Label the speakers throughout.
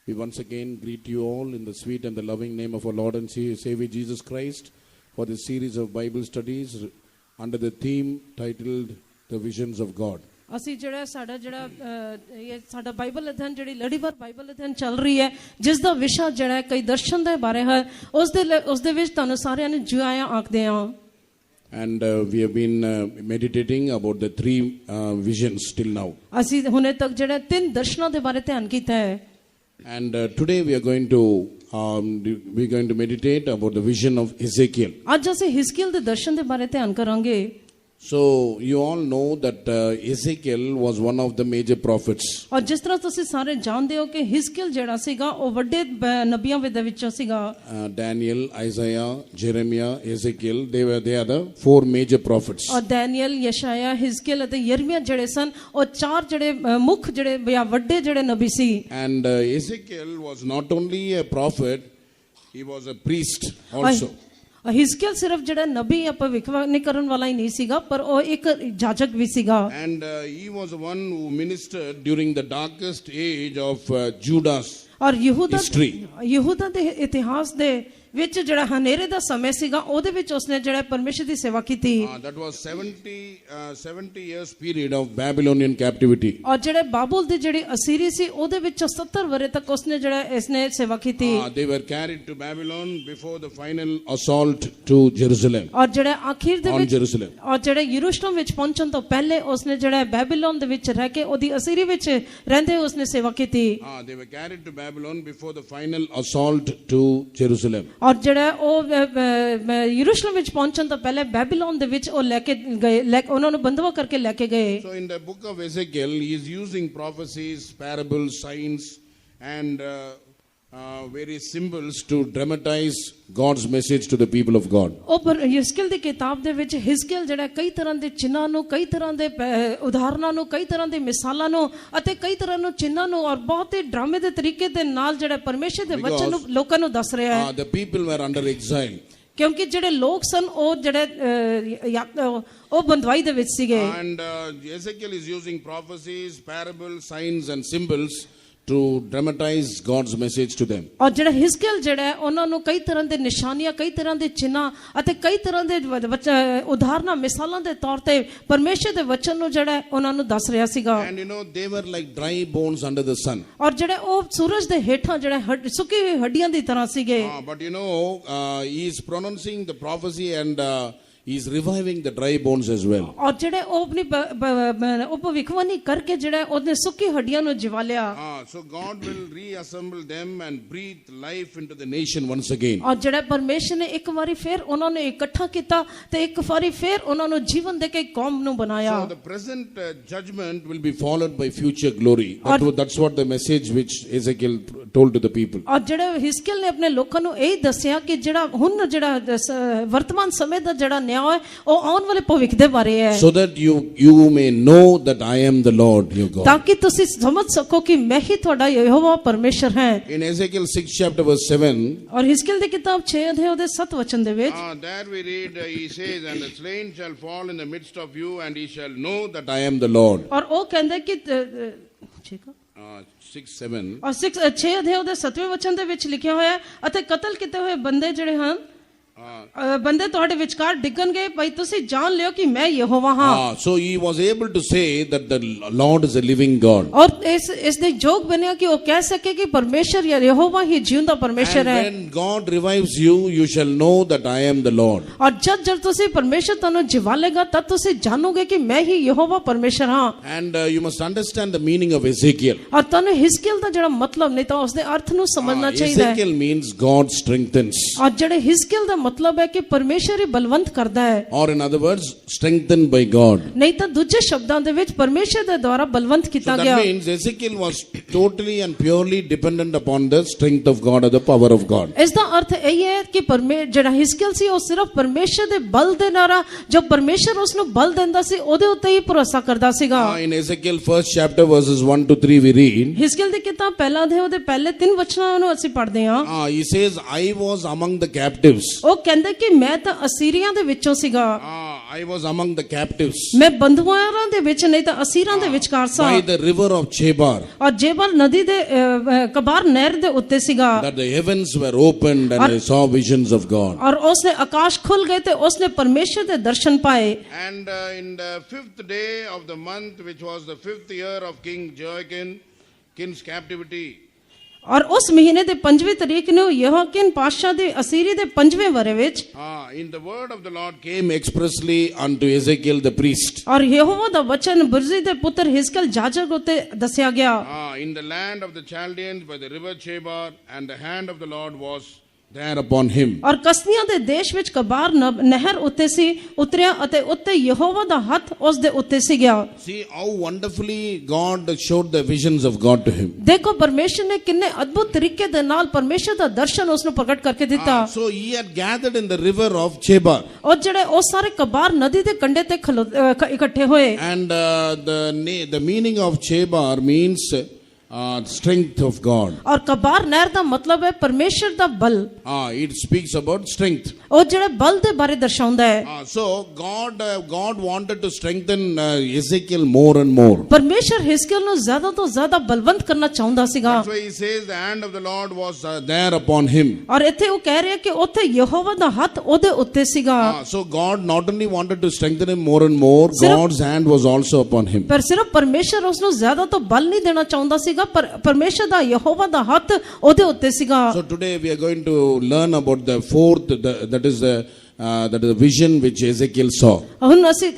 Speaker 1: We once again greet you all in the sweet and the loving name of our Lord and Savior Jesus Christ for this series of Bible studies under the theme titled The Visions of God.
Speaker 2: ਅਸੀਂ ਜਿਹੜਾ ਇਹ ਸਾਡਾ Bible ਅਧਿਐਨ ਜਿਹੜੀ ਲੜੀਵਾਰ Bible ਅਧਿਐਨ ਚੱਲ ਰਹੀ ਹੈ ਜਿਸ ਦਾ ਵਿਸ਼ਾ ਜਿਹੜਾ ਕਈ ਦਰਸ਼ਨ ਦੇ ਬਾਰੇ ਹੈ ਉਸ ਦੇ ਵਿੱਚ ਤੁਹਾਨੂੰ ਸਾਰਿਆਂ ਨੂੰ ਜੀ ਆਇਆਂ ਆਖਦੇ ਹਾਂ.
Speaker 1: And we have been meditating about the three visions till now.
Speaker 2: ਅਸੀਂ ਹੁਣੇ ਤੱਕ ਜਿਹੜੇ ਤਿੰਨ ਦਰਸ਼ਨਾਂ ਦੇ ਬਾਰੇ ਧਿਆਨ ਕੀਤਾ ਹੈ.
Speaker 1: And today we are going to meditate about the vision of Ezekiel.
Speaker 2: ਅੱਜ ਅਸੀਂ ਹਿਜ਼ਕੀਏਲ ਦੇ ਦਰਸ਼ਨ ਦੇ ਬਾਰੇ ਧਿਆਨ ਕਰਾਂਗੇ.
Speaker 1: So you all know that Ezekiel was one of the major prophets.
Speaker 2: ਔਰ ਜਿਸ ਤਰ੍ਹਾਂ ਤੁਸੀਂ ਸਾਰੇ ਜਾਣਦੇ ਹੋ ਕਿ ਹਿਜ਼ਕੀਏਲ ਜਿਹੜਾ ਸੀਗਾ ਉਹ ਵੱਡੇ ਨਬੀਆਂ ਦੇ ਵਿੱਚੋਂ ਸੀਗਾ.
Speaker 1: Daniel, Isaiah, Jeremiah, Ezekiel, they are the four major prophets.
Speaker 2: ਔਰ ਡੈਨੀਅਲ, ਯਸ਼ਾਇਆ, ਹਿਜ਼ਕੀਏਲ ਅਤੇ ਯਰਮੀਆ ਜਿਹੜੇ ਸਨ ਉਹ ਚਾਰ ਜਿਹੜੇ ਮੁੱਖ ਜਿਹੜੇ ਜਾਂ ਵੱਡੇ ਜਿਹੜੇ ਨਬੀ ਸੀ.
Speaker 1: And Ezekiel was not only a prophet, he was a priest also.
Speaker 2: ਹਿਜ਼ਕੀਏਲ ਸਿਰਫ ਜਿਹੜਾ ਨਬੀ ਜਾਂ ਭਵਿੱਖਬਾਣੀ ਕਰਨ ਵਾਲਾ ਹੀ ਨਹੀਂ ਸੀਗਾ ਪਰ ਉਹ ਇੱਕ ਜਾਜਕ ਵੀ ਸੀਗਾ.
Speaker 1: And he was the one who ministered during the darkest age of Judah's
Speaker 2: ਔਰ
Speaker 1: history.
Speaker 2: ਯਹੂਦਾ ਦੇ ਇਤਿਹਾਸ ਦੇ ਵਿੱਚ ਜਿਹੜਾ ਹਨੇਰੇ ਦਾ ਸਮੇਂ ਸੀਗਾ ਉਹਦੇ ਵਿੱਚ ਉਸਨੇ ਜਿਹੜਾ ਪਰਮੇਸ਼ਰ ਦੀ ਸੇਵਾ ਕੀਤੀ.
Speaker 1: That was 70 years period of Babylonian captivity.
Speaker 2: ਔਰ ਜਿਹੜੇ ਬਾਬੁਲ ਦੀ ਜਿਹੜੀ ਅਸੀਰੀ ਸੀ ਉਹਦੇ ਵਿੱਚ 70 ਵਰੇ ਤੱਕ ਉਸਨੇ ਜਿਹੜਾ ਇਸਨੇ ਸੇਵਾ ਕੀਤੀ.
Speaker 1: They were carried to Babylon before the final assault to Jerusalem.
Speaker 2: ਔਰ ਜਿਹੜੇ ਆਖਿਰ ਦੇ ਵਿੱਚ
Speaker 1: Jerusalem.
Speaker 2: ਔਰ ਜਿਹੜੇ ਯਰੂਸ਼ਲਮ ਵਿੱਚ ਪਹੁੰਚਣ ਤੋਂ ਪਹਿਲੇ ਉਸਨੇ ਜਿਹੜਾ ਬੈਬੀਲੋਨ ਦੇ ਵਿੱਚ ਰਹਿ ਕੇ ਉਹਦੀ ਅਸੀਰੀ ਵਿੱਚ ਰਹਿੰਦੇ ਉਸਨੇ ਸੇਵਾ ਕੀਤੀ.
Speaker 1: They were carried to Babylon before the final assault to Jerusalem.
Speaker 2: ਔਰ ਜਿਹੜਾ ਉਹ ਯਰੂਸ਼ਲਮ ਵਿੱਚ ਪਹੁੰਚਣ ਤੋਂ ਪਹਿਲੇ ਬੈਬੀਲੋਨ ਦੇ ਵਿੱਚ ਉਹ ਲੈ ਕੇ ਗਏ ਉਹਨਾਂ ਨੂੰ ਬੰਦਵਾ ਕਰਕੇ ਲੈ ਕੇ ਗਏ.
Speaker 1: So in the book of Ezekiel he is using prophecies, parables, signs and various symbols to dramatize God's message to the people of God.
Speaker 2: ਉਹ ਹਿਜ਼ਕੀਏਲ ਦੀ ਕਿਤਾਬ ਦੇ ਵਿੱਚ ਹਿਜ਼ਕੀਏਲ ਜਿਹੜਾ ਕਈ ਤਰ੍ਹਾਂ ਦੇ ਚਿੰਨ੍ਹਾਂ ਨੂੰ, ਕਈ ਤਰ੍ਹਾਂ ਦੇ ਉਦਾਹਰਨਾਂ ਨੂੰ, ਕਈ ਤਰ੍ਹਾਂ ਦੇ ਮਿਸਾਲਾਂ ਨੂੰ ਅਤੇ ਕਈ ਤਰ੍ਹਾਂ ਨੂੰ ਚਿੰਨ੍ਹਾਂ ਨੂੰ ਔਰ ਬਹੁਤ ਹੀ ਡਰਾਮੇ ਦੇ ਤਰੀਕੇ ਦੇ ਨਾਲ ਜਿਹੜਾ ਪਰਮੇਸ਼ਰ ਦੇ ਵਚਨ ਨੂੰ ਲੋਕਾਂ ਨੂੰ ਦੱਸ ਰਿਹਾ ਹੈ.
Speaker 1: The people were under exile.
Speaker 2: ਕਿਉਂਕਿ ਜਿਹੜੇ ਲੋਕ ਸਨ ਉਹ ਜਿਹੜੇ ਉਹ ਬੰਦਵਾਈ ਦੇ ਵਿੱਚ ਸੀਗੇ.
Speaker 1: And Ezekiel is using prophecies, parables, signs and symbols to dramatize God's message to them.
Speaker 2: ਔਰ ਜਿਹੜਾ ਹਿਜ਼ਕੀਏਲ ਜਿਹੜਾ ਉਹਨਾਂ ਨੂੰ ਕਈ ਤਰ੍ਹਾਂ ਦੇ ਨਿਸ਼ਾਨੀਆਂ, ਕਈ ਤਰ੍ਹਾਂ ਦੇ ਚਿੰਨ੍ਹਾਂ ਅਤੇ ਕਈ ਤਰ੍ਹਾਂ ਦੇ ਉਦਾਹਰਨਾਂ ਮਿਸਾਲਾਂ ਦੇ ਤੌਰ ਤੇ ਪਰਮੇਸ਼ਰ ਦੇ ਵਚਨ ਨੂੰ ਜਿਹੜਾ ਉਹਨਾਂ ਨੂੰ ਦੱਸ ਰਿਹਾ ਸੀਗਾ.
Speaker 1: And they were like dry bones under the sun.
Speaker 2: ਔਰ ਜਿਹੜੇ ਉਹ ਸੂਰਜ ਦੇ ਹੇਠਾਂ ਜਿਹੜੇ ਸੁੱਕੀ ਹੋਈ ਹੱਡੀਆਂ ਦੀ ਤਰ੍ਹਾਂ ਸੀਗੇ.
Speaker 1: But he is pronouncing the prophecy and he is reviving the dry bones as well.
Speaker 2: ਔਰ ਜਿਹੜੇ ਉਹ ਆਪਣੀ ਉਹ ਭਵਿੱਖਬਾਣੀ ਕਰਕੇ ਜਿਹੜਾ ਉਹਨੇ ਸੁੱਕੀ ਹੱਡੀਆਂ ਨੂੰ ਜਿਵਾ ਲਿਆ.
Speaker 1: So God will reassemble them and breathe life into the nation once again.
Speaker 2: ਔਰ ਜਿਹੜਾ ਪਰਮੇਸ਼ਰ ਨੇ ਇੱਕ ਵਾਰੀ ਫਿਰ ਉਹਨਾਂ ਨੂੰ ਇਕੱਠਾ ਕੀਤਾ ਤੇ ਇੱਕ ਵਾਰੀ ਫਿਰ ਉਹਨਾਂ ਨੂੰ ਜੀਵਨ ਦੇ ਕੇ ਕੌਮ ਨੂੰ ਬਣਾਇਆ.
Speaker 1: So the present judgment will be followed by future glory. That's what the message which Ezekiel told to the people.
Speaker 2: ਔਰ ਜਿਹੜੇ ਹਿਜ਼ਕੀਏਲ ਨੇ ਆਪਣੇ ਲੋਕਾਂ ਨੂੰ ਇਹ ਦੱਸਿਆ ਕਿ ਜਿਹੜਾ ਹੁਣ ਜਿਹੜਾ ਵਰਤਮਾਨ ਸਮੇਂ ਦਾ ਜਿਹੜਾ ਨਿਆਂ ਹੈ ਉਹ ਆਉਣ ਵਾਲੇ ਭਵਿੱਖ ਦੇ ਬਾਰੇ ਹੈ.
Speaker 1: So that you may know that I am the Lord your God.
Speaker 2: ਤਾਂ ਕਿ ਤੁਸੀਂ ਸਮਝ ਸਕੋ ਕਿ ਮੈਂ ਹੀ ਤੁਹਾਡਾ ਯਹੋਵਾ ਪਰਮੇਸ਼ਰ ਹਾਂ.
Speaker 1: In Ezekiel 6 chapter verse 7.
Speaker 2: ਔਰ ਹਿਜ਼ਕੀਏਲ ਦੀ ਕਿਤਾਬ 6 ਅਧਿਆਇ ਉਹਦੇ 7 ਵਚਨ ਦੇ ਵਿੱਚ
Speaker 1: there we read he says and the slain shall fall in the midst of you and he shall know that I am the Lord.
Speaker 2: ਔਰ ਉਹ ਕਹਿੰਦਾ ਕਿ
Speaker 1: 6:7
Speaker 2: ਔਰ 6 ਅਧਿਆਇ ਉਹਦੇ 7ਵੇਂ ਵਚਨ ਦੇ ਵਿੱਚ ਲਿਖਿਆ ਹੋਇਆ ਹੈ ਅਤੇ ਕਤਲ ਕੀਤੇ ਹੋਏ ਬੰਦੇ ਜਿਹੜੇ ਹਨ ਬੰਦੇ ਤੁਹਾਡੇ ਵਿਚਕਾਰ ਡਿੱਗਣਗੇ ਭਾਈ ਤੁਸੀਂ ਜਾਣ ਲਿਓ ਕਿ ਮੈਂ ਯਹੋਵਾ ਹਾਂ.
Speaker 1: So he was able to say that the Lord is a living God.
Speaker 2: ਔਰ ਇਸ ਦੇ ਯੋਗ ਬਣਿਆ ਕਿ ਉਹ ਕਹਿ ਸਕੇ ਕਿ ਪਰਮੇਸ਼ਰ ਯਹੋਵਾ ਹੀ ਜਿਉਂਦਾ ਪਰਮੇਸ਼ਰ ਹੈ.
Speaker 1: And when God revives you, you shall know that I am the Lord.
Speaker 2: ਔਰ ਜਦ ਤੁਸੀਂ ਪਰਮੇਸ਼ਰ ਤੁਹਾਨੂੰ ਜਿਵਾਲੇਗਾ ਤਦ ਤੁਸੀਂ ਜਾਣੋਗੇ ਕਿ ਮੈਂ ਹੀ ਯਹੋਵਾ ਪਰਮੇਸ਼ਰ ਹਾਂ.
Speaker 1: And you must understand the meaning of Ezekiel.
Speaker 2: ਔਰ ਤੁਹਾਨੂੰ ਹਿਜ਼ਕੀਏਲ ਦਾ ਜਿਹੜਾ ਮਤਲਬ ਨਹੀਂ ਤਾਂ ਉਸ ਦੇ ਅਰਥ ਨੂੰ ਸਮਝਣਾ ਚਾਹੀਦਾ ਹੈ.
Speaker 1: Ezekiel means God strengthens.
Speaker 2: ਔਰ ਜਿਹੜੇ ਹਿਜ਼ਕੀਏਲ ਦਾ ਮਤਲਬ ਹੈ ਕਿ ਪਰਮੇਸ਼ਰ ਹੀ ਬਲਵੰਤ ਕਰਦਾ ਹੈ.
Speaker 1: Or in other words, strengthened by God.
Speaker 2: ਨਹੀਂ ਤਾਂ ਦੂਜੇ ਸ਼ਬਦਾਂ ਦੇ ਵਿੱਚ ਪਰਮੇਸ਼ਰ ਦੇ ਦੁਆਰਾ ਬਲਵੰਤ ਕੀਤਾ ਗਿਆ.
Speaker 1: So that means Ezekiel was totally and purely dependent upon the strength of God or the power of God.
Speaker 2: ਇਸ ਦਾ ਅਰਥ ਇਹ ਹੈ ਕਿ ਜਿਹੜਾ ਹਿਜ਼ਕੀਏਲ ਸੀ ਉਹ ਸਿਰਫ ਪਰਮੇਸ਼ਰ ਦੇ ਬਲ ਦੇ ਨਾਲ ਜੋ ਪਰਮੇਸ਼ਰ ਉਸ ਨੂੰ ਬਲ ਦਿੰਦਾ ਸੀ ਉਹਦੇ ਉੱਤੇ ਹੀ ਭਰੋਸਾ ਕਰਦਾ ਸੀਗਾ.
Speaker 1: In Ezekiel 1st chapter verses 1 to 3 we read.
Speaker 2: ਹਿਜ਼ਕੀਏਲ ਦੀ ਕਿਤਾਬ ਪਹਿਲਾ ਅਧਿਆਇ ਉਹਦੇ ਪਹਿਲੇ 3 ਵਚਨਾਂ ਨੂੰ ਅਸੀਂ ਪੜ੍ਹਦੇ ਹਾਂ.
Speaker 1: He says I was among the captives.
Speaker 2: ਉਹ ਕਹਿੰਦਾ ਕਿ ਮੈਂ ਤਾਂ ਅਸੀਰੀਆਂ ਦੇ ਵਿੱਚੋਂ ਸੀਗਾ.
Speaker 1: I was among the captives
Speaker 2: ਮੈਂ ਬੰਦੂਆਂ ਦੇ ਵਿੱਚ ਨਹੀਂ ਤਾਂ ਅਸੀਰਾਂ ਦੇ ਵਿਚਕਾਰ ਸਾਂ
Speaker 1: by the river of Chebar,
Speaker 2: ਔਰ ਜੇਬਲ ਨਦੀ ਦੇ ਕਬਾਰ ਨਹਿਰ ਦੇ ਉੱਤੇ ਸੀਗਾ
Speaker 1: that the heavens were opened and I saw visions of God.
Speaker 2: ਔਰ ਉਸਨੇ ਆਕਾਸ਼ ਖੁੱਲ ਗਏ ਤੇ ਉਸਨੇ ਪਰਮੇਸ਼ਰ ਦੇ ਦਰਸ਼ਨ ਪਾਏ
Speaker 1: And in the 5th day of the month, which was the 5th year of King Joachim, king's captivity,
Speaker 2: ਔਰ ਉਸ ਮਹੀਨੇ ਦੇ 5ਵੀਂ ਤਰੀਕ ਨੂੰ ਯਹੋਕਿਨ ਪਾਤਸ਼ਾਹ ਦੇ ਅਸੀਰੀ ਦੇ 5ਵੇਂ ਵਰੇ ਵਿੱਚ
Speaker 1: in the word of the Lord came expressly unto Ezekiel the priest.
Speaker 2: ਔਰ ਯਹੋਵਾ ਦਾ ਵਚਨ ਬੁਰਜ਼ੀ ਦੇ ਪੁੱਤਰ ਹਿਜ਼ਕੀਲ ਜਾਜਕ ਉਤੇ ਦੱਸਿਆ ਗਿਆ
Speaker 1: In the land of the Chaldeans by the river Chebar, and the hand of the Lord was there upon him.
Speaker 2: ਔਰ ਕਸਨੀਆਂ ਦੇ ਦੇਸ਼ ਵਿੱਚ ਕਬਾਰ ਨਹਿਰ ਉੱਤੇ ਸੀ ਉਤਰਿਆ ਅਤੇ ਉੱਤੇ ਯਹੋਵਾ ਦਾ ਹੱਥ ਉਸ ਦੇ ਉੱਤੇ ਸੀ ਗਿਆ
Speaker 1: See how wonderfully God showed the visions of God to him.
Speaker 2: ਦੇਖੋ ਪਰਮੇਸ਼ਰ ਨੇ ਕਿੰਨੇ ਅਦਭੁਤ ਤਰੀਕੇ ਦੇ ਨਾਲ ਪਰਮੇਸ਼ਰ ਦਾ ਦਰਸ਼ਨ ਉਸ ਨੂੰ ਪ੍ਰਗਟ ਕਰਕੇ ਦਿੱਤਾ
Speaker 1: So he had gathered in the river of Chebar.
Speaker 2: ਔਰ ਜਿਹੜੇ ਉਹ ਸਾਰੇ ਕਬਾਰ ਨਦੀ ਦੇ ਕੰਢੇ ਤੇ ਇਕੱਠੇ ਹੋਏ
Speaker 1: And the meaning of Chebar means strength of God.
Speaker 2: ਔਰ ਕਬਾਰ ਨਹਿਰ ਦਾ ਮਤਲਬ ਹੈ ਪਰਮੇਸ਼ਰ ਦਾ ਬਲ
Speaker 1: It speaks about strength.
Speaker 2: ਉਹ ਜਿਹੜੇ ਬਲ ਦੇ ਬਾਰੇ ਦਰਸਾਉਂਦਾ ਹੈ
Speaker 1: So God wanted to strengthen Ezekiel more and more.
Speaker 2: ਪਰਮੇਸ਼ਰ ਹਿਜ਼ਕੀਲ ਨੂੰ ਜ਼ਿਆਦਾ ਤੋਂ ਜ਼ਿਆਦਾ ਬਲਵੰਤ ਕਰਨਾ ਚਾਹੁੰਦਾ ਸੀਗਾ
Speaker 1: That's why he says the hand of the Lord was there upon him.
Speaker 2: ਔਰ ਇੱਥੇ ਉਹ ਕਹਿ ਰਿਹਾ ਕਿ ਉੱਥੇ ਯਹੋਵਾ ਦਾ ਹੱਥ ਉਹਦੇ ਉੱਤੇ ਸੀਗਾ
Speaker 1: So God not only wanted to strengthen him more and more, God's hand was also upon him.
Speaker 2: ਪਰ ਸਿਰਫ ਪਰਮੇਸ਼ਰ ਉਸ ਨੂੰ ਜ਼ਿਆਦਾ ਤੋਂ ਬਲ ਨਹੀਂ ਦੇਣਾ ਚਾਹੁੰਦਾ ਸੀਗਾ ਪਰ ਪਰਮੇਸ਼ਰ ਦਾ ਯਹੋਵਾ ਦਾ ਹੱਥ ਉਹਦੇ ਉੱਤੇ ਸੀਗਾ
Speaker 1: So today we are going to learn about the fourth, that is the vision which Ezekiel saw.
Speaker 2: ਹੁਣ ਅਸੀਂ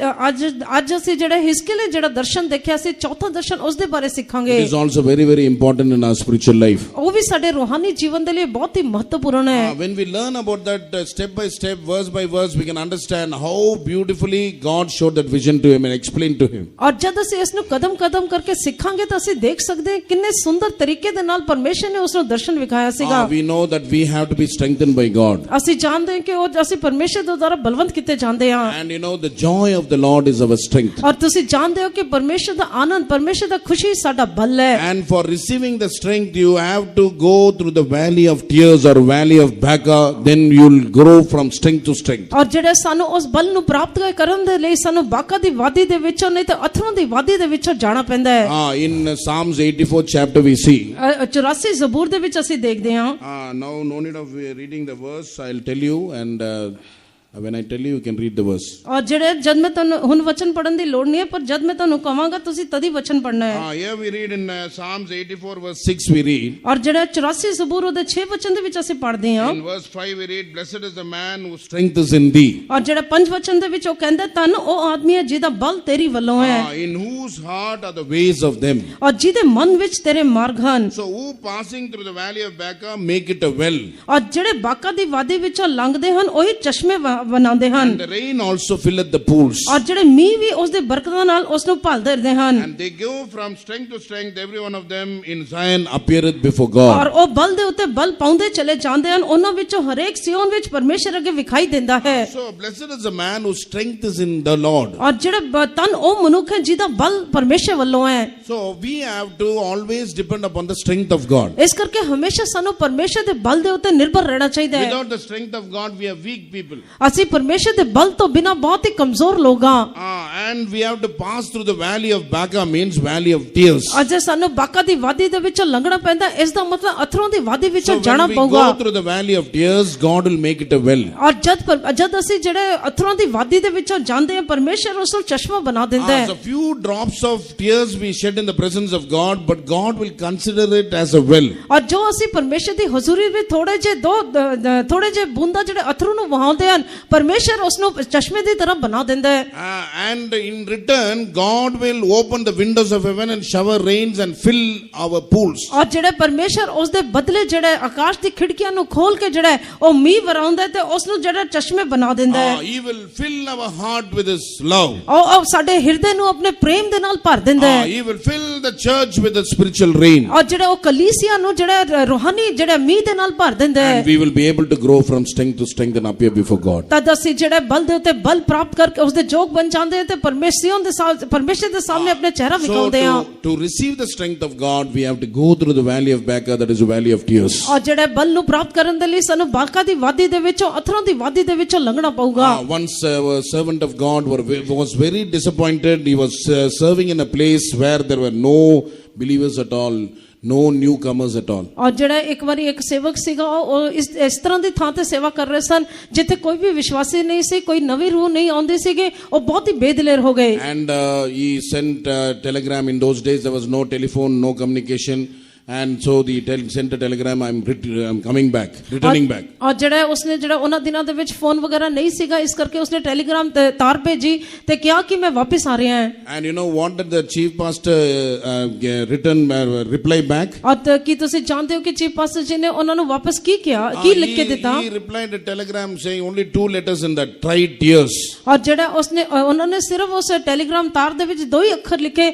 Speaker 2: ਅੱਜ ਅਸੀਂ ਜਿਹੜਾ ਹਿਜ਼ਕੀਲ ਨੇ ਜਿਹੜਾ ਦਰਸ਼ਨ ਦੇਖਿਆ ਸੀ ਚੌਥਾ ਦਰਸ਼ਨ ਉਸ ਦੇ ਬਾਰੇ ਸਿੱਖਾਂਗੇ
Speaker 1: It is also very, very important in our spiritual life.
Speaker 2: ਉਹ ਵੀ ਸਾਡੇ ਰੂਹਾਨੀ ਜੀਵਨ ਦੇ ਲਈ ਬਹੁਤ ਹੀ ਮਹੱਤਵਪੂਰਨ ਹੈ
Speaker 1: When we learn about that step by step, verse by verse, we can understand how beautifully God showed that vision to him and explained to him.
Speaker 2: ਔਰ ਜਦ ਅਸੀਂ ਇਸ ਨੂੰ ਕਦਮ ਕਦਮ ਕਰਕੇ ਸਿੱਖਾਂਗੇ ਤਾਂ ਅਸੀਂ ਦੇਖ ਸਕਦੇ ਹਾਂ ਕਿੰਨੇ ਸੁੰਦਰ ਤਰੀਕੇ ਦੇ ਨਾਲ ਪਰਮੇਸ਼ਰ ਨੇ ਉਸ ਨੂੰ ਦਰਸ਼ਨ ਵਿਖਾਇਆ ਸੀਗਾ
Speaker 1: We know that we have to be strengthened by God.
Speaker 2: ਅਸੀਂ ਜਾਣਦੇ ਹਾਂ ਕਿ ਉਹ ਅਸੀਂ ਪਰਮੇਸ਼ਰ ਦੇ ਦੁਆਰਾ ਬਲਵੰਤ ਕੀਤੇ ਜਾਂਦੇ ਹਾਂ
Speaker 1: And you know, the joy of the Lord is our strength.
Speaker 2: ਔਰ ਤੁਸੀਂ ਜਾਣਦੇ ਹੋ ਕਿ ਪਰਮੇਸ਼ਰ ਦਾ ਆਨੰਦ ਪਰਮੇਸ਼ਰ ਦਾ ਖੁਸ਼ੀ ਸਾਡਾ ਬਲ ਹੈ
Speaker 1: And for receiving the strength, you have to go through the valley of tears or valley of Baca, then you'll grow from strength to strength.
Speaker 2: ਔਰ ਜਿਹੜੇ ਸਾਨੂੰ ਉਸ ਬਲ ਨੂੰ ਪ੍ਰਾਪਤ ਕਰਨ ਦੇ ਲਈ ਸਾਨੂੰ ਬਾਕਾ ਦੀ ਵਾਦੀ ਦੇ ਵਿੱਚੋਂ ਨਹੀਂ ਤਾਂ ਅਥਰੋਂ ਦੀ ਵਾਦੀ ਦੇ ਵਿੱਚੋਂ ਜਾਣਾ ਪੈਂਦਾ ਹੈ
Speaker 1: In Psalms 84 chapter we see.
Speaker 2: 84 ਜ਼ਬੂਰ ਦੇ ਵਿੱਚ ਅਸੀਂ ਦੇਖਦੇ ਹਾਂ
Speaker 1: Now no need of reading the verse, I'll tell you, and when I tell you, you can read the verse.
Speaker 2: ਔਰ ਜਿਹੜੇ ਜਦ ਮੈਂ ਤੁਹਾਨੂੰ ਹੁਣ ਵਚਨ ਪੜਨ ਦੀ ਲੋੜ ਨਹੀਂ ਹੈ ਪਰ ਜਦ ਮੈਂ ਤੁਹਾਨੂੰ ਕਹਾਂਗਾ ਤੁਸੀਂ ਤਦ ਹੀ ਵਚਨ ਪੜਨਾ ਹੈ
Speaker 1: Here we read in Psalms 84 verse 6 we read.
Speaker 2: ਔਰ ਜਿਹੜਾ 84 ਜ਼ਬੂਰ ਉਹਦੇ 6 ਵਚਨ ਦੇ ਵਿੱਚ ਅਸੀਂ ਪੜਦੇ ਹਾਂ
Speaker 1: In verse 5 we read, blessed is the man whose strength is in thee.
Speaker 2: ਔਰ ਜਿਹੜਾ 5 ਵਚਨ ਦੇ ਵਿੱਚ ਉਹ ਕਹਿੰਦਾ ਧੰਨ ਉਹ ਆਦਮੀ ਹੈ ਜਿਹਦਾ ਬਲ ਤੇਰੀ ਵੱਲੋਂ ਹੈ
Speaker 1: In whose heart are the ways of them.
Speaker 2: ਔਰ ਜਿਹਦੇ ਮਨ ਵਿੱਚ ਤੇਰੇ ਮਾਰਗ ਹਨ
Speaker 1: So who passing through the valley of Baca make it a well.
Speaker 2: ਔਰ ਜਿਹੜੇ ਬਾਕਾ ਦੀ ਵਾਦੀ ਵਿੱਚੋਂ ਲੰਘਦੇ ਹਨ ਉਹੀ ਚਸ਼ਮੇ ਬਣਾਉਂਦੇ ਹਨ
Speaker 1: The rain also filleth the pools.
Speaker 2: ਔਰ ਜਿਹੜੇ ਮੀਂਹ ਵੀ ਉਸ ਦੇ ਬਰਕਤਾਂ ਨਾਲ ਉਸ ਨੂੰ ਭਲਦੇ ਰਹਿੰਦੇ ਹਨ
Speaker 1: And they go from strength to strength, every one of them in Zion appeareth before God.
Speaker 2: ਔਰ ਉਹ ਬਲ ਦੇ ਉੱਤੇ ਬਲ ਪਾਉਂਦੇ ਚਲੇ ਜਾਂਦੇ ਹਨ ਉਹਨਾਂ ਵਿੱਚੋਂ ਹਰੇਕ ਸਿਯੋਨ ਵਿੱਚ ਪਰਮੇਸ਼ਰ ਅੱਗੇ ਵਿਖਾਈ ਦਿੰਦਾ ਹੈ
Speaker 1: So blessed is the man whose strength is in the Lord.
Speaker 2: ਔਰ ਜਿਹੜੇ ਤਨ ਉਹ ਮਨੁੱਖ ਹੈ ਜਿਹਦਾ ਬਲ ਪਰਮੇਸ਼ਰ ਵੱਲੋਂ ਹੈ
Speaker 1: So we have to always depend upon the strength of God.
Speaker 2: ਇਸ ਕਰਕੇ ਹਮੇਸ਼ਾ ਸਾਨੂੰ ਪਰਮੇਸ਼ਰ ਦੇ ਬਲ ਦੇ ਉੱਤੇ ਨਿਰਭਰ ਰਹਿਣਾ ਚਾਹੀਦਾ ਹੈ
Speaker 1: Without the strength of God, we are weak people.
Speaker 2: ਅਸੀਂ ਪਰਮੇਸ਼ਰ ਦੇ ਬਲ ਤੋਂ ਬਿਨਾਂ ਬਹੁਤ ਹੀ ਕਮਜ਼ੋਰ ਲੋਕ ਹਾਂ
Speaker 1: And we have to pass through the valley of Baca, means valley of tears.
Speaker 2: ਅੱਜ ਸਾਨੂੰ ਬਾਕਾ ਦੀ ਵਾਦੀ ਦੇ ਵਿੱਚੋਂ ਲੰਘਣਾ ਪੈਂਦਾ ਇਸ ਦਾ ਮਤਲਬ ਅਥਰੋਂ ਦੀ ਵਾਦੀ ਵਿੱਚੋਂ
Speaker 1: So
Speaker 2: ਜਾਣਾ
Speaker 1: when we
Speaker 2: ਪਊਗਾ
Speaker 1: go through the valley of tears, God will make it a well.
Speaker 2: ਔਰ ਜਦ ਅਸੀਂ ਜਿਹੜੇ ਅਥਰੋਂ ਦੀ ਵਾਦੀ ਦੇ ਵਿੱਚੋਂ ਜਾਂਦੇ ਹਾਂ ਪਰਮੇਸ਼ਰ ਉਸ ਨੂੰ ਚਸ਼ਮਾ ਬਣਾ ਦਿੰਦਾ ਹੈ
Speaker 1: So few drops of tears we shed in the presence of God, but God will consider it as a well.
Speaker 2: ਔਰ ਜੋ ਅਸੀਂ ਪਰਮੇਸ਼ਰ ਦੀ ਹਜ਼ੂਰੀ ਵਿੱਚ ਥੋੜੇ ਜਿਹੇ ਬੂੰਦਾਂ ਜਿਹੜੇ ਅਥਰੂ ਨੂੰ ਵਹਾਉਂਦੇ ਹਨ ਪਰਮੇਸ਼ਰ ਉਸ ਨੂੰ ਚਸ਼ਮੇ ਦੀ ਤਰ੍ਹਾਂ ਬਣਾ ਦਿੰਦਾ ਹੈ
Speaker 1: And in return, God will open the windows of heaven and shower rains and fill our pools.
Speaker 2: ਔਰ ਜਿਹੜੇ ਪਰਮੇਸ਼ਰ ਉਸ ਦੇ ਬਦਲੇ ਜਿਹੜੇ ਆਕਾਸ਼ ਦੀ ਖਿੜਕੀਆਂ ਨੂੰ ਖੋਲ ਕੇ ਜਿਹੜਾ ਉਹ ਮੀਂਹ ਵਰਾਉਂਦਾ ਤੇ ਉਸ ਨੂੰ ਜਿਹੜਾ ਚਸ਼ਮੇ ਬਣਾ ਦਿੰਦਾ ਹੈ
Speaker 1: He will fill our heart with His love.
Speaker 2: ਉਹ ਸਾਡੇ ਹਿਰਦੇ ਨੂੰ ਆਪਣੇ ਪ੍ਰੇਮ ਦੇ ਨਾਲ ਭਰ ਦਿੰਦਾ ਹੈ
Speaker 1: He will fill the church with the spiritual rain.
Speaker 2: ਔਰ ਜਿਹੜਾ ਉਹ ਕਲੀਸਿਆ ਨੂੰ ਜਿਹੜਾ ਰੂਹਾਨੀ ਜਿਹੜਾ ਮੀਂਹ ਦੇ ਨਾਲ ਭਰ ਦਿੰਦਾ ਹੈ
Speaker 1: And we will be able to grow from strength to strength and appear before God.
Speaker 2: ਤਦ ਅਸੀਂ ਜਿਹੜੇ ਬਲ ਦੇ ਉੱਤੇ ਬਲ ਪ੍ਰਾਪਤ ਕਰਕੇ ਉਸ ਦੇ ਯੋਗ ਬਣ ਜਾਂਦੇ ਹਾਂ ਤੇ ਪਰਮੇਸ਼ਰ ਦੇ ਸਾਹਮਣੇ ਆਪਣੇ ਚਿਹਰਾ ਵਿਖਾਉਂਦੇ ਹਾਂ।
Speaker 1: To receive the strength of God, we have to go through the valley of Baca, that is the valley of tears.
Speaker 2: ਔਰ ਜਿਹੜੇ ਬਲ ਨੂੰ ਪ੍ਰਾਪਤ ਕਰਨ ਦੇ ਲਈ ਸਾਨੂੰ ਬਾਕਾ ਦੀ ਵਾਦੀ ਦੇ ਵਿੱਚੋਂ ਅਥਰਾਂ ਦੀ ਵਾਦੀ ਦੇ ਵਿੱਚੋਂ ਲੰਘਣਾ ਪਊਗਾ।
Speaker 1: Once a servant of God was very disappointed. He was serving in a place where there were no believers at all, no newcomers at all.
Speaker 2: ਔਰ ਜਿਹੜਾ ਇੱਕ ਵਾਰੀ ਇੱਕ ਸੇਵਕ ਸੀਗਾ ਉਹ ਇਸ ਤਰ੍ਹਾਂ ਦੀ ਥਾਂ ਤੇ ਸੇਵਾ ਕਰ ਰਹੇ ਸਨ ਜਿੱਥੇ ਕੋਈ ਵੀ ਵਿਸ਼ਵਾਸੀ ਨਹੀਂ ਸੀ, ਕੋਈ ਨਵੀਂ ਰੂਹ ਨਹੀਂ ਆਉਂਦੀ ਸੀਗੇ, ਉਹ ਬਹੁਤ ਹੀ ਬੇਦਲੇਰ ਹੋ ਗਏ।
Speaker 1: And he sent a telegram. In those days there was no telephone, no communication. And so the sent a telegram, I'm coming back, returning back.
Speaker 2: ਔਰ ਜਿਹੜਾ ਉਸਨੇ ਜਿਹੜਾ ਉਹਨਾਂ ਦਿਨਾਂ ਦੇ ਵਿੱਚ ਫੋਨ ਵਗੈਰਾ ਨਹੀਂ ਸੀਗਾ, ਇਸ ਕਰਕੇ ਉਸਨੇ ਟੈਲੀਗ੍ਰਾਮ ਤਾਰ ਭੇਜੀ ਤੇ ਕਿਹਾ ਕਿ ਮੈਂ ਵਾਪਸ ਆ ਰਿਹਾ ਹਾਂ।
Speaker 1: And you know what did the chief pastor reply back?
Speaker 2: ਔਰ ਕੀ ਤੁਸੀਂ ਜਾਣਦੇ ਹੋ ਕਿ ਚੀਫ ਪਾਸਟਰ ਜੀ ਨੇ ਉਹਨਾਂ ਨੂੰ ਵਾਪਸ ਕੀ ਕਿਹਾ, ਕੀ ਲਿਖ ਕੇ ਦਿੱਤਾ?
Speaker 1: He replied a telegram saying only 2 letters in that, tried tears.
Speaker 2: ਔਰ ਜਿਹੜਾ ਉਸਨੇ ਉਹਨਾਂ ਨੇ ਸਿਰਫ ਉਸ ਟੈਲੀਗ੍ਰਾਮ ਤਾਰ ਦੇ ਵਿੱਚ 2 ਹੀ ਅੱਖਰ ਲਿਖੇ,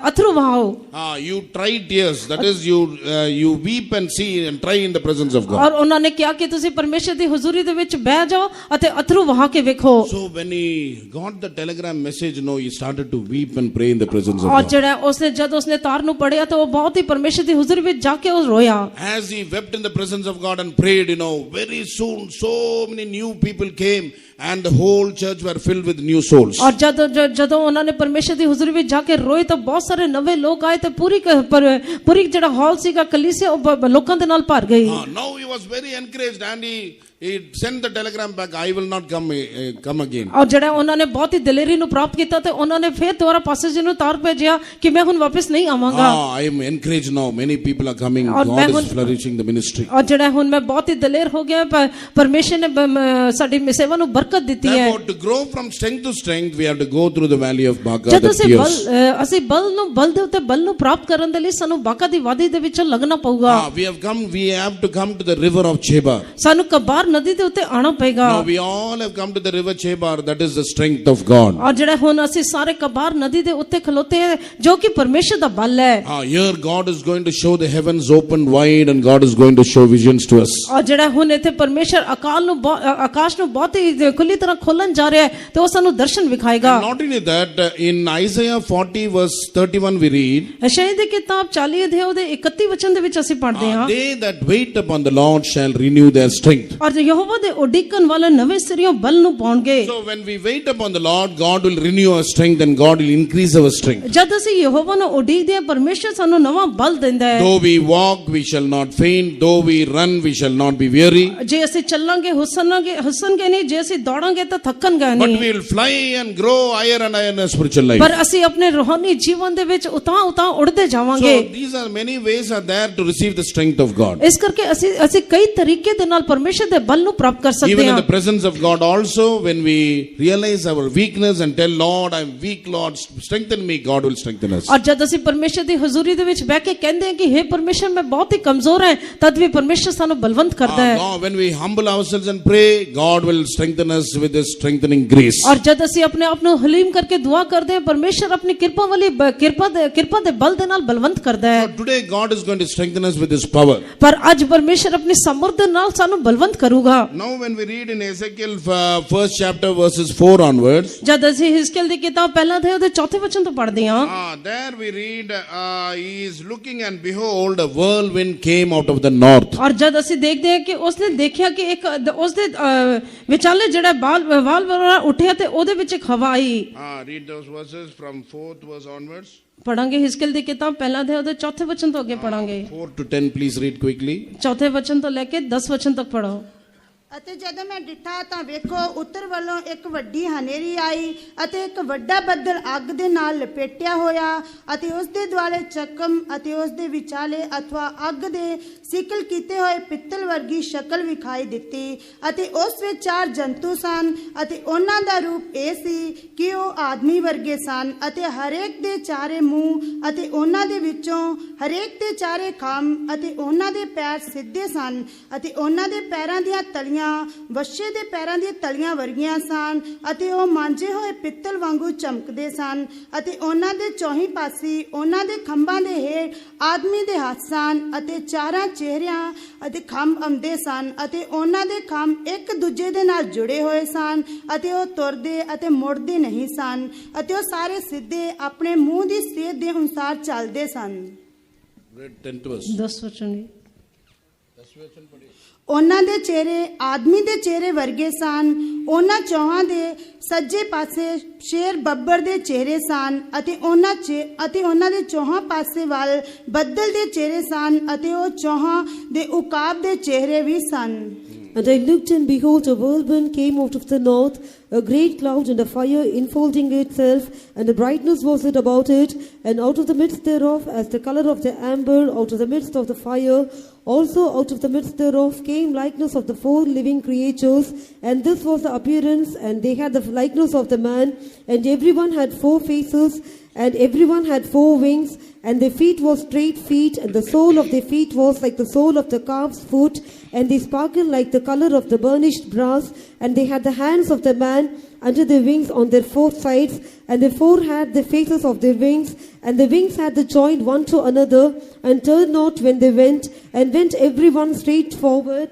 Speaker 2: ਅਥਰੂ ਵਹਾਓ।
Speaker 1: You tried tears, that is you weep and see and try in the presence of God.
Speaker 2: ਔਰ ਉਹਨਾਂ ਨੇ ਕਿਹਾ ਕਿ ਤੁਸੀਂ ਪਰਮੇਸ਼ਰ ਦੀ ਹਜ਼ੂਰੀ ਦੇ ਵਿੱਚ ਬਹਿ ਜਾਓ ਅਤੇ ਅਥਰੂ ਵਹਾ ਕੇ ਵੇਖੋ।
Speaker 1: So when he got the telegram message, he started to weep and pray in the presence of
Speaker 2: ਔਰ
Speaker 1: God.
Speaker 2: ਜਿਹੜਾ ਉਸਨੇ ਜਦ ਉਸਨੇ ਤਾਰ ਨੂੰ ਪੜਿਆ ਤਾਂ ਉਹ ਬਹੁਤ ਹੀ ਪਰਮੇਸ਼ਰ ਦੀ ਹਜ਼ੂਰੀ ਵਿੱਚ ਜਾ ਕੇ ਉਹ ਰੋਇਆ।
Speaker 1: As he wept in the presence of God and prayed, very soon so many new people came and the whole church were filled with new souls.
Speaker 2: ਔਰ ਜਦੋਂ ਉਹਨਾਂ ਨੇ ਪਰਮੇਸ਼ਰ ਦੀ ਹਜ਼ੂਰੀ ਵਿੱਚ ਜਾ ਕੇ ਰੋਏ ਤਾਂ ਬਹੁਤ ਸਾਰੇ ਨਵੇਂ ਲੋਕ ਆਏ ਤੇ ਪੂਰੀ ਜਿਹੜਾ ਹਾਲ ਸੀਗਾ ਕਲੀਸਿਆ ਉਹ ਲੋਕਾਂ ਦੇ ਨਾਲ ਭਰ ਗਈ।
Speaker 1: Now he was very encouraged and he sent the telegram back, I will not come again.
Speaker 2: ਔਰ ਜਿਹੜਾ ਉਹਨਾਂ ਨੇ ਬਹੁਤ ਹੀ ਦਲੇਰੀ ਨੂੰ ਪ੍ਰਾਪਤ ਕੀਤਾ ਤੇ ਉਹਨਾਂ ਨੇ ਫਿਰ ਦੁਬਾਰਾ ਪਾਸਟਰ ਜੀ ਨੂੰ ਤਾਰ ਭੇਜਿਆ ਕਿ ਮੈਂ ਹੁਣ ਵਾਪਸ ਨਹੀਂ ਆਵਾਂਗਾ।
Speaker 1: I am encouraged now, many people are coming, God is flourishing the ministry.
Speaker 2: ਔਰ ਜਿਹੜਾ ਹੁਣ ਮੈਂ ਬਹੁਤ ਹੀ ਦਲੇਰ ਹੋ ਗਿਆ, ਪਰਮੇਸ਼ਰ ਨੇ ਸਾਡੀ ਸੇਵਾ ਨੂੰ ਬਰਕਤ ਦਿੱਤੀ ਹੈ।
Speaker 1: Therefore, to grow from strength to strength, we have to go through the valley of Baca.
Speaker 2: ਜਦੋਂ ਅਸੀਂ ਬਲ ਦੇ ਉੱਤੇ ਬਲ ਨੂੰ ਪ੍ਰਾਪਤ ਕਰਨ ਦੇ ਲਈ ਸਾਨੂੰ ਬਾਕਾ ਦੀ ਵਾਦੀ ਦੇ ਵਿੱਚੋਂ ਲੰਘਣਾ ਪਊਗਾ।
Speaker 1: We have to come to the river of Chebar.
Speaker 2: ਸਾਨੂੰ ਕਬਾਰ ਨਦੀ ਦੇ ਉੱਤੇ ਆਣਾ ਪਏਗਾ।
Speaker 1: Now we all have come to the river Chebar, that is the strength of God.
Speaker 2: ਔਰ ਜਿਹੜਾ ਹੁਣ ਅਸੀਂ ਸਾਰੇ ਕਬਾਰ ਨਦੀ ਦੇ ਉੱਤੇ ਖਲੋਤੇ ਹਾਂ ਜੋ ਕਿ ਪਰਮੇਸ਼ਰ ਦਾ ਬਲ ਹੈ।
Speaker 1: Here God is going to show the heavens open wide and God is going to show visions to us.
Speaker 2: ਔਰ ਜਿਹੜਾ ਹੁਣ ਇੱਥੇ ਪਰਮੇਸ਼ਰ ਆਕਾਸ਼ ਨੂੰ ਬਹੁਤ ਹੀ ਖੁੱਲੀ ਤਰ੍ਹਾਂ ਖੋਲਣ ਜਾ ਰਿਹਾ ਹੈ ਤੇ ਉਹ ਸਾਨੂੰ ਦਰਸ਼ਨ ਵਿਖਾਏਗਾ।
Speaker 1: Not only that, in Isaiah 40 verse 31 we read,
Speaker 2: ਯਸ਼ਾਇਆ ਦੀ ਕਿਤਾਬ 40 ਅਧਿਆਇ ਦੇ 31 ਵਚਨ ਦੇ ਵਿੱਚ ਅਸੀਂ ਪੜ੍ਹਦੇ ਹਾਂ,
Speaker 1: they that wait upon the Lord shall renew their strength.
Speaker 2: ਔਰ ਯਹੋਵਾ ਦੇ ਉਡੀਕਣ ਵਾਲੇ ਨਵੇਂ ਸਿਰਿਓਂ ਬਲ ਨੂੰ ਪਾਉਣਗੇ।
Speaker 1: So when we wait upon the Lord, God will renew our strength and God will increase our strength.
Speaker 2: ਜਦ ਅਸੀਂ ਯਹੋਵਾ ਨੂੰ ਉਡੀਕਦੇ ਹਾਂ ਪਰਮੇਸ਼ਰ ਸਾਨੂੰ ਨਵਾਂ ਬਲ ਦਿੰਦਾ ਹੈ।
Speaker 1: Though we walk, we shall not faint. Though we run, we shall not be weary.
Speaker 2: ਜੇ ਅਸੀਂ ਚੱਲਾਂਗੇ ਹੱਸਣਗੇ ਨਹੀਂ, ਜੇ ਅਸੀਂ ਦੌੜਾਂਗੇ ਤਾਂ ਥੱਕਣਗੇ
Speaker 1: But
Speaker 2: ਨਹੀਂ।
Speaker 1: we will fly and grow higher and higher in our spiritual life.
Speaker 2: ਪਰ ਅਸੀਂ ਆਪਣੇ ਰੂਹਾਨੀ ਜੀਵਨ ਦੇ ਵਿੱਚ ਉਤਾਂ ਉੜਦੇ ਜਾਵਾਂਗੇ।
Speaker 1: So these are many ways are there to receive the strength of God.
Speaker 2: ਇਸ ਕਰਕੇ ਅਸੀਂ ਕਈ ਤਰੀਕੇ ਦੇ ਨਾਲ ਪਰਮੇਸ਼ਰ ਦੇ ਬਲ ਨੂੰ ਪ੍ਰਾਪਤ ਕਰ ਸਕਦੇ
Speaker 1: Even
Speaker 2: ਹਾਂ।
Speaker 1: in the presence of God also, when we realize our weakness and tell Lord, I am weak, Lord, strengthen me, God will strengthen us.
Speaker 2: ਔਰ ਜਦ ਅਸੀਂ ਪਰਮੇਸ਼ਰ ਦੀ ਹਜ਼ੂਰੀ ਦੇ ਵਿੱਚ ਬਹਿ ਕੇ ਕਹਿੰਦੇ ਹਾਂ ਕਿ हे ਪਰਮੇਸ਼ਰ ਮੈਂ ਬਹੁਤ ਹੀ ਕਮਜ਼ੋਰ ਹਾਂ, ਤਦ ਵੀ ਪਰਮੇਸ਼ਰ ਸਾਨੂੰ ਬਲਵੰਤ ਕਰਦਾ ਹੈ।
Speaker 1: When we humble ourselves and pray, God will strengthen us with His strengthening grace.
Speaker 2: ਔਰ ਜਦ ਅਸੀਂ ਆਪਣੇ ਆਪ ਨੂੰ ਹਲੀਮ ਕਰਕੇ ਦੁਆ ਕਰਦੇ ਹਾਂ, ਪਰਮੇਸ਼ਰ ਆਪਣੀ ਕਿਰਪਾ ਦੇ ਬਲ ਦੇ ਨਾਲ ਬਲਵੰਤ ਕਰਦਾ ਹੈ।
Speaker 1: So today God is going to strengthen us with His power.
Speaker 2: ਪਰ ਅੱਜ ਪਰਮੇਸ਼ਰ ਆਪਣੀ ਸਮਰਥ ਦੇ ਨਾਲ ਸਾਨੂੰ ਬਲਵੰਤ ਕਰੂਗਾ।
Speaker 1: Now when we read in Ezekiel first chapter verses 4 onwards,
Speaker 2: ਜਦ ਅਸੀਂ ਹਿਜ਼ਕੀਏਲ ਦੀ ਕਿਤਾਬ ਪਹਿਲਾ ਅਧਿਆਇ ਦੇ 4ਥੇ ਵਚਨ ਤੋਂ ਪੜ੍ਹਦੇ ਹਾਂ,
Speaker 1: there we read, he is looking and behold a whirlwind came out of the north.
Speaker 2: ਔਰ ਜਦ ਅਸੀਂ ਦੇਖਦੇ ਹਾਂ ਕਿ ਉਸਨੇ ਦੇਖਿਆ ਕਿ ਇੱਕ ਉਸਦੇ ਵਿਚਾਲੇ ਜਿਹੜਾ ਵਾਲ ਉੱਠਿਆ ਤੇ ਉਹਦੇ ਵਿੱਚ ਇੱਕ ਹਵਾ ਆਈ।
Speaker 1: Read those verses from 4th verse onwards.
Speaker 2: ਪੜਾਂਗੇ ਹਿਜ਼ਕੀਏਲ ਦੀ ਕਿਤਾਬ ਪਹਿਲਾ ਅਧਿਆਇ ਦੇ 4ਥੇ ਵਚਨ ਤੋਂ ਅੱਗੇ ਪੜਾਂਗੇ।
Speaker 1: 4 to 10 please read quickly.
Speaker 2: 4ਥੇ ਵਚਨ ਤੋਂ ਲੈ ਕੇ 10 ਵਚਨ ਤੱਕ ਪੜੋ।
Speaker 3: ਅਤੇ ਜਦੋਂ ਮੈਂ ਡਿੱਠਾ ਤਾਂ ਵੇਖੋ ਉੱਤਰ ਵੱਲੋਂ ਇੱਕ ਵੱਡੀ ਹਨੇਰੀ ਆਈ ਅਤੇ ਇੱਕ ਵੱਡਾ ਬੱਦਲ ਅੱਗ ਦੇ ਨਾਲ ਲਪੇਟਿਆ ਹੋਇਆ ਅਤੇ ਉਸ ਦੇ ਦੁਆਲੇ ਚੱਕਮ ਅਤੇ ਉਸ ਦੇ ਵਿਚਾਲੇ ਅਥਵਾ ਅੱਗ ਦੇ ਸਿਕਲ ਕੀਤੇ ਹੋਏ ਪਿੱਤਲ ਵਰਗੀ ਸ਼ਕਲ ਵਿਖਾਈ ਦਿੱਤੀ ਅਤੇ ਉਸ ਵਿੱਚ 4 ਜੰਤੂ ਸਨ ਅਤੇ ਉਹਨਾਂ ਦਾ ਰੂਪ ਇਹ ਸੀ ਕਿ ਉਹ ਆਦਮੀ ਵਰਗੇ ਸਨ ਅਤੇ ਹਰੇਕ ਦੇ 4 ਮੂੰਹ ਅਤੇ ਉਹਨਾਂ ਦੇ ਵਿੱਚੋਂ ਹਰੇਕ ਦੇ 4 ਖੰਭ ਅਤੇ ਉਹਨਾਂ ਦੇ ਪੈਰ ਸਿੱਧੇ ਸਨ ਅਤੇ ਉਹਨਾਂ ਦੇ ਪੈਰਾਂ ਦੀਆਂ ਤਲੀਆਂ ਤਲੀਆਂ ਵੱਛੇ ਦੇ ਪੈਰਾਂ ਦੀਆਂ ਤਲੀਆਂ ਵਰਗੀਆਂ ਸਨ ਅਤੇ ਉਹ ਮਾਂਜੇ ਹੋਏ ਪਿੱਤਲ ਵਾਂਗੂ ਚਮਕਦੇ ਸਨ ਅਤੇ ਉਹਨਾਂ ਦੇ ਚੌਹੀਂ ਪਾਸੇ ਉਹਨਾਂ ਦੇ ਖੰਭਾਂ ਦੇ ਹੇਠ ਆਦਮੀ ਦੇ ਹੱਥ ਸਨ ਅਤੇ ਚਾਰਾਂ ਚਿਹਰਿਆਂ ਅਤੇ ਖੰਭ ਆਉਂਦੇ ਸਨ ਅਤੇ ਉਹਨਾਂ ਦੇ ਖੰਭ ਇੱਕ ਦੂਜੇ ਦੇ ਨਾਲ ਜੁੜੇ ਹੋਏ ਸਨ ਅਤੇ ਉਹ ਤੁਰਦੇ ਅਤੇ ਮੁੜਦੇ ਨਹੀਂ ਸਨ ਅਤੇ ਉਹ ਸਾਰੇ ਸਿੱਧੇ ਆਪਣੇ ਮੂੰਹ ਦੀ ਸੇਧ ਦੇ ਅਨੁਸਾਰ ਚੱਲਦੇ ਸਨ।
Speaker 1: Read 10th verse.
Speaker 2: 10 ਵਚਨ ਜੀ।
Speaker 3: ਉਹਨਾਂ ਦੇ ਚਿਹਰੇ ਆਦਮੀ ਦੇ ਚਿਹਰੇ ਵਰਗੇ ਸਨ। ਉਹਨਾਂ ਚੌਹਾਂ ਦੇ ਸੱਜੇ ਪਾਸੇ ਸ਼ੇਰ ਬੱਬਰ ਦੇ ਚਿਹਰੇ ਸਨ ਅਤੇ ਉਹਨਾਂ ਦੇ ਚੌਹਾਂ ਪਾਸੇ ਵੱਲ ਬੱਦਲ ਦੇ ਚਿਹਰੇ ਸਨ ਅਤੇ ਉਹ ਚੌਹਾਂ ਦੇ ਉਕਾਬ ਦੇ ਚਿਹਰੇ ਵੀ ਸਨ।
Speaker 4: And I looked, and behold, a whirlwind came out of the north, a great cloud and a fire enfolding itself, and a brightness was it about it, and out of the midst thereof, as the color of the amber, out of the midst of the fire, also out of the midst thereof came likeness of the four living creatures, and this was the appearance, and they had the likeness of the man, and everyone had 4 faces, and everyone had 4 wings, and their feet were straight feet, and the sole of their feet was like the sole of the calf's foot, and they sparkled like the color of the burnished brass, and they had the hands of the man under their wings on their 4 sides, and the 4 had the faces of their wings, and the wings had the joint one to another, and turned not when they went, and went every one straight forward.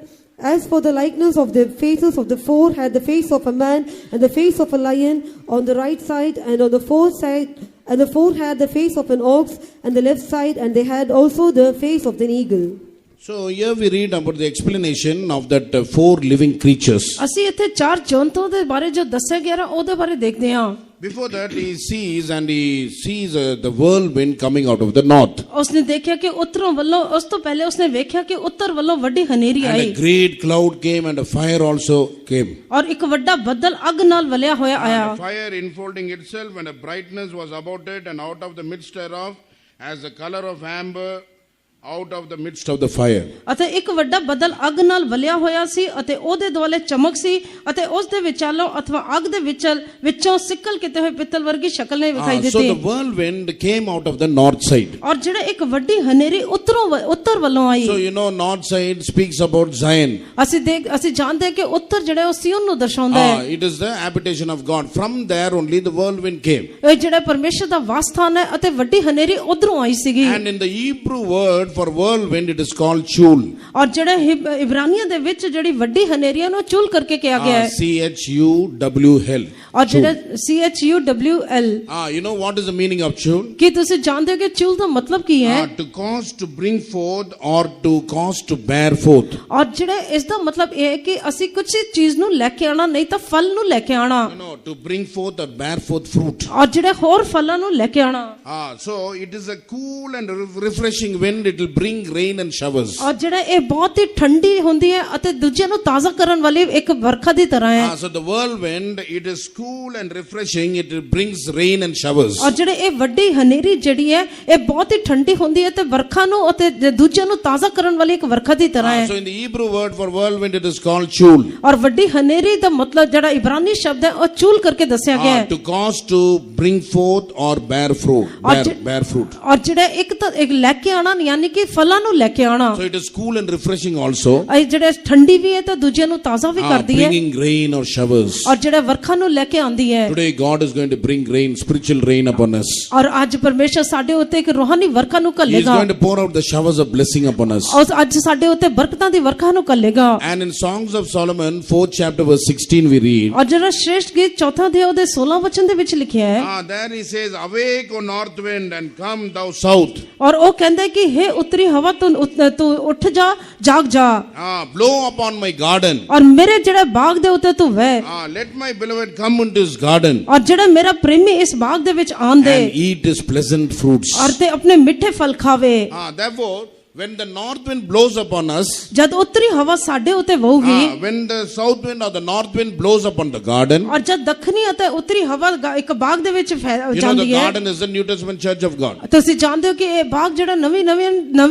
Speaker 4: As for the likeness of the faces of the 4 had the face of a man, and the face of a lion on the right side, and on the 4th side, and the 4 had the face of an ox, and the left side, and they had also the face of an eagle.
Speaker 1: So here we read about the explanation of that 4 living creatures.
Speaker 2: ਅਸੀਂ ਇੱਥੇ 4 ਜੰਤੂਆਂ ਦੇ ਬਾਰੇ ਜੋ ਦੱਸਿਆ ਗਿਆ ਉਹਦੇ ਬਾਰੇ ਦੇਖਦੇ ਹਾਂ।
Speaker 1: Before that he sees the whirlwind coming out of the north.
Speaker 2: ਉਸਨੇ ਦੇਖਿਆ ਕਿ ਉੱਤਰੋਂ ਵੱਲੋਂ ਉਸ ਤੋਂ ਪਹਿਲੇ ਉਸਨੇ ਵੇਖਿਆ ਕਿ ਉੱਤਰ ਵੱਲੋਂ ਵੱਡੀ ਹਨੇਰੀ
Speaker 1: And
Speaker 2: I
Speaker 1: a great cloud came and a fire also came.
Speaker 2: ਔਰ ਇੱਕ ਵੱਡਾ ਬੱਦਲ ਅੱਗ ਨਾਲ ਵਲਿਆ ਹੋਇਆ ਆਇਆ।
Speaker 1: And a fire enfolding itself and a brightness was about it, and out of the midst thereof as the color of amber out of the midst of the fire.
Speaker 2: ਅਤੇ ਇੱਕ ਵੱਡਾ ਬੱਦਲ ਅੱਗ ਨਾਲ ਵਲਿਆ ਹੋਇਆ ਸੀ ਅਤੇ ਉਹਦੇ ਦੁਆਲੇ ਚਮਕ ਸੀ ਅਤੇ ਉਸ ਦੇ ਵਿਚਾਲੋਂ ਅਥਵਾ ਅੱਗ ਦੇ ਵਿੱਚੋਂ ਸਿੱਕਲ ਕੀਤੇ ਹੋਏ ਪਿੱਤਲ ਵਰਗੀ ਸ਼ਕਲ ਨਹੀਂ ਵਿਖਾਈ
Speaker 1: So
Speaker 2: ਦਿੱਤੀ।
Speaker 1: the whirlwind came out of the north side.
Speaker 2: ਔਰ ਜਿਹੜਾ ਇੱਕ ਵੱਡੀ ਹਨੇਰੀ ਉੱਤਰ ਵੱਲੋਂ ਆਈ।
Speaker 1: So you know north side speaks about Zion.
Speaker 2: ਅਸੀਂ ਜਾਣਦੇ ਹਾਂ ਕਿ ਉੱਤਰ ਜਿਹੜਾ ਉਹ ਸਿਯੋਨ ਨੂੰ ਦਰਸਾਉਂਦਾ ਹੈ।
Speaker 1: It is the habitation of God. From there only the whirlwind came.
Speaker 2: ਇਹ ਜਿਹੜਾ ਪਰਮੇਸ਼ਰ ਦਾ ਵਾਸ ਸਥਾਨ ਹੈ ਅਤੇ ਵੱਡੀ ਹਨੇਰੀ ਉਧਰੋਂ ਆਈ ਸੀਗੀ।
Speaker 1: And in the Hebrew word for whirlwind it is called chul.
Speaker 2: ਔਰ ਜਿਹੜੇ ਇਬਰਾਨੀਆਂ ਦੇ ਵਿੱਚ ਜਿਹੜੀ ਵੱਡੀ ਹਨੇਰੀਆਂ ਨੂੰ ਚੂਲ ਕਰਕੇ ਕਿਹਾ ਗਿਆ ਹੈ।
Speaker 1: CHUWL.
Speaker 2: ਔਰ ਜਿਹੜਾ CHUWL।
Speaker 1: You know what is the meaning of chul?
Speaker 2: ਕੀ ਤੁਸੀਂ ਜਾਣਦੇ ਹੋ ਕਿ ਚੂਲ ਦਾ ਮਤਲਬ ਕੀ ਹੈ?
Speaker 1: To cause to bring forth or to cause to bear forth.
Speaker 2: ਔਰ ਜਿਹੜਾ ਇਸ ਦਾ ਮਤਲਬ ਇਹ ਹੈ ਕਿ ਅਸੀਂ ਕੁਝ ਚੀਜ਼ ਨੂੰ ਲੈ ਕੇ ਆਣਾ ਨਹੀਂ ਤਾਂ ਫਲ ਨੂੰ ਲੈ ਕੇ ਆਣਾ।
Speaker 1: To bring forth or bear forth fruit.
Speaker 2: ਔਰ ਜਿਹੜੇ ਹੋਰ ਫਲਾਂ ਨੂੰ ਲੈ ਕੇ ਆਣਾ।
Speaker 1: So it is a cool and refreshing wind. It will bring rain and showers.
Speaker 2: ਔਰ ਜਿਹੜਾ ਇਹ ਬਹੁਤ ਹੀ ਠੰਡੀ ਹੁੰਦੀ ਹੈ ਅਤੇ ਦੂਜਿਆਂ ਨੂੰ ਤਾਜ਼ਾ ਕਰਨ ਵਾਲੀ ਇੱਕ ਵਰਖਾ ਦੀ ਤਰ੍ਹਾਂ ਹੈ।
Speaker 1: So the whirlwind, it is cool and refreshing. It brings rain and showers.
Speaker 2: ਔਰ ਜਿਹੜੇ ਇਹ ਵੱਡੀ ਹਨੇਰੀ ਜਿਹੜੀ ਹੈ ਇਹ ਬਹੁਤ ਹੀ ਠੰਡੀ ਹੁੰਦੀ ਹੈ ਤੇ ਵਰਖਾ ਨੂੰ ਅਤੇ ਦੂਜਿਆਂ ਨੂੰ ਤਾਜ਼ਾ ਕਰਨ ਵਾਲੀ ਇੱਕ ਵਰਖਾ ਦੀ ਤਰ੍ਹਾਂ ਹੈ।
Speaker 1: So in the Hebrew word for whirlwind it is called chul.
Speaker 2: ਔਰ ਵੱਡੀ ਹਨੇਰੀ ਦਾ ਮਤਲਬ ਜਿਹੜਾ ਇਬਰਾਨੀ ਸ਼ਬਦ ਹੈ ਉਹ ਚੂਲ ਕਰਕੇ ਦੱਸਿਆ ਗਿਆ ਹੈ।
Speaker 1: To cause to bring forth or bear fruit. Bear fruit.
Speaker 2: ਔਰ ਜਿਹੜਾ ਇੱਕ ਲੈ ਕੇ ਆਣਾ ਯਾਨੀ ਕਿ ਫਲਾਂ ਨੂੰ ਲੈ ਕੇ ਆਣਾ।
Speaker 1: So it is cool and refreshing also.
Speaker 2: ਇਹ ਜਿਹੜੇ ਠੰਡੀ ਵੀ ਹੈ ਤੇ ਦੂਜਿਆਂ ਨੂੰ ਤਾਜ਼ਾ ਵੀ ਕਰਦੀ ਹੈ।
Speaker 1: Bringing rain or showers.
Speaker 2: ਔਰ ਜਿਹੜਾ ਵਰਖਾ ਨੂੰ ਲੈ ਕੇ ਆਂਦੀ ਹੈ।
Speaker 1: Today God is going to bring rain, spiritual rain upon us.
Speaker 2: ਔਰ ਅੱਜ ਪਰਮੇਸ਼ਰ ਸਾਡੇ ਉੱਤੇ ਇੱਕ ਰੂਹਾਨੀ ਵਰਖਾ ਨੂੰ
Speaker 1: He is
Speaker 2: ਘੱਲੇਗਾ।
Speaker 1: going to pour out the showers of blessing upon us.
Speaker 2: ਔਰ ਅੱਜ ਸਾਡੇ ਉੱਤੇ ਬਰਕਤਾਂ ਦੀ ਵਰਖਾ ਨੂੰ ਘੱਲੇਗਾ।
Speaker 1: And in Songs of Solomon 4th chapter verse 16 we read.
Speaker 2: ਔਰ ਜਿਹੜਾ ਸ਼੍ਰੇਸ਼ਟ ਗੀਤ 4 ਅਧਿਆਇ ਦੇ 16 ਵਚਨ ਦੇ ਵਿੱਚ ਲਿਖਿਆ ਹੈ।
Speaker 1: There he says, awake O north wind and come thou south.
Speaker 2: ਔਰ ਉਹ ਕਹਿੰਦਾ ਕਿ ਹੇ ਉੱਤਰੀ ਹਵਾ ਤੂੰ ਉੱਠ ਜਾ ਜਾਗ ਜਾ।
Speaker 1: Blow upon my garden.
Speaker 2: ਔਰ ਮੇਰੇ ਜਿਹੜੇ ਬਾਗ ਦੇ ਉੱਤੇ ਤੂੰ ਵਹਿ।
Speaker 1: Let my beloved come into his garden.
Speaker 2: ਔਰ ਜਿਹੜਾ ਮੇਰਾ ਪ੍ਰੇਮੀ ਇਸ ਬਾਗ ਦੇ ਵਿੱਚ ਆਣ ਦੇ।
Speaker 1: And eat his pleasant fruits.
Speaker 2: ਔਰ ਤੇ ਆਪਣੇ ਮਿੱਠੇ ਫਲ ਖਾਵੇ।
Speaker 1: Therefore when the north wind blows upon us,
Speaker 2: ਜਦ ਉੱਤਰੀ ਹਵਾ ਸਾਡੇ ਉੱਤੇ ਵਹੂਗੀ,
Speaker 1: when the south wind or the north wind blows upon the garden,
Speaker 2: ਔਰ ਜਦ ਦੱਖਣੀ ਅਤੇ ਉੱਤਰੀ ਹਵਾ ਇੱਕ ਬਾਗ ਦੇ ਵਿੱਚ ਜਾਂਦੀ ਹੈ।
Speaker 1: the garden is the New Testament church of God.
Speaker 2: ਤੁਸੀਂ ਜਾਣਦੇ ਹੋ ਕਿ ਇਹ ਬਾਗ ਜਿਹੜਾ ਨਵੀਂ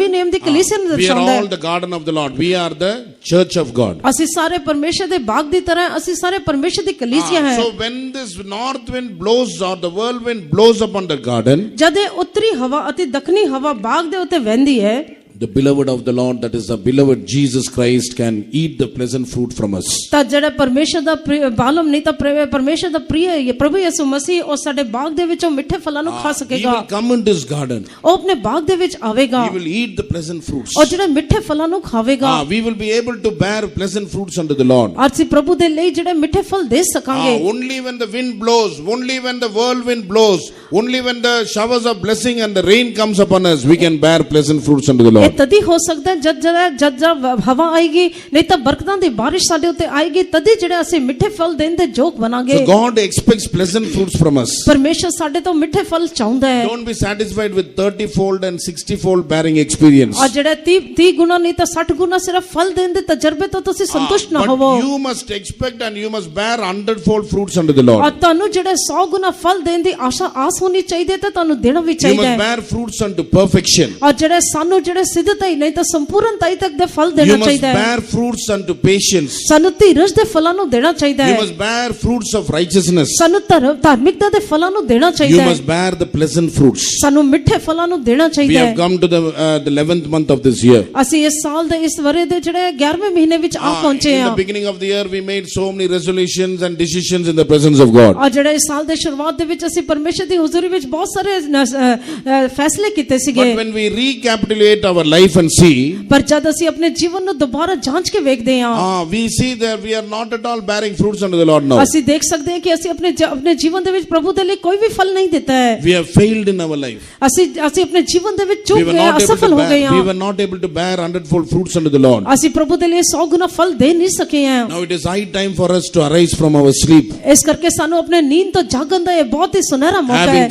Speaker 2: ਨਿਯਮ ਦੀ ਕਲੀਸਿਆ ਨੂੰ ਦਰਸਾਉਂਦਾ ਹੈ।
Speaker 1: We are all the garden of the Lord. We are the church of God.
Speaker 2: ਅਸੀਂ ਸਾਰੇ ਪਰਮੇਸ਼ਰ ਦੇ ਬਾਗ ਦੀ ਤਰ੍ਹਾਂ ਅਸੀਂ ਸਾਰੇ ਪਰਮੇਸ਼ਰ ਦੀ ਕਲੀਸਿਆ ਹੈ।
Speaker 1: So when this north wind blows or the whirlwind blows upon the garden,
Speaker 2: ਜਦ ਇਹ ਉੱਤਰੀ ਹਵਾ ਅਤੇ ਦੱਖਣੀ ਹਵਾ ਬਾਗ ਦੇ ਉੱਤੇ ਵਹਿੰਦੀ ਹੈ,
Speaker 1: the beloved of the Lord, that is the beloved Jesus Christ, can eat the pleasant fruit from us.
Speaker 2: ਤਾਂ ਜਿਹੜਾ ਪਰਮੇਸ਼ਰ ਦਾ ਬਾਲਮ ਨਹੀਂ ਤਾਂ ਪਰਮੇਸ਼ਰ ਦਾ ਪ੍ਰਿਯ ਪ੍ਰਭੂ ਯਿਸੂ ਮਸੀਹ ਉਹ ਸਾਡੇ ਬਾਗ ਦੇ ਵਿੱਚੋਂ ਮਿੱਠੇ ਫਲਾਂ ਨੂੰ ਖਾ
Speaker 1: He
Speaker 2: ਸਕੇਗਾ।
Speaker 1: will come into his garden.
Speaker 2: ਉਹ ਆਪਣੇ ਬਾਗ ਦੇ ਵਿੱਚ ਆਵੇਗਾ
Speaker 1: He will eat the pleasant fruits.
Speaker 2: ਔਰ ਜਿਹੜੇ ਮਿੱਠੇ ਫਲਾਂ ਨੂੰ ਖਾਵੇਗਾ।
Speaker 1: We will be able to bear pleasant fruits unto the Lord.
Speaker 2: ਔਰ ਅਸੀਂ ਪ੍ਰਭੂ ਦੇ ਲਈ ਜਿਹੜੇ ਮਿੱਠੇ ਫਲ ਦੇ ਸਕਾਂਗੇ।
Speaker 1: Only when the wind blows, only when the whirlwind blows, only when the showers of blessing and the rain comes upon us, we can bear pleasant fruits unto the
Speaker 2: ਇਹ
Speaker 1: Lord.
Speaker 2: ਤਦ ਹੀ ਹੋ ਸਕਦਾ ਹੈ ਜਦ ਹਵਾ ਆਏਗੀ, ਨਹੀਂ ਤਾਂ ਬਰਕਤਾਂ ਦੀ ਬਾਰਿਸ਼ ਸਾਡੇ ਉੱਤੇ ਆਏਗੀ, ਤਦ ਹੀ ਜਿਹੜੇ ਅਸੀਂ ਮਿੱਠੇ ਫਲ ਦੇਣ ਦੇ ਯੋਗ ਬਣਾਂਗੇ।
Speaker 1: So God expects pleasant fruits from us.
Speaker 2: ਪਰਮੇਸ਼ਰ ਸਾਡੇ ਤੋਂ ਮਿੱਠੇ ਫਲ ਚਾਹੁੰਦਾ ਹੈ।
Speaker 1: Don't be satisfied with 30-fold and 60-fold bearing experience.
Speaker 2: ਔਰ ਜਿਹੜੇ 30 ਗੁਣਾ ਨਹੀਂ ਤਾਂ 60 ਗੁਣਾ ਸਿਰਫ ਫਲ ਦੇਣ ਦੇ ਤਜਰਬੇ ਤੋਂ ਤੁਸੀਂ ਸੰਤੁਸ਼ਟ ਨਾ ਹੋਵੋ।
Speaker 1: But you must expect and you must bear 100-fold fruits unto the
Speaker 2: ਔਰ
Speaker 1: Lord.
Speaker 2: ਤੁਹਾਨੂੰ ਜਿਹੜੇ 100 ਗੁਣਾ ਫਲ ਦੇਣ ਦੀ ਆਸ ਹੋਣੀ ਚਾਹੀਦੀ ਹੈ ਤੇ ਤੁਹਾਨੂੰ ਦੇਣਾ ਵੀ
Speaker 1: You
Speaker 2: ਚਾਹੀਦਾ
Speaker 1: must
Speaker 2: ਹੈ।
Speaker 1: bear fruits unto perfection.
Speaker 2: ਔਰ ਜਿਹੜੇ ਸਾਨੂੰ ਜਿਹੜੇ ਸਿੱਧਤਾ ਹੀ ਨਹੀਂ ਤਾਂ ਸੰਪੂਰਨਤਾ ਤੱਕ ਦੇ ਫਲ ਦੇਣਾ
Speaker 1: You must
Speaker 2: ਚਾਹੀਦਾ ਹੈ।
Speaker 1: bear fruits unto patience.
Speaker 2: ਸਾਨੂੰ ਧੀਰਜ ਦੇ ਫਲਾਂ ਨੂੰ ਦੇਣਾ ਚਾਹੀਦਾ
Speaker 1: You
Speaker 2: ਹੈ।
Speaker 1: must bear fruits of righteousness.
Speaker 2: ਸਾਨੂੰ ਧਾਰਮਿਕਤਾ ਦੇ ਫਲਾਂ ਨੂੰ ਦੇਣਾ
Speaker 1: You
Speaker 2: ਚਾਹੀਦਾ ਹੈ।
Speaker 1: must bear the pleasant fruits.
Speaker 2: ਸਾਨੂੰ ਮਿੱਠੇ ਫਲਾਂ ਨੂੰ ਦੇਣਾ
Speaker 1: We
Speaker 2: ਚਾਹੀਦਾ
Speaker 1: have
Speaker 2: ਹੈ।
Speaker 1: come to the 11th month of this year.
Speaker 2: ਅਸੀਂ ਇਸ ਸਾਲ ਦੇ ਇਸ ਵਰੇ ਦੇ ਜਿਹੜੇ 11ਵੇਂ ਮਹੀਨੇ ਵਿੱਚ ਆ ਪਹੁੰਚੇ
Speaker 1: In
Speaker 2: ਹਾਂ।
Speaker 1: the beginning of the year, we made so many resolutions and decisions in the presence of God.
Speaker 2: ਔਰ ਜਿਹੜੇ ਇਸ ਸਾਲ ਦੇ ਸ਼ੁਰੂਆਤ ਦੇ ਵਿੱਚ ਅਸੀਂ ਪਰਮੇਸ਼ਰ ਦੀ ਹਜ਼ੂਰੀ ਵਿੱਚ ਬਹੁਤ ਸਾਰੇ ਫੈਸਲੇ ਕੀਤੇ ਸੀਗੇ।
Speaker 1: But when we recapitulate our life and see,
Speaker 2: ਪਰ ਜਦ ਅਸੀਂ ਆਪਣੇ ਜੀਵਨ ਨੂੰ ਦੁਬਾਰਾ ਜਾਂਚ ਕੇ ਵੇਖਦੇ ਹਾਂ,
Speaker 1: we see that we are not at all bearing fruits unto the Lord now.
Speaker 2: ਅਸੀਂ ਦੇਖ ਸਕਦੇ ਹਾਂ ਕਿ ਅਸੀਂ ਆਪਣੇ ਜੀਵਨ ਦੇ ਵਿੱਚ ਪ੍ਰਭੂ ਦੇ ਲਈ ਕੋਈ ਵੀ ਫਲ ਨਹੀਂ ਦਿੱਤਾ ਹੈ।
Speaker 1: We have failed in our life.
Speaker 2: ਅਸੀਂ ਆਪਣੇ ਜੀਵਨ ਦੇ ਵਿੱਚ
Speaker 1: We
Speaker 2: ਚੁੱਕ
Speaker 1: were
Speaker 2: ਗਏ,
Speaker 1: not able
Speaker 2: ਅਸਫਲ
Speaker 1: to
Speaker 2: ਹੋ ਗਏ
Speaker 1: bear, we
Speaker 2: ਹਾਂ।
Speaker 1: were not able to bear 100-fold fruits unto the Lord.
Speaker 2: ਅਸੀਂ ਪ੍ਰਭੂ ਦੇ ਲਈ 100 ਗੁਣਾ ਫਲ ਦੇ ਨਹੀਂ ਸਕੇ ਹਾਂ।
Speaker 1: Now it is high time for us to arise from our sleep.
Speaker 2: ਇਸ ਕਰਕੇ ਸਾਨੂੰ ਆਪਣੇ ਨੀਂਦ ਤੋਂ ਜਾਗਣ ਦਾ ਇਹ ਬਹੁਤ ਹੀ ਸੁਨਹਿਰਾ ਮੌਕਾ ਹੈ।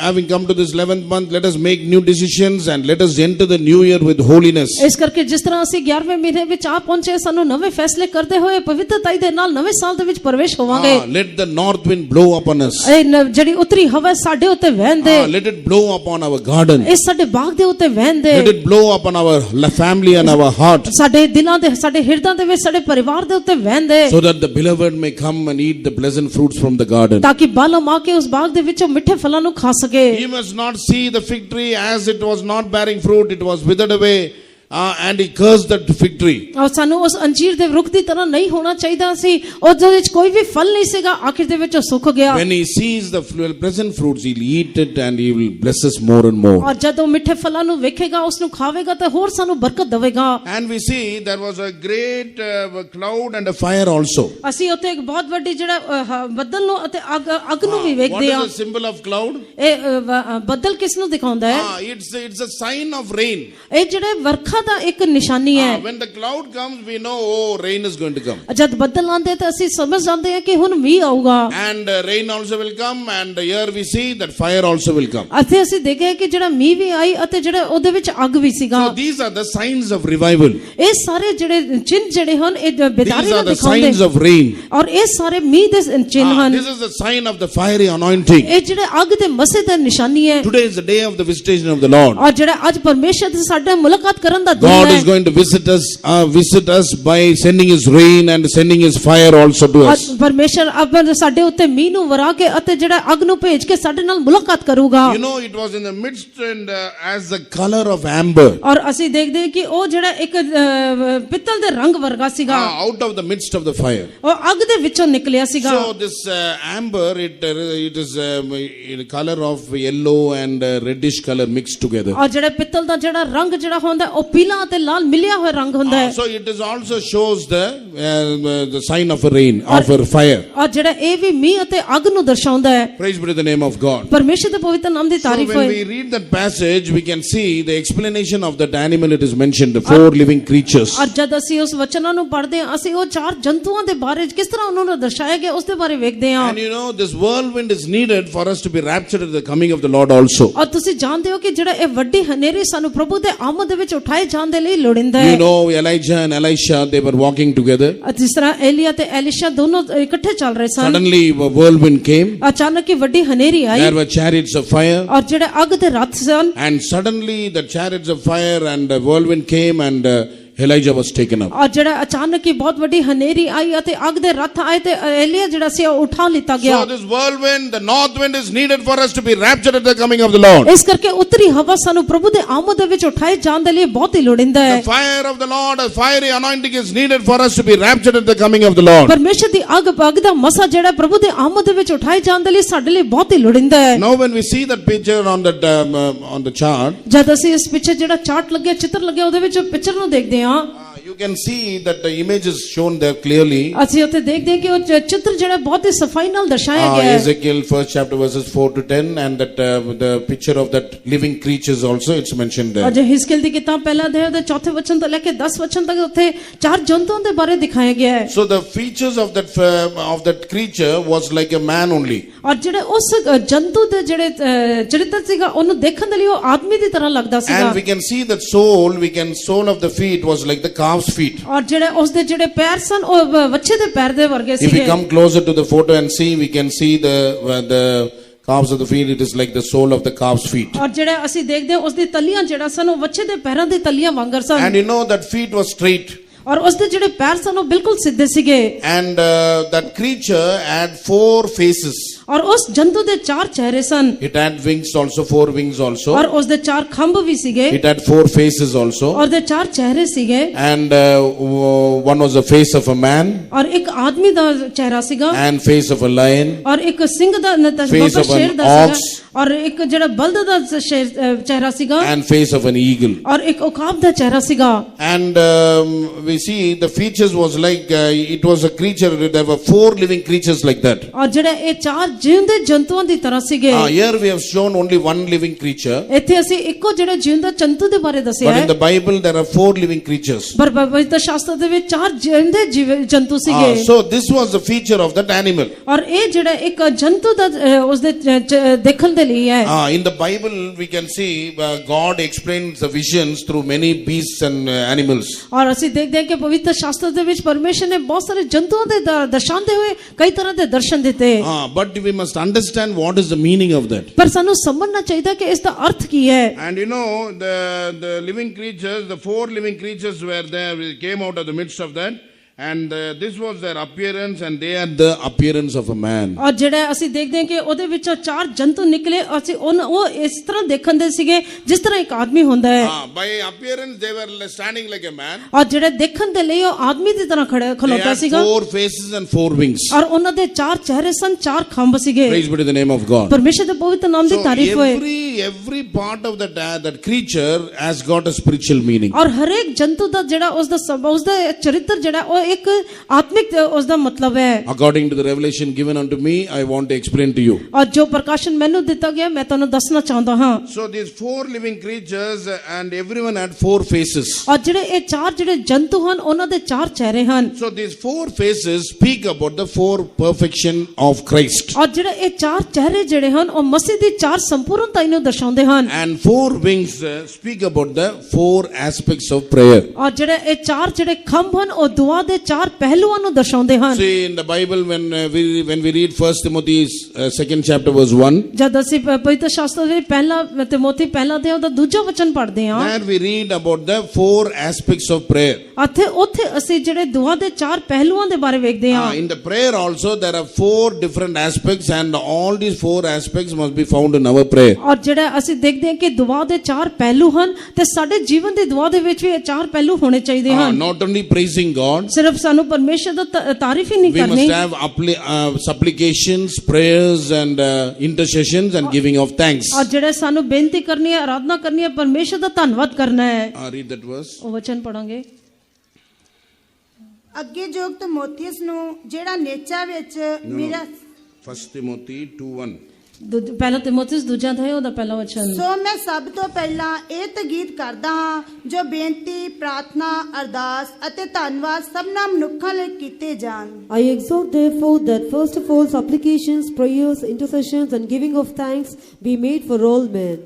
Speaker 1: Having come to this 11th month, let us make new decisions and let us enter the new year with holiness.
Speaker 2: ਇਸ ਕਰਕੇ ਜਿਸ ਤਰ੍ਹਾਂ ਅਸੀਂ 11ਵੇਂ ਮਹੀਨੇ ਵਿੱਚ ਆ ਪਹੁੰਚੇ, ਸਾਨੂੰ ਨਵੇਂ ਫੈਸਲੇ ਕਰਦੇ ਹੋਏ ਪਵਿੱਤਰਤਾਈ ਦੇ ਨਾਲ ਨਵੇਂ ਸਾਲ ਦੇ ਵਿੱਚ ਪ੍ਰਵੇਸ਼ ਹੋਵਾਂਗੇ।
Speaker 1: Let the north wind blow upon us.
Speaker 2: ਇਹ ਜਿਹੜੀ ਉੱਤਰੀ ਹਵਾ ਸਾਡੇ ਉੱਤੇ ਵਹਿਣ ਦੇ।
Speaker 1: Let it blow upon our garden.
Speaker 2: ਇਹ ਸਾਡੇ ਬਾਗ ਦੇ ਉੱਤੇ ਵਹਿਣ ਦੇ।
Speaker 1: Let it blow upon our family and our heart.
Speaker 2: ਸਾਡੇ ਦਿਲਾਂ ਦੇ, ਸਾਡੇ ਹਿਰਦਾਂ ਦੇ ਵਿੱਚ, ਸਾਡੇ ਪਰਿਵਾਰ ਦੇ ਉੱਤੇ ਵਹਿਣ ਦੇ।
Speaker 1: So that the beloved may come and eat the pleasant fruits from the garden.
Speaker 2: ਤਾਂ ਕਿ ਬਾਲਮ ਆ ਕੇ ਉਸ ਬਾਗ ਦੇ ਵਿੱਚੋਂ ਮਿੱਠੇ ਫਲਾਂ ਨੂੰ ਖਾ ਸਕੇ।
Speaker 1: He must not see the fig tree as it was not bearing fruit, it was withered away. And he cursed that fig tree.
Speaker 2: ਔਰ ਸਾਨੂੰ ਉਸ ਅੰਜੀਰ ਦੇ ਰੁੱਖ ਦੀ ਤਰ੍ਹਾਂ ਨਹੀਂ ਹੋਣਾ ਚਾਹੀਦਾ ਸੀ, ਉਸ ਦੇ ਵਿੱਚ ਕੋਈ ਵੀ ਫਲ ਨਹੀਂ ਸੀਗਾ, ਆਖਿਰ ਦੇ ਵਿੱਚ ਉਹ ਸੁੱਕ ਗਿਆ।
Speaker 1: When he sees the pleasant fruits, he'll eat it and he will bless us more and more.
Speaker 2: ਔਰ ਜਦੋਂ ਮਿੱਠੇ ਫਲਾਂ ਨੂੰ ਵੇਖੇਗਾ, ਉਸ ਨੂੰ ਖਾਵੇਗਾ ਤਾਂ ਹੋਰ ਸਾਨੂੰ ਬਰਕਤ ਦੇਵੇਗਾ।
Speaker 1: And we see there was a great cloud and a fire also.
Speaker 2: ਅਸੀਂ ਉੱਥੇ ਇੱਕ ਬਹੁਤ ਵੱਡੀ ਜਿਹੜਾ ਬੱਦਲ ਨੂੰ ਅਤੇ ਅੱਗ ਨੂੰ ਵੀ
Speaker 1: What
Speaker 2: ਵੇਖਦੇ
Speaker 1: is
Speaker 2: ਹਾਂ।
Speaker 1: the symbol of cloud?
Speaker 2: ਇਹ ਬੱਦਲ ਕਿਸ ਨੂੰ ਦਿਖਾਉਂਦਾ ਹੈ?
Speaker 1: It's a sign of rain.
Speaker 2: ਇਹ ਜਿਹੜੇ ਵਰਖਾ ਦਾ ਇੱਕ ਨਿਸ਼ਾਨੀ ਹੈ।
Speaker 1: When the cloud comes, we know, oh, rain is going to come.
Speaker 2: ਜਦ ਬੱਦਲ ਆਉਂਦੇ ਤਾਂ ਅਸੀਂ ਸਮਝ ਜਾਂਦੇ ਹਾਂ ਕਿ ਹੁਣ ਮੀਂਹ ਆਊਗਾ।
Speaker 1: And rain also will come, and here we see that fire also will come.
Speaker 2: ਅਸੀਂ ਦੇਖਿਆ ਕਿ ਜਿਹੜਾ ਮੀਂਹ ਵੀ ਆਈ ਅਤੇ ਜਿਹੜਾ ਉਹਦੇ ਵਿੱਚ ਅੱਗ ਵੀ ਸੀਗਾ।
Speaker 1: So these are the signs of revival.
Speaker 2: ਇਹ ਸਾਰੇ ਜਿਹੜੇ ਚਿੰਨ੍ਹ ਜਿਹੜੇ ਹਨ, ਇਹ ਬਿਦਾਰੀ
Speaker 1: These are
Speaker 2: ਨੂੰ
Speaker 1: the
Speaker 2: ਦਿਖਾਉਂਦੇ
Speaker 1: signs of rain.
Speaker 2: ਔਰ ਇਹ ਸਾਰੇ ਮੀਂਹ ਦੇ ਚਿੰਨ੍ਹ ਹਨ।
Speaker 1: This is the sign of the fiery anointing.
Speaker 2: ਇਹ ਜਿਹੜੇ ਅੱਗ ਦੇ ਮਸੇ ਦਾ ਨਿਸ਼ਾਨੀ ਹੈ।
Speaker 1: Today is the day of the visitation of the Lord.
Speaker 2: ਔਰ ਜਿਹੜਾ ਅੱਜ ਪਰਮੇਸ਼ਰ ਦੇ ਸਾਡੇ ਮੁਲਾਕਾਤ ਕਰਨ ਦਾ ਦਿਨ
Speaker 1: God
Speaker 2: ਹੈ।
Speaker 1: is going to visit us by sending his rain and sending his fire also to us.
Speaker 2: ਪਰਮੇਸ਼ਰ ਅਬ ਸਾਡੇ ਉੱਤੇ ਮੀਂਹ ਨੂੰ ਵਰਾ ਕੇ ਅਤੇ ਜਿਹੜਾ ਅੱਗ ਨੂੰ ਭੇਜ ਕੇ ਸਾਡੇ ਨਾਲ ਮੁਲਾਕਾਤ ਕਰੂਗਾ।
Speaker 1: You know, it was in the midst and as the color of amber.
Speaker 2: ਔਰ ਅਸੀਂ ਦੇਖਦੇ ਹਾਂ ਕਿ ਉਹ ਜਿਹੜਾ ਇੱਕ ਪਿੱਤਲ ਦੇ ਰੰਗ ਵਰਗਾ ਸੀਗਾ।
Speaker 1: Out of the midst of the fire.
Speaker 2: ਉਹ ਅੱਗ ਦੇ ਵਿੱਚੋਂ ਨਿਕਲਿਆ ਸੀਗਾ।
Speaker 1: So this amber, it is in color of yellow and reddish color mixed together.
Speaker 2: ਔਰ ਜਿਹੜਾ ਪਿੱਤਲ ਦਾ ਜਿਹੜਾ ਰੰਗ ਜਿਹੜਾ ਹੁੰਦਾ ਉਹ ਪੀਲਾ ਅਤੇ ਲਾਲ ਮਿਲਿਆ ਹੋਇਆ ਰੰਗ ਹੁੰਦਾ ਹੈ।
Speaker 1: So it is also shows the sign of a rain, of a fire.
Speaker 2: ਔਰ ਜਿਹੜਾ ਇਹ ਵੀ ਮੀਂਹ ਅਤੇ ਅੱਗ ਨੂੰ ਦਰਸਾਉਂਦਾ ਹੈ।
Speaker 1: Praise be to the name of God.
Speaker 2: ਪਰਮੇਸ਼ਰ ਦੇ ਪਵਿੱਤਰ ਨਾਮ ਦੀ
Speaker 1: So
Speaker 2: ਤਾਰੀਫ
Speaker 1: when we
Speaker 2: ਹੋਏ।
Speaker 1: read that passage, we can see the explanation of that animal. It is mentioned, the 4 living creatures.
Speaker 2: ਔਰ ਜਦ ਅਸੀਂ ਉਸ ਵਚਨਾਂ ਨੂੰ ਪੜ੍ਹਦੇ ਹਾਂ, ਅਸੀਂ ਉਹ 4 ਜੰਤੂਆਂ ਦੇ ਬਾਰੇ ਕਿਸ ਤਰ੍ਹਾਂ ਉਹਨਾਂ ਨੂੰ ਦਰਸਾਇਆ ਗਿਆ ਉਸ ਦੇ ਬਾਰੇ ਵੇਖਦੇ ਹਾਂ।
Speaker 1: And you know, this whirlwind is needed for us to be raptured at the coming of the Lord also.
Speaker 2: ਔਰ ਤੁਸੀਂ ਜਾਣਦੇ ਹੋ ਕਿ ਜਿਹੜਾ ਇਹ ਵੱਡੀ ਹਨੇਰੀ ਸਾਨੂੰ ਪ੍ਰਭੂ ਦੇ ਆਮਦ ਦੇ ਵਿੱਚ ਉਠਾਏ ਜਾਣ ਦੇ ਲਈ ਲੋੜੀਂਦਾ ਹੈ।
Speaker 1: You know, Elijah and Elisha, they were walking together.
Speaker 2: ਜਿਸ ਤਰ੍ਹਾਂ ਏਲੀਆ ਤੇ ਐਲੀਸ਼ਾ ਦੋਨੋਂ ਇਕੱਠੇ ਚੱਲ ਰਹੇ ਸਨ।
Speaker 1: Suddenly a whirlwind came.
Speaker 2: ਅਚਾਨਕ ਹੀ ਵੱਡੀ ਹਨੇਰੀ ਆਈ।
Speaker 1: There were chariots of fire.
Speaker 2: ਔਰ ਜਿਹੜੇ ਅੱਗ ਦੇ ਰਥ ਸਨ।
Speaker 1: And suddenly the chariots of fire and the whirlwind came and Elijah was taken up.
Speaker 2: ਔਰ ਜਿਹੜਾ ਅਚਾਨਕ ਹੀ ਬਹੁਤ ਵੱਡੀ ਹਨੇਰੀ ਆਈ ਅਤੇ ਅੱਗ ਦੇ ਰੱਥ ਆਏ ਤੇ ਏਲੀਆ ਜਿਹੜਾ ਸੀ ਉਹ ਉਠਾ ਲਿੱਤਾ ਗਿਆ।
Speaker 1: So this whirlwind, the north wind is needed for us to be raptured at the coming of the Lord.
Speaker 2: ਇਸ ਕਰਕੇ ਉੱਤਰੀ ਹਵਾ ਸਾਨੂੰ ਪ੍ਰਭੂ ਦੇ ਆਮਦ ਦੇ ਵਿੱਚ ਉਠਾਏ ਜਾਣ ਦੇ ਲਈ ਬਹੁਤ ਹੀ ਲੋੜੀਂਦਾ ਹੈ।
Speaker 1: The fire of the Lord, a fiery anointing is needed for us to be raptured at the coming of the Lord.
Speaker 2: ਪਰਮੇਸ਼ਰ ਦੀ ਅੱਗ ਦਾ ਮਸਾ ਜਿਹੜਾ ਪ੍ਰਭੂ ਦੇ ਆਮਦ ਦੇ ਵਿੱਚ ਉਠਾਏ ਜਾਣ ਦੇ ਲਈ ਸਾਡੇ ਲਈ ਬਹੁਤ ਹੀ ਲੋੜੀਂਦਾ ਹੈ।
Speaker 1: Now when we see that picture on the chart,
Speaker 2: ਜਦ ਅਸੀਂ ਇਸ ਪਿੱਛੇ ਜਿਹੜਾ ਚਾਰਟ ਲੱਗਿਆ ਚਿੱਤਰ ਲੱਗਿਆ ਉਹਦੇ ਵਿੱਚ ਪਿਕਚਰ ਨੂੰ ਦੇਖਦੇ ਹਾਂ,
Speaker 1: you can see that the image is shown there clearly.
Speaker 2: ਅਸੀਂ ਉੱਥੇ ਦੇਖਦੇ ਹਾਂ ਕਿ ਉਹ ਚਿੱਤਰ ਜਿਹੜਾ ਬਹੁਤ ਹੀ ਸਫਾਈ ਨਾਲ ਦਰਸਾਇਆ ਗਿਆ ਹੈ।
Speaker 1: Ezekiel 1st chapter verses 4 to 10, and that the picture of that living creatures also it's mentioned there.
Speaker 2: ਅਜੇ ਹਿਜ਼ਕੀਏਲ ਦੀ ਕਿਤਾਬ ਪਹਿਲਾ ਅਧਿਆਇ ਦੇ 4ਥੇ ਵਚਨ ਤੋਂ ਲੈ ਕੇ 10 ਵਚਨ ਤੱਕ ਉੱਥੇ 4 ਜੰਤੂਆਂ ਦੇ ਬਾਰੇ ਦਿਖਾਇਆ ਗਿਆ ਹੈ।
Speaker 1: So the features of that creature was like a man only.
Speaker 2: ਔਰ ਜਿਹੜੇ ਉਸ ਜੰਤੂ ਦੇ ਜਿਹੜੇ ਚਰਿੱਤਰ ਸੀਗਾ ਉਹਨੂੰ ਦੇਖਣ ਦੇ ਲਈ ਉਹ ਆਦਮੀ ਦੀ ਤਰ੍ਹਾਂ ਲੱਗਦਾ ਸੀਗਾ।
Speaker 1: And we can see that sole of the feet was like the calf's feet.
Speaker 2: ਔਰ ਜਿਹੜੇ ਉਸ ਦੇ ਜਿਹੜੇ ਪੈਰ ਸਨ ਉਹ ਵੱਛੇ ਦੇ ਪੈਰ ਦੇ ਵਰਗੇ
Speaker 1: If we
Speaker 2: ਸੀਗੇ।
Speaker 1: come closer to the photo and see, we can see the calves of the feet. It is like the sole of the calf's feet.
Speaker 2: ਔਰ ਜਿਹੜਾ ਅਸੀਂ ਦੇਖਦੇ ਹਾਂ ਉਸ ਦੀ ਤਲੀਆਂ ਜਿਹੜਾ ਸਨ ਉਹ ਵੱਛੇ ਦੇ ਪੈਰਾਂ ਦੀ ਤਲੀਆਂ ਵਾਂਗਰ ਸਨ।
Speaker 1: And you know that feet was straight.
Speaker 2: ਔਰ ਉਸ ਦੇ ਜਿਹੜੇ ਪੈਰ ਸਨ ਉਹ ਬਿਲਕੁਲ ਸਿੱਧੇ ਸੀਗੇ।
Speaker 1: And that creature had 4 faces.
Speaker 2: ਔਰ ਉਸ ਜੰਤੂ ਦੇ 4 ਚਿਹਰੇ ਸਨ।
Speaker 1: It had wings also, 4 wings also.
Speaker 2: ਔਰ ਉਸ ਦੇ 4 ਖੰਭ ਵੀ ਸੀਗੇ।
Speaker 1: It had 4 faces also.
Speaker 2: ਔਰ ਦੇ 4 ਚਿਹਰੇ ਸੀਗੇ।
Speaker 1: And one was the face of a man.
Speaker 2: ਔਰ ਇੱਕ ਆਦਮੀ ਦਾ ਚਿਹਰਾ ਸੀਗਾ।
Speaker 1: And face of a lion.
Speaker 2: ਔਰ ਇੱਕ ਸਿੰਘ ਦਾ
Speaker 1: Face of an
Speaker 2: ਸ਼ੇਰ ਦਾ
Speaker 1: ox.
Speaker 2: ਸੀਗਾ। ਔਰ ਇੱਕ ਜਿਹੜਾ ਬਲਦ ਦਾ ਚਿਹਰਾ ਸੀਗਾ।
Speaker 1: And face of an eagle.
Speaker 2: ਔਰ ਇੱਕ ਉਕਾਬ ਦਾ ਚਿਹਰਾ ਸੀਗਾ।
Speaker 1: And we see the features was like it was a creature. There were 4 living creatures like that.
Speaker 2: ਔਰ ਜਿਹੜੇ ਇਹ 4 ਜਿਉਂਦੇ ਜੰਤੂਆਂ ਦੀ ਤਰ੍ਹਾਂ ਸੀਗੇ।
Speaker 1: Here we have shown only one living creature.
Speaker 2: ਇੱਥੇ ਅਸੀਂ ਇੱਕੋ ਜਿਹੜੇ ਜਿਉਂਦਾ ਜੰਤੂ ਦੇ ਬਾਰੇ ਦੱਸਿਆ
Speaker 1: But
Speaker 2: ਹੈ।
Speaker 1: in the Bible there are 4 living creatures.
Speaker 2: ਪਰ ਪਵਿੱਤਰ ਸ਼ਾਸਤਰ ਦੇ ਵਿੱਚ 4 ਜਿਉਂਦੇ ਜੰਤੂ ਸੀਗੇ।
Speaker 1: So this was the feature of that animal.
Speaker 2: ਔਰ ਇਹ ਜਿਹੜਾ ਇੱਕ ਜੰਤੂ ਦਾ ਉਸ ਦੇ ਦੇਖਣ ਦੇ ਲਈ ਹੈ।
Speaker 1: In the Bible we can see God explains the visions through many beasts and animals.
Speaker 2: ਔਰ ਅਸੀਂ ਦੇਖਦੇ ਹਾਂ ਕਿ ਪਵਿੱਤਰ ਸ਼ਾਸਤਰ ਦੇ ਵਿੱਚ ਪਰਮੇਸ਼ਰ ਨੇ ਬਹੁਤ ਸਾਰੇ ਜੰਤੂਆਂ ਦੇ ਦਰਸਾਉਂਦੇ ਹੋਏ ਕਈ ਤਰ੍ਹਾਂ ਦੇ ਦਰਸ਼ਨ ਦਿੱਤੇ।
Speaker 1: But we must understand what is the meaning of that.
Speaker 2: ਪਰ ਸਾਨੂੰ ਸਮਝਣਾ ਚਾਹੀਦਾ ਕਿ ਇਸ ਦਾ ਅਰਥ ਕੀ ਹੈ।
Speaker 1: And you know the living creatures, the 4 living creatures were there, came out of the midst of that. And this was their appearance, and they had the appearance of a man.
Speaker 2: ਔਰ ਜਿਹੜਾ ਅਸੀਂ ਦੇਖਦੇ ਹਾਂ ਕਿ ਉਹਦੇ ਵਿੱਚੋਂ 4 ਜੰਤੂ ਨਿਕਲੇ। ਅਸੀਂ ਉਹ ਇਸ ਤਰ੍ਹਾਂ ਦੇਖਣ ਦੇ ਸੀਗੇ ਜਿਸ ਤਰ੍ਹਾਂ ਇੱਕ ਆਦਮੀ ਹੁੰਦਾ ਹੈ।
Speaker 1: By appearance they were standing like a man.
Speaker 2: ਔਰ ਜਿਹੜੇ ਦੇਖਣ ਦੇ ਲਈ ਉਹ ਆਦਮੀ ਦੀ ਤਰ੍ਹਾਂ
Speaker 1: They
Speaker 2: ਖਲੋਤਾ
Speaker 1: had
Speaker 2: ਸੀਗਾ।
Speaker 1: 4 faces and 4 wings.
Speaker 2: ਔਰ ਉਹਨਾਂ ਦੇ 4 ਚਿਹਰੇ ਸਨ, 4 ਖੰਭ ਸੀਗੇ।
Speaker 1: Praise be to the name of God.
Speaker 2: ਪਰਮੇਸ਼ਰ ਦੇ ਪਵਿੱਤਰ ਨਾਮ ਦੀ
Speaker 1: So
Speaker 2: ਤਾਰੀਫ ਹੋਏ।
Speaker 1: every part of that creature has got a spiritual meaning.
Speaker 2: ਔਰ ਹਰੇਕ ਜੰਤੂ ਦਾ ਜਿਹੜਾ ਉਸ ਦਾ ਚਰਿੱਤਰ ਜਿਹੜਾ ਉਹ ਇੱਕ ਆਤਮਿਕ ਉਸ ਦਾ ਮਤਲਬ ਹੈ।
Speaker 1: According to the revelation given unto me, I want to explain to you.
Speaker 2: ਔਰ ਜੋ ਪ੍ਰਕਾਸ਼ਨ ਮੈਨੂੰ ਦਿੱਤਾ ਗਿਆ ਮੈਂ ਤੁਹਾਨੂੰ ਦੱਸਣਾ ਚਾਹੁੰਦਾ ਹਾਂ।
Speaker 1: So these 4 living creatures and everyone had 4 faces.
Speaker 2: ਔਰ ਜਿਹੜੇ ਇਹ 4 ਜਿਹੜੇ ਜੰਤੂ ਹਨ ਉਹਨਾਂ ਦੇ 4 ਚਿਹਰੇ ਹਨ।
Speaker 1: So these 4 faces speak about the 4 perfection of Christ.
Speaker 2: ਔਰ ਜਿਹੜੇ ਇਹ 4 ਚਿਹਰੇ ਜਿਹੜੇ ਹਨ ਉਹ ਮਸੀਹ ਦੀ 4 ਸੰਪੂਰਨਤਾ ਨੂੰ ਦਰਸਾਉਂਦੇ ਹਨ।
Speaker 1: And 4 wings speak about the 4 aspects of prayer.
Speaker 2: ਔਰ ਜਿਹੜੇ ਇਹ 4 ਜਿਹੜੇ ਖੰਭ ਹਨ ਉਹ ਦੁਆ ਦੇ 4 ਪਹਿਲੂਆਂ ਨੂੰ ਦਰਸਾਉਂਦੇ ਹਨ।
Speaker 1: See in the Bible when we read 1 Timothy 2nd chapter verse 1.
Speaker 2: ਜਦ ਅਸੀਂ ਪਵਿੱਤਰ ਸ਼ਾਸਤਰ ਦੇ ਪਹਿਲਾ ਤਿਮੋਥੀ ਪਹਿਲਾ ਅਧਿਆਇ ਉਹਦਾ ਦੂਜਾ ਵਚਨ ਪੜ੍ਹਦੇ ਹਾਂ।
Speaker 1: There we read about the 4 aspects of prayer.
Speaker 2: ਉੱਥੇ ਅਸੀਂ ਜਿਹੜੇ ਦੁਆ ਦੇ 4 ਪਹਿਲੂਆਂ ਦੇ ਬਾਰੇ ਵੇਖਦੇ ਹਾਂ।
Speaker 1: In the prayer also there are 4 different aspects, and all these 4 aspects must be found in our prayer.
Speaker 2: ਔਰ ਜਿਹੜਾ ਅਸੀਂ ਦੇਖਦੇ ਹਾਂ ਕਿ ਦੁਆ ਦੇ 4 ਪਹਿਲੂ ਹਨ ਤੇ ਸਾਡੇ ਜੀਵਨ ਦੀ ਦੁਆ ਦੇ ਵਿੱਚ ਵੀ ਇਹ 4 ਪਹਿਲੂ ਹੋਣੇ ਚਾਹੀਦੇ ਹਨ।
Speaker 1: Not only praising God,
Speaker 2: ਸਿਰਫ ਸਾਨੂੰ ਪਰਮੇਸ਼ਰ ਦਾ ਤਾਰੀਫ ਹੀ ਨਹੀਂ
Speaker 1: we
Speaker 2: ਕਰਨੀ।
Speaker 1: must have supplications, prayers and intercessions and giving of thanks.
Speaker 2: ਔਰ ਜਿਹੜੇ ਸਾਨੂੰ ਬੇਨਤੀ ਕਰਨੀ ਹੈ, ਆਰਾਧਨਾ ਕਰਨੀ ਹੈ, ਪਰਮੇਸ਼ਰ ਦਾ ਧੰਨਵਾਦ ਕਰਨਾ ਹੈ।
Speaker 1: Read that verse.
Speaker 2: ਉਹ ਵਚਨ ਪੜਾਂਗੇ।
Speaker 3: ਅੱਗੇ ਜੋਗ ਤਮੋਥੀਅਸ ਨੂੰ ਜਿਹੜਾ ਨੇਚਾ ਵਿੱਚ ਮੇਰਾ
Speaker 1: 1 Timothy 2:1.
Speaker 2: ਪਹਿਲਾ ਤਿਮੋਥੀਅਸ ਦੂਜਾ ਅਧਿਆਇ ਉਹਦਾ ਪਹਿਲਾ ਵਚਨ।
Speaker 3: ਸੋ ਮੈਂ ਸਭ ਤੋਂ ਪਹਿਲਾਂ ਇਹ ਤਗੀਦ ਕਰਦਾ ਹਾਂ ਜੋ ਬੇਨਤੀ, ਪ੍ਰਾਰਥਨਾ, ਅਰਦਾਸ ਅਤੇ ਧੰਨਵਾਦ ਸਭਨਾਂ ਮਨੁੱਖਾਂ ਲਈ ਕੀਤੇ ਜਾਣ।
Speaker 4: I exhort therefore that first of all supplications, prayers, intercessions and giving of thanks be made for all men.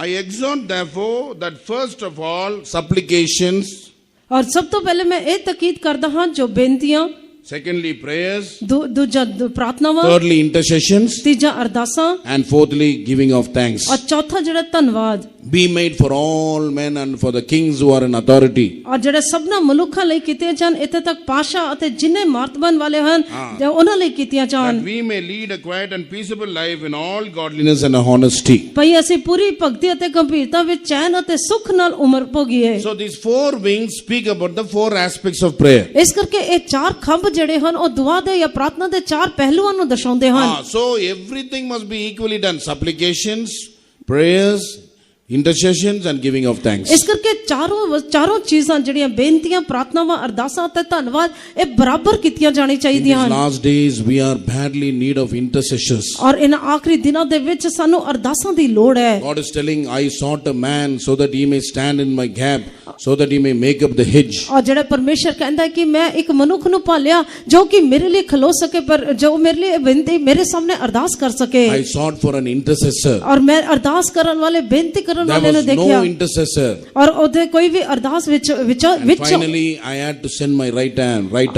Speaker 1: I exhort therefore that first of all supplications,
Speaker 2: ਔਰ ਸਭ ਤੋਂ ਪਹਿਲੇ ਮੈਂ ਇਹ ਤਾਕੀਦ ਕਰਦਾ ਹਾਂ ਜੋ ਬੇਨਤੀਆਂ,
Speaker 1: secondly prayers,
Speaker 2: ਦੂਜਾ ਪ੍ਰਾਰਥਨਾਵਾਂ,
Speaker 1: thirdly intercessions,
Speaker 2: ਤੀਜਾ ਅਰਦਾਸਾਂ
Speaker 1: and fourthly giving of thanks.
Speaker 2: ਔਰ ਚੌਥਾ ਜਿਹੜਾ ਧੰਨਵਾਦ।
Speaker 1: be made for all men and for the kings who are in authority.
Speaker 2: ਔਰ ਜਿਹੜੇ ਸਭਨਾ ਮਨੁੱਖਾਂ ਲਈ ਕੀਤੇ ਜਾਣ, ਇੱਥੇ ਤੱਕ ਪਾਸ਼ਾ ਅਤੇ ਜਿੰਨੇ ਮਰਤਬਨ ਵਾਲੇ ਹਨ ਤੇ ਉਹਨਾਂ ਲਈ ਕੀਤੀਆਂ ਜਾਣ,
Speaker 1: That we may lead a quiet and peaceable life in all godliness and honesty.
Speaker 2: ਭਈ ਅਸੀਂ ਪੂਰੀ ਭਗਤੀ ਅਤੇ ਗੰਭੀਰਤਾ ਵਿੱਚ ਚੈਨ ਅਤੇ ਸੁਖ ਨਾਲ ਉਮਰ ਭੋਗੀਏ।
Speaker 1: So these four wings speak about the four aspects of prayer.
Speaker 2: ਇਸ ਕਰਕੇ ਇਹ ਚਾਰ ਖੰਭ ਜਿਹੜੇ ਹਨ ਉਹ ਦੁਆ ਦੇ ਜਾਂ ਪ੍ਰਾਰਥਨਾ ਦੇ ਚਾਰ ਪਹਿਲੂਆਂ ਨੂੰ ਦਰਸਾਉਂਦੇ ਹਨ।
Speaker 1: So everything must be equally done. Supplications, prayers, intercessions and giving of thanks.
Speaker 2: ਇਸ ਕਰਕੇ ਚਾਰੋਂ ਚੀਜ਼ਾਂ ਜਿਹੜੀਆਂ ਬੇਨਤੀਆਂ, ਪ੍ਰਾਰਥਨਾਵਾਂ, ਅਰਦਾਸਾਂ ਤੇ ਧੰਨਵਾਦ ਇਹ ਬਰਾਬਰ ਕੀਤੀਆਂ ਜਾਣੀ
Speaker 1: In
Speaker 2: ਚਾਹੀਦੀਆਂ
Speaker 1: these
Speaker 2: ਹਨ।
Speaker 1: last days we are badly in need of intercessors.
Speaker 2: ਔਰ ਇਹਨਾਂ ਆਖਰੀ ਦਿਨਾਂ ਦੇ ਵਿੱਚ ਸਾਨੂੰ ਅਰਦਾਸਾਂ ਦੀ ਲੋੜ ਹੈ।
Speaker 1: God is telling, I sought a man so that he may stand in my gap, so that he may make up the hedge.
Speaker 2: ਔਰ ਜਿਹੜਾ ਪਰਮੇਸ਼ਰ ਕਹਿੰਦਾ ਹੈ ਕਿ ਮੈਂ ਇੱਕ ਮਨੁੱਖ ਨੂੰ ਭਾਲਿਆ ਜੋ ਕਿ ਮੇਰੇ ਲਈ ਖਲੋ ਸਕੇ, ਪਰ ਜੋ ਮੇਰੇ ਲਈ ਬੇਨਤੀ ਮੇਰੇ ਸਾਹਮਣੇ ਅਰਦਾਸ ਕਰ ਸਕੇ।
Speaker 1: I sought for an intercessor.
Speaker 2: ਔਰ ਮੈਂ ਅਰਦਾਸ ਕਰਨ ਵਾਲੇ, ਬੇਨਤੀ ਕਰਨ
Speaker 1: There
Speaker 2: ਵਾਲੇ ਨੂੰ
Speaker 1: was
Speaker 2: ਦੇਖਿਆ
Speaker 1: no intercessor.
Speaker 2: ਔਰ ਉਹਦੇ ਕੋਈ ਵੀ ਅਰਦਾਸ ਵਿੱਚ
Speaker 1: And finally I had to send my right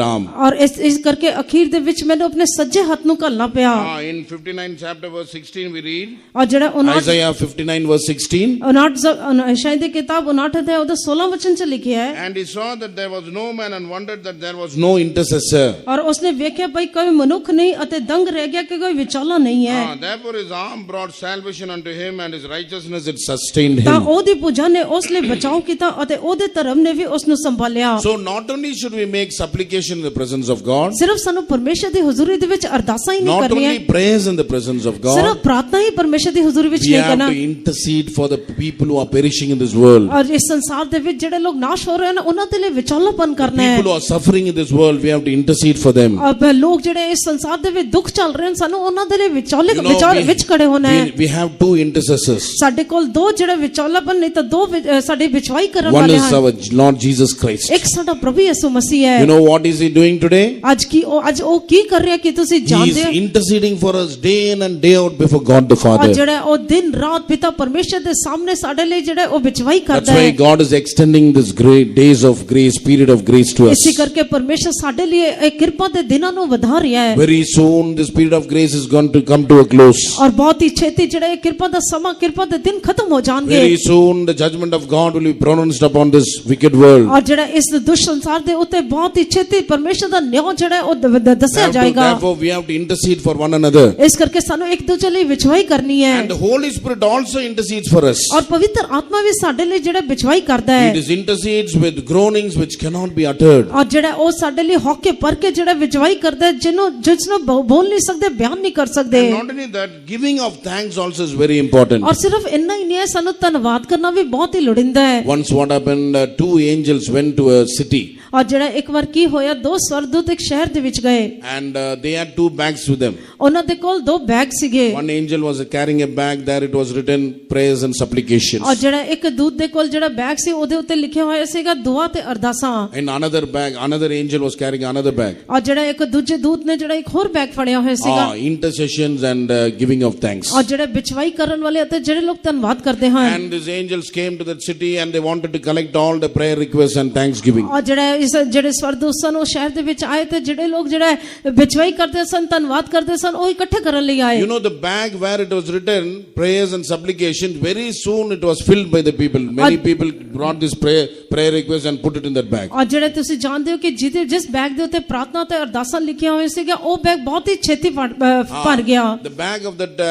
Speaker 1: arm.
Speaker 2: ਔਰ ਇਸ ਕਰਕੇ ਅਖੀਰ ਦੇ ਵਿੱਚ ਮੈਨੂੰ ਆਪਣੇ ਸੱਜੇ ਹੱਥ ਨੂੰ ਘੱਲਣਾ ਪਿਆ।
Speaker 1: In 59 chapter verse 16 we read,
Speaker 2: ਔਰ ਜਿਹੜਾ
Speaker 1: Isaiah 59 verse 16,
Speaker 2: 59 ਸ਼ਾਇਦ ਦੀ ਕਿਤਾਬ 59 ਅਧਿਆਇ ਉਹਦਾ 16 ਵਚਨ ਚ ਲਿਖਿਆ ਹੈ।
Speaker 1: and he saw that there was no man and wondered that there was no intercessor.
Speaker 2: ਔਰ ਉਸਨੇ ਵੇਖਿਆ ਭਾਈ ਕੋਈ ਮਨੁੱਖ ਨਹੀਂ ਅਤੇ ਦੰਗ ਰਹਿ ਗਿਆ ਕਿ ਕੋਈ ਵਿਚਾਲਾ ਨਹੀਂ ਹੈ।
Speaker 1: Therefore his arm brought salvation unto him and his righteousness it sustained
Speaker 2: ਤਾਂ
Speaker 1: him.
Speaker 2: ਉਹਦੀ ਪੂਜਾ ਨੇ ਉਸ ਲਈ ਬਚਾਓ ਕੀਤਾ ਅਤੇ ਉਹਦੇ ਧਰਮ ਨੇ ਵੀ ਉਸ ਨੂੰ ਸੰਭਾਲਿਆ।
Speaker 1: So not only should we make supplication in the presence of God,
Speaker 2: ਸਿਰਫ ਸਾਨੂੰ ਪਰਮੇਸ਼ਰ ਦੀ ਹਜ਼ੂਰੀ ਦੇ ਵਿੱਚ ਅਰਦਾਸਾਂ ਹੀ ਨਹੀਂ
Speaker 1: not
Speaker 2: ਕਰਨੀਆਂ,
Speaker 1: only prayers in the presence of
Speaker 2: ਸਿਰਫ
Speaker 1: God,
Speaker 2: ਪ੍ਰਾਰਥਨਾ ਹੀ ਪਰਮੇਸ਼ਰ ਦੀ ਹਜ਼ੂਰੀ ਵਿੱਚ
Speaker 1: we
Speaker 2: ਨਹੀਂ
Speaker 1: have
Speaker 2: ਕਰਨਾ।
Speaker 1: to intercede for the people who are perishing in this world.
Speaker 2: ਔਰ ਇਸ ਸੰਸਾਰ ਦੇ ਵਿੱਚ ਜਿਹੜੇ ਲੋਕ ਨਾਸ਼ ਹੋ ਰਹੇ ਹਨ ਉਹਨਾਂ ਦੇ ਲਈ ਵਿਚਾਲਾਪਨ ਕਰਨਾ ਹੈ।
Speaker 1: People who are suffering in this world, we have to intercede for them.
Speaker 2: ਔਰ ਲੋਕ ਜਿਹੜੇ ਇਸ ਸੰਸਾਰ ਦੇ ਵਿੱਚ ਦੁੱਖ ਚੱਲ ਰਹੇ ਹਨ ਸਾਨੂੰ ਉਹਨਾਂ ਦੇ ਲਈ
Speaker 1: You know,
Speaker 2: ਵਿਚਾਰ ਵਿੱਚ ਖੜੇ ਹੋਣਾ ਹੈ।
Speaker 1: we have two intercessors.
Speaker 2: ਸਾਡੇ ਕੋਲ ਦੋ ਜਿਹੜੇ ਵਿਚਾਲਾਪਨ ਨਹੀਂ ਤਾਂ ਦੋ ਸਾਡੇ ਵਿਚਵਾਈ ਕਰਨ
Speaker 1: One
Speaker 2: ਵਾਲੇ
Speaker 1: is
Speaker 2: ਹਨ।
Speaker 1: our Lord Jesus Christ.
Speaker 2: ਇੱਕ ਸਾਡਾ ਪ੍ਰਭੂ ਯਿਸੂ ਮਸੀਹ ਹੈ।
Speaker 1: You know what is he doing today?
Speaker 2: ਅੱਜ ਉਹ ਕੀ ਕਰ ਰਿਹਾ ਕਿ ਤੁਸੀਂ
Speaker 1: He is
Speaker 2: ਜਾਣਦੇ ਹੋ?
Speaker 1: interceding for us day in and day out before God the
Speaker 2: ਔਰ
Speaker 1: Father.
Speaker 2: ਜਿਹੜਾ ਉਹ ਦਿਨ ਰਾਤ ਪਿਤਾ ਪਰਮੇਸ਼ਰ ਦੇ ਸਾਹਮਣੇ ਸਾਡੇ ਲਈ ਜਿਹੜਾ ਉਹ ਵਿਚਵਾਈ
Speaker 1: That's
Speaker 2: ਕਰਦਾ
Speaker 1: why
Speaker 2: ਹੈ।
Speaker 1: God is extending this great days of grace, period of grace to us.
Speaker 2: ਇਸੇ ਕਰਕੇ ਪਰਮੇਸ਼ਰ ਸਾਡੇ ਲਈ ਇਹ ਕਿਰਪਾ ਦੇ ਦਿਨਾਂ ਨੂੰ ਵਧਾ ਰਿਹਾ ਹੈ।
Speaker 1: Very soon this period of grace is going to come to a close.
Speaker 2: ਔਰ ਬਹੁਤ ਹੀ ਛੇਤੀ ਜਿਹੜਾ ਇਹ ਕਿਰਪਾ ਦਾ ਸਮਾਂ, ਕਿਰਪਾ ਦੇ ਦਿਨ ਖਤਮ ਹੋ ਜਾਣਗੇ।
Speaker 1: Very soon the judgment of God will be pronounced upon this wicked world.
Speaker 2: ਔਰ ਜਿਹੜਾ ਇਸ ਦੁਸ਼ਟ ਸੰਸਾਰ ਦੇ ਉੱਤੇ ਬਹੁਤ ਹੀ ਛੇਤੀ ਪਰਮੇਸ਼ਰ ਦਾ ਨਿਆਂ ਜਿਹੜਾ ਉਹ ਦੱਸਿਆ ਜਾਏਗਾ।
Speaker 1: Therefore we have to intercede for one another.
Speaker 2: ਇਸ ਕਰਕੇ ਸਾਨੂੰ ਇੱਕ ਦੂਜੇ ਲਈ ਵਿਚਵਾਈ ਕਰਨੀ ਹੈ।
Speaker 1: And the Holy Spirit also intercedes for us.
Speaker 2: ਔਰ ਪਵਿੱਤਰ ਆਤਮਾ ਵੀ ਸਾਡੇ ਲਈ ਜਿਹੜਾ ਵਿਚਵਾਈ ਕਰਦਾ
Speaker 1: He
Speaker 2: ਹੈ।
Speaker 1: intercedes with groanings which cannot be uttered.
Speaker 2: ਔਰ ਜਿਹੜਾ ਉਹ ਸਾਡੇ ਲਈ ਹੌਕੇ ਭਰ ਕੇ ਜਿਹੜਾ ਵਿਚਵਾਈ ਕਰਦਾ ਹੈ ਜਿਸ ਨੂੰ ਬੋਲ ਨਹੀਂ ਸਕਦੇ, ਬਿਆਨ ਨਹੀਂ ਕਰ ਸਕਦੇ।
Speaker 1: And not only that, giving of thanks also is very important.
Speaker 2: ਔਰ ਸਿਰਫ ਇੰਨਾ ਹੀ ਨਹੀਂ ਹੈ, ਸਾਨੂੰ ਧੰਨਵਾਦ ਕਰਨਾ ਵੀ ਬਹੁਤ ਹੀ ਲੋੜੀਂਦਾ ਹੈ।
Speaker 1: Once what happened, two angels went to a city
Speaker 2: ਔਰ ਜਿਹੜਾ ਇੱਕ ਵਾਰ ਕੀ ਹੋਇਆ, ਦੋ ਸਵਰਦੂਤ ਇੱਕ ਸ਼ਹਿਰ ਦੇ ਵਿੱਚ ਗਏ।
Speaker 1: and they had two bags with them.
Speaker 2: ਉਹਨਾਂ ਦੇ ਕੋਲ ਦੋ ਬੈਗ ਸੀਗੇ।
Speaker 1: One angel was carrying a bag, there it was written prayers and supplications.
Speaker 2: ਔਰ ਜਿਹੜਾ ਇੱਕ ਦੂਤ ਦੇ ਕੋਲ ਜਿਹੜਾ ਬੈਗ ਸੀ ਉਹਦੇ ਉੱਤੇ ਲਿਖਿਆ ਹੋਇਆ ਸੀਗਾ ਦੁਆ ਤੇ ਅਰਦਾਸਾਂ।
Speaker 1: In another bag, another angel was carrying another bag.
Speaker 2: ਔਰ ਜਿਹੜਾ ਇੱਕ ਦੂਜੇ ਦੂਤ ਨੇ ਜਿਹੜਾ ਇੱਕ ਹੋਰ ਬੈਗ ਫੜਿਆ ਹੋਇਆ ਸੀਗਾ।
Speaker 1: Intercessions and giving of thanks.
Speaker 2: ਔਰ ਜਿਹੜੇ ਵਿਚਵਾਈ ਕਰਨ ਵਾਲੇ ਅਤੇ ਜਿਹੜੇ ਲੋਕ ਧੰਨਵਾਦ ਕਰਦੇ ਹਨ।
Speaker 1: And these angels came to that city and they wanted to collect all the prayer requests and thanksgiving.
Speaker 2: ਔਰ ਜਿਹੜੇ ਸਵਰਦੂਤ ਸਨ ਉਹ ਸ਼ਹਿਰ ਦੇ ਵਿੱਚ ਆਏ ਤੇ ਜਿਹੜੇ ਲੋਕ ਜਿਹੜਾ ਵਿਚਵਾਈ ਕਰਦੇ ਸਨ, ਧੰਨਵਾਦ ਕਰਦੇ ਸਨ, ਉਹ ਇਕੱਠੇ ਕਰਨ ਲਈ ਆਏ।
Speaker 1: You know the bag where it was written prayers and supplications, very soon it was filled by the people. Many people brought this prayer request and put it in that bag.
Speaker 2: ਔਰ ਜਿਹੜੇ ਤੁਸੀਂ ਜਾਣਦੇ ਹੋ ਕਿ ਜਿਸ bag ਦੇ ਉੱਤੇ ਪ੍ਰਾਰਥਨਾ ਤੇ ਅਰਦਾਸਾਂ ਲਿਖੀਆਂ ਹੋਈਆਂ ਸੀਗਾ ਉਹ ਬੈਗ ਬਹੁਤ ਹੀ ਛੇਤੀ ਭਰ ਗਿਆ।
Speaker 1: The bag of that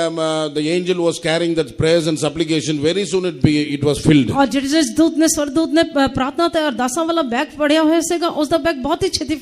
Speaker 1: the angel was carrying that prayers and supplications, very soon it was filled.
Speaker 2: ਔਰ ਜਿਸ ਦੂਤ ਨੇ ਸਵਰਦੂਤ ਨੇ ਪ੍ਰਾਰਥਨਾ ਤੇ ਅਰਦਾਸਾਂ ਵਾਲਾ ਬੈਗ ਫੜਿਆ ਹੋਇਆ ਸੀਗਾ ਉਸ ਦਾ ਬੈਗ ਬਹੁਤ ਹੀ ਛੇਤੀ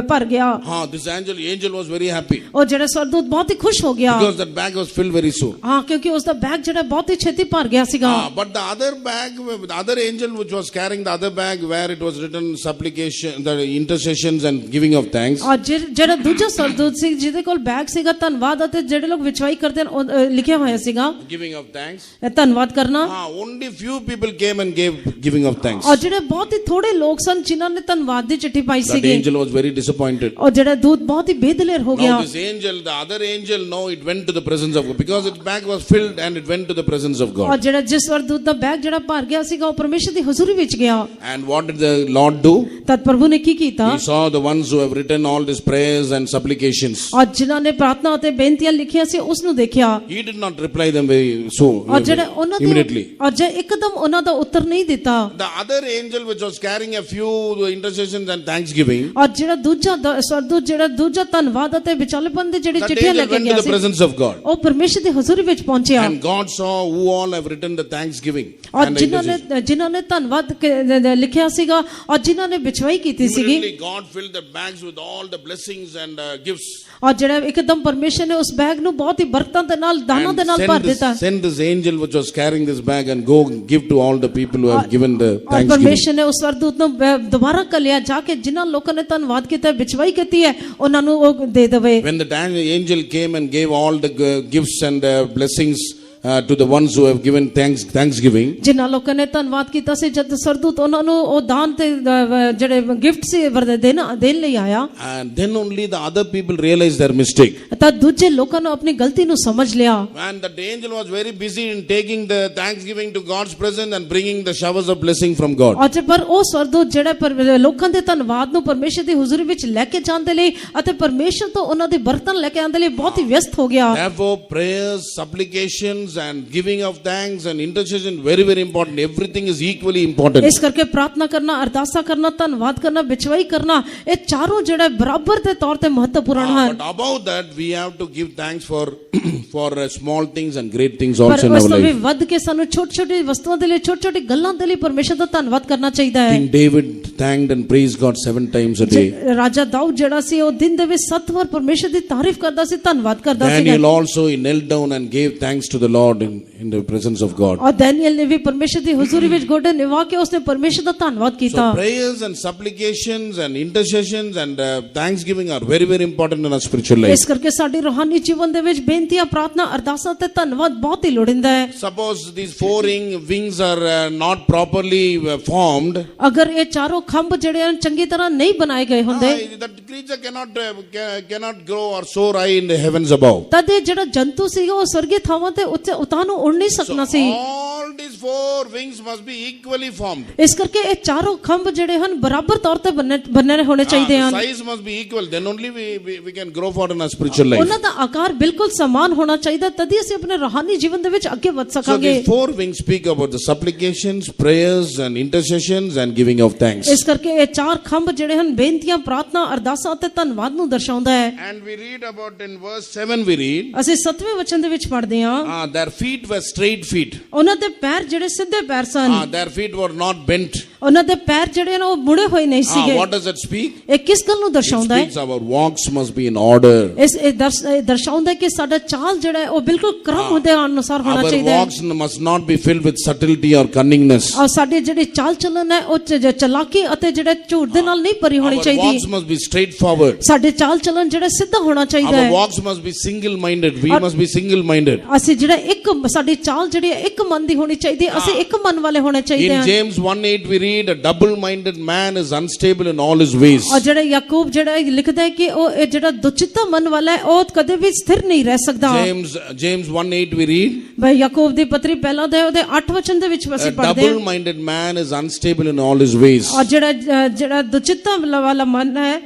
Speaker 2: ਭਰ ਗਿਆ।
Speaker 1: This angel was very happy
Speaker 2: ਉਹ ਜਿਹੜਾ ਸਵਰਦੂਤ ਬਹੁਤ ਹੀ ਖੁਸ਼ ਹੋ ਗਿਆ
Speaker 1: because that bag was filled very soon.
Speaker 2: ਹਾਂ, ਕਿਉਂਕਿ ਉਸ ਦਾ ਬੈਗ ਜਿਹੜਾ ਬਹੁਤ ਹੀ ਛੇਤੀ ਭਰ ਗਿਆ ਸੀਗਾ।
Speaker 1: But the other bag, the other angel which was carrying the other bag where it was written supplication, the intercessions and giving of thanks.
Speaker 2: ਔਰ ਜਿਹੜਾ ਦੂਜਾ ਸਵਰਦੂਤ ਸੀ ਜਿਹਦੇ ਕੋਲ ਬੈਗ ਸੀਗਾ ਧੰਨਵਾਦ ਅਤੇ ਜਿਹੜੇ ਲੋਕ ਵਿਚਵਾਈ ਕਰਦੇ ਹਨ ਲਿਖਿਆ ਹੋਇਆ ਸੀਗਾ
Speaker 1: Giving of thanks.
Speaker 2: ਧੰਨਵਾਦ ਕਰਨਾ।
Speaker 1: Only few people came and gave giving of thanks.
Speaker 2: ਔਰ ਜਿਹੜੇ ਬਹੁਤ ਹੀ ਥੋੜੇ ਲੋਕ ਸਨ ਜਿਨ੍ਹਾਂ ਨੇ ਧੰਨਵਾਦ ਦੀ ਚਿੱਠੀ ਪਾਈ
Speaker 1: That
Speaker 2: ਸੀਗੀ।
Speaker 1: angel was very disappointed.
Speaker 2: ਔਰ ਜਿਹੜਾ ਦੂਤ ਬਹੁਤ ਹੀ ਬੇਦਲੇਰ ਹੋ ਗਿਆ।
Speaker 1: Now this angel, the other angel, no, it went to the presence of God because its bag was filled and it went to the presence of
Speaker 2: ਔਰ
Speaker 1: God.
Speaker 2: ਜਿਹੜਾ ਜਿਸ ਸਵਰਦੂਤ ਦਾ bag ਜਿਹੜਾ ਭਰ ਗਿਆ ਸੀਗਾ ਉਹ ਪਰਮੇਸ਼ਰ ਦੀ ਹਜ਼ੂਰੀ ਵਿੱਚ ਗਿਆ।
Speaker 1: And what did the Lord do?
Speaker 2: ਤਦ ਪ੍ਰਭੂ ਨੇ ਕੀ ਕੀਤਾ?
Speaker 1: He saw the ones who have written all these prayers and supplications.
Speaker 2: ਔਰ ਜਿਨ੍ਹਾਂ ਨੇ ਪ੍ਰਾਰਥਨਾ ਅਤੇ ਬੇਨਤੀਆਂ ਲਿਖੀਆਂ ਸੀ ਉਸ ਨੂੰ ਦੇਖਿਆ
Speaker 1: He did not reply them
Speaker 2: ਔਰ ਜਿਹੜੇ ਉਹਨਾਂ
Speaker 1: immediately.
Speaker 2: ਦੇ ਔਰ ਜੇ ਇੱਕਦਮ ਉਹਨਾਂ ਦਾ ਉੱਤਰ ਨਹੀਂ ਦਿੱਤਾ।
Speaker 1: The other angel which was carrying a few intercessions and thanksgiving,
Speaker 2: ਔਰ ਜਿਹੜਾ ਦੂਜਾ ਸਰਦੂਤ ਜਿਹੜਾ ਦੂਜਾ ਧੰਨਵਾਦ ਅਤੇ ਵਿਚਾਲਪਨ ਦੇ ਜਿਹੜੇ
Speaker 1: that
Speaker 2: ਚਿੱਠੀਆਂ ਲੈ
Speaker 1: angel
Speaker 2: ਕੇ
Speaker 1: went to
Speaker 2: ਗਿਆ
Speaker 1: the
Speaker 2: C
Speaker 1: presence of God.
Speaker 2: ਉਹ ਪਰਮੇਸ਼ਰ ਦੀ ਹਜ਼ੂਰੀ ਵਿੱਚ ਪਹੁੰਚਿਆ
Speaker 1: And God saw who all have written the thanksgiving.
Speaker 2: ਔਰ
Speaker 1: and the intercession.
Speaker 2: ਜਿਨ੍ਹਾਂ ਨੇ ਧੰਨਵਾਦ ਲਿਖਿਆ ਸੀਗਾ ਔਰ ਜਿਨ੍ਹਾਂ ਨੇ ਵਿਚਵਾਈ ਕੀਤੀ ਸੀਗੀ
Speaker 1: Immediately God filled the bags with all the blessings and gifts.
Speaker 2: ਔਰ ਜਿਹੜਾ ਇੱਕਦਮ ਪਰਮੇਸ਼ਰ ਨੇ ਉਸ ਬੈਗ ਨੂੰ ਬਹੁਤ ਹੀ ਬਰਕਤਾਂ ਦੇ ਨਾਲ ਦਾਨਾਂ ਦੇ ਨਾਲ ਭਰ ਦਿੱਤਾ।
Speaker 1: Send this angel which was carrying this bag and go give to all the people who have given the
Speaker 2: ਔਰ
Speaker 1: thanksgiving.
Speaker 2: ਪਰਮੇਸ਼ਰ ਨੇ ਉਸ ਸਰਦੂਤ ਨੂੰ ਦੁਬਾਰਾ ਕਲਿਆ ਜਾ ਕੇ ਜਿਨ੍ਹਾਂ ਲੋਕਾਂ ਨੇ ਧੰਨਵਾਦ ਕੀਤਾ ਵਿਚਵਾਈ ਕੀਤੀ ਹੈ ਉਹਨਾਂ ਨੂੰ ਉਹ ਦੇ ਦੇਵੇ।
Speaker 1: When the angel came and gave all the gifts and blessings to the ones who have given thanksgiving,
Speaker 2: ਜਿਨ੍ਹਾਂ ਲੋਕਾਂ ਨੇ ਧੰਨਵਾਦ ਕੀਤਾ ਸੀ ਜਦ ਸਰਦੂਤ ਉਹਨਾਂ ਨੂੰ ਉਹ ਦਾਨ ਤੇ ਜਿਹੜੇ ਗਿਫਟ ਸੀ ਦੇਣ ਲਈ ਆਇਆ,
Speaker 1: and then only the other people realized their mistake.
Speaker 2: ਤਾਂ ਦੂਜੇ ਲੋਕਾਂ ਨੂੰ ਆਪਣੀ ਗਲਤੀ ਨੂੰ ਸਮਝ ਲਿਆ।
Speaker 1: And the angel was very busy in taking the thanksgiving to God's presence and bringing the showers of blessing from God.
Speaker 2: ਅੱਜ ਪਰ ਉਹ ਸਰਦੂਤ ਜਿਹੜਾ ਲੋਕਾਂ ਦੇ ਧੰਨਵਾਦ ਨੂੰ ਪਰਮੇਸ਼ਰ ਦੀ ਹਜ਼ੂਰੀ ਵਿੱਚ ਲੈ ਕੇ ਜਾਣ ਦੇ ਲਈ ਅਤੇ ਪਰਮੇਸ਼ਰ ਤੋਂ ਉਹਨਾਂ ਦੀ ਬਰਕਤਾਂ ਲੈ ਕੇ ਆਉਣ ਦੇ ਲਈ ਬਹੁਤ ਹੀ ਵਿਅਸਤ ਹੋ ਗਿਆ।
Speaker 1: Therefore prayers, supplications and giving of thanks and intercession very very important. Everything is equally important.
Speaker 2: ਇਸ ਕਰਕੇ ਪ੍ਰਾਰਥਨਾ ਕਰਨਾ, ਅਰਦਾਸਾਂ ਕਰਨਾ, ਧੰਨਵਾਦ ਕਰਨਾ, ਵਿਚਵਾਈ ਕਰਨਾ ਇਹ ਚਾਰੋਂ ਜਿਹੜੇ ਬਰਾਬਰ ਦੇ ਤੌਰ ਤੇ ਮਹੱਤਵਪੂਰਨ ਹਨ।
Speaker 1: But above that we have to give thanks for small things and great things also in
Speaker 2: ਪਰ ਉਸ
Speaker 1: our
Speaker 2: ਤੋਂ ਵੀ
Speaker 1: life.
Speaker 2: ਵੱਧ ਕੇ ਸਾਨੂੰ ਛੋਟੀ-ਛੋਟੀ ਵਸਤੂਆਂ ਦੇ ਲਈ, ਛੋਟੀ-ਛੋਟੀ ਗੱਲਾਂ ਦੇ ਲਈ ਪਰਮੇਸ਼ਰ ਦਾ ਧੰਨਵਾਦ ਕਰਨਾ ਚਾਹੀਦਾ ਹੈ।
Speaker 1: King David thanked and praised God 7 times a day.
Speaker 2: ਰਾਜਾ ਦਾਊਦ ਜਿਹੜਾ ਸੀ ਉਹ ਦਿਨ ਦੇ ਵਿੱਚ 7 ਵਾਰ ਪਰਮੇਸ਼ਰ ਦੀ ਤਾਰੀਫ ਕਰਦਾ ਸੀ, ਧੰਨਵਾਦ ਕਰਦਾ ਸੀ।
Speaker 1: Daniel also he knelt down and gave thanks to the Lord in the presence of God.
Speaker 2: ਔਰ ਦੈਨੀਅਲ ਨੇ ਵੀ ਪਰਮੇਸ਼ਰ ਦੀ ਹਜ਼ੂਰੀ ਵਿੱਚ ਗੋਡੇ ਨਿਵਾ ਕੇ ਉਸਨੇ ਪਰਮੇਸ਼ਰ ਦਾ ਧੰਨਵਾਦ ਕੀਤਾ।
Speaker 1: So prayers and supplications and intercessions and thanksgiving are very very important in our spiritual life.
Speaker 2: ਇਸ ਕਰਕੇ ਸਾਡੀ ਰੂਹਾਨੀ ਜੀਵਨ ਦੇ ਵਿੱਚ ਬੇਨਤੀਆਂ, ਪ੍ਰਾਰਥਨਾ, ਅਰਦਾਸਾਂ ਤੇ ਧੰਨਵਾਦ ਬਹੁਤ ਹੀ ਲੋੜੀਂਦਾ ਹੈ।
Speaker 1: Suppose these four wings are not properly formed,
Speaker 2: ਅਗਰ ਇਹ ਚਾਰੋਂ ਖੰਭ ਜਿਹੜੇ ਹਨ ਚੰਗੀ ਤਰ੍ਹਾਂ ਨਹੀਂ ਬਣਾਏ ਗਏ ਹੁੰਦੇ
Speaker 1: that creature cannot grow or soar high in the heavens above.
Speaker 2: ਤਦ ਇਹ ਜਿਹੜਾ ਜੰਤੂ ਸੀਗਾ ਉਹ ਸਵਰਗੀ ਥਾਵਾਂ ਤੇ ਉੱਚੇ ਉਤਾਂ ਨੂੰ ਉੜ ਨਹੀਂ ਸਕਣਾ ਸੀ।
Speaker 1: All these four wings must be equally formed.
Speaker 2: ਇਸ ਕਰਕੇ ਇਹ ਚਾਰੋਂ ਖੰਭ ਜਿਹੜੇ ਹਨ ਬਰਾਬਰ ਤੌਰ ਤੇ ਬੰਨੇ ਹੋਣੇ ਚਾਹੀਦੇ
Speaker 1: The
Speaker 2: ਹਨ।
Speaker 1: size must be equal. Then only we can grow forward in our spiritual life.
Speaker 2: ਉਹਨਾਂ ਦਾ ਆਕਾਰ ਬਿਲਕੁਲ ਸਮਾਨ ਹੋਣਾ ਚਾਹੀਦਾ, ਤਦ ਹੀ ਅਸੀਂ ਆਪਣੇ ਰੂਹਾਨੀ ਜੀਵਨ ਦੇ ਵਿੱਚ ਅੱਗੇ ਵਧ
Speaker 1: So
Speaker 2: ਸਕਾਂਗੇ।
Speaker 1: these four wings speak about the supplications, prayers and intercessions and giving of thanks.
Speaker 2: ਇਸ ਕਰਕੇ ਇਹ ਚਾਰ ਖੰਭ ਜਿਹੜੇ ਹਨ ਬੇਨਤੀਆਂ, ਪ੍ਰਾਰਥਨਾ, ਅਰਦਾਸਾਂ ਅਤੇ ਧੰਨਵਾਦ ਨੂੰ ਦਰਸਾਉਂਦਾ ਹੈ।
Speaker 1: And we read about in verse 7 we read,
Speaker 2: ਅਸੀਂ 7ਵੇਂ ਵਚਨ ਦੇ ਵਿੱਚ ਪੜ੍ਹਦੇ ਹਾਂ,
Speaker 1: their feet were straight feet.
Speaker 2: ਉਹਨਾਂ ਦੇ ਪੈਰ ਜਿਹੜੇ ਸਿੱਧੇ ਪੈਰ ਸਨ,
Speaker 1: Their feet were not bent.
Speaker 2: ਉਹਨਾਂ ਦੇ ਪੈਰ ਜਿਹੜੇ ਹਨ ਉਹ ਮੁੜੇ ਹੋਏ ਨਹੀਂ ਸੀਗੇ।
Speaker 1: What does it speak?
Speaker 2: ਇਹ ਕਿਸ ਗੱਲ ਨੂੰ
Speaker 1: It
Speaker 2: ਦਰਸਾਉਂਦਾ ਹੈ?
Speaker 1: speaks our walks must be in order.
Speaker 2: ਇਹ ਦਰਸਾਉਂਦਾ ਹੈ ਕਿ ਸਾਡਾ ਚਾਲ ਜਿਹੜਾ ਹੈ ਉਹ ਬਿਲਕੁਲ ਕ੍ਰਮ ਦੇ ਅਨੁਸਾਰ ਹੋਣਾ
Speaker 1: Our
Speaker 2: ਚਾਹੀਦਾ ਹੈ।
Speaker 1: walks must not be filled with subtlety or cunningness.
Speaker 2: ਔਰ ਸਾਡੇ ਜਿਹੜੇ ਚਾਲ ਚੱਲਣ ਹੈ ਉਹ ਚਲਾਕੀ ਅਤੇ ਜਿਹੜੇ ਝੂਠ ਦੇ ਨਾਲ ਨਹੀਂ ਭਰੀ ਹੋਣੀ
Speaker 1: Our
Speaker 2: ਚਾਹੀਦੀ।
Speaker 1: walks must be straightforward.
Speaker 2: ਸਾਡੇ ਚਾਲ ਚੱਲਣ ਜਿਹੜਾ ਸਿੱਧਾ ਹੋਣਾ ਚਾਹੀਦਾ
Speaker 1: Our
Speaker 2: ਹੈ।
Speaker 1: walks must be single-minded. We must be single-minded.
Speaker 2: ਅਸੀਂ ਜਿਹੜਾ ਸਾਡੀ ਚਾਲ ਜਿਹੜੀ ਹੈ ਇੱਕ ਮਨ ਦੀ ਹੋਣੀ ਚਾਹੀਦੀ ਹੈ, ਅਸੀਂ ਇੱਕ ਮਨ ਵਾਲੇ ਹੋਣੇ ਚਾਹੀਦੇ
Speaker 1: In
Speaker 2: ਹਾਂ।
Speaker 1: James 1:8 we read, a double-minded man is unstable in all his ways.
Speaker 2: ਔਰ ਜਿਹੜਾ ਯਾਕੂਬ ਜਿਹੜਾ ਲਿਖਦਾ ਹੈ ਕਿ ਉਹ ਇਹ ਜਿਹੜਾ ਦੁਚਿੱਤਾ ਮਨ ਵਾਲਾ ਹੈ ਉਹ ਕਦੇ ਵੀ ਸਥਿਰ ਨਹੀਂ ਰਹਿ ਸਕਦਾ।
Speaker 1: James 1:8 we read,
Speaker 2: ਬਈ ਯਾਕੂਬ ਦੀ ਪੱਤਰੀ ਪਹਿਲਾ ਦੇ ਉਹਦੇ 8 ਵਚਨ ਦੇ ਵਿੱਚ ਅਸੀਂ
Speaker 1: a
Speaker 2: ਪੜ੍ਹਦੇ ਹਾਂ।
Speaker 1: double-minded man is unstable in all his ways.
Speaker 2: ਔਰ ਜਿਹੜਾ ਦੁਚਿੱਤਾ ਵਾਲਾ ਮਨ ਹੈ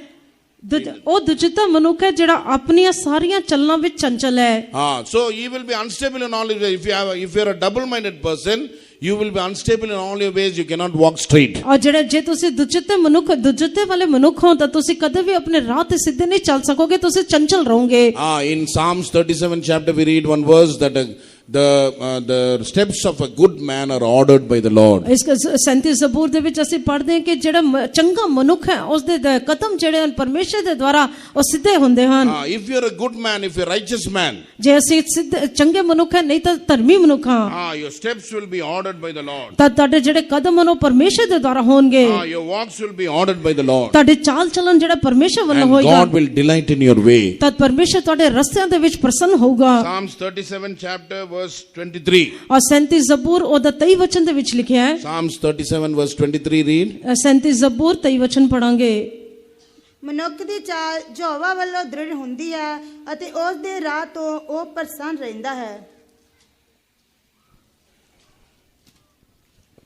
Speaker 2: ਉਹ ਦੁਚਿੱਤਾ ਮਨੁੱਖ ਹੈ ਜਿਹੜਾ ਆਪਣੀਆਂ ਸਾਰੀਆਂ ਚੱਲਣਾਂ ਵਿੱਚ ਚੰਚਲ ਹੈ।
Speaker 1: So he will be unstable in all his ways. If you are a double-minded person, you will be unstable in all your ways. You cannot walk straight.
Speaker 2: ਔਰ ਜੇ ਤੁਸੀਂ ਦੁਚਿੱਤੇ ਵਾਲੇ ਮਨੁੱਖ ਹੋ ਤਾਂ ਤੁਸੀਂ ਕਦੇ ਵੀ ਆਪਣੇ ਰਾਹ ਤੇ ਸਿੱਧੇ ਨਹੀਂ ਚੱਲ ਸਕੋਗੇ, ਤੁਸੀਂ ਚੰਚਲ ਰਹੋਗੇ।
Speaker 1: In Psalms 37 chapter we read one verse that the steps of a good man are ordered by the Lord.
Speaker 2: ਇਸ 37 ਜ਼ਬੂਰ ਦੇ ਵਿੱਚ ਅਸੀਂ ਪੜ੍ਹਦੇ ਹਾਂ ਕਿ ਜਿਹੜਾ ਚੰਗਾ ਮਨੁੱਖ ਹੈ ਉਸ ਦੇ ਕਦਮ ਜਿਹੜੇ ਹਨ ਪਰਮੇਸ਼ਰ ਦੇ ਦੁਆਰਾ ਉਹ ਸਿੱਧੇ ਹੁੰਦੇ ਹਨ।
Speaker 1: If you are a good man, if you are a righteous man,
Speaker 2: ਜੇ ਅਸੀਂ ਚੰਗੇ ਮਨੁੱਖ ਹੈ ਨਹੀਂ ਤਾਂ ਧਰਮੀ ਮਨੁੱਖ ਹਾਂ,
Speaker 1: your steps will be ordered by the Lord.
Speaker 2: ਤਾਂ ਤੁਹਾਡੇ ਜਿਹੜੇ ਕਦਮ ਹਨ ਉਹ ਪਰਮੇਸ਼ਰ ਦੇ ਦੁਆਰਾ ਹੋਣਗੇ।
Speaker 1: Your walks will be ordered by the Lord.
Speaker 2: ਤੁਹਾਡੇ ਚਾਲ ਚੱਲਣ ਜਿਹੜਾ ਪਰਮੇਸ਼ਰ ਵੱਲੋਂ
Speaker 1: And
Speaker 2: ਹੋਏਗਾ,
Speaker 1: God will delight in your way.
Speaker 2: ਤਦ ਪਰਮੇਸ਼ਰ ਤੁਹਾਡੇ ਰਸਤਿਆਂ ਦੇ ਵਿੱਚ ਪ੍ਰਸੰਨ ਹੋਊਗਾ।
Speaker 1: Psalms 37 chapter verse 23.
Speaker 2: ਔਰ 37 ਜ਼ਬੂਰ ਉਹਦਾ 23 ਵਚਨ ਦੇ ਵਿੱਚ ਲਿਖਿਆ ਹੈ।
Speaker 1: Psalms 37 verse 23 read,
Speaker 2: 37 ਜ਼ਬੂਰ 23 ਵਚਨ ਪੜਾਂਗੇ।
Speaker 3: ਮਨੁੱਖ ਦੀ ਚਾਲ ਯਹੋਵਾ ਵੱਲੋਂ ਦ੍ਰਿੜ ਹੁੰਦੀ ਹੈ ਅਤੇ ਉਸ ਦੇ ਰਾਹ ਤੋਂ ਉਹ ਪ੍ਰਸੰਨ ਰਹਿੰਦਾ ਹੈ।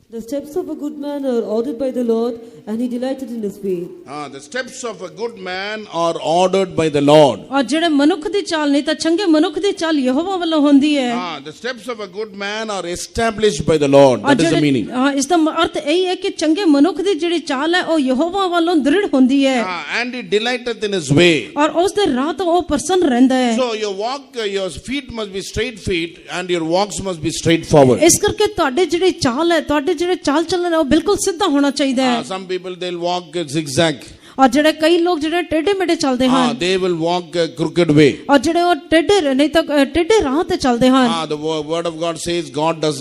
Speaker 4: The steps of a good man are ordered by the Lord, and he delighted in his way.
Speaker 1: The steps of a good man are ordered by the Lord.
Speaker 2: ਔਰ ਜਿਹੜੇ ਮਨੁੱਖ ਦੀ ਚਾਲ ਨਹੀਂ ਤਾਂ ਚੰਗੇ ਮਨੁੱਖ ਦੀ ਚਾਲ ਯਹੋਵਾ ਵੱਲੋਂ ਹੁੰਦੀ ਹੈ।
Speaker 1: The steps of a good man are established by the Lord. That is the meaning.
Speaker 2: ਇਸ ਦਾ ਅਰਥ ਇਹ ਹੈ ਕਿ ਚੰਗੇ ਮਨੁੱਖ ਦੀ ਜਿਹੜੀ ਚਾਲ ਹੈ ਉਹ ਯਹੋਵਾ ਵੱਲੋਂ ਦ੍ਰਿੜ ਹੁੰਦੀ ਹੈ।
Speaker 1: And he delighteth in his way.
Speaker 2: ਔਰ ਉਸ ਦੇ ਰਾਹ ਤੋਂ ਉਹ ਪ੍ਰਸੰਨ ਰਹਿੰਦਾ ਹੈ।
Speaker 1: So your feet must be straight feet, and your walks must be straightforward.
Speaker 2: ਇਸ ਕਰਕੇ ਤੁਹਾਡੇ ਜਿਹੜੀ ਚਾਲ ਹੈ, ਤੁਹਾਡੇ ਜਿਹੜੇ ਚਾਲ ਚੱਲਣ ਹੈ ਉਹ ਬਿਲਕੁਲ ਸਿੱਧਾ ਹੋਣਾ ਚਾਹੀਦਾ ਹੈ।
Speaker 1: Some people they'll walk zigzag.
Speaker 2: ਔਰ ਜਿਹੜੇ ਕਈ ਲੋਕ ਜਿਹੜੇ ਟੇਢੇ ਮੇਢੇ ਚੱਲਦੇ ਹਨ,
Speaker 1: They will walk a crooked way.
Speaker 2: ਔਰ ਜਿਹੜੇ ਉਹ ਟੇਢੇ ਨਹੀਂ ਤਾਂ ਟੇਢੇ ਰਾਹ ਤੇ ਚੱਲਦੇ ਹਨ।
Speaker 1: The word of God says God does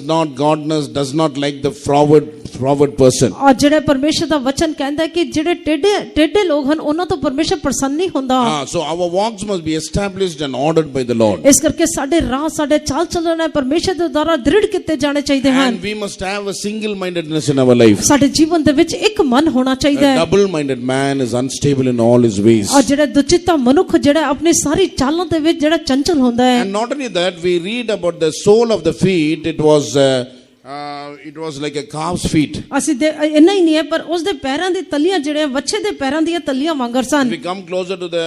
Speaker 1: not like the forward person.
Speaker 2: ਔਰ ਜਿਹੜੇ ਪਰਮੇਸ਼ਰ ਦਾ ਵਚਨ ਕਹਿੰਦਾ ਹੈ ਕਿ ਜਿਹੜੇ ਟੇਢੇ ਲੋਕ ਹਨ ਉਹਨਾਂ ਤੋਂ ਪਰਮੇਸ਼ਰ ਪ੍ਰਸੰਨ ਨਹੀਂ ਹੁੰਦਾ।
Speaker 1: So our walks must be established and ordered by the Lord.
Speaker 2: ਇਸ ਕਰਕੇ ਸਾਡੇ ਰਾਹ, ਸਾਡੇ ਚਾਲ ਚੱਲਣ ਹੈ ਪਰਮੇਸ਼ਰ ਦੇ ਦੁਆਰਾ ਦ੍ਰਿੜ ਕੀਤੇ ਜਾਣੇ ਚਾਹੀਦੇ ਹਨ।
Speaker 1: And we must have a single mindedness in our life.
Speaker 2: ਸਾਡੇ ਜੀਵਨ ਦੇ ਵਿੱਚ ਇੱਕ ਮਨ ਹੋਣਾ ਚਾਹੀਦਾ ਹੈ।
Speaker 1: A double minded man is unstable in all his ways.
Speaker 2: ਔਰ ਜਿਹੜਾ ਦੁਚਿੱਤਾ ਮਨੁੱਖ ਜਿਹੜਾ ਆਪਣੀ ਸਾਰੀ ਚਾਲਾਂ ਦੇ ਵਿੱਚ ਜਿਹੜਾ ਚੰਚਲ ਹੁੰਦਾ ਹੈ।
Speaker 1: And not only that, we read about the sole of the feet. It was like a calf's feet.
Speaker 2: ਅਸੀਂ ਇੰਨਾ ਹੀ ਨਹੀਂ ਹੈ ਪਰ ਉਸ ਦੇ ਪੈਰਾਂ ਦੀ ਤਲੀਆਂ ਜਿਹੜੇ ਵੱਛੇ ਦੇ ਪੈਰਾਂ ਦੀਆਂ ਤਲੀਆਂ ਵਾਂਗਰ ਸਨ।
Speaker 1: If we come closer to the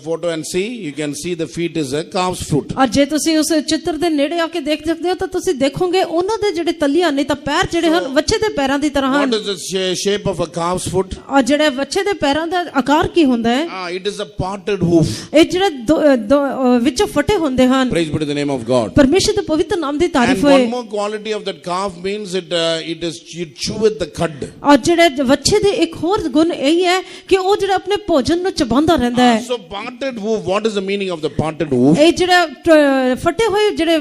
Speaker 1: photo and see, you can see the feet is a calf's foot.
Speaker 2: ਔਰ ਜੇ ਤੁਸੀਂ ਉਸ ਚਿੱਤਰ ਦੇ ਨੇੜੇ ਆ ਕੇ ਦੇਖ ਸਕਦੇ ਹੋ ਤਾਂ ਤੁਸੀਂ ਦੇਖੋਗੇ ਉਹਨਾਂ ਦੇ ਜਿਹੜੇ ਤਲੀਆਂ ਨਹੀਂ ਤਾਂ ਪੈਰ ਜਿਹੜੇ ਹਨ ਵੱਛੇ ਦੇ ਪੈਰਾਂ ਦੀ ਤਰ੍ਹਾਂ ਹਨ।
Speaker 1: What is the shape of a calf's foot?
Speaker 2: ਔਰ ਜਿਹੜੇ ਵੱਛੇ ਦੇ ਪੈਰਾਂ ਦਾ ਆਕਾਰ ਕੀ ਹੁੰਦਾ ਹੈ?
Speaker 1: It is a parted hoof.
Speaker 2: ਇਹ ਜਿਹੜੇ ਵਿੱਚੋਂ ਫਟੇ ਹੁੰਦੇ ਹਨ।
Speaker 1: Praise be to the name of God.
Speaker 2: ਪਰਮੇਸ਼ਰ ਦੇ ਪਵਿੱਤਰ ਨਾਮ ਦੀ ਤਾਰੀਫ
Speaker 1: And
Speaker 2: ਹੋਏ।
Speaker 1: one more quality of that calf means it cheweth the cud.
Speaker 2: ਔਰ ਜਿਹੜੇ ਵੱਛੇ ਦੇ ਇੱਕ ਹੋਰ ਗੁਣ ਇਹ ਹੈ ਕਿ ਉਹ ਜਿਹੜਾ ਆਪਣੇ ਭੋਜਨ ਨੂੰ ਚਬਾਉਂਦਾ ਰਹਿੰਦਾ ਹੈ।
Speaker 1: So parted hoof, what is the meaning of the parted hoof?
Speaker 2: ਇਹ ਜਿਹੜੇ ਫਟੇ ਹੋਏ ਜਿਹੜੇ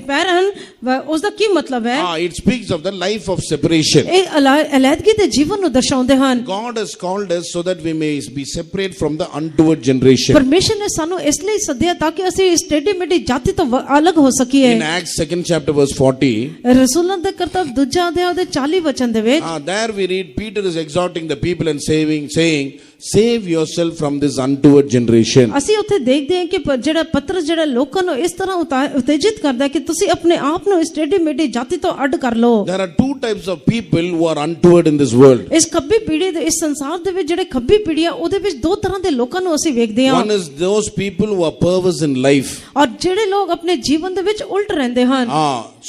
Speaker 2: ਪੈਰ ਹਨ ਉਸ ਦਾ ਕੀ ਮਤਲਬ ਹੈ?
Speaker 1: It speaks of the life of separation.
Speaker 2: ਇਹ ਅਲੈਦਗੀ ਦੇ ਜੀਵਨ ਨੂੰ ਦਰਸਾਉਂਦੇ ਹਨ।
Speaker 1: God has called us so that we may be separate from the untoward generation.
Speaker 2: ਪਰਮੇਸ਼ਰ ਨੇ ਸਾਨੂੰ ਇਸ ਲਈ ਸੱਦਿਆ ਤਾਂ ਕਿ ਅਸੀਂ ਇਸ ਟੇਢੀ ਮੇਢੀ ਜਾਤੀ ਤੋਂ ਅਲੱਗ ਹੋ ਸਕੀਏ।
Speaker 1: In Acts 2nd chapter verse 40,
Speaker 2: ਰਸੂਲਾਂ ਦੇ ਕਰਤੱਵ ਦੂਜਾ ਅਧਿਆਇ ਉਹਦੇ 40 ਵਚਨ ਦੇ ਵਿੱਚ
Speaker 1: there we read Peter is exhorting the people and saying, save yourself from this untoward generation.
Speaker 2: ਅਸੀਂ ਉੱਥੇ ਦੇਖਦੇ ਹਾਂ ਕਿ ਜਿਹੜਾ ਪਤਰਸ ਜਿਹੜਾ ਲੋਕਾਂ ਨੂੰ ਇਸ ਤਰ੍ਹਾਂ ਉਤੇਜਿਤ ਕਰਦਾ ਹੈ ਕਿ ਤੁਸੀਂ ਆਪਣੇ ਆਪ ਨੂੰ ਇਸ ਟੇਢੀ ਮੇਢੀ ਜਾਤੀ ਤੋਂ ਅੱਡ ਕਰ ਲਓ।
Speaker 1: There are two types of people who are untoward in this world.
Speaker 2: ਇਸ ਖੱਬੀ ਪੀੜ੍ਹੀ ਦੇ ਇਸ ਸੰਸਾਰ ਦੇ ਵਿੱਚ ਜਿਹੜੇ ਖੱਬੀ ਪੀੜ੍ਹੀ ਆ ਉਹਦੇ ਵਿੱਚ ਦੋ ਤਰ੍ਹਾਂ ਦੇ ਲੋਕਾਂ ਨੂੰ ਅਸੀਂ ਵੇਖਦੇ ਹਾਂ।
Speaker 1: One is those people who are perverse in life.
Speaker 2: ਔਰ ਜਿਹੜੇ ਲੋਕ ਆਪਣੇ ਜੀਵਨ ਦੇ ਵਿੱਚ ਉਲਟ ਰਹਿੰਦੇ ਹਨ।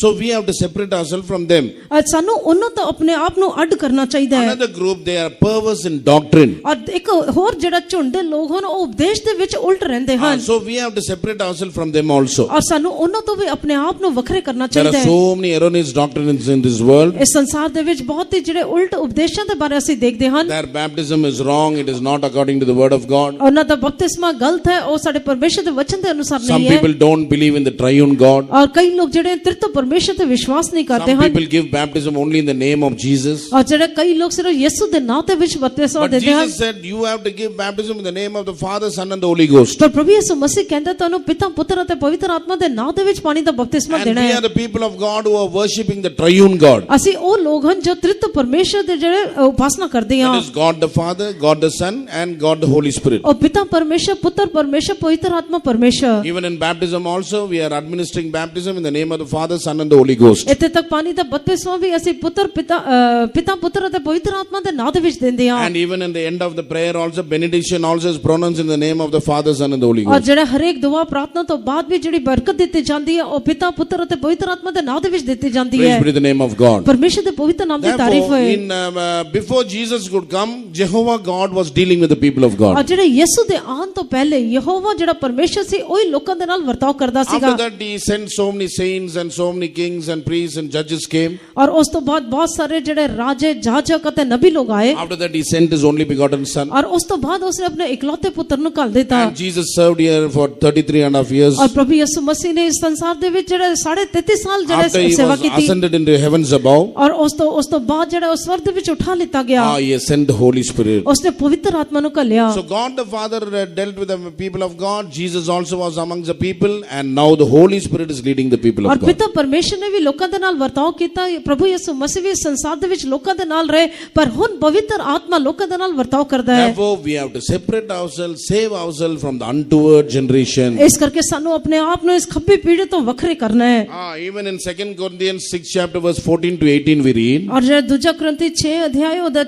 Speaker 1: So we have to separate ourselves from them.
Speaker 2: ਸਾਨੂੰ ਉਹਨਾਂ ਤੋਂ ਆਪਣੇ ਆਪ ਨੂੰ ਅੱਡ ਕਰਨਾ ਚਾਹੀਦਾ ਹੈ।
Speaker 1: Another group, they are perverse in doctrine.
Speaker 2: ਔਰ ਇੱਕ ਹੋਰ ਜਿਹੜਾ ਝੁੰਡ ਦੇ ਲੋਕ ਹਨ ਉਹ ਉਪਦੇਸ਼ ਦੇ ਵਿੱਚ ਉਲਟ ਰਹਿੰਦੇ ਹਨ।
Speaker 1: So we have to separate ourselves from them also.
Speaker 2: ਔਰ ਸਾਨੂੰ ਉਹਨਾਂ ਤੋਂ ਵੀ ਆਪਣੇ ਆਪ ਨੂੰ ਵੱਖਰੇ ਕਰਨਾ
Speaker 1: There
Speaker 2: ਚਾਹੀਦਾ
Speaker 1: are
Speaker 2: ਹੈ।
Speaker 1: so many erroneous doctrines in this world.
Speaker 2: ਇਸ ਸੰਸਾਰ ਦੇ ਵਿੱਚ ਬਹੁਤ ਹੀ ਜਿਹੜੇ ਉਲਟ ਉਪਦੇਸ਼ਾਂ ਦੇ ਬਾਰੇ ਅਸੀਂ ਦੇਖਦੇ ਹਨ।
Speaker 1: Their baptism is wrong. It is not according to the word of God.
Speaker 2: ਉਹਨਾਂ ਦਾ ਬਪਤਿਸਮਾ ਗਲਤ ਹੈ, ਉਹ ਸਾਡੇ ਪਰਮੇਸ਼ਰ ਦੇ ਵਚਨ ਦੇ ਅਨੁਸਾਰ
Speaker 1: Some
Speaker 2: ਨਹੀਂ ਹੈ।
Speaker 1: people don't believe in the triune God.
Speaker 2: ਔਰ ਕਈ ਲੋਕ ਜਿਹੜੇ ਤ੍ਰਿਤਵ ਪਰਮੇਸ਼ਰ ਤੇ ਵਿਸ਼ਵਾਸ ਨਹੀਂ ਕਰਦੇ
Speaker 1: Some
Speaker 2: ਹਨ।
Speaker 1: people give baptism only in the name of Jesus.
Speaker 2: ਔਰ ਜਿਹੜੇ ਕਈ ਲੋਕ ਸਿਰਫ ਯਿਸੂ ਦੇ ਨਾਮ ਤੇ ਵਿੱਚ ਬਪਤਿਸਮਾ
Speaker 1: But
Speaker 2: ਦਿੰਦੇ ਹਨ।
Speaker 1: Jesus said you have to give baptism in the name of the Father, Son and the Holy Ghost.
Speaker 2: ਪਰ ਪ੍ਰਭੂ ਯਿਸੂ ਮਸੀਹ ਕਹਿੰਦਾ ਤੁਹਾਨੂੰ ਪਿਤਾ ਪੁੱਤਰ ਅਤੇ ਪਵਿੱਤਰ ਆਤਮਾ ਦੇ ਨਾਮ ਦੇ ਵਿੱਚ ਪਾਣੀ ਦਾ ਬਪਤਿਸਮਾ
Speaker 1: And
Speaker 2: ਦੇਣਾ
Speaker 1: we
Speaker 2: ਹੈ।
Speaker 1: are the people of God who are worshipping the triune God.
Speaker 2: ਅਸੀਂ ਉਹ ਲੋਕ ਹਨ ਜੋ ਤ੍ਰਿਤਵ ਪਰਮੇਸ਼ਰ ਦੇ ਜਿਹੜੇ ਉਪਾਸਨਾ ਕਰਦੇ ਹਾਂ।
Speaker 1: That is God the Father, God the Son and God the Holy Spirit.
Speaker 2: ਉਹ ਪਿਤਾ ਪਰਮੇਸ਼ਰ, ਪੁੱਤਰ ਪਰਮੇਸ਼ਰ, ਪਵਿੱਤਰ ਆਤਮਾ ਪਰਮੇਸ਼ਰ।
Speaker 1: Even in baptism also we are administering baptism in the name of the Father, Son and the Holy Ghost.
Speaker 2: ਇੱਥੇ ਤੱਕ ਪਾਣੀ ਦਾ ਬਪਤਿਸਮਾ ਵੀ ਅਸੀਂ ਪਿਤਾ ਪੁੱਤਰ ਅਤੇ ਪਵਿੱਤਰ ਆਤਮਾ ਦੇ ਨਾਮ ਦੇ ਵਿੱਚ ਦਿੰਦੇ ਹਾਂ।
Speaker 1: And even in the end of the prayer also benediction also is pronounced in the name of the Father, Son and the Holy
Speaker 2: ਔਰ
Speaker 1: Ghost.
Speaker 2: ਜਿਹੜਾ ਹਰੇਕ ਦੁਆ ਪ੍ਰਾਰਥਨਾ ਤੋਂ ਬਾਅਦ ਵੀ ਜਿਹੜੀ ਬਰਕਤ ਦਿੱਤੀ ਜਾਂਦੀ ਹੈ ਉਹ ਪਿਤਾ ਪੁੱਤਰ ਅਤੇ ਪਵਿੱਤਰ ਆਤਮਾ ਦੇ ਨਾਮ ਦੇ ਵਿੱਚ ਦਿੱਤੀ ਜਾਂਦੀ
Speaker 1: Praise
Speaker 2: ਹੈ।
Speaker 1: be to the name of God.
Speaker 2: ਪਰਮੇਸ਼ਰ ਦੇ ਪਵਿੱਤਰ ਨਾਮ ਦੀ ਤਾਰੀਫ
Speaker 1: Therefore,
Speaker 2: ਹੋਏ।
Speaker 1: before Jesus could come, Jehovah God was dealing with the people of
Speaker 2: ਔਰ
Speaker 1: God.
Speaker 2: ਜਿਹੜੇ ਯਿਸੂ ਦੇ ਆਉਣ ਤੋਂ ਪਹਿਲੇ ਯਹੋਵਾ ਜਿਹੜਾ ਪਰਮੇਸ਼ਰ ਸੀ ਉਹੀ ਲੋਕਾਂ ਦੇ ਨਾਲ ਵਰਤਾਓ ਕਰਦਾ ਸੀਗਾ।
Speaker 1: After that, he sent so many saints and so many kings and priests and judges came.
Speaker 2: ਔਰ ਉਸ ਤੋਂ ਬਾਅਦ ਬਹੁਤ ਸਾਰੇ ਜਿਹੜੇ ਰਾਜੇ, ਜਾਜਕ ਅਤੇ ਨਬੀ ਲੋਕ ਆਏ।
Speaker 1: After that, he sent his only begotten Son.
Speaker 2: ਔਰ ਉਸ ਤੋਂ ਬਾਅਦ ਉਸਨੇ ਆਪਣੇ ਇਕਲੌਤੇ ਪੁੱਤਰ ਨੂੰ ਘੱਲ ਦਿੱਤਾ।
Speaker 1: And Jesus served here for 33.5 years.
Speaker 2: ਔਰ ਪ੍ਰਭੂ ਯਿਸੂ ਮਸੀਹ ਨੇ ਇਸ ਸੰਸਾਰ ਦੇ ਵਿੱਚ ਜਿਹੜੇ 33.5 ਸਾਲ
Speaker 1: After
Speaker 2: ਜਿਹੜੇ
Speaker 1: he
Speaker 2: ਸੇਵਾ
Speaker 1: was
Speaker 2: ਕੀਤੀ।
Speaker 1: ascended into heavens above,
Speaker 2: ਔਰ ਉਸ ਤੋਂ ਬਾਅਦ ਜਿਹੜਾ ਉਸ ਸਵਰਗ ਦੇ ਵਿੱਚ ਉਠਾ ਲਿੱਤਾ ਗਿਆ।
Speaker 1: he has sent the Holy Spirit.
Speaker 2: ਉਸਨੇ ਪਵਿੱਤਰ ਆਤਮਾ ਨੂੰ ਘੱਲਿਆ।
Speaker 1: So God the Father dealt with the people of God. Jesus also was amongst the people, and now the Holy Spirit is leading the people
Speaker 2: ਔਰ
Speaker 1: of God.
Speaker 2: ਪਿਤਾ ਪਰਮੇਸ਼ਰ ਨੇ ਵੀ ਲੋਕਾਂ ਦੇ ਨਾਲ ਵਰਤਾਓ ਕੀਤਾ। ਪ੍ਰਭੂ ਯਿਸੂ ਮਸੀਹ ਵੀ ਸੰਸਾਰ ਦੇ ਵਿੱਚ ਲੋਕਾਂ ਦੇ ਨਾਲ ਰਹੇ, ਪਰ ਹੁਣ ਪਵਿੱਤਰ ਆਤਮਾ ਲੋਕਾਂ ਦੇ ਨਾਲ ਵਰਤਾਓ ਕਰਦਾ ਹੈ।
Speaker 1: Therefore, we have to separate ourselves, save ourselves from the untoward generation.
Speaker 2: ਇਸ ਕਰਕੇ ਸਾਨੂੰ ਆਪਣੇ ਆਪ ਨੂੰ ਇਸ ਖੱਬੀ ਪੀੜ੍ਹੀ ਤੋਂ ਵੱਖਰੇ ਕਰਨਾ ਹੈ।
Speaker 1: Even in 2 Corinthians 6 chapter verse 14 to 18 we read.
Speaker 2: ਔਰ ਜਿਹੜਾ ਦੂਜਾ ਕੁਰਿੰਥੀ 6 ਅਧਿਆਇ ਉਹਦਾ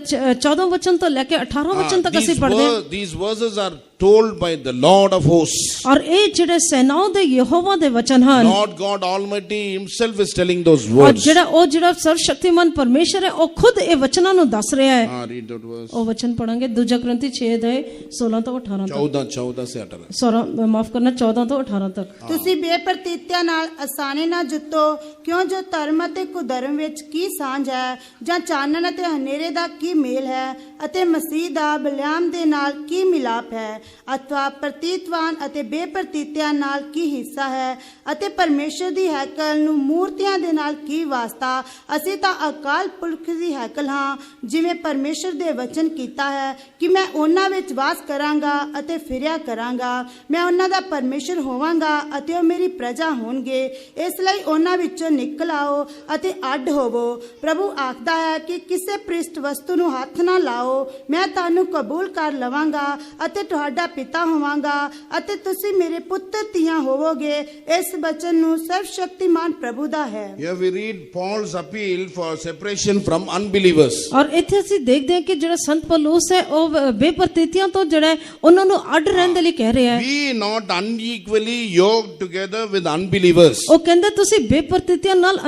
Speaker 2: 14 ਵਚਨ ਤੋਂ ਲੈ ਕੇ 18 ਵਚਨ ਤੱਕ ਅਸੀਂ ਪੜ੍ਹਦੇ ਹਾਂ।
Speaker 1: These verses are told by the Lord of hosts.
Speaker 2: ਔਰ ਇਹ ਜਿਹੜੇ ਸੈਨਾਵਾਂ ਦੇ ਯਹੋਵਾ ਦੇ ਵਚਨ ਹਨ।
Speaker 1: Lord God Almighty himself is telling those
Speaker 2: ਔਰ
Speaker 1: words.
Speaker 2: ਜਿਹੜਾ ਸਰਵ ਸ਼ਕਤੀਮਾਨ ਪਰਮੇਸ਼ਰ ਹੈ ਉਹ ਖੁਦ ਇਹ ਵਚਨਾਂ ਨੂੰ ਦੱਸ ਰਿਹਾ ਹੈ।
Speaker 1: Read that verse.
Speaker 2: ਉਹ ਵਚਨ ਪੜਾਂਗੇ ਦੂਜਾ ਕੁਰਿੰਥੀ 6 ਅਧਿਆਇ 16 ਤੋਂ 18 ਤੱਕ।
Speaker 1: 14 से 18.
Speaker 2: ਮਾਫ ਕਰਨਾ 14 ਤੋਂ 18 ਤੱਕ।
Speaker 3: ਤੁਸੀਂ ਬੇਪਰਤੀਤਿਆਂ ਨਾਲ ਆਸਾਨੀ ਨਾਲ ਜੁੱਤੋ, ਕਿਉਂ ਜੋ ਧਰਮ ਅਤੇ ਕੁਧਰਮ ਵਿੱਚ ਕੀ ਸਾਂਝ ਹੈ, ਜਾਂ ਚਾਨਣ ਅਤੇ ਹਨੇਰੇ ਦਾ ਕੀ ਮੇਲ ਹੈ, ਅਤੇ ਮਸੀਹ ਦਾ ਬਲਿਆਮ ਦੇ ਨਾਲ ਕੀ ਮਿਲਾਪ ਹੈ, ਅਥਵਾ ਪ੍ਰਤੀਤਵਾਨ ਅਤੇ ਬੇਪਰਤੀਤਿਆਂ ਨਾਲ ਕੀ ਹਿੱਸਾ ਹੈ, ਅਤੇ ਪਰਮੇਸ਼ਰ ਦੀ ਹੈਕਲ ਨੂੰ ਮੂਰਤੀਆਂ ਦੇ ਨਾਲ ਕੀ ਵਾਸਤਾ। ਅਸੀਂ ਤਾਂ ਅਕਾਲ ਪੁਰਖ ਦੀ ਹੈਕਲ ਹਾਂ, ਜਿਵੇਂ ਪਰਮੇਸ਼ਰ ਦੇ ਵਚਨ ਕੀਤਾ ਹੈ ਕਿ ਮੈਂ ਉਹਨਾਂ ਵਿੱਚ ਵਾਸ ਕਰਾਂਗਾ ਅਤੇ ਫਿਰਿਆ ਕਰਾਂਗਾ, ਮੈਂ ਉਹਨਾਂ ਦਾ ਪਰਮੇਸ਼ਰ ਹੋਵਾਂਗਾ ਅਤੇ ਉਹ ਮੇਰੀ ਪ੍ਰਜਾ ਹੋਣਗੇ। ਇਸ ਲਈ ਉਹਨਾਂ ਵਿੱਚੋਂ ਨਿਕਲ ਆਓ ਅਤੇ ਅੱਡ ਹੋਵੋ। ਪ੍ਰਭੂ ਆਖਦਾ ਹੈ ਕਿ ਕਿਸੇ ਪ੍ਰਿਸ਼ਟ ਵਸਤੂ ਨੂੰ ਹੱਥ ਨਾ ਲਾਓ, ਮੈਂ ਤੁਹਾਨੂੰ ਕਬੂਲ ਕਰ ਲਵਾਂਗਾ ਅਤੇ ਤੁਹਾਡਾ ਪਿਤਾ ਹੋਵਾਂਗਾ ਅਤੇ ਤੁਸੀਂ ਮੇਰੇ ਪੁੱਤਰ ਧੀਆਂ ਹੋਵੋਗੇ। ਇਸ ਬਚਨ ਨੂੰ ਸਰਵ ਸ਼ਕਤੀਮਾਨ ਪ੍ਰਭੂ ਦਾ ਹੈ।
Speaker 1: Here we read Paul's appeal for separation from unbelievers.
Speaker 2: ਔਰ ਇੱਥੇ ਅਸੀਂ ਦੇਖਦੇ ਹਾਂ ਕਿ ਜਿਹੜਾ ਸੰਤ ਪੌਲੁਸ ਹੈ ਉਹ ਬੇਪਰਤੀਤਿਆਂ ਤੋਂ ਜਿਹੜਾ ਉਹਨਾਂ ਨੂੰ ਅੱਡ ਰਹਿਣ ਦੇ ਲਈ ਕਹਿ ਰਿਹਾ ਹੈ।
Speaker 1: Be not unequally yoked together with unbelievers.
Speaker 2: ਉਹ ਕਹਿੰਦਾ ਤੁਸੀਂ ਬੇਪਰਤੀਤਿਆਂ ਨਾਲ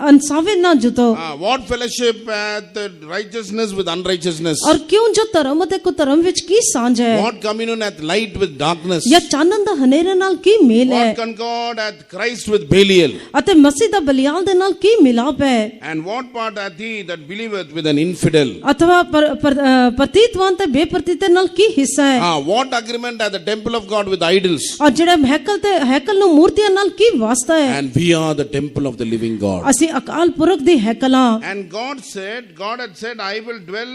Speaker 2: ਅਣਸਾਵੇ ਨਾ ਜੁਟੋ।
Speaker 1: What fellowship hath righteousness with unrighteousness?
Speaker 2: ਔਰ ਕਿਉਂ ਜੋ ਧਰਮ ਅਤੇ ਕੁਧਰਮ ਵਿੱਚ ਕੀ ਸਾਂਝ ਹੈ?
Speaker 1: What communion hath light with darkness?
Speaker 2: ਜਾਂ ਚਾਨਣ ਦਾ ਹਨੇਰੇ ਨਾਲ ਕੀ ਮੇਲ ਹੈ?
Speaker 1: What concord hath Christ with Belial?
Speaker 2: ਅਤੇ ਮਸੀਹ ਦਾ ਬਲਿਆਲ ਦੇ ਨਾਲ ਕੀ ਮਿਲਾਪ ਹੈ?
Speaker 1: And what part hath he that believeth with an infidel?
Speaker 2: ਅਥਵਾ ਪ੍ਰਤੀਤਵਾਨ ਤੇ ਬੇਪਰਤੀਤ ਨਾਲ ਕੀ ਹਿੱਸਾ ਹੈ?
Speaker 1: What agreement hath the temple of God with idols?
Speaker 2: ਔਰ ਜਿਹੜਾ ਹੈਕਲ ਨੂੰ ਮੂਰਤੀਆਂ ਨਾਲ ਕੀ ਵਾਸਤਾ ਹੈ?
Speaker 1: And we are the temple of the living God.
Speaker 2: ਅਸੀਂ ਅਕਾਲ ਪੁਰਖ ਦੀ ਹੈਕਲ ਹਾਂ।
Speaker 1: And God had said, I will dwell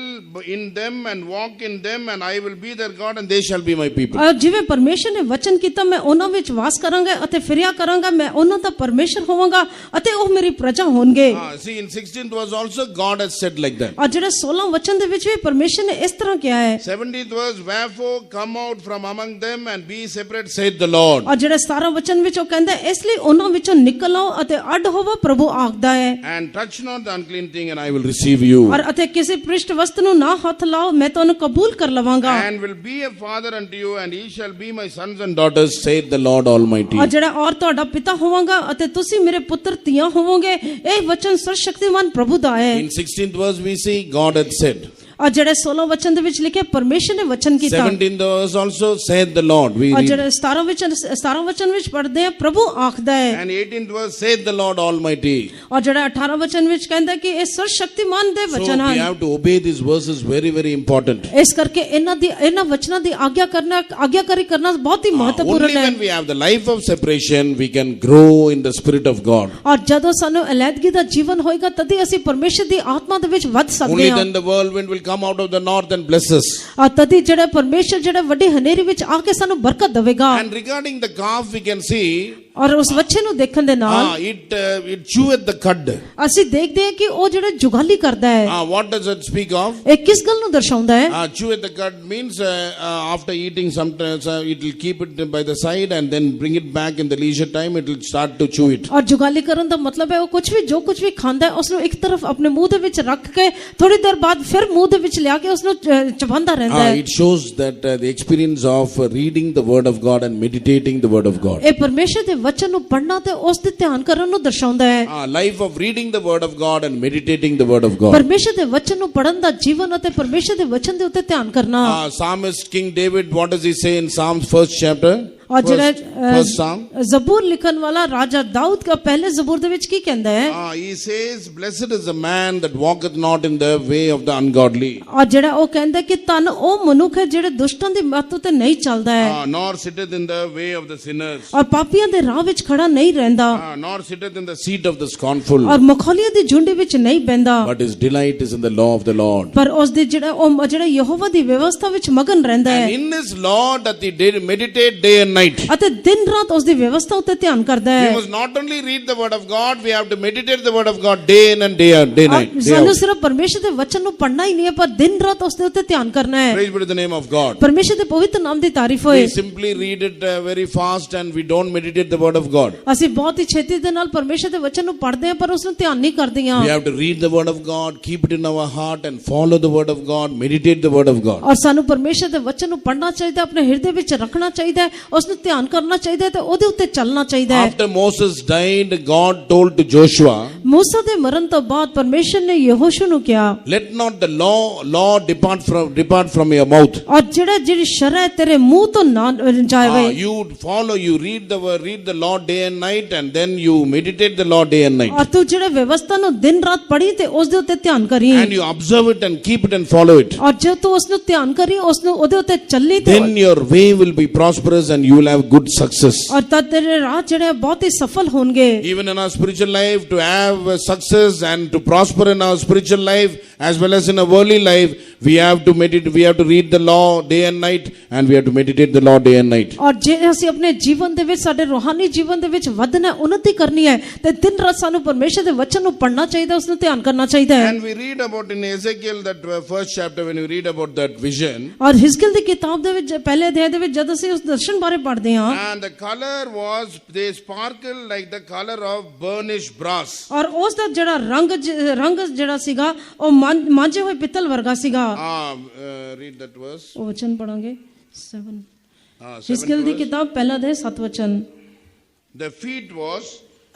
Speaker 1: in them and walk in them, and I will be their God and they shall be my people.
Speaker 2: ਔਰ ਜਿਵੇਂ ਪਰਮੇਸ਼ਰ ਨੇ ਵਚਨ ਕੀਤਾ ਮੈਂ ਉਹਨਾਂ ਵਿੱਚ ਵਾਸ ਕਰਾਂਗਾ ਅਤੇ ਫਿਰਿਆ ਕਰਾਂਗਾ, ਮੈਂ ਉਹਨਾਂ ਦਾ ਪਰਮੇਸ਼ਰ ਹੋਵਾਂਗਾ ਅਤੇ ਉਹ ਮੇਰੀ ਪ੍ਰਜਾ ਹੋਣਗੇ।
Speaker 1: See, in 16th verse also God has said like that.
Speaker 2: ਔਰ ਜਿਹੜਾ 16 ਵਚਨ ਦੇ ਵਿੱਚ ਵੀ ਪਰਮੇਸ਼ਰ ਨੇ ਇਸ ਤਰ੍ਹਾਂ ਕਿਹਾ ਹੈ।
Speaker 1: 17th verse, wherefore come out from among them and be separate, saith the Lord.
Speaker 2: ਔਰ ਜਿਹੜਾ 17 ਵਚਨ ਵਿੱਚ ਉਹ ਕਹਿੰਦਾ ਇਸ ਲਈ ਉਹਨਾਂ ਵਿੱਚੋਂ ਨਿਕਲ ਆਓ ਅਤੇ ਅੱਡ ਹੋਵੋ, ਪ੍ਰਭੂ ਆਖਦਾ ਹੈ।
Speaker 1: And touch not the unclean thing and I will receive you.
Speaker 2: ਔਰ ਅਤੇ ਕਿਸੇ ਪ੍ਰਿਸ਼ਟ ਵਸਤੂ ਨੂੰ ਨਾ ਹੱਥ ਲਾਓ, ਮੈਂ ਤੁਹਾਨੂੰ ਕਬੂਲ ਕਰ ਲਵਾਂਗਾ।
Speaker 1: And will be a father unto you, and ye shall be my sons and daughters, saith the Lord Almighty.
Speaker 2: ਔਰ ਜਿਹੜਾ ਔਰ ਤੁਹਾਡਾ ਪਿਤਾ ਹੋਵਾਂਗਾ ਅਤੇ ਤੁਸੀਂ ਮੇਰੇ ਪੁੱਤਰ ਧੀਆਂ ਹੋਵੋਗੇ, ਇਹ ਵਚਨ ਸਰਵ ਸ਼ਕਤੀਮਾਨ ਪ੍ਰਭੂ ਦਾ ਹੈ।
Speaker 1: In 16th verse we see God had said.
Speaker 2: ਔਰ ਜਿਹੜੇ 16 ਵਚਨ ਦੇ ਵਿੱਚ ਲਿਖਿਆ ਪਰਮੇਸ਼ਰ ਨੇ ਵਚਨ ਕੀਤਾ।
Speaker 1: 17th verse also saith the Lord. We
Speaker 2: ਔਰ
Speaker 1: read.
Speaker 2: ਜਿਹੜੇ 17 ਵਚਨ ਵਿੱਚ ਪੜ੍ਹਦੇ ਆ ਪ੍ਰਭੂ ਆਖਦਾ ਹੈ।
Speaker 1: And 18th verse saith the Lord Almighty.
Speaker 2: ਔਰ ਜਿਹੜਾ 18 ਵਚਨ ਵਿੱਚ ਕਹਿੰਦਾ ਕਿ ਇਹ ਸਰਵ ਸ਼ਕਤੀਮਾਨ ਦੇ
Speaker 1: So
Speaker 2: ਵਚਨ
Speaker 1: we
Speaker 2: ਹਨ।
Speaker 1: have to obey these verses, very very important.
Speaker 2: ਇਸ ਕਰਕੇ ਇਹਨਾਂ ਵਚਨਾਂ ਦੀ ਆਗਿਆਕਾਰੀ ਕਰਨਾ ਬਹੁਤ ਹੀ
Speaker 1: Only
Speaker 2: ਮਹੱਤਵਪੂਰਨ ਹੈ।
Speaker 1: when we have the life of separation we can grow in the spirit of God.
Speaker 2: ਔਰ ਜਦੋਂ ਸਾਨੂੰ ਅਲੈਹਦਗੀ ਦਾ ਜੀਵਨ ਹੋਏਗਾ ਤਦ ਅਸੀਂ ਪਰਮੇਸ਼ਰ ਦੀ ਆਤਮਾ ਦੇ ਵਿੱਚ ਵੱਧ ਸਕਦੇ
Speaker 1: Only
Speaker 2: ਹਾਂ।
Speaker 1: then the whirlwind will come out of the north and bless us.
Speaker 2: ਔਰ ਤਦ ਹੀ ਜਿਹੜਾ ਪਰਮੇਸ਼ਰ ਜਿਹੜਾ ਵੱਡੀ ਹਨੇਰੀ ਵਿੱਚ ਆ ਕੇ ਸਾਨੂੰ ਬਰਕਤ ਦੇਵੇਗਾ।
Speaker 1: And regarding the calf we can see
Speaker 2: ਔਰ ਉਸ ਬੱਚੇ ਨੂੰ ਦੇਖਣ ਦੇ ਨਾਲ
Speaker 1: it cheweth the cud.
Speaker 2: ਅਸੀਂ ਦੇਖਦੇ ਹਾਂ ਕਿ ਉਹ ਜਿਹੜਾ ਜੁਗਾਲੀ ਕਰਦਾ ਹੈ।
Speaker 1: What does it speak of?
Speaker 2: ਇਹ ਕਿਸ ਗੱਲ ਨੂੰ ਦਰਸਾਉਂਦਾ ਹੈ?
Speaker 1: Cheweth the cud means after eating sometimes it will keep it by the side and then bring it back in the leisure time, it will start to chew it.
Speaker 2: ਔਰ ਜੁਗਾਲੀ ਕਰਨ ਦਾ ਮਤਲਬ ਹੈ ਉਹ ਜੋ ਕੁਝ ਵੀ ਖਾਂਦਾ ਹੈ ਉਸ ਨੂੰ ਇੱਕ ਤਰਫ ਆਪਣੇ ਮੂੰਹ ਦੇ ਵਿੱਚ ਰੱਖ ਕੇ ਥੋੜੀ ਦੇਰ ਬਾਅਦ ਫਿਰ ਮੂੰਹ ਦੇ ਵਿੱਚ ਲਿਆ ਕੇ ਉਸ ਨੂੰ ਚਬਾਉਂਦਾ ਰਹਿੰਦਾ ਹੈ।
Speaker 1: It shows that the experience of reading the word of God and meditating the word of God.
Speaker 2: ਇਹ ਪਰਮੇਸ਼ਰ ਦੇ ਵਚਨ ਨੂੰ ਪੜ੍ਹਨਾ ਤੇ ਉਸ ਦੇ ਧਿਆਨ ਕਰਨ ਨੂੰ ਦਰਸਾਉਂਦਾ ਹੈ।
Speaker 1: Life of reading the word of God and meditating the word of God.
Speaker 2: ਪਰਮੇਸ਼ਰ ਦੇ ਵਚਨ ਨੂੰ ਪੜ੍ਹਨ ਦਾ ਜੀਵਨ ਅਤੇ ਪਰਮੇਸ਼ਰ ਦੇ ਵਚਨ ਦੇ ਉੱਤੇ ਧਿਆਨ ਕਰਨਾ।
Speaker 1: Psalmist King David, what does he say in Psalms 1st chapter?
Speaker 2: ਔਰ ਜਿਹੜਾ
Speaker 1: First Psalm.
Speaker 2: ਜ਼ਬੂਰ ਲਿਖਣ ਵਾਲਾ ਰਾਜਾ ਦਾਊਦ ਦਾ ਪਹਿਲੇ ਜ਼ਬੂਰ ਦੇ ਵਿੱਚ ਕੀ ਕਹਿੰਦਾ ਹੈ?
Speaker 1: He says, blessed is the man that walketh not in the way of the ungodly.
Speaker 2: ਔਰ ਜਿਹੜਾ ਉਹ ਕਹਿੰਦਾ ਕਿ ਧੰਨ ਉਹ ਮਨੁੱਖ ਹੈ ਜਿਹੜੇ ਦੁਸ਼ਟਾਂ ਦੀ ਮੱਤ ਉੱਤੇ ਨਹੀਂ ਚੱਲਦਾ ਹੈ।
Speaker 1: Nor sitteth in the way of the sinners.
Speaker 2: ਔਰ ਪਾਪੀਆਂ ਦੇ ਰਾਹ ਵਿੱਚ ਖੜਾ ਨਹੀਂ ਰਹਿੰਦਾ।
Speaker 1: Nor sitteth in the seat of the scornful.
Speaker 2: ਔਰ ਮਖੌਲੀਆਂ ਦੀ ਝੁੰਡੀ ਵਿੱਚ ਨਹੀਂ ਬਹਿੰਦਾ।
Speaker 1: But his delight is in the law of the Lord.
Speaker 2: ਪਰ ਉਸ ਦੀ ਜਿਹੜਾ ਯਹੋਵਾ ਦੀ ਵਿਵਸਥਾ ਵਿੱਚ ਮਗਨ ਰਹਿੰਦਾ ਹੈ।
Speaker 1: And in his law doth he meditate day and night.
Speaker 2: ਅਤੇ ਦਿਨ ਰਾਤ ਉਸ ਦੀ ਵਿਵਸਥਾ ਉੱਤੇ ਧਿਆਨ ਕਰਦਾ
Speaker 1: We
Speaker 2: ਹੈ।
Speaker 1: must not only read the word of God, we have to meditate the word of God day in and day out, day night. Day
Speaker 2: ਸਾਨੂੰ
Speaker 1: out.
Speaker 2: ਸਿਰਫ ਪਰਮੇਸ਼ਰ ਦੇ ਵਚਨ ਨੂੰ ਪੜ੍ਹਨਾ ਹੀ ਨਹੀਂ ਹੈ, ਪਰ ਦਿਨ ਰਾਤ ਉਸ ਦੇ ਉੱਤੇ ਧਿਆਨ ਕਰਨਾ ਹੈ।
Speaker 1: Praise be to the name of God.
Speaker 2: ਪਰਮੇਸ਼ਰ ਦੇ ਪਵਿੱਤਰ ਨਾਮ ਦੀ ਤਾਰੀਫ ਹੋਏ।
Speaker 1: We simply read it very fast and we don't meditate the word of God.
Speaker 2: ਅਸੀਂ ਬਹੁਤ ਹੀ ਛੇਤੀ ਦੇ ਨਾਲ ਪਰਮੇਸ਼ਰ ਦੇ ਵਚਨ ਨੂੰ ਪੜ੍ਹਦੇ ਹਾਂ, ਪਰ ਉਸ ਨੂੰ ਧਿਆਨ ਨਹੀਂ ਕਰਦੇ ਹਾਂ।
Speaker 1: We have to read the word of God, keep it in our heart and follow the word of God, meditate the word of God.
Speaker 2: ਔਰ ਸਾਨੂੰ ਪਰਮੇਸ਼ਰ ਦੇ ਵਚਨ ਨੂੰ ਪੜ੍ਹਨਾ ਚਾਹੀਦਾ, ਆਪਣੇ ਹਿਰਦੇ ਵਿੱਚ ਰੱਖਣਾ ਚਾਹੀਦਾ ਹੈ, ਉਸ ਨੂੰ ਧਿਆਨ ਕਰਨਾ ਚਾਹੀਦਾ ਹੈ ਤੇ ਉਹਦੇ ਉੱਤੇ ਚੱਲਣਾ ਚਾਹੀਦਾ ਹੈ।
Speaker 1: After Moses died, God told to Joshua,
Speaker 2: ਮੂਸਾ ਦੇ ਮਰਨ ਤੋਂ ਬਾਅਦ ਪਰਮੇਸ਼ਰ ਨੇ ਯਹੋਸ਼ੂ ਨੂੰ ਕਿਹਾ,
Speaker 1: let not the law depart from your mouth.
Speaker 2: ਔਰ ਜਿਹੜੀ ਸ਼ਰਅ ਤੇਰੇ ਮੂੰਹ ਤੋਂ ਨਾ ਜਾਵੇ।
Speaker 1: You follow, you read the law day and night, and then you meditate the law day and night.
Speaker 2: ਔਰ ਤੂੰ ਜਿਹੜੇ ਵਿਵਸਥਾ ਨੂੰ ਦਿਨ ਰਾਤ ਪੜ੍ਹੀ ਤੇ ਉਸ ਦੇ ਉੱਤੇ ਧਿਆਨ ਕਰੀ।
Speaker 1: And you observe it and keep it and follow it.
Speaker 2: ਔਰ ਜੇ ਤੂੰ ਉਸ ਨੂੰ ਧਿਆਨ ਕਰੀ, ਉਸ ਨੂੰ ਉਹਦੇ ਉੱਤੇ ਚੱਲੀ ਤੇ
Speaker 1: Then your way will be prosperous and you will have good success.
Speaker 2: ਔਰ ਤਦ ਤੇਰੇ ਰਾਹ ਜਿਹੜੇ ਬਹੁਤ ਹੀ ਸਫਲ ਹੋਣਗੇ।
Speaker 1: Even in our spiritual life, to have success and to prosper in our spiritual life as well as in our worldly life, we have to meditate, we have to read the law day and night, and we have to meditate the law day and night.
Speaker 2: ਔਰ ਜੇ ਅਸੀਂ ਆਪਣੇ ਜੀਵਨ ਦੇ ਵਿੱਚ, ਸਾਡੇ ਰੂਹਾਨੀ ਜੀਵਨ ਦੇ ਵਿੱਚ ਵਧਣਾ, ਉન્નਤੀ ਕਰਨੀ ਹੈ ਤੇ ਦਿਨ ਰਾਤ ਸਾਨੂੰ ਪਰਮੇਸ਼ਰ ਦੇ ਵਚਨ ਨੂੰ ਪੜ੍ਹਨਾ ਚਾਹੀਦਾ, ਉਸ ਨੂੰ ਧਿਆਨ ਕਰਨਾ ਚਾਹੀਦਾ ਹੈ।
Speaker 1: And we read about in Ezekiel, that first chapter, when you read about that vision,
Speaker 2: ਔਰ ਹਿਜ਼ਕੀਲ ਦੀ ਕਿਤਾਬ ਦੇ ਵਿੱਚ ਪਹਿਲੇ ਅਧਿਆਇ ਦੇ ਵਿੱਚ ਜਦ ਅਸੀਂ ਉਸ ਦਰਸ਼ਨ ਬਾਰੇ ਪੜ੍ਹਦੇ ਹਾਂ,
Speaker 1: and the color was, they sparkle like the color of burnished brass.
Speaker 2: ਔਰ ਉਸ ਦਾ ਜਿਹੜਾ ਰੰਗ ਜਿਹੜਾ ਸੀਗਾ ਉਹ ਮਾਂਝੇ ਹੋਏ ਪਿੱਤਲ ਵਰਗਾ ਸੀਗਾ।
Speaker 1: Read that verse.
Speaker 2: ਉਹ ਵਚਨ ਪੜਾਂਗੇ 7
Speaker 1: 7
Speaker 2: ਹਿਜ਼ਕੀਲ ਦੀ
Speaker 1: verse.
Speaker 2: ਕਿਤਾਬ ਪਹਿਲਾ ਅਧਿਆਇ 7 ਵਚਨ।
Speaker 1: The feet was,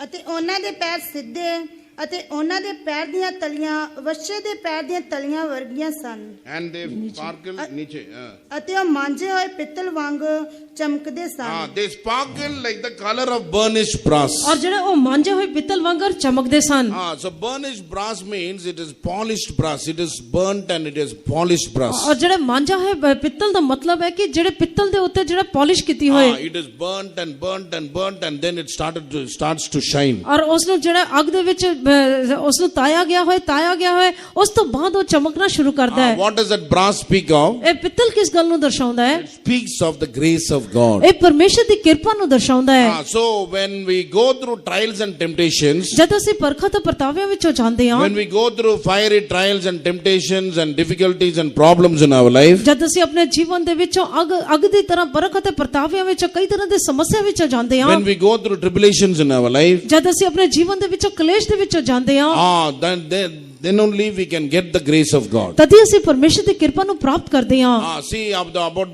Speaker 3: ਅਤੇ ਉਹਨਾਂ ਦੇ ਪੈਰ ਸਿੱਧੇ ਅਤੇ ਉਹਨਾਂ ਦੇ ਪੈਰ ਦੀਆਂ ਤਲੀਆਂ ਵੱਛੇ ਦੇ ਪੈਰ ਦੀਆਂ ਤਲੀਆਂ ਵਰਗੀਆਂ ਸਨ,
Speaker 1: and they sparkle niche.
Speaker 3: ਅਤੇ ਉਹ ਮਾਂਝੇ ਹੋਏ ਪਿੱਤਲ ਵਾਂਗ ਚਮਕਦੇ ਸਨ।
Speaker 1: They sparkle like the color of burnished brass.
Speaker 2: ਔਰ ਜਿਹੜੇ ਉਹ ਮਾਂਝੇ ਹੋਏ ਪਿੱਤਲ ਵਾਂਗਰ ਚਮਕਦੇ ਸਨ।
Speaker 1: So burnished brass means it is polished brass. It is burnt and it is polished brass.
Speaker 2: ਔਰ ਜਿਹੜੇ ਮਾਂਝਾ ਹੋਏ ਪਿੱਤਲ ਦਾ ਮਤਲਬ ਹੈ ਕਿ ਜਿਹੜੇ ਪਿੱਤਲ ਦੇ ਉੱਤੇ ਜਿਹੜਾ ਪਾਲਿਸ਼ ਕੀਤੀ ਹੋਏ।
Speaker 1: It is burnt and burnt and burnt, and then it starts to shine.
Speaker 2: ਔਰ ਉਸ ਨੂੰ ਜਿਹੜਾ ਅੱਗ ਦੇ ਵਿੱਚ ਉਸ ਨੂੰ ਤਾਇਆ ਗਿਆ ਹੋਏ ਉਸ ਤੋਂ ਬਾਅਦ ਉਹ ਚਮਕਣਾ ਸ਼ੁਰੂ ਕਰਦਾ ਹੈ।
Speaker 1: What does that brass speak of?
Speaker 2: ਇਹ ਪਿੱਤਲ ਕਿਸ ਗੱਲ ਨੂੰ ਦਰਸਾਉਂਦਾ ਹੈ?
Speaker 1: It speaks of the grace of God.
Speaker 2: ਇਹ ਪਰਮੇਸ਼ਰ ਦੀ ਕਿਰਪਾ ਨੂੰ ਦਰਸਾਉਂਦਾ ਹੈ।
Speaker 1: So when we go through trials and temptations,
Speaker 2: ਜਦ ਅਸੀਂ ਪਰਖਾਂ ਤੇ ਪਰਤਾਵਿਆਂ ਵਿੱਚੋਂ ਜਾਂਦੇ ਹਾਂ,
Speaker 1: when we go through fiery trials and temptations and difficulties and problems in our life,
Speaker 2: ਜਦ ਅਸੀਂ ਆਪਣੇ ਜੀਵਨ ਦੇ ਵਿੱਚੋਂ ਅੱਗ ਦੀ ਤਰ੍ਹਾਂ ਪਰਖ ਅਤੇ ਪਰਤਾਵਿਆਂ ਵਿੱਚੋਂ ਕਈ ਤਰ੍ਹਾਂ ਦੇ ਸਮੱਸਿਆ ਵਿੱਚੋਂ ਜਾਂਦੇ ਹਾਂ,
Speaker 1: when we go through tribulations in our life,
Speaker 2: ਜਦ ਅਸੀਂ ਆਪਣੇ ਜੀਵਨ ਦੇ ਵਿੱਚੋਂ ਕਲੇਸ਼ ਦੇ ਵਿੱਚੋਂ ਜਾਂਦੇ ਹਾਂ,
Speaker 1: then only we can get the grace of God.
Speaker 2: ਤਦ ਹੀ ਅਸੀਂ ਪਰਮੇਸ਼ਰ ਦੀ ਕਿਰਪਾ ਨੂੰ ਪ੍ਰਾਪਤ ਕਰਦੇ ਹਾਂ।
Speaker 1: See about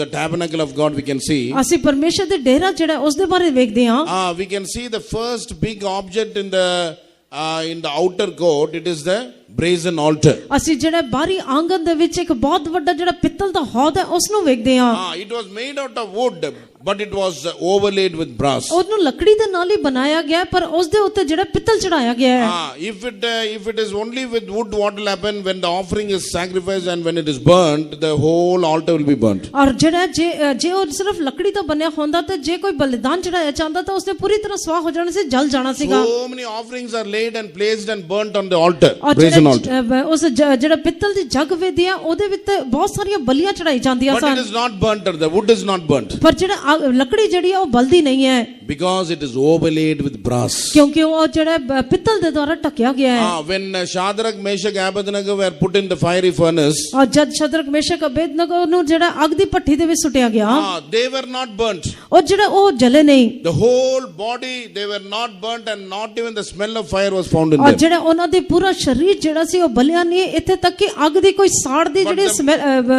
Speaker 1: the tabernacle of God, we can see.
Speaker 2: ਅਸੀਂ ਪਰਮੇਸ਼ਰ ਦੇ ਡੇਰਾ ਜਿਹੜਾ ਉਸ ਦੇ ਬਾਰੇ ਵੇਖਦੇ ਹਾਂ।
Speaker 1: We can see the first big object in the outer court. It is the brazen altar.
Speaker 2: ਅਸੀਂ ਜਿਹੜਾ ਬਾਹਰੀ ਆਂਗਨ ਦੇ ਵਿੱਚ ਇੱਕ ਬਹੁਤ ਵੱਡਾ ਜਿਹੜਾ ਪਿੱਤਲ ਦਾ ਹੌਦ ਹੈ ਉਸ ਨੂੰ ਵੇਖਦੇ ਹਾਂ।
Speaker 1: It was made out of wood, but it was overlaid with brass.
Speaker 2: ਉਹਨੂੰ ਲੱਕੜੀ ਦੇ ਨਾਲ ਹੀ ਬਣਾਇਆ ਗਿਆ ਪਰ ਉਸ ਦੇ ਉੱਤੇ ਜਿਹੜਾ ਪਿੱਤਲ ਚੜਾਇਆ ਗਿਆ ਹੈ।
Speaker 1: If it is only with wood, what will happen when the offering is sacrificed and when it is burnt, the whole altar will be burnt.
Speaker 2: ਔਰ ਜਿਹੜਾ ਜੇ ਉਹ ਸਿਰਫ ਲੱਕੜੀ ਤੋਂ ਬਣਿਆ ਹੁੰਦਾ ਤੇ ਜੇ ਕੋਈ ਬਲੀਦਾਨ ਚੜਾਇਆ ਜਾਂਦਾ ਤਾਂ ਉਸਨੇ ਪੂਰੀ ਤਰ੍ਹਾਂ ਸਵਾਹ ਹੋ ਜਾਣਾ ਸੀ, ਜਲ ਜਾਣਾ ਸੀਗਾ।
Speaker 1: So many offerings are laid and placed and burnt on the altar,
Speaker 2: ਔਰ
Speaker 1: brazen altar.
Speaker 2: ਉਸ ਜਿਹੜਾ ਪਿੱਤਲ ਦੀ ਜਗ ਵੇਦੀ ਆ ਉਹਦੇ ਵਿੱਚ ਬਹੁਤ ਸਾਰੀਆਂ ਬਲੀਆਂ ਚੜਾਈ ਜਾਂਦੀਆਂ
Speaker 1: But
Speaker 2: son,
Speaker 1: it is not burnt, or the wood is not burnt,
Speaker 2: ਪਰ ਜਿਹੜਾ ਲੱਕੜੀ ਜਿਹੜੀ ਆ ਉਹ ਬਲਦੀ ਨਹੀਂ ਹੈ
Speaker 1: because it is overlaid with brass.
Speaker 2: ਕਿਉਂਕਿ ਉਹ ਜਿਹੜਾ ਪਿੱਤਲ ਦੇ ਦੁਆਰਾ ਢਕਿਆ ਗਿਆ ਹੈ।
Speaker 1: When Shadrach, Meshach, Abednego were put in the fiery furnace,
Speaker 2: ਔਰ ਜਦ ਸ਼ਦਰਕ ਮੇਸ਼ਕ ਅਬੇਦਨਗੋ ਨੂੰ ਜਿਹੜਾ ਅੱਗ ਦੀ ਭੱਠੀ ਦੇ ਵਿੱਚ ਸੁੱਟਿਆ ਗਿਆ,
Speaker 1: they were not burnt.
Speaker 2: ਉਹ ਜਿਹੜਾ ਉਹ ਜਲੇ ਨਹੀਂ,
Speaker 1: The whole body, they were not burnt, and not even the smell of fire was found in
Speaker 2: ਔਰ
Speaker 1: them.
Speaker 2: ਜਿਹੜਾ ਉਹਨਾਂ ਦੀ ਪੂਰਾ ਸਰੀਰ ਜਿਹੜਾ ਸੀ ਉਹ ਬਲਿਆ ਨਹੀਂ, ਇੱਥੇ ਤੱਕ ਕਿ ਅੱਗ ਦੀ ਕੋਈ ਸਾੜ ਦੀ ਜਿਹੜੀ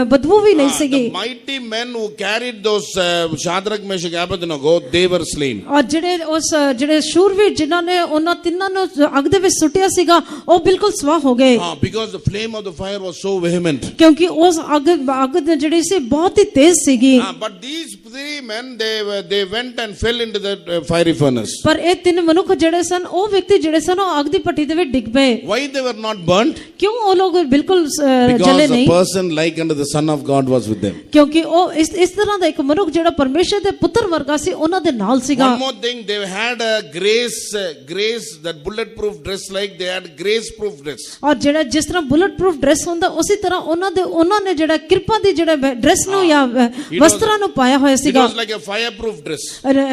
Speaker 2: ਬਦਬੂ ਵੀ ਨਹੀਂ ਸੀਗੀ।
Speaker 1: The mighty men who carried those Shadrach, Meshach, Abednego, they were slain.
Speaker 2: ਔਰ ਜਿਹੜੇ ਸ਼ੂਰਵੀਰ ਜਿਨ੍ਹਾਂ ਨੇ ਉਹਨਾਂ ਤਿੰਨਾਂ ਨੂੰ ਅੱਗ ਦੇ ਵਿੱਚ ਸੁੱਟਿਆ ਸੀਗਾ ਉਹ ਬਿਲਕੁਲ ਸਵਾਹ ਹੋ ਗਏ,
Speaker 1: Because the flame of the fire was so vehement.
Speaker 2: ਕਿਉਂਕਿ ਉਸ ਅੱਗ ਜਿਹੜੀ ਸੀ ਬਹੁਤ ਹੀ ਤੇਜ਼ ਸੀਗੀ।
Speaker 1: But these three men, they went and fell into the fiery furnace.
Speaker 2: ਪਰ ਇਹ ਤਿੰਨ ਮਨੁੱਖ ਜਿਹੜੇ ਸਨ, ਉਹ ਵਿਅਕਤੀ ਜਿਹੜੇ ਸਨ, ਉਹ ਅੱਗ ਦੀ ਭੱਠੀ ਦੇ ਵਿੱਚ ਡਿੱਗ ਪਏ।
Speaker 1: Why they were not burnt?
Speaker 2: ਕਿਉਂ ਉਹ ਲੋਕ ਬਿਲਕੁਲ ਜਲੇ
Speaker 1: Because a
Speaker 2: ਨਹੀਂ?
Speaker 1: person like unto the Son of God was with them.
Speaker 2: ਕਿਉਂਕਿ ਉਹ ਇਸ ਤਰ੍ਹਾਂ ਦਾ ਇੱਕ ਮਨੁੱਖ ਜਿਹੜਾ ਪਰਮੇਸ਼ਰ ਦੇ ਪੁੱਤਰ ਵਰਗਾ ਸੀ ਉਹਨਾਂ ਦੇ ਨਾਲ ਸੀਗਾ।
Speaker 1: One more thing, they had a grace, that bulletproof dress, like they had grace proof dress.
Speaker 2: ਔਰ ਜਿਹੜਾ ਜਿਸ ਤਰ੍ਹਾਂ ਬੁਲਟ ਪ੍ਰੂਫ ਡਰੈਸ ਹੁੰਦਾ ਉਸੇ ਤਰ੍ਹਾਂ ਉਹਨਾਂ ਨੇ ਜਿਹੜਾ ਕਿਰਪਾ ਦੀ ਜਿਹੜਾ ਡਰੈਸ ਨੂੰ ਜਾਂ ਵਸਤਰਾਂ ਨੂੰ ਪਾਇਆ ਹੋਇਆ
Speaker 1: It
Speaker 2: ਸੀਗਾ
Speaker 1: was like a fireproof dress.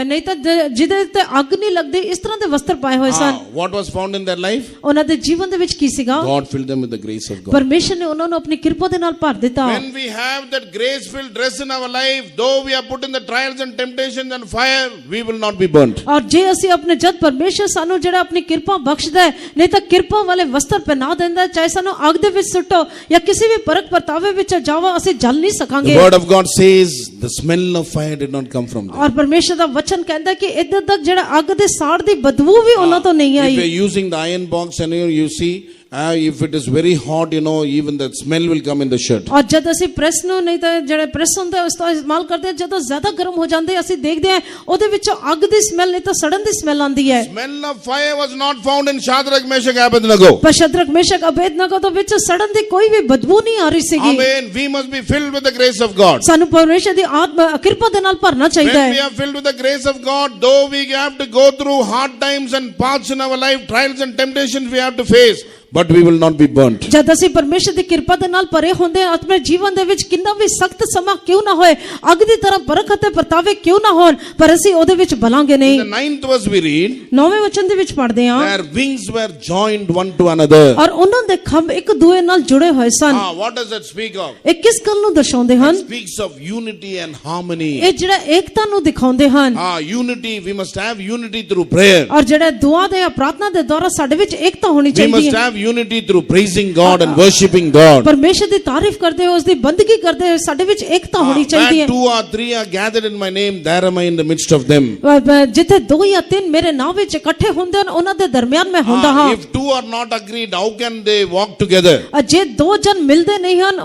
Speaker 2: ਨਹੀਂ ਤਾਂ ਜਿਹਦੇ ਤੇ ਅੱਗ ਨਹੀਂ ਲੱਗਦੀ ਇਸ ਤਰ੍ਹਾਂ ਦੇ ਵਸਤਰ ਪਾਏ ਹੋਏ ਸਨ
Speaker 1: What was found in their life?
Speaker 2: ਉਹਨਾਂ ਦੇ ਜੀਵਨ ਦੇ ਵਿੱਚ ਕੀ ਸੀਗਾ
Speaker 1: God filled them with the grace of God.
Speaker 2: ਪਰਮੇਸ਼ਰ ਨੇ ਉਹਨਾਂ ਨੂੰ ਆਪਣੀ ਕਿਰਪਾ ਦੇ ਨਾਲ ਭਰ ਦਿੱਤਾ
Speaker 1: When we have that grace-filled dress in our life, though we are put in the trials and temptations and fire, we will not be burnt.
Speaker 2: ਔਰ ਜੇ ਅਸੀਂ ਆਪਣੇ ਜਦ ਪਰਮੇਸ਼ਰ ਸਾਨੂੰ ਜਿਹੜਾ ਆਪਣੀ ਕਿਰਪਾ ਬਖਸ਼ਦਾ ਹੈ ਨਹੀਂ ਤਾਂ ਕਿਰਪਾ ਵਾਲੇ ਵਸਤਰ ਪਹਿਨਾ ਦਿੰਦਾ ਹੈ, ਚਾਹੇ ਸਾਨੂੰ ਅੱਗ ਦੇ ਵਿੱਚ ਸੁੱਟੋ ਜਾਂ ਕਿਸੇ ਵੀ ਪਰਖ ਪਰਤਾਵੇ ਵਿੱਚ ਜਾਵੋ ਅਸੀਂ ਜਲ ਨਹੀਂ
Speaker 1: The
Speaker 2: ਸਕਾਂਗੇ
Speaker 1: word of God says the smell of fire did not come from them.
Speaker 2: ਔਰ ਪਰਮੇਸ਼ਰ ਦਾ ਵਚਨ ਕਹਿੰਦਾ ਕਿ ਇੱਧਰ ਤੱਕ ਜਿਹੜਾ ਅੱਗ ਦੇ ਸਾੜ ਦੀ ਬਦਬੂ ਵੀ ਉਹਨਾਂ ਤੋਂ ਨਹੀਂ
Speaker 1: If
Speaker 2: I
Speaker 1: you're using the iron box and you see, if it is very hot, even the smell will come in the shirt.
Speaker 2: ਔਰ ਜਦ ਅਸੀਂ ਪ੍ਰੈਸ ਨੂੰ ਨਹੀਂ ਤਾਂ ਜਿਹੜਾ ਪ੍ਰੈਸ ਹੁੰਦਾ ਉਸ ਦਾ ਇਸਤੇਮਾਲ ਕਰਦੇ ਹਾਂ ਜਦੋਂ ਜ਼ਿਆਦਾ ਗਰਮ ਹੋ ਜਾਂਦੇ ਅਸੀਂ ਦੇਖਦੇ ਹਾਂ ਉਹਦੇ ਵਿੱਚੋਂ ਅੱਗ ਦੀ ਸਮੈਲ ਨਹੀਂ ਤਾਂ ਸੜਨ ਦੀ ਸਮੈਲ ਆਉਂਦੀ ਹੈ
Speaker 1: Smell of fire was not found in Shadrach, Meshach, Abednego.
Speaker 2: ਪਰ ਸ਼ਦਰਕ ਮੇਸ਼ਕ ਅਬੇਦਨਗੋ ਦੇ ਵਿੱਚ ਸੜਨ ਦੀ ਕੋਈ ਵੀ ਬਦਬੂ ਨਹੀਂ ਆ ਰਹੀ ਸੀਗੀ
Speaker 1: Amen. We must be filled with the grace of God.
Speaker 2: ਸਾਨੂੰ ਪਰਮੇਸ਼ਰ ਦੀ ਆਤਮਾ ਕਿਰਪਾ ਦੇ ਨਾਲ ਭਰਨਾ ਚਾਹੀਦਾ
Speaker 1: When we
Speaker 2: ਹੈ
Speaker 1: are filled with the grace of God, though we have to go through hard times and paths in our life, trials and temptations we have to face, but we will not be burnt.
Speaker 2: ਜਦ ਅਸੀਂ ਪਰਮੇਸ਼ਰ ਦੀ ਕਿਰਪਾ ਦੇ ਨਾਲ ਭਰੇ ਹੁੰਦੇ ਹਾਂ ਆਪਣੇ ਜੀਵਨ ਦੇ ਵਿੱਚ ਕਿੰਨਾ ਵੀ ਸਖਤ ਸਮਾਂ ਕਿਉਂ ਨਾ ਹੋਏ ਅੱਗ ਦੀ ਤਰ੍ਹਾਂ ਪਰਖ ਅਤੇ ਪਰਤਾਵੇ ਕਿਉਂ ਨਾ ਹੋਣ ਪਰ ਅਸੀਂ ਉਹਦੇ ਵਿੱਚ ਬਲਾਂਗੇ
Speaker 1: In
Speaker 2: ਨਹੀਂ
Speaker 1: the 9th verse we read,
Speaker 2: 9ਵੇਂ ਵਚਨ ਦੇ ਵਿੱਚ ਪੜ੍ਹਦੇ ਹਾਂ
Speaker 1: their wings were joined one to another.
Speaker 2: ਔਰ ਉਹਨਾਂ ਦੇ ਖੰਭ ਇੱਕ ਦੂਏ ਨਾਲ ਜੁੜੇ ਹੋਏ ਸਨ
Speaker 1: What does that speak of?
Speaker 2: ਇਹ ਕਿਸ ਗੱਲ ਨੂੰ ਦਰਸਾਉਂਦੇ ਹਨ
Speaker 1: It speaks of unity and harmony.
Speaker 2: ਇਹ ਜਿਹੜਾ ਏਕਤਾ ਨੂੰ ਦਿਖਾਉਂਦੇ ਹਨ
Speaker 1: Unity, we must have unity through prayer.
Speaker 2: ਔਰ ਜਿਹੜਾ ਦੁਆ ਦੇ ਪ੍ਰਾਰਥਨਾ ਦੇ ਦੁਆਰਾ ਸਾਡੇ ਵਿੱਚ ਏਕਤਾ ਹੋਣੀ
Speaker 1: We
Speaker 2: ਚਾਹੀਦੀ
Speaker 1: must
Speaker 2: ਹੈ
Speaker 1: have unity through praising God and worshiping God.
Speaker 2: ਪਰਮੇਸ਼ਰ ਦੀ ਤਾਰੀਫ ਕਰਦੇ ਹੋਏ ਉਸ ਦੀ ਬੰਦਗੀ ਕਰਦੇ ਹੋਏ ਸਾਡੇ ਵਿੱਚ ਏਕਤਾ ਹੋਣੀ ਚਾਹੀਦੀ
Speaker 1: Where
Speaker 2: ਹੈ
Speaker 1: 2 or 3 are gathered in my name, there am I in the midst of them.
Speaker 2: ਜਿੱਥੇ 2 ਜਾਂ 3 ਮੇਰੇ ਨਾਮ ਵਿੱਚ ਇਕੱਠੇ ਹੁੰਦੇ ਹਨ ਉਹਨਾਂ ਦੇ ਦਰਮਿਆਨ ਮੈਂ ਹੁੰਦਾ ਹਾਂ
Speaker 1: If 2 are not agreed, how can they walk together?
Speaker 2: ਜੇ 2 ਜਨ ਮਿਲਦੇ ਨਹੀਂ ਹਨ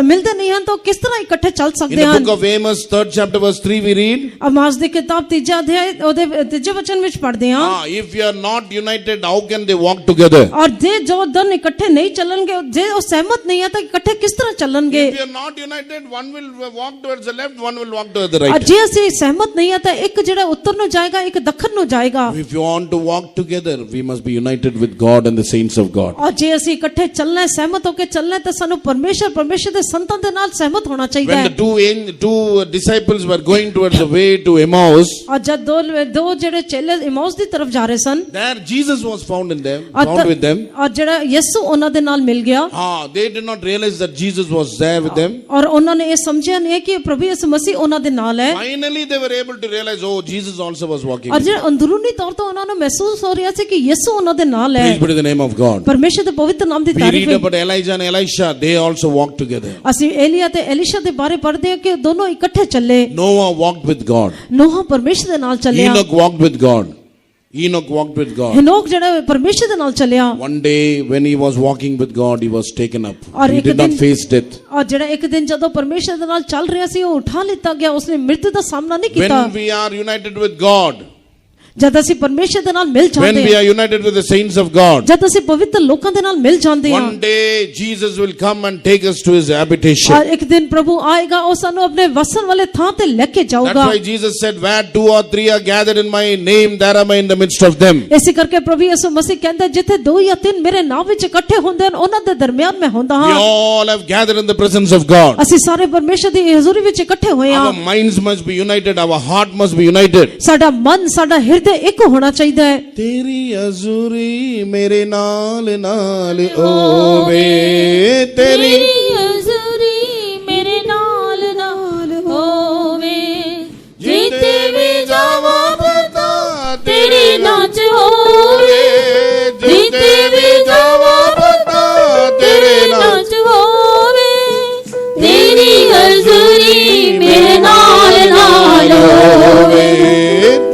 Speaker 2: ਮਿਲਦੇ ਨਹੀਂ ਹਨ ਤਾਂ ਕਿਸ ਤਰ੍ਹਾਂ ਇਕੱਠੇ ਚੱਲ
Speaker 1: In
Speaker 2: ਸਕਦੇ
Speaker 1: the
Speaker 2: ਹਨ
Speaker 1: book of Amos, 3rd chapter, verse 3, we read,
Speaker 2: ਆਮੋਸ ਦੀ ਕਿਤਾਬ 3 ਅਧਿਆਇ ਉਹਦੇ 3 ਵਚਨ ਵਿੱਚ ਪੜ੍ਹਦੇ ਹਾਂ
Speaker 1: if you are not united, how can they walk together?
Speaker 2: ਔਰ ਜੇ ਜੋ ਦਨ ਇਕੱਠੇ ਨਹੀਂ ਚੱਲਣਗੇ ਜੇ ਉਹ ਸਹਿਮਤ ਨਹੀਂ ਹੈ ਤਾਂ ਇਕੱਠੇ ਕਿਸ ਤਰ੍ਹਾਂ ਚੱਲਣਗੇ
Speaker 1: If you are not united, one will walk towards the left, one will walk towards the
Speaker 2: ਔਰ
Speaker 1: right.
Speaker 2: ਜੇ ਅਸੀਂ ਸਹਿਮਤ ਨਹੀਂ ਹੈ ਤਾਂ ਇੱਕ ਜਿਹੜਾ ਉੱਤਰ ਨੂੰ ਜਾਏਗਾ ਇੱਕ ਦੱਖਣ ਨੂੰ ਜਾਏਗਾ
Speaker 1: If you want to walk together, we must be united with God and the saints of God.
Speaker 2: ਔਰ ਜੇ ਅਸੀਂ ਇਕੱਠੇ ਚੱਲਣਾ ਹੈ ਸਹਿਮਤ ਹੋ ਕੇ ਚੱਲਣਾ ਹੈ ਤਾਂ ਸਾਨੂੰ ਪਰਮੇਸ਼ਰ ਦੇ ਸੰਤਾਂ ਦੇ ਨਾਲ ਸਹਿਮਤ ਹੋਣਾ ਚਾਹੀਦਾ
Speaker 1: When
Speaker 2: ਹੈ
Speaker 1: the two disciples were going towards the way to Emmaus,
Speaker 2: ਔਰ ਜਦ ਦੋ ਜਿਹੜੇ ਚੇਲੇ ਇਮਾਉਸ ਦੀ ਤਰਫ ਜਾ ਰਹੇ ਸਨ
Speaker 1: there Jesus was found
Speaker 2: ਔਰ
Speaker 1: with them.
Speaker 2: ਔਰ ਜਿਹੜਾ ਯਿਸੂ ਉਹਨਾਂ ਦੇ ਨਾਲ ਮਿਲ ਗਿਆ
Speaker 1: They did not realize that Jesus was there with them.
Speaker 2: ਔਰ ਉਹਨਾਂ ਨੇ ਇਹ ਸਮਝਿਆ ਨਹੀਂ ਕਿ ਪ੍ਰਭੂ ਯਿਸੂ ਮਸੀਹ ਉਹਨਾਂ ਦੇ ਨਾਲ ਹੈ
Speaker 1: Finally, they were able to realize, oh, Jesus also was walking.
Speaker 2: ਔਰ ਜਿਹੜਾ ਅੰਦਰੂਨੀ ਤੌਰ ਤੇ ਉਹਨਾਂ ਨੂੰ ਮਹਿਸੂਸ ਹੋ ਰਿਹਾ ਸੀ ਕਿ ਯਿਸੂ ਉਹਨਾਂ ਦੇ ਨਾਲ ਹੈ
Speaker 1: Please put in the name of God.
Speaker 2: ਪਰਮੇਸ਼ਰ ਦੇ ਪਵਿੱਤਰ ਨਾਮ ਦੀ
Speaker 1: We
Speaker 2: ਤਾਰੀਫ
Speaker 1: read about Elijah and Elisha. They also walked together.
Speaker 2: ਅਸੀਂ ਏਲੀਆ ਤੇ ਐਲੀਸ਼ਾ ਦੇ ਬਾਰੇ ਪੜ੍ਹਦੇ ਹਾਂ ਕਿ ਦੋਨੋਂ ਇਕੱਠੇ ਚੱਲੇ
Speaker 1: Noah walked with God.
Speaker 2: ਨੋਹਾ ਪਰਮੇਸ਼ਰ ਦੇ ਨਾਲ ਚੱਲਿਆ
Speaker 1: Enoch walked with God. Enoch walked with God.
Speaker 2: ਹਨੋਕ ਜਿਹੜਾ ਪਰਮੇਸ਼ਰ ਦੇ ਨਾਲ ਚੱਲਿਆ
Speaker 1: One day when he was walking with God, he was taken up.
Speaker 2: ਔਰ
Speaker 1: He
Speaker 2: ਇੱਕ
Speaker 1: did not
Speaker 2: ਦਿਨ-
Speaker 1: face death.
Speaker 2: ਔਰ ਜਿਹੜਾ ਇੱਕ ਦਿਨ ਜਦੋਂ ਪਰਮੇਸ਼ਰ ਦੇ ਨਾਲ ਚੱਲ ਰਿਹਾ ਸੀ ਉਹ ਉਠਾ ਲਿੱਤਾ ਗਿਆ ਉਸਨੇ ਮ੍ਰਿत्यु ਦਾ ਸਾਹਮਣਾ ਨਹੀਂ ਕੀਤਾ
Speaker 1: When we are united with God,
Speaker 2: ਜਦ ਅਸੀਂ ਪਰਮੇਸ਼ਰ ਦੇ ਨਾਲ ਮਿਲ
Speaker 1: when
Speaker 2: ਜਾਂਦੇ
Speaker 1: we
Speaker 2: ਹਾਂ
Speaker 1: are united with the saints of God,
Speaker 2: ਜਦ ਅਸੀਂ ਪਵਿੱਤਰ ਲੋਕਾਂ ਦੇ ਨਾਲ ਮਿਲ ਜਾਂਦੇ ਹਾਂ
Speaker 1: one day Jesus will come and take us to his habitation.
Speaker 2: ਔਰ ਇੱਕ ਦਿਨ ਪ੍ਰਭੂ ਆਏਗਾ ਉਹ ਸਾਨੂੰ ਆਪਣੇ ਵਸਣ ਵਾਲੇ ਥਾਂ ਤੇ ਲੈ ਕੇ
Speaker 1: That's
Speaker 2: ਜਾਊਗਾ
Speaker 1: why Jesus said, where 2 or 3 are gathered in my name, there am I in the midst of them.
Speaker 2: ਇਸੇ ਕਰਕੇ ਪ੍ਰਭੂ ਯਿਸੂ ਮਸੀਹ ਕਹਿੰਦਾ ਜਿੱਥੇ 2 ਜਾਂ 3 ਮੇਰੇ ਨਾਮ ਵਿੱਚ ਇਕੱਠੇ ਹੁੰਦੇ ਹਨ ਉਹਨਾਂ ਦੇ ਦਰਮਿਆਨ ਮੈਂ ਹੁੰਦਾ
Speaker 1: We
Speaker 2: ਹਾਂ
Speaker 1: all have gathered in the presence of God.
Speaker 2: ਅਸੀਂ ਸਾਰੇ ਪਰਮੇਸ਼ਰ ਦੀ ਹਜ਼ੂਰੀ ਵਿੱਚ ਇਕੱਠੇ ਹੋਏ ਹਾਂ
Speaker 1: Our minds must be united, our heart must be united.
Speaker 2: ਸਾਡਾ ਮਨ ਸਾਡਾ ਹਿਰਦੇ ਇੱਕ ਹੋਣਾ ਚਾਹੀਦਾ ਹੈ
Speaker 1: ਤੇਰੀ ਹਜ਼ੂਰੀ ਮੇਰੇ ਨਾਲ ਨਾਲ ਹੋਵੇ, ਤੇਰੀ
Speaker 5: ਹਜ਼ੂਰੀ ਮੇਰੇ ਨਾਲ ਨਾਲ ਹੋਵੇ, ਜਿੱਥੇ ਵੀ ਜਾਵਾਂ ਪਤਾ ਤੇਰੀ ਨਾਚ ਹੋਵੇ, ਜਿੱਥੇ ਵੀ ਜਾਵਾਂ ਪਤਾ ਤੇਰੇ ਨਾਚ ਹੋਵੇ, ਤੇਰੀ ਹਜ਼ੂਰੀ ਮੇਰੇ ਨਾਲ ਨਾਲ ਹੋਵੇ,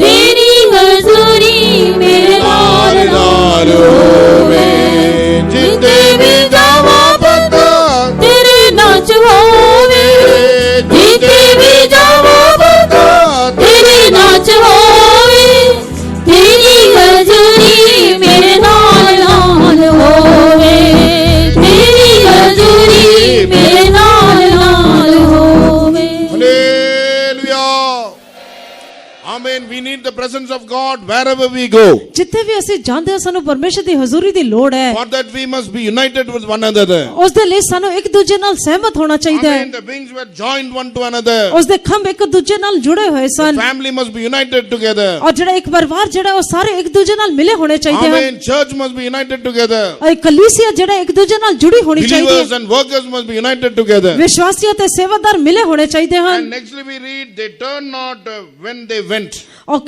Speaker 5: ਤੇਰੀ ਹਜ਼ੂਰੀ ਮੇਰੇ ਨਾਲ ਨਾਲ ਹੋਵੇ, ਜਿੱਥੇ ਵੀ ਜਾਵਾਂ ਪਤਾ
Speaker 1: the presence of God wherever we go.
Speaker 2: ਜਿੱਥੇ ਵੀ ਅਸੀਂ ਜਾਂਦੇ ਹਾਂ ਸਾਨੂੰ ਪਰਮੇਸ਼ਰ ਦੀ ਹਜ਼ੂਰੀ ਦੀ ਲੋੜ ਹੈ।
Speaker 1: For that we must be united with one another.
Speaker 2: ਉਸ ਦੇ ਲਈ ਸਾਨੂੰ ਇੱਕ ਦੂਜੇ ਨਾਲ ਸਹਿਮਤ ਹੋਣਾ ਚਾਹੀਦਾ ਹੈ।
Speaker 1: Amen. The wings were joined one to another.
Speaker 2: ਉਸ ਦੇ ਖੰਭ ਇੱਕ ਦੂਜੇ ਨਾਲ ਜੁੜੇ ਹੋਏ ਸਨ।
Speaker 1: Family must be united together.
Speaker 2: ਔਰ ਜਿਹੜਾ ਇੱਕ ਪਰਿਵਾਰ ਜਿਹੜਾ ਉਹ ਸਾਰੇ ਇੱਕ ਦੂਜੇ ਨਾਲ ਮਿਲੇ ਹੋਣੇ ਚਾਹੀਦੇ ਹਨ।
Speaker 1: Amen. Church must be united together.
Speaker 2: ਔਰ ਕਲੀਸਿਆ ਜਿਹੜਾ ਇੱਕ ਦੂਜੇ ਨਾਲ ਜੁੜੀ ਹੋਣੀ ਚਾਹੀਦੀ
Speaker 1: Believers
Speaker 2: ਹੈ।
Speaker 1: and workers must be united together.
Speaker 2: ਵਿਸ਼ਵਾਸੀ ਅਤੇ ਸੇਵਾਦਾਰ ਮਿਲੇ ਹੋਣੇ ਚਾਹੀਦੇ ਹਨ।
Speaker 1: And nextly we read, they turned not when they went.
Speaker 2: ਔਰ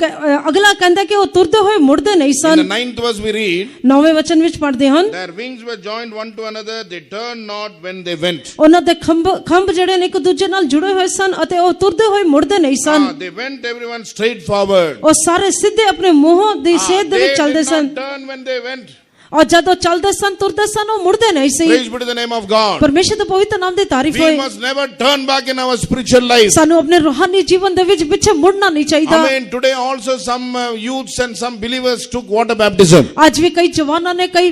Speaker 2: ਅਗਲਾ ਕਹਿੰਦਾ ਕਿ ਉਹ ਤੁਰਦੇ ਹੋਏ ਮੁੜਦੇ ਨਹੀਂ
Speaker 1: In
Speaker 2: son.
Speaker 1: the 9th verse we read,
Speaker 2: 9ਵੇਂ ਵਚਨ ਵਿੱਚ ਪੜ੍ਹਦੇ ਹਨ,
Speaker 1: their wings were joined one to another, they turned not when they went.
Speaker 2: ਉਹਨਾਂ ਦੇ ਖੰਭ ਜਿਹੜੇ ਨੇ ਇੱਕ ਦੂਜੇ ਨਾਲ ਜੁੜੇ ਹੋਏ ਸਨ ਅਤੇ ਉਹ ਤੁਰਦੇ ਹੋਏ ਮੁੜਦੇ ਨਹੀਂ ਸਨ।
Speaker 1: They went everyone straight forward.
Speaker 2: ਉਹ ਸਾਰੇ ਸਿੱਧੇ ਆਪਣੇ ਮੂੰਹੋਂ ਦੀ ਸੇਧ ਦੇ
Speaker 1: They
Speaker 2: ਵਿੱਚ ਚੱਲਦੇ
Speaker 1: did
Speaker 2: son.
Speaker 1: not turn when they went.
Speaker 2: ਔਰ ਜਦੋਂ ਚੱਲਦੇ ਸਨ ਤੁਰਦੇ ਸਨ ਉਹ ਮੁੜਦੇ ਨਹੀਂ ਸੀ।
Speaker 1: Praise be to the name of God.
Speaker 2: ਪਰਮੇਸ਼ਰ ਦੇ ਪਵਿੱਤਰ ਨਾਮ ਦੀ ਤਾਰੀਫ
Speaker 1: We
Speaker 2: ਹੋਏ।
Speaker 1: must never turn back in our spiritual life.
Speaker 2: ਸਾਨੂੰ ਆਪਣੇ ਰੂਹਾਨੀ ਜੀਵਨ ਦੇ ਵਿੱਚ ਪਿੱਛੇ ਮੁੜਨਾ ਨਹੀਂ ਚਾਹੀਦਾ।
Speaker 1: Amen. Today also some youths and some believers took water baptism.
Speaker 2: ਅੱਜ ਵੀ ਕਈ ਜਵਾਨਾਂ ਨੇ ਕਈ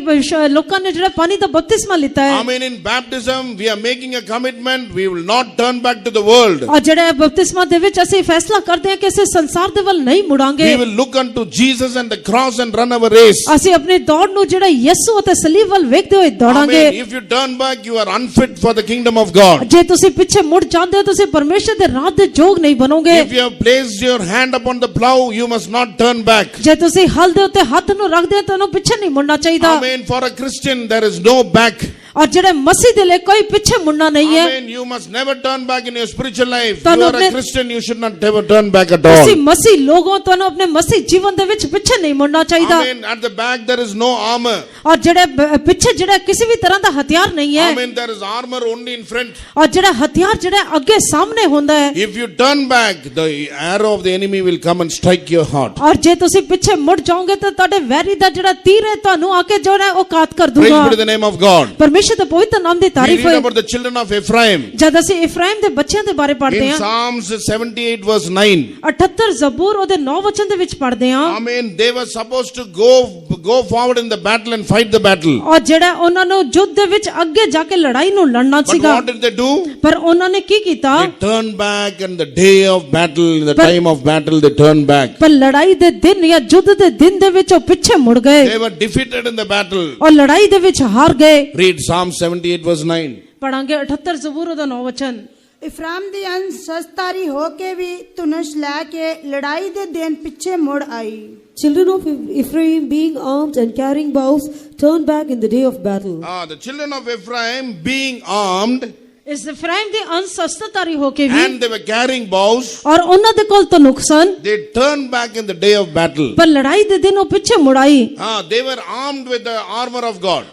Speaker 2: ਲੋਕਾਂ ਨੇ ਜਿਹੜਾ ਪਾਣੀ ਦਾ ਬਪਤਿਸਮਾ ਲਿੱਤਾ ਹੈ।
Speaker 1: Amen. In baptism we are making a commitment, we will not turn back to the world.
Speaker 2: ਔਰ ਜਿਹੜੇ ਬਪਤਿਸਮਾ ਦੇ ਵਿੱਚ ਅਸੀਂ ਫੈਸਲਾ ਕਰਦੇ ਹਾਂ ਕਿ ਅਸੀਂ ਸੰਸਾਰ ਦੇ ਵੱਲ ਨਹੀਂ ਮੁੜਾਂਗੇ।
Speaker 1: We will look unto Jesus and the cross and run our race.
Speaker 2: ਅਸੀਂ ਆਪਣੀ ਦੌੜ ਨੂੰ ਜਿਹੜਾ ਯਿਸੂ ਅਤੇ ਸਲੀਬ ਵੱਲ ਵੇਖਦੇ ਹੋਏ ਦੌੜਾਂਗੇ।
Speaker 1: Amen. If you turn back, you are unfit for the kingdom of God.
Speaker 2: ਜੇ ਤੁਸੀਂ ਪਿੱਛੇ ਮੁੜ ਜਾਂਦੇ ਹੋ ਤੁਸੀਂ ਪਰਮੇਸ਼ਰ ਦੇ ਰਾਹ ਦੇ ਯੋਗ ਨਹੀਂ ਬਣੋਗੇ।
Speaker 1: If you have placed your hand upon the plow, you must not turn back.
Speaker 2: ਜੇ ਤੁਸੀਂ ਹਲ ਦੇ ਉੱਤੇ ਹੱਥ ਨੂੰ ਰੱਖਦੇ ਹੋ ਤੁਹਾਨੂੰ ਪਿੱਛੇ ਨਹੀਂ ਮੁੜਨਾ ਚਾਹੀਦਾ।
Speaker 1: Amen. For a Christian, there is no back.
Speaker 2: ਔਰ ਜਿਹੜੇ ਮਸੀਹ ਦੇ ਲਈ ਕੋਈ ਪਿੱਛੇ ਮੁੜਨਾ ਨਹੀਂ ਹੈ।
Speaker 1: Amen. You must never turn back in your spiritual life. You
Speaker 2: ਤੁਹਾਨੂੰ
Speaker 1: are a
Speaker 2: ਆਪਣੇ-
Speaker 1: Christian, you should not ever turn back at
Speaker 2: ਤੁਸੀਂ
Speaker 1: all.
Speaker 2: ਮਸੀਹ ਲੋਗੋ ਤੁਹਾਨੂੰ ਆਪਣੇ ਮਸੀਹ ਜੀਵਨ ਦੇ ਵਿੱਚ ਪਿੱਛੇ ਨਹੀਂ ਮੁੜਨਾ ਚਾਹੀਦਾ।
Speaker 1: Amen. At the back there is no armor.
Speaker 2: ਔਰ ਜਿਹੜੇ ਪਿੱਛੇ ਜਿਹੜਾ ਕਿਸੇ ਵੀ ਤਰ੍ਹਾਂ ਦਾ ਹਥਿਆਰ ਨਹੀਂ ਹੈ।
Speaker 1: Amen. There is armor only in front.
Speaker 2: ਔਰ ਜਿਹੜਾ ਹਥਿਆਰ ਜਿਹੜਾ ਅੱਗੇ ਸਾਹਮਣੇ ਹੁੰਦਾ ਹੈ।
Speaker 1: If you turn back, the arrow of the enemy will come and strike your heart.
Speaker 2: ਔਰ ਜੇ ਤੁਸੀਂ ਪਿੱਛੇ ਮੁੜ ਜਾਓਗੇ ਤਾਂ ਤੁਹਾਡੇ ਵੈਰੀ ਦਾ ਜਿਹੜਾ ਤੀਰ ਹੈ ਤੁਹਾਨੂੰ ਆ ਕੇ ਜਿਹੜਾ ਉਹ ਕਾਤ ਕਰ
Speaker 1: Praise
Speaker 2: ਦੂਗਾ।
Speaker 1: be to the name of God.
Speaker 2: ਪਰਮੇਸ਼ਰ ਦੇ ਪਵਿੱਤਰ ਨਾਮ ਦੀ
Speaker 1: We
Speaker 2: ਤਾਰੀਫ
Speaker 1: read
Speaker 2: ਹੋਏ।
Speaker 1: about the children of Ephraim.
Speaker 2: ਜਦ ਅਸੀਂ ਇਫਰਾਇਮ ਦੇ ਬੱਚਿਆਂ ਦੇ ਬਾਰੇ ਪੜ੍ਹਦੇ
Speaker 1: In
Speaker 2: ਹਾਂ
Speaker 1: Psalms 78 verse 9.
Speaker 2: 78 ਜ਼ਬੂਰ ਉਹਦੇ 9 ਵਚਨ ਦੇ ਵਿੱਚ ਪੜ੍ਹਦੇ ਹਾਂ।
Speaker 1: Amen. They were supposed to go forward in the battle and fight the battle.
Speaker 2: ਔਰ ਜਿਹੜਾ ਉਹਨਾਂ ਨੂੰ ਯੁੱਧ ਦੇ ਵਿੱਚ ਅੱਗੇ ਜਾ ਕੇ ਲੜਾਈ ਨੂੰ ਲੜਨਾ
Speaker 1: But
Speaker 2: ਸੀਗਾ।
Speaker 1: what did they do?
Speaker 2: ਪਰ ਉਹਨਾਂ ਨੇ ਕੀ ਕੀਤਾ?
Speaker 1: They turned back in the day of battle, in the
Speaker 2: But-
Speaker 1: time of battle, they turned back.
Speaker 2: ਪਰ ਲੜਾਈ ਦੇ ਦਿਨ ਜਾਂ ਯੁੱਧ ਦੇ ਦਿਨ ਦੇ ਵਿੱਚ ਉਹ ਪਿੱਛੇ ਮੁੜ ਗਏ
Speaker 1: They were defeated in the battle.
Speaker 2: ਔਰ ਲੜਾਈ ਦੇ ਵਿੱਚ ਹਾਰ ਗਏ।
Speaker 1: Read Psalm 78 verse 9.
Speaker 2: ਪੜਾਂਗੇ 78 ਜ਼ਬੂਰ ਉਹਦਾ 9 ਵਚਨ।
Speaker 3: ਇਫਰਾਮ ਦੀ ਅੰਸ਼ ਸਸਤਾਰੀ ਹੋ ਕੇ ਵੀ ਧਨੁਸ਼ ਲੈ ਕੇ ਲੜਾਈ ਦੇ ਦਿਨ ਪਿੱਛੇ ਮੁੜ ਆਈ।
Speaker 4: Children of Ephraim, being armed and carrying bows, turned back in the day of battle.
Speaker 1: The children of Ephraim being armed
Speaker 2: ਇਸ ਇਫਰਾਇਮ ਦੇ ਅੰਸ਼ ਸਸਤਾਰੀ ਹੋ ਕੇ ਵੀ
Speaker 1: and they were carrying bows,
Speaker 2: ਔਰ ਉਹਨਾਂ ਦੇ ਕੋਲ ਧਨੁਖ ਸਨ
Speaker 1: they turned back in the day of battle.
Speaker 2: ਪਰ ਲੜਾਈ ਦੇ ਦਿਨ ਉਹ ਪਿੱਛੇ ਮੁੜਾਈ।
Speaker 1: They were armed with the armor of God.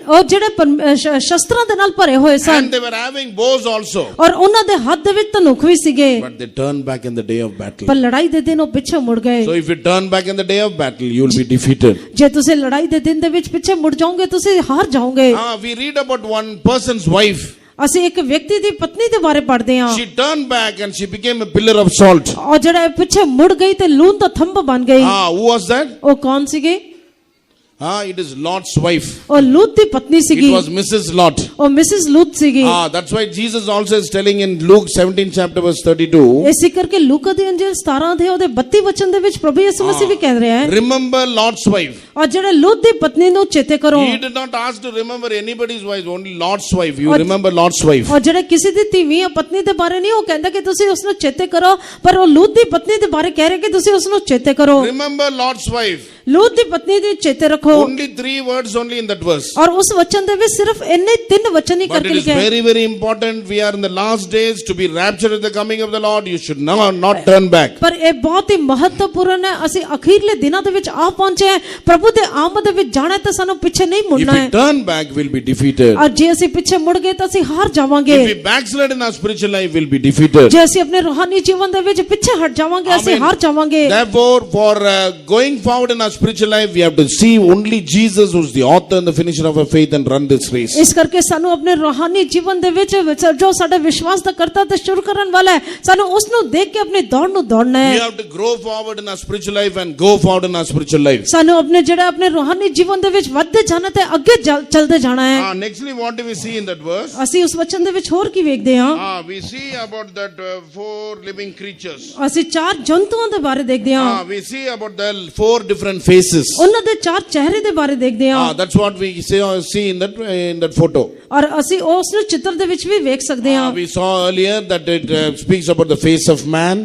Speaker 2: ਉਹ ਜਿਹੜੇ ਸ਼ਸਤਰਾਂ ਦੇ ਨਾਲ ਭਰੇ ਹੋਏ ਸਨ
Speaker 1: And they were having bows also.
Speaker 2: ਔਰ ਉਹਨਾਂ ਦੇ ਹੱਥ ਦੇ ਵਿੱਚ ਧਨੁਖ ਵੀ ਸੀਗੇ
Speaker 1: But they turned back in the day of battle.
Speaker 2: ਪਰ ਲੜਾਈ ਦੇ ਦਿਨ ਉਹ ਪਿੱਛੇ ਮੁੜ ਗਏ।
Speaker 1: So if you turn back in the day of battle, you will be defeated.
Speaker 2: ਜੇ ਤੁਸੀਂ ਲੜਾਈ ਦੇ ਦਿਨ ਦੇ ਵਿੱਚ ਪਿੱਛੇ ਮੁੜ ਜਾਓਗੇ ਤੁਸੀਂ ਹਾਰ ਜਾਓਗੇ।
Speaker 1: We read about one person's wife.
Speaker 2: ਅਸੀਂ ਇੱਕ ਵਿਅਕਤੀ ਦੀ ਪਤਨੀ ਦੇ ਬਾਰੇ ਪੜ੍ਹਦੇ ਹਾਂ।
Speaker 1: She turned back and she became a pillar of salt.
Speaker 2: ਔਰ ਜਿਹੜਾ ਪਿੱਛੇ ਮੁੜ ਗਈ ਤੇ ਲੂਣ ਦਾ ਥੰਬ ਬਣ ਗਈ।
Speaker 1: Who was that?
Speaker 2: ਉਹ ਕੌਣ ਸੀਗੇ?
Speaker 1: It is Lot's wife.
Speaker 2: ਉਹ ਲੂਤ ਦੀ ਪਤਨੀ
Speaker 1: It
Speaker 2: ਸੀਗੀ।
Speaker 1: was Mrs. Lot.
Speaker 2: ਉਹ ਮਿਸਿਸ ਲੂਤ ਸੀਗੀ।
Speaker 1: That's why Jesus also is telling in Luke 17 chapter verse 32.
Speaker 2: ਇਸੇ ਕਰਕੇ ਲੂਕਾ ਦੀ ਅੰਜੀਲ 17 ਅਧਿਆਇ ਉਹਦੇ 32 ਵਚਨ ਦੇ ਵਿੱਚ ਪ੍ਰਭੂ ਯਿਸੂ ਮਸੀਹ ਵੀ ਕਹਿ ਰਿਹਾ ਹੈ।
Speaker 1: Remember Lot's wife.
Speaker 2: ਔਰ ਜਿਹੜੇ ਲੂਤ ਦੀ ਪਤਨੀ ਨੂੰ ਚੇਤੇ ਕਰੋ।
Speaker 1: He did not ask to remember anybody's wife, only Lot's wife. You remember Lot's wife.
Speaker 2: ਔਰ ਜਿਹੜੇ ਕਿਸੇ ਦੀ ਧੀਵੀਂ ਜਾਂ ਪਤਨੀ ਦੇ ਬਾਰੇ ਨਹੀਂ ਉਹ ਕਹਿੰਦਾ ਕਿ ਤੁਸੀਂ ਉਸ ਨੂੰ ਚੇਤੇ ਕਰੋ ਪਰ ਉਹ ਲੂਤ ਦੀ ਪਤਨੀ ਦੇ ਬਾਰੇ ਕਹਿ ਰਿਹਾ ਕਿ ਤੁਸੀਂ ਉਸ ਨੂੰ ਚੇਤੇ ਕਰੋ।
Speaker 1: Remember Lot's wife.
Speaker 2: ਲੂਤ ਦੀ ਪਤਨੀ ਦੀ ਚੇਤੇ ਰੱਖੋ।
Speaker 1: Only 3 words only in that verse.
Speaker 2: ਔਰ ਉਸ ਵਚਨ ਦੇ ਵਿੱਚ ਸਿਰਫ ਇੰਨੇ 3 ਵਚਨ ਹੀ
Speaker 1: But
Speaker 2: ਕਰਕੇ
Speaker 1: it is
Speaker 2: ਲਿਖਿਆ ਹੈ।
Speaker 1: very, very important. We are in the last days to be raptured at the coming of the Lord. You should not turn back.
Speaker 2: ਪਰ ਇਹ ਬਹੁਤ ਹੀ ਮਹੱਤਵਪੂਰਨ ਹੈ। ਅਸੀਂ ਅਖੀਰਲੇ ਦਿਨਾਂ ਦੇ ਵਿੱਚ ਆ ਪਹੁੰਚੇ ਹਾਂ। ਪ੍ਰਭੂ ਦੇ ਆਮਦ ਦੇ ਵਿੱਚ ਜਾਣਾ ਤਾਂ ਸਾਨੂੰ ਪਿੱਛੇ ਨਹੀਂ
Speaker 1: If
Speaker 2: ਮੁੜਨਾ
Speaker 1: we
Speaker 2: ਹੈ।
Speaker 1: turn back, we'll be defeated.
Speaker 2: ਔਰ ਜੇ ਅਸੀਂ ਪਿੱਛੇ ਮੁੜ ਗਏ ਤਾਂ ਅਸੀਂ ਹਾਰ ਜਾਵਾਂਗੇ।
Speaker 1: If we backslide in our spiritual life, we'll be defeated.
Speaker 2: ਜੇ ਅਸੀਂ ਆਪਣੇ ਰੂਹਾਨੀ ਜੀਵਨ ਦੇ ਵਿੱਚ ਪਿੱਛੇ ਹਟ ਜਾਵਾਂਗੇ ਅਸੀਂ
Speaker 1: Amen.
Speaker 2: ਹਾਰ ਜਾਵਾਂਗੇ।
Speaker 1: Therefore, for going forward in our spiritual life, we have to see only Jesus who's the author and the finisher of our faith and run this race.
Speaker 2: ਇਸ ਕਰਕੇ ਸਾਨੂੰ ਆਪਣੇ ਰੂਹਾਨੀ ਜੀਵਨ ਦੇ ਵਿੱਚ ਜੋ ਸਾਡਾ ਵਿਸ਼ਵਾਸ ਦਾ ਕਰਤਾ ਤੇ ਸ਼ੁਰੂ ਕਰਨ ਵਾਲਾ ਹੈ, ਸਾਨੂੰ ਉਸ ਨੂੰ ਦੇਖ ਕੇ ਆਪਣੀ ਦੌੜ ਨੂੰ ਦੌੜਨਾ
Speaker 1: We
Speaker 2: ਹੈ।
Speaker 1: have to grow forward in our spiritual life and go forward in our spiritual life.
Speaker 2: ਸਾਨੂੰ ਆਪਣੇ ਰੂਹਾਨੀ ਜੀਵਨ ਦੇ ਵਿੱਚ ਵੱਧਦੇ ਜਾਣਾ ਤੇ ਅੱਗੇ ਚੱਲਦੇ ਜਾਣਾ ਹੈ।
Speaker 1: Nextly, what do we see in that verse?
Speaker 2: ਅਸੀਂ ਉਸ ਵਚਨ ਦੇ ਵਿੱਚ ਹੋਰ ਕੀ ਵੇਖਦੇ ਹਾਂ?
Speaker 1: We see about that 4 living creatures.
Speaker 2: ਅਸੀਂ 4 ਜੰਤੂਆਂ ਦੇ ਬਾਰੇ ਦੇਖਦੇ ਹਾਂ।
Speaker 1: We see about the 4 different faces.
Speaker 2: ਉਹਨਾਂ ਦੇ 4 ਚਿਹਰੇ ਦੇ ਬਾਰੇ ਦੇਖਦੇ ਹਾਂ।
Speaker 1: That's what we see in that photo.
Speaker 2: ਔਰ ਅਸੀਂ ਉਸ ਨੂੰ ਚਿੱਤਰ ਦੇ ਵਿੱਚ ਵੀ ਵੇਖ ਸਕਦੇ ਹਾਂ।
Speaker 1: We saw earlier that it speaks about the face of man.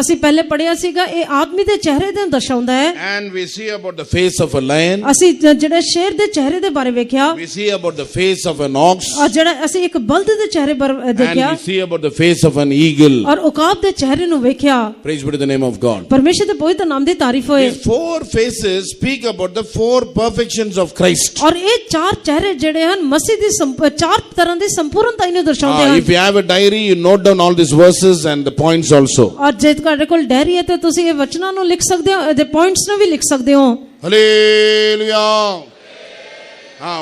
Speaker 2: ਅਸੀਂ ਪਹਿਲੇ ਪੜਿਆ ਸੀਗਾ ਇਹ ਆਦਮੀ ਦੇ ਚਿਹਰੇ ਨੂੰ ਦਰਸਾਉਂਦਾ ਹੈ।
Speaker 1: And we see about the face of a lion.
Speaker 2: ਅਸੀਂ ਜਿਹੜੇ ਸ਼ੇਰ ਦੇ ਚਿਹਰੇ ਦੇ ਬਾਰੇ ਵੇਖਿਆ।
Speaker 1: We see about the face of an ox.
Speaker 2: ਔਰ ਜਿਹੜਾ ਅਸੀਂ ਇੱਕ ਬਲਦ ਦੇ ਚਿਹਰੇ ਬਾਰੇ ਦੇਖਿਆ।
Speaker 1: And we see about the face of an eagle.
Speaker 2: ਔਰ ਉਕਾਬ ਦੇ ਚਿਹਰੇ ਨੂੰ ਵੇਖਿਆ।
Speaker 1: Praise be to the name of God.
Speaker 2: ਪਰਮੇਸ਼ਰ ਦੇ ਪਵਿੱਤਰ ਨਾਮ ਦੀ ਤਾਰੀਫ ਹੋਏ।
Speaker 1: These 4 faces speak about the 4 perfections of Christ.
Speaker 2: ਔਰ ਇਹ 4 ਚਿਹਰੇ ਜਿਹੜੇ ਹਨ ਮਸੀਹ ਦੀ 4 ਤਰ੍ਹਾਂ ਦੀ ਸੰਪੂਰਨਤਾ ਨੂੰ ਦਰਸਾਉਂਦੇ ਹਨ।
Speaker 1: If you have a diary, you note down all these verses and the points also.
Speaker 2: ਔਰ ਜੇ ਤੁਹਾਡੇ ਕੋਲ ਡਾਇਰੀ ਹੈ ਤੇ ਤੁਸੀਂ ਇਹ ਵਚਨਾਂ ਨੂੰ ਲਿਖ ਸਕਦੇ ਹੋ, ਇਹਦੇ ਪੁਆਇੰਟਸ ਨੂੰ ਵੀ ਲਿਖ ਸਕਦੇ ਹੋ।
Speaker 1: Hallelujah.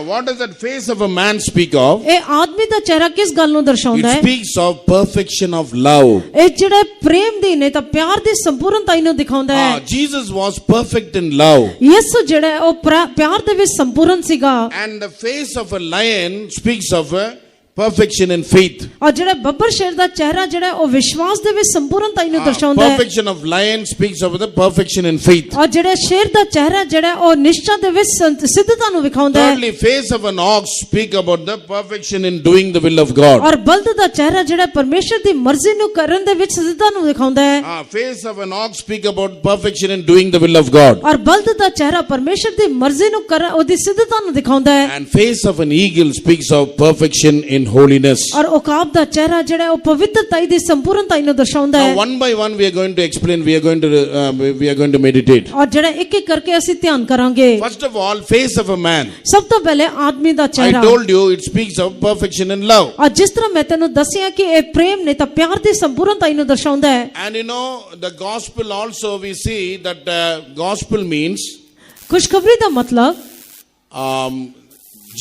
Speaker 1: What does that face of a man speak of?
Speaker 2: ਇਹ ਆਦਮੀ ਦਾ ਚਿਹਰਾ ਕਿਸ ਗੱਲ ਨੂੰ ਦਰਸਾਉਂਦਾ
Speaker 1: It
Speaker 2: ਹੈ?
Speaker 1: speaks of perfection of love.
Speaker 2: ਇਹ ਜਿਹੜਾ ਪ੍ਰੇਮ ਦੀ ਨੇ ਤਾਂ ਪਿਆਰ ਦੀ ਸੰਪੂਰਨਤਾ ਨੂੰ ਦਿਖਾਉਂਦਾ ਹੈ।
Speaker 1: Jesus was perfect in love.
Speaker 2: ਯਿਸੂ ਜਿਹੜਾ ਹੈ ਉਹ ਪਿਆਰ ਦੇ ਵਿੱਚ ਸੰਪੂਰਨ ਸੀਗਾ।
Speaker 1: And the face of a lion speaks of a perfection in faith.
Speaker 2: ਔਰ ਜਿਹੜਾ ਬੱਬਰ ਸ਼ੇਰ ਦਾ ਚਿਹਰਾ ਜਿਹੜਾ ਹੈ ਉਹ ਵਿਸ਼ਵਾਸ ਦੇ ਵਿੱਚ ਸੰਪੂਰਨਤਾ ਨੂੰ ਦਰਸਾਉਂਦਾ ਹੈ।
Speaker 1: Perfection of lion speaks of the perfection in faith.
Speaker 2: ਔਰ ਜਿਹੜਾ ਸ਼ੇਰ ਦਾ ਚਿਹਰਾ ਜਿਹੜਾ ਹੈ ਉਹ ਨਿਸ਼ਚਾ ਦੇ ਵਿੱਚ ਸਿੱਧਤਾ ਨੂੰ ਵਿਖਾਉਂਦਾ ਹੈ।
Speaker 1: Thirdly, face of an ox speak about the perfection in doing the will of God.
Speaker 2: ਔਰ ਬਲਦ ਦਾ ਚਿਹਰਾ ਜਿਹੜਾ ਪਰਮੇਸ਼ਰ ਦੀ ਮਰਜ਼ੀ ਨੂੰ ਕਰਨ ਦੇ ਵਿੱਚ ਸਿੱਧਤਾ ਨੂੰ ਦਿਖਾਉਂਦਾ ਹੈ।
Speaker 1: Face of an ox speak about perfection in doing the will of God.
Speaker 2: ਔਰ ਬਲਦ ਦਾ ਚਿਹਰਾ ਪਰਮੇਸ਼ਰ ਦੀ ਮਰਜ਼ੀ ਨੂੰ ਕਰਨ ਉਹਦੀ ਸਿੱਧਤਾ ਨੂੰ ਦਿਖਾਉਂਦਾ ਹੈ।
Speaker 1: And face of an eagle speaks of perfection in holiness.
Speaker 2: ਔਰ ਉਕਾਬ ਦਾ ਚਿਹਰਾ ਜਿਹੜਾ ਉਹ ਪਵਿੱਤਰਤਾ ਦੀ ਸੰਪੂਰਨਤਾ ਨੂੰ ਦਰਸਾਉਂਦਾ ਹੈ।
Speaker 1: Now, one by one we are going to explain, we are going to meditate.
Speaker 2: ਔਰ ਜਿਹੜਾ ਇੱਕ ਇੱਕ ਕਰਕੇ ਅਸੀਂ ਧਿਆਨ ਕਰਾਂਗੇ।
Speaker 1: First of all, face of a man.
Speaker 2: ਸਭ ਤੋਂ ਪਹਿਲੇ ਆਦਮੀ ਦਾ
Speaker 1: I
Speaker 2: ਚਿਹਰਾ।
Speaker 1: told you it speaks of perfection in love.
Speaker 2: ਔਰ ਜਿਸ ਤਰ੍ਹਾਂ ਮੈਂ ਤੈਨੂੰ ਦੱਸਿਆ ਕਿ ਇਹ ਪ੍ਰੇਮ ਨੇ ਤਾਂ ਪਿਆਰ ਦੀ ਸੰਪੂਰਨਤਾ ਨੂੰ ਦਰਸਾਉਂਦਾ ਹੈ।
Speaker 1: And you know, the gospel also we see that gospel means
Speaker 2: ਖੁਸ਼ਖਬਰੀ ਦਾ ਮਤਲਬ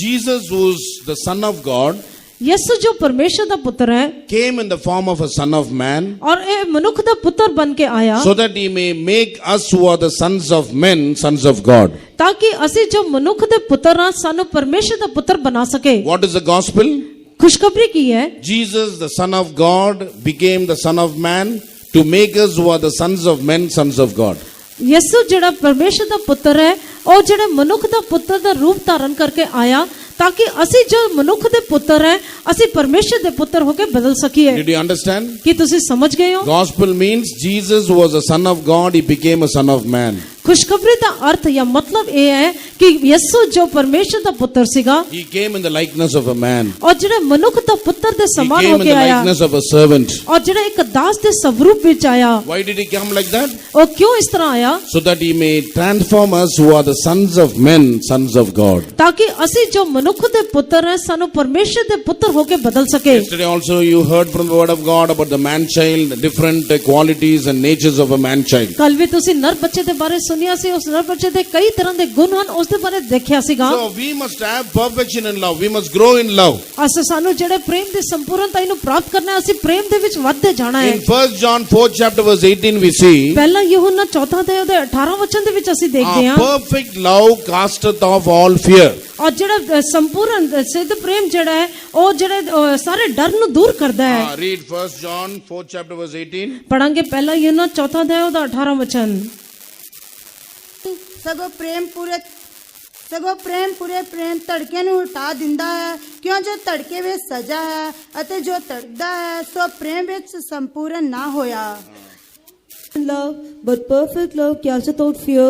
Speaker 1: Jesus, who's the Son of God,
Speaker 2: ਯਿਸੂ ਜੋ ਪਰਮੇਸ਼ਰ ਦਾ ਪੁੱਤਰ ਹੈ
Speaker 1: came in the form of a son of man,
Speaker 2: ਔਰ ਇਹ ਮਨੁੱਖ ਦਾ ਪੁੱਤਰ ਬਣ ਕੇ ਆਇਆ
Speaker 1: so that he may make us who are the sons of men sons of God.
Speaker 2: ਤਾਂ ਕਿ ਅਸੀਂ ਜੋ ਮਨੁੱਖ ਦੇ ਪੁੱਤਰ ਹਾਂ ਸਾਨੂੰ ਪਰਮੇਸ਼ਰ ਦਾ ਪੁੱਤਰ ਬਣਾ ਸਕੇ।
Speaker 1: What is the gospel?
Speaker 2: ਖੁਸ਼ਖਬਰੀ ਕੀ ਹੈ?
Speaker 1: Jesus, the Son of God, became the Son of Man to make us who are the sons of men sons of God.
Speaker 2: ਯਿਸੂ ਜਿਹੜਾ ਪਰਮੇਸ਼ਰ ਦਾ ਪੁੱਤਰ ਹੈ ਉਹ ਜਿਹੜੇ ਮਨੁੱਖ ਦਾ ਪੁੱਤਰ ਦਾ ਰੂਪ ਧਾਰਨ ਕਰਕੇ ਆਇਆ ਤਾਂ ਕਿ ਅਸੀਂ ਜੋ ਮਨੁੱਖ ਦੇ ਪੁੱਤਰ ਹੈ ਅਸੀਂ ਪਰਮੇਸ਼ਰ ਦੇ ਪੁੱਤਰ ਹੋ ਕੇ ਬਦਲ ਸਕੀਏ।
Speaker 1: Did you understand?
Speaker 2: ਕੀ ਤੁਸੀਂ ਸਮਝ ਗਏ ਹੋ?
Speaker 1: Gospel means Jesus who was a son of God, he became a son of man.
Speaker 2: ਖੁਸ਼ਖਬਰੀ ਦਾ ਅਰਥ ਜਾਂ ਮਤਲਬ ਇਹ ਹੈ ਕਿ ਯਿਸੂ ਜੋ ਪਰਮੇਸ਼ਰ ਦਾ ਪੁੱਤਰ ਸੀਗਾ
Speaker 1: He came in the likeness of a man.
Speaker 2: ਔਰ ਜਿਹੜਾ ਮਨੁੱਖ ਦਾ ਪੁੱਤਰ ਦੇ
Speaker 1: He
Speaker 2: ਸਮਾਨ
Speaker 1: came
Speaker 2: ਹੋ
Speaker 1: in
Speaker 2: ਕੇ
Speaker 1: the
Speaker 2: ਆਇਆ
Speaker 1: likeness of a servant.
Speaker 2: ਔਰ ਜਿਹੜਾ ਇੱਕ ਦਾਸ ਦੇ ਸਵਰੂਪ ਵਿੱਚ ਆਇਆ।
Speaker 1: Why did he come like that?
Speaker 2: ਉਹ ਕਿਉਂ ਇਸ ਤਰ੍ਹਾਂ ਆਇਆ?
Speaker 1: So that he may transform us who are the sons of men, sons of God.
Speaker 2: ਤਾਂ ਕਿ ਅਸੀਂ ਜੋ ਮਨੁੱਖ ਦੇ ਪੁੱਤਰ ਹੈ ਸਾਨੂੰ ਪਰਮੇਸ਼ਰ ਦੇ ਪੁੱਤਰ ਹੋ ਕੇ ਬਦਲ ਸਕੇ।
Speaker 1: Yesterday also you heard from the word of God about the man child, the different qualities and natures of a man child.
Speaker 2: ਕੱਲ ਵੀ ਤੁਸੀਂ ਨਰ ਬੱਚੇ ਦੇ ਬਾਰੇ ਸੁਨਿਆ ਸੀ। ਉਸ ਨਰ ਬੱਚੇ ਦੇ ਕਈ ਤਰ੍ਹਾਂ ਦੇ ਗੁਣ ਹਨ ਉਸ ਦੇ ਬਾਰੇ ਦੇਖਿਆ ਸੀਗਾ।
Speaker 1: So we must have perfection in love. We must grow in love.
Speaker 2: ਅਸੀਂ ਸਾਨੂੰ ਜਿਹੜੇ ਪ੍ਰੇਮ ਦੀ ਸੰਪੂਰਨਤਾ ਨੂੰ ਪ੍ਰਾਪਤ ਕਰਨਾ ਅਸੀਂ ਪ੍ਰੇਮ ਦੇ ਵਿੱਚ ਵੱਧਦੇ ਜਾਣਾ ਹੈ।
Speaker 1: In 1 John 4 chapter verse 18 we see
Speaker 2: ਪਹਿਲਾ ਯਹੋਨਾ 4 ਅਧਿਆਇ ਉਹਦੇ 18 ਵਚਨ ਦੇ ਵਿੱਚ ਅਸੀਂ ਦੇਖਦੇ ਹਾਂ
Speaker 1: perfect love casteth off all fear.
Speaker 2: ਔਰ ਜਿਹੜਾ ਸੰਪੂਰਨ ਸਿੱਧ ਪ੍ਰੇਮ ਜਿਹੜਾ ਹੈ ਉਹ ਜਿਹੜੇ ਸਾਰੇ ਡਰ ਨੂੰ ਦੂਰ ਕਰਦਾ ਹੈ।
Speaker 1: Read 1 John 4 chapter verse 18.
Speaker 2: ਪੜਾਂਗੇ ਪਹਿਲਾ ਯਹੋਨਾ 4 ਅਧਿਆਇ ਉਹਦਾ 18 ਵਚਨ।
Speaker 3: ਸਗੋਂ ਪ੍ਰੇਮ ਪੂਰੇ ਪ੍ਰੇਮ ਧੜਕੇ ਨੂੰ ਹਟਾ ਦਿੰਦਾ ਹੈ ਕਿਉਂ ਜੋ ਧੜਕੇ ਵਿੱਚ ਸਜ਼ਾ ਹੈ ਅਤੇ ਜੋ ਧੜਕਦਾ ਹੈ ਸੋ ਪ੍ਰੇਮ ਵਿੱਚ ਸੰਪੂਰਨ ਨਾ ਹੋਇਆ।
Speaker 4: Love, but perfect love casteth out fear,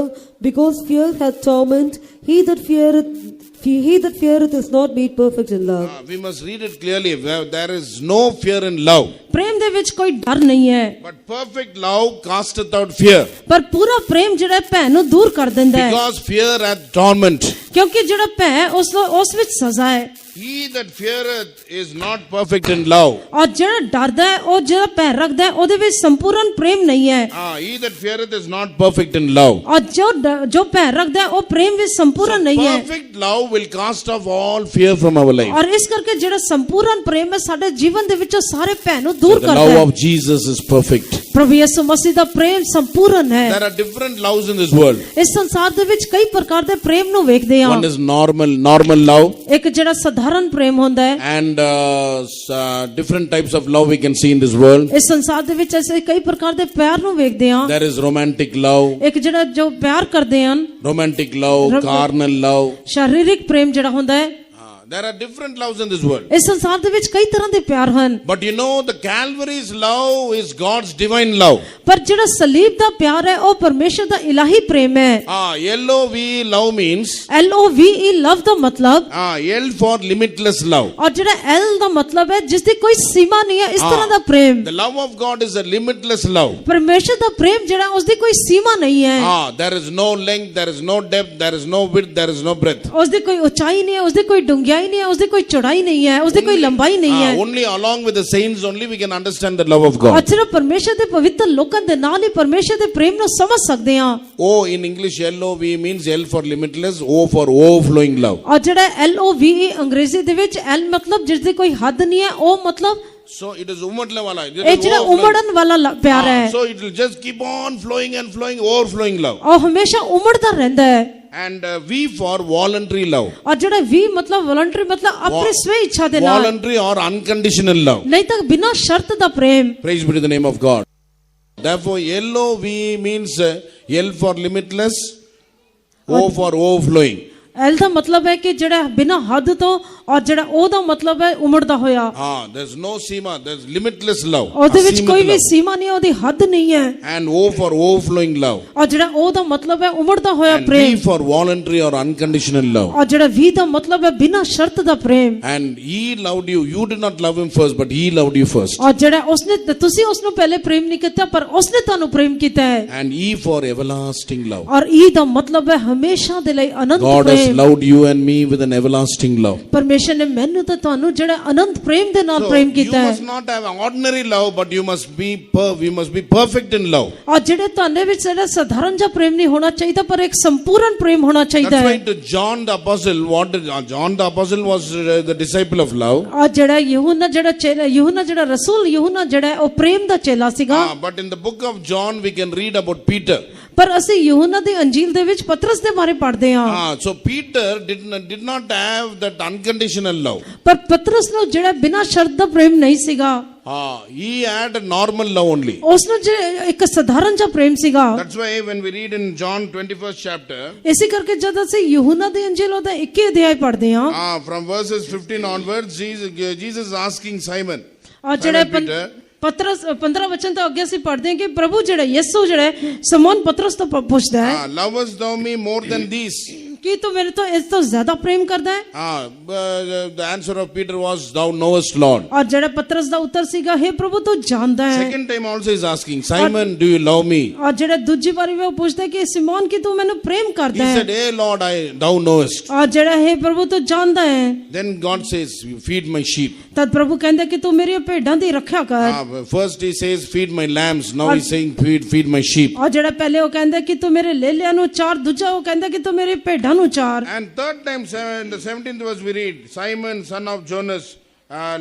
Speaker 4: because fear hath torment. He that feareth is not made perfect in love.
Speaker 1: We must read it clearly. There is no fear in love.
Speaker 2: ਪ੍ਰੇਮ ਦੇ ਵਿੱਚ ਕੋਈ ਡਰ ਨਹੀਂ ਹੈ
Speaker 1: But perfect love casteth out fear.
Speaker 2: ਪਰ ਪੂਰਾ ਪ੍ਰੇਮ ਜਿਹੜਾ ਭੈ ਨੂੰ ਦੂਰ ਕਰ ਦਿੰਦਾ ਹੈ
Speaker 1: Because fear hath torment.
Speaker 2: ਕਿਉਂਕਿ ਜਿਹੜਾ ਭੈ ਉਸ ਵਿੱਚ ਸਜ਼ਾ ਹੈ।
Speaker 1: He that feareth is not perfect in love.
Speaker 2: ਔਰ ਜਿਹੜਾ ਡਰਦਾ ਹੈ ਉਹ ਜਿਹੜਾ ਭੈ ਰੱਖਦਾ ਹੈ ਉਹਦੇ ਵਿੱਚ ਸੰਪੂਰਨ ਪ੍ਰੇਮ ਨਹੀਂ ਹੈ।
Speaker 1: He that feareth is not perfect in love.
Speaker 2: ਔਰ ਜੋ ਭੈ ਰੱਖਦਾ ਹੈ ਉਹ ਪ੍ਰੇਮ ਵਿੱਚ ਸੰਪੂਰਨ ਨਹੀਂ ਹੈ।
Speaker 1: Perfect love will cast off all fear from our life.
Speaker 2: ਔਰ ਇਸ ਕਰਕੇ ਜਿਹੜਾ ਸੰਪੂਰਨ ਪ੍ਰੇਮ ਹੈ ਸਾਡੇ ਜੀਵਨ ਦੇ ਵਿੱਚੋਂ ਸਾਰੇ ਭੈ ਨੂੰ ਦੂਰ
Speaker 1: The
Speaker 2: ਕਰਦਾ
Speaker 1: love
Speaker 2: ਹੈ।
Speaker 1: of Jesus is perfect.
Speaker 2: ਪ੍ਰਭੂ ਯਿਸੂ ਮਸੀਹ ਦਾ ਪ੍ਰੇਮ ਸੰਪੂਰਨ ਹੈ।
Speaker 1: There are different loves in this world.
Speaker 2: ਇਸ ਸੰਸਾਰ ਦੇ ਵਿੱਚ ਕਈ ਪ੍ਰਕਾਰ ਦੇ ਪ੍ਰੇਮ ਨੂੰ ਵੇਖਦੇ ਹਾਂ।
Speaker 1: One is normal love,
Speaker 2: ਇੱਕ ਜਿਹੜਾ ਸਧਾਰਨ ਪ੍ਰੇਮ ਹੁੰਦਾ ਹੈ।
Speaker 1: and different types of love we can see in this world.
Speaker 2: ਇਸ ਸੰਸਾਰ ਦੇ ਵਿੱਚ ਅਸੀਂ ਕਈ ਪ੍ਰਕਾਰ ਦੇ ਪਿਆਰ ਨੂੰ ਵੇਖਦੇ ਹਾਂ।
Speaker 1: There is romantic love,
Speaker 2: ਇੱਕ ਜਿਹੜਾ ਜੋ ਪਿਆਰ ਕਰਦੇ ਹਨ
Speaker 1: romantic love, carnal love.
Speaker 2: ਸਰੀਰਕ ਪ੍ਰੇਮ ਜਿਹੜਾ ਹੁੰਦਾ ਹੈ।
Speaker 1: There are different loves in this world.
Speaker 2: ਇਸ ਸੰਸਾਰ ਦੇ ਵਿੱਚ ਕਈ ਤਰ੍ਹਾਂ ਦੇ ਪਿਆਰ ਹਨ।
Speaker 1: But you know, the Calvary's love is God's divine love.
Speaker 2: ਪਰ ਜਿਹੜਾ ਸਲੀਬ ਦਾ ਪਿਆਰ ਹੈ ਉਹ ਪਰਮੇਸ਼ਰ ਦਾ ਇਲਾਹੀ ਪ੍ਰੇਮ ਹੈ।
Speaker 1: L-O-V love means
Speaker 2: LOVE ਲਵ ਦਾ ਮਤਲਬ
Speaker 1: L for limitless love.
Speaker 2: ਔਰ ਜਿਹੜਾ L ਦਾ ਮਤਲਬ ਹੈ ਜਿਸ ਦੀ ਕੋਈ ਸੀਮਾ ਨਹੀਂ ਹੈ ਇਸ ਤਰ੍ਹਾਂ ਦਾ ਪ੍ਰੇਮ।
Speaker 1: The love of God is a limitless love.
Speaker 2: ਪਰਮੇਸ਼ਰ ਦਾ ਪ੍ਰੇਮ ਜਿਹੜਾ ਉਸ ਦੀ ਕੋਈ ਸੀਮਾ ਨਹੀਂ ਹੈ।
Speaker 1: There is no length, there is no depth, there is no width, there is no breadth.
Speaker 2: ਉਸ ਦੀ ਕੋਈ ਉਚਾਈ ਨਹੀਂ ਹੈ, ਉਸ ਦੀ ਕੋਈ ਡੂੰਘਾਈ ਨਹੀਂ ਹੈ, ਉਸ ਦੀ ਕੋਈ ਚੌੜਾਈ ਨਹੀਂ ਹੈ, ਉਸ ਦੀ ਕੋਈ ਲੰਬਾਈ ਨਹੀਂ ਹੈ।
Speaker 1: Only along with the saints only we can understand the love of God.
Speaker 2: ਔਰ ਸਿਰਫ ਪਰਮੇਸ਼ਰ ਦੇ ਪਵਿੱਤਰ ਲੋਕਾਂ ਦੇ ਨਾਲ ਹੀ ਪਰਮੇਸ਼ਰ ਦੇ ਪ੍ਰੇਮ ਨੂੰ ਸਮਝ ਸਕਦੇ ਹਾਂ।
Speaker 1: O in English, L-O-V means L for limitless, O for overflowing love.
Speaker 2: ਔਰ ਜਿਹੜਾ LOVE ਅੰਗਰੇਜ਼ੀ ਦੇ ਵਿੱਚ L ਮਤਲਬ ਜਿਸ ਦੀ ਕੋਈ ਹੱਦ ਨਹੀਂ ਹੈ, ਉਹ ਮਤਲਬ
Speaker 1: So it is umadle wala.
Speaker 2: ਇਹ ਜਿਹੜਾ ਉਮੜਨ ਵਾਲਾ ਪਿਆਰ ਹੈ।
Speaker 1: So it will just keep on flowing and flowing, overflowing love.
Speaker 2: ਉਹ ਹਮੇਸ਼ਾ ਉਮੜਦਾ ਰਹਿੰਦਾ ਹੈ।
Speaker 1: And V for voluntary love.
Speaker 2: ਔਰ ਜਿਹੜਾ V ਮਤਲਬ ਵੋਲੰਟਰੀ ਮਤਲਬ ਆਪਣੀ ਸਵੈ ਇੱਛਾ ਦੇ ਨਾਲ,
Speaker 1: Voluntary or unconditional love.
Speaker 2: ਨਹੀਂ ਤਾਂ ਬਿਨਾਂ ਸ਼ਰਤ ਦਾ ਪ੍ਰੇਮ।
Speaker 1: Praise be to the name of God. Therefore, L-O-V means L for limitless, O for overflowing.
Speaker 2: L ਦਾ ਮਤਲਬ ਹੈ ਕਿ ਜਿਹੜਾ ਬਿਨਾਂ ਹੱਦ ਤੋਂ, ਔਰ ਜਿਹੜਾ O ਦਾ ਮਤਲਬ ਹੈ ਉਮੜਦਾ ਹੋਇਆ।
Speaker 1: There's no seema, there's limitless love.
Speaker 2: ਉਹਦੇ ਵਿੱਚ ਕੋਈ ਵੀ ਸੀਮਾ ਨਹੀਂ ਹੈ, ਉਹਦੀ ਹੱਦ ਨਹੀਂ ਹੈ।
Speaker 1: And O for overflowing love.
Speaker 2: ਔਰ ਜਿਹੜਾ O ਦਾ ਮਤਲਬ ਹੈ ਉਮੜਦਾ ਹੋਇਆ
Speaker 1: And
Speaker 2: Prem.
Speaker 1: V for voluntary or unconditional love.
Speaker 2: ਔਰ ਜਿਹੜਾ V ਦਾ ਮਤਲਬ ਹੈ ਬਿਨਾਂ ਸ਼ਰਤ ਦਾ ਪ੍ਰੇਮ।
Speaker 1: And He loved you. You did not love Him first, but He loved you first.
Speaker 2: ਔਰ ਜਿਹੜਾ ਉਸਨੇ ਤੁਸੀਂ ਉਸਨੂੰ ਪਹਿਲੇ ਪ੍ਰੇਮ ਨਹੀਂ ਕੀਤਾ ਪਰ ਉਸਨੇ ਤੁਹਾਨੂੰ ਪ੍ਰੇਮ ਕੀਤਾ ਹੈ।
Speaker 1: And E for everlasting love.
Speaker 2: ਔਰ E ਦਾ ਮਤਲਬ ਹੈ ਹਮੇਸ਼ਾ ਦੇ ਲਈ ਅਨੰਤ
Speaker 1: God has
Speaker 2: Prem.
Speaker 1: loved you and me with an everlasting love.
Speaker 2: ਪਰਮੇਸ਼ਰ ਨੇ ਮੈਨੂੰ ਤੇ ਤੁਹਾਨੂੰ ਜਿਹੜਾ ਅਨੰਤ ਪ੍ਰੇਮ ਦੇ ਨਾਲ
Speaker 1: So
Speaker 2: ਪ੍ਰੇਮ
Speaker 1: you
Speaker 2: ਕੀਤਾ ਹੈ।
Speaker 1: must not have ordinary love, but you must be perfect in love.
Speaker 2: ਔਰ ਜਿਹੜੇ ਤੁਹਾਡੇ ਵਿੱਚ ਜਿਹੜਾ ਸਧਾਰਨ ਜਿਹਾ ਪ੍ਰੇਮ ਨਹੀਂ ਹੋਣਾ ਚਾਹੀਦਾ ਪਰ ਇੱਕ ਸੰਪੂਰਨ ਪ੍ਰੇਮ ਹੋਣਾ ਚਾਹੀਦਾ
Speaker 1: That's
Speaker 2: ਹੈ।
Speaker 1: why to John the Apostle, John the Apostle was the disciple of love.
Speaker 2: ਔਰ ਜਿਹੜਾ ਯਹੂਨਾ ਜਿਹੜਾ ਚੇਲਾ, ਯਹੂਨਾ ਜਿਹੜਾ ਰਸੂਲ ਯਹੂਨਾ ਜਿਹੜਾ ਉਹ ਪ੍ਰੇਮ ਦਾ ਚੇਲਾ ਸੀਗਾ।
Speaker 1: But in the book of John we can read about Peter.
Speaker 2: ਪਰ ਅਸੀਂ ਯਹੂਨਾ ਦੀ ਅੰਜੀਲ ਦੇ ਵਿੱਚ ਪਤਰਸ ਦੇ ਬਾਰੇ ਪੜ੍ਹਦੇ ਹਾਂ।
Speaker 1: So Peter did not have that unconditional love.
Speaker 2: ਪਰ ਪਤਰਸ ਨੂੰ ਜਿਹੜਾ ਬਿਨਾਂ ਸ਼ਰਤ ਦਾ ਪ੍ਰੇਮ ਨਹੀਂ ਸੀਗਾ।
Speaker 1: He had a normal love only.
Speaker 2: ਉਸ ਨੂੰ ਜਿਹੜਾ ਇੱਕ ਸਧਾਰਨ ਜਿਹਾ ਪ੍ਰੇਮ ਸੀਗਾ।
Speaker 1: That's why when we read in John 21st chapter,
Speaker 2: ਇਸੇ ਕਰਕੇ ਜਦ ਅਸੀਂ ਯਹੂਨਾ ਦੀ ਅੰਜੀਲ ਉਹਦਾ 21 ਅਧਿਆਇ ਪੜ੍ਹਦੇ ਹਾਂ,
Speaker 1: from verses 15 onwards, Jesus is asking Simon.
Speaker 2: ਔਰ ਜਿਹੜਾ
Speaker 1: Simon Peter,
Speaker 2: ਪਤਰਸ 15 ਵਚਨ ਤੋਂ ਅੱਗੇ ਅਸੀਂ ਪੜ੍ਹਦੇ ਹਾਂ ਕਿ ਪ੍ਰਭੂ ਜਿਹੜਾ ਯਿਸੂ ਜਿਹੜਾ ਹੈ, ਸਮੌਨ ਪਤਰਸ ਤੋਂ ਪੁੱਛਦਾ ਹੈ
Speaker 1: lovest thou me more than these?
Speaker 2: ਕਿ ਤੂੰ ਮੇਰੇ ਤੋਂ ਇਸ ਤੋਂ ਜ਼ਿਆਦਾ ਪ੍ਰੇਮ ਕਰਦਾ ਹੈ?
Speaker 1: The answer of Peter was, thou knowest, Lord.
Speaker 2: ਔਰ ਜਿਹੜਾ ਪਤਰਸ ਦਾ ਉੱਤਰ ਸੀਗਾ, हे ਪ੍ਰਭੂ ਤੂੰ ਜਾਣਦਾ ਹੈ।
Speaker 1: Second time also is asking, Simon, do you love me?
Speaker 2: ਔਰ ਜਿਹੜਾ ਦੂਜੀ ਵਾਰੀ ਵੀ ਉਹ ਪੁੱਛਦਾ ਕਿ ਸਿਮੋਨ ਕੀ ਤੂੰ ਮੈਨੂੰ ਪ੍ਰੇਮ
Speaker 1: He
Speaker 2: ਕਰਦਾ ਹੈ?
Speaker 1: said, hey Lord, thou knowest.
Speaker 2: ਔਰ ਜਿਹੜਾ हे ਪ੍ਰਭੂ ਤੂੰ ਜਾਣਦਾ ਹੈ।
Speaker 1: Then God says, feed my sheep.
Speaker 2: ਤਦ ਪ੍ਰਭੂ ਕਹਿੰਦਾ ਕਿ ਤੂੰ ਮੇਰੀਆਂ ਭੇਡਾਂ ਦੀ ਰੱਖਿਆ ਕਰ।
Speaker 1: First he says, feed my lambs. Now he's saying, feed my sheep.
Speaker 2: ਔਰ ਜਿਹੜਾ ਪਹਿਲੇ ਉਹ ਕਹਿੰਦਾ ਕਿ ਤੂੰ ਮੇਰੇ ਲੇਲਿਆਂ ਨੂੰ ਚਾਰ, ਦੂਜਾ ਉਹ ਕਹਿੰਦਾ ਕਿ ਤੂੰ ਮੇਰੇ ਭੇਡਾਂ ਨੂੰ ਚਾਰ।
Speaker 1: And third time, in the 17th verse we read, Simon, son of Jonas,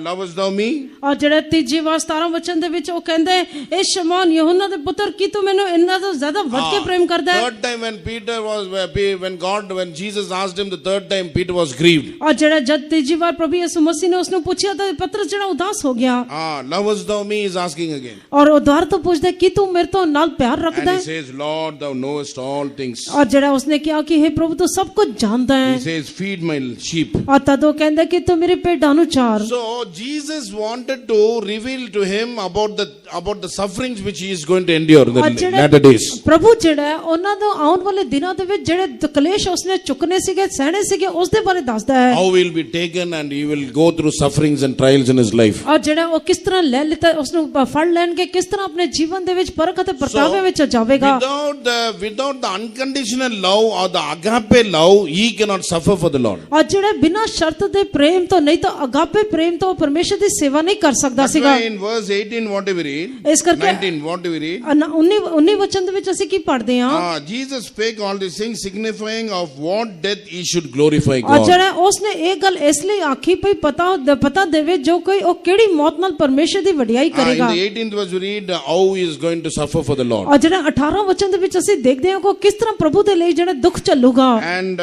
Speaker 1: lovest thou me?
Speaker 2: ਔਰ ਜਿਹੜਾ ਤੀਜੀ ਵਾਰ 17 ਵਚਨ ਦੇ ਵਿੱਚ ਉਹ ਕਹਿੰਦਾ ਹੈ, ਇਹ ਸ਼ਮੌਨ ਯਹੂਨਾ ਦੇ ਪੁੱਤਰ ਕੀ ਤੂੰ ਮੈਨੂੰ ਇੰਨਾ ਤੋਂ ਜ਼ਿਆਦਾ ਵੱਧ ਕੇ ਪ੍ਰੇਮ ਕਰਦਾ ਹੈ?
Speaker 1: Third time when Jesus asked him the third time, Peter was grieved.
Speaker 2: ਔਰ ਜਿਹੜਾ ਜਦ ਤੀਜੀ ਵਾਰ ਪ੍ਰਭੂ ਯਿਸੂ ਮਸੀਹ ਨੇ ਉਸ ਨੂੰ ਪੁੱਛਿਆ ਤਾਂ ਪਤਰਸ ਜਿਹੜਾ ਉਦਾਸ ਹੋ ਗਿਆ।
Speaker 1: Lovest thou me? Is asking again.
Speaker 2: ਔਰ ਉਹ ਦੁਬਾਰਾ ਤੋਂ ਪੁੱਛਦਾ ਕਿ ਤੂੰ ਮੇਰੇ ਤੋਂ ਨਾਲ ਪਿਆਰ ਰੱਖਦਾ
Speaker 1: And
Speaker 2: ਹੈ?
Speaker 1: he says, Lord, thou knowest all things.
Speaker 2: ਔਰ ਜਿਹੜਾ ਉਸਨੇ ਕਿਹਾ ਕਿ हे ਪ੍ਰਭੂ ਤੂੰ ਸਭ ਕੁਝ ਜਾਣਦਾ ਹੈ।
Speaker 1: He says, feed my sheep.
Speaker 2: ਔਰ ਤਦ ਉਹ ਕਹਿੰਦਾ ਕਿ ਤੂੰ ਮੇਰੀ ਭੇਡਾਂ ਨੂੰ ਚਾਰ।
Speaker 1: So So Jesus wanted to reveal to him about the sufferings which he is going to endure in
Speaker 2: ਔਰ
Speaker 1: the
Speaker 2: ਜਿਹੜੇ
Speaker 1: latter days.
Speaker 2: ਪ੍ਰਭੂ ਜਿਹੜਾ ਹੈ, ਉਹਨਾਂ ਤੋਂ ਆਉਣ ਵਾਲੇ ਦਿਨਾਂ ਦੇ ਵਿੱਚ ਜਿਹੜੇ ਕਲੇਸ਼ ਉਸਨੇ ਚੁੱਕਣੇ ਸੀਗੇ ਸਹਿਣੇ ਸੀਗੇ ਉਸ ਦੇ ਬਾਰੇ ਦੱਸਦਾ ਹੈ
Speaker 1: How he will be taken and he will go through sufferings and trials in his life.
Speaker 2: ਔਰ ਜਿਹੜਾ ਉਹ ਕਿਸ ਤਰ੍ਹਾਂ ਲੈ ਲਿੱਤਾ ਉਸਨੂੰ ਫੜ ਲੈਣਗੇ ਕਿਸ ਤਰ੍ਹਾਂ ਆਪਣੇ ਜੀਵਨ ਦੇ ਵਿੱਚ ਪਰਖ ਅਤੇ ਪਰਤਾਵੇ ਵਿੱਚ ਜਾਵੇਗਾ
Speaker 1: Without the unconditional love or the agape love, he cannot suffer for the Lord.
Speaker 2: ਔਰ ਜਿਹੜਾ ਬਿਨਾਂ ਸ਼ਰਤ ਦੇ ਪ੍ਰੇਮ ਤੋਂ ਨਹੀਂ ਤਾਂ ਅਗਾਪੇ ਪ੍ਰੇਮ ਤੋਂ ਪਰਮੇਸ਼ਰ ਦੀ ਸੇਵਾ ਨਹੀਂ ਕਰ ਸਕਦਾ
Speaker 1: That's
Speaker 2: ਸੀਗਾ
Speaker 1: why in verse 18 what do we read?
Speaker 2: ਇਸ ਕਰਕੇ
Speaker 1: 19 what do we read?
Speaker 2: 19 ਵਚਨ ਦੇ ਵਿੱਚ ਅਸੀਂ ਕੀ ਪੜ੍ਹਦੇ ਹਾਂ
Speaker 1: Jesus spake all these things signifying of what death he should glorify
Speaker 2: ਔਰ
Speaker 1: God.
Speaker 2: ਜਿਹੜਾ ਉਸਨੇ ਇਹ ਗੱਲ ਇਸ ਲਈ ਆਖੀ ਭਈ ਪਤਾ ਦੇਵੇ ਜੋ ਕੋਈ ਉਹ ਕਿਹੜੀ ਮੌਤ ਨਾਲ ਪਰਮੇਸ਼ਰ ਦੀ ਵਡਿਆਈ
Speaker 1: In
Speaker 2: ਕਰੇਗਾ
Speaker 1: the 18th verse we read how he is going to suffer for the Lord.
Speaker 2: ਔਰ ਜਿਹੜਾ 18 ਵਚਨ ਦੇ ਵਿੱਚ ਅਸੀਂ ਦੇਖਦੇ ਹਾਂ ਕਿ ਕਿਸ ਤਰ੍ਹਾਂ ਪ੍ਰਭੂ ਦੇ ਲਈ ਜਿਹੜਾ ਦੁੱਖ ਚੱਲੂਗਾ
Speaker 1: And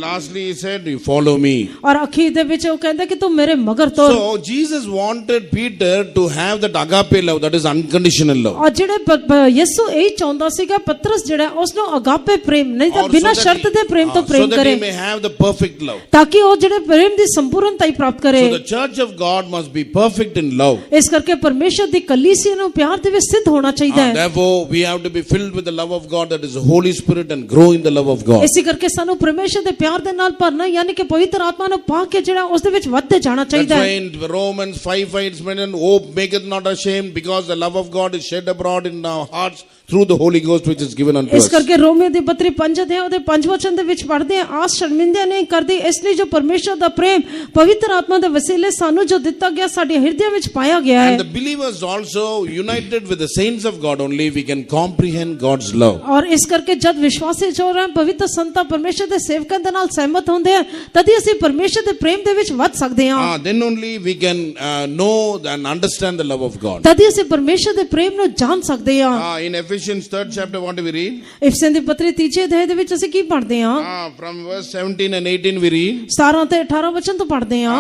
Speaker 1: lastly he said, you follow me.
Speaker 2: ਔਰ ਅਖੀਰ ਦੇ ਵਿੱਚ ਉਹ ਕਹਿੰਦਾ ਕਿ ਤੂੰ ਮੇਰੇ ਮਗਰ ਤੁਰ
Speaker 1: So Jesus wanted Peter to have that agape love, that is unconditional love.
Speaker 2: ਔਰ ਜਿਹੜੇ ਯਿਸੂ ਇਹ ਚਾਹੁੰਦਾ ਸੀਗਾ ਪਤਰਸ ਜਿਹੜਾ ਉਸ ਨੂੰ ਅਗਾਪੇ ਪ੍ਰੇਮ ਨਹੀਂ ਤਾਂ
Speaker 1: Or
Speaker 2: ਬਿਨਾਂ
Speaker 1: so that
Speaker 2: ਸ਼ਰਤ ਦੇ ਪ੍ਰੇਮ ਤੋਂ
Speaker 1: so
Speaker 2: ਪ੍ਰੇਮ
Speaker 1: that
Speaker 2: ਕਰੇ
Speaker 1: he may have the perfect love.
Speaker 2: ਤਾਂ ਕਿ ਉਹ ਜਿਹੜੇ ਪ੍ਰੇਮ ਦੀ ਸੰਪੂਰਨਤਾ ਹੀ ਪ੍ਰਾਪਤ ਕਰੇ
Speaker 1: So the church of God must be perfect in love.
Speaker 2: ਇਸ ਕਰਕੇ ਪਰਮੇਸ਼ਰ ਦੀ ਕਲੀਸਿਆ ਨੂੰ ਪਿਆਰ ਦੇ ਵਿੱਚ ਸਿੱਧ ਹੋਣਾ ਚਾਹੀਦਾ ਹੈ
Speaker 1: Therefore we have to be filled with the love of God, that is the Holy Spirit, and grow in the love of God.
Speaker 2: ਇਸੇ ਕਰਕੇ ਸਾਨੂੰ ਪਰਮੇਸ਼ਰ ਦੇ ਪਿਆਰ ਦੇ ਨਾਲ ਭਰਨਾ ਯਾਨੀ ਕਿ ਪਵਿੱਤਰ ਆਤਮਾ ਨੂੰ ਪਾ ਕੇ ਜਿਹੜਾ ਉਸ ਦੇ ਵਿੱਚ ਵੱਧਦੇ ਜਾਣਾ
Speaker 1: That's
Speaker 2: ਚਾਹੀਦਾ
Speaker 1: why
Speaker 2: ਹੈ
Speaker 1: in Romans 5:5 it's mentioned, hope maketh not ashamed, because the love of God is shed abroad in our hearts through the Holy Ghost which is given unto
Speaker 2: ਇਸ
Speaker 1: us.
Speaker 2: ਕਰਕੇ ਰੋਮੀਓ ਦੀ 32 5 ਅਧਿਆਇ ਉਹਦੇ 5 ਵਚਨ ਦੇ ਵਿੱਚ ਪੜ੍ਹਦੇ ਆ ਆਸ ਸ਼ਰਮਿੰਦਿਆਂ ਨਹੀਂ ਕਰਦੀ ਇਸ ਲਈ ਜੋ ਪਰਮੇਸ਼ਰ ਦਾ ਪ੍ਰੇਮ ਪਵਿੱਤਰ ਆਤਮਾ ਦੇ ਵਸੀਲੇ ਸਾਨੂੰ ਜੋ ਦਿੱਤਾ ਗਿਆ ਸਾਡੇ ਹਿਰਦਿਆਂ ਵਿੱਚ ਪਾਇਆ ਗਿਆ ਹੈ
Speaker 1: And the believers also, united with the saints of God only, we can comprehend God's love.
Speaker 2: ਔਰ ਇਸ ਕਰਕੇ ਜਦ ਵਿਸ਼ਵਾਸੀ ਜੋ ਰਹੇ ਪਵਿੱਤਰ ਸੰਤਾਂ ਪਰਮੇਸ਼ਰ ਦੇ ਸੇਵਕਾਂ ਦੇ ਨਾਲ ਸਹਿਮਤ ਹੁੰਦੇ ਆ ਤਦ ਹੀ ਅਸੀਂ ਪਰਮੇਸ਼ਰ ਦੇ ਪ੍ਰੇਮ ਦੇ ਵਿੱਚ ਵੱਧ ਸਕਦੇ ਹਾਂ
Speaker 1: Then only we can know and understand the love of God.
Speaker 2: ਤਦ ਹੀ ਅਸੀਂ ਪਰਮੇਸ਼ਰ ਦੇ ਪ੍ਰੇਮ ਨੂੰ ਜਾਣ ਸਕਦੇ ਹਾਂ
Speaker 1: In Ephesians 3rd chapter what do we read?
Speaker 2: ਇਫਸੀਆਂ ਦੀ ਪਤਰੀ 3 ਅਧਿਆਇ ਦੇ ਵਿੱਚ ਅਸੀਂ ਕੀ ਪੜ੍ਹਦੇ ਹਾਂ
Speaker 1: From verse 17 and 18 we read,
Speaker 2: 17 ਤੇ 18 ਵਚਨ ਤੋਂ ਪੜ੍ਹਦੇ ਹਾਂ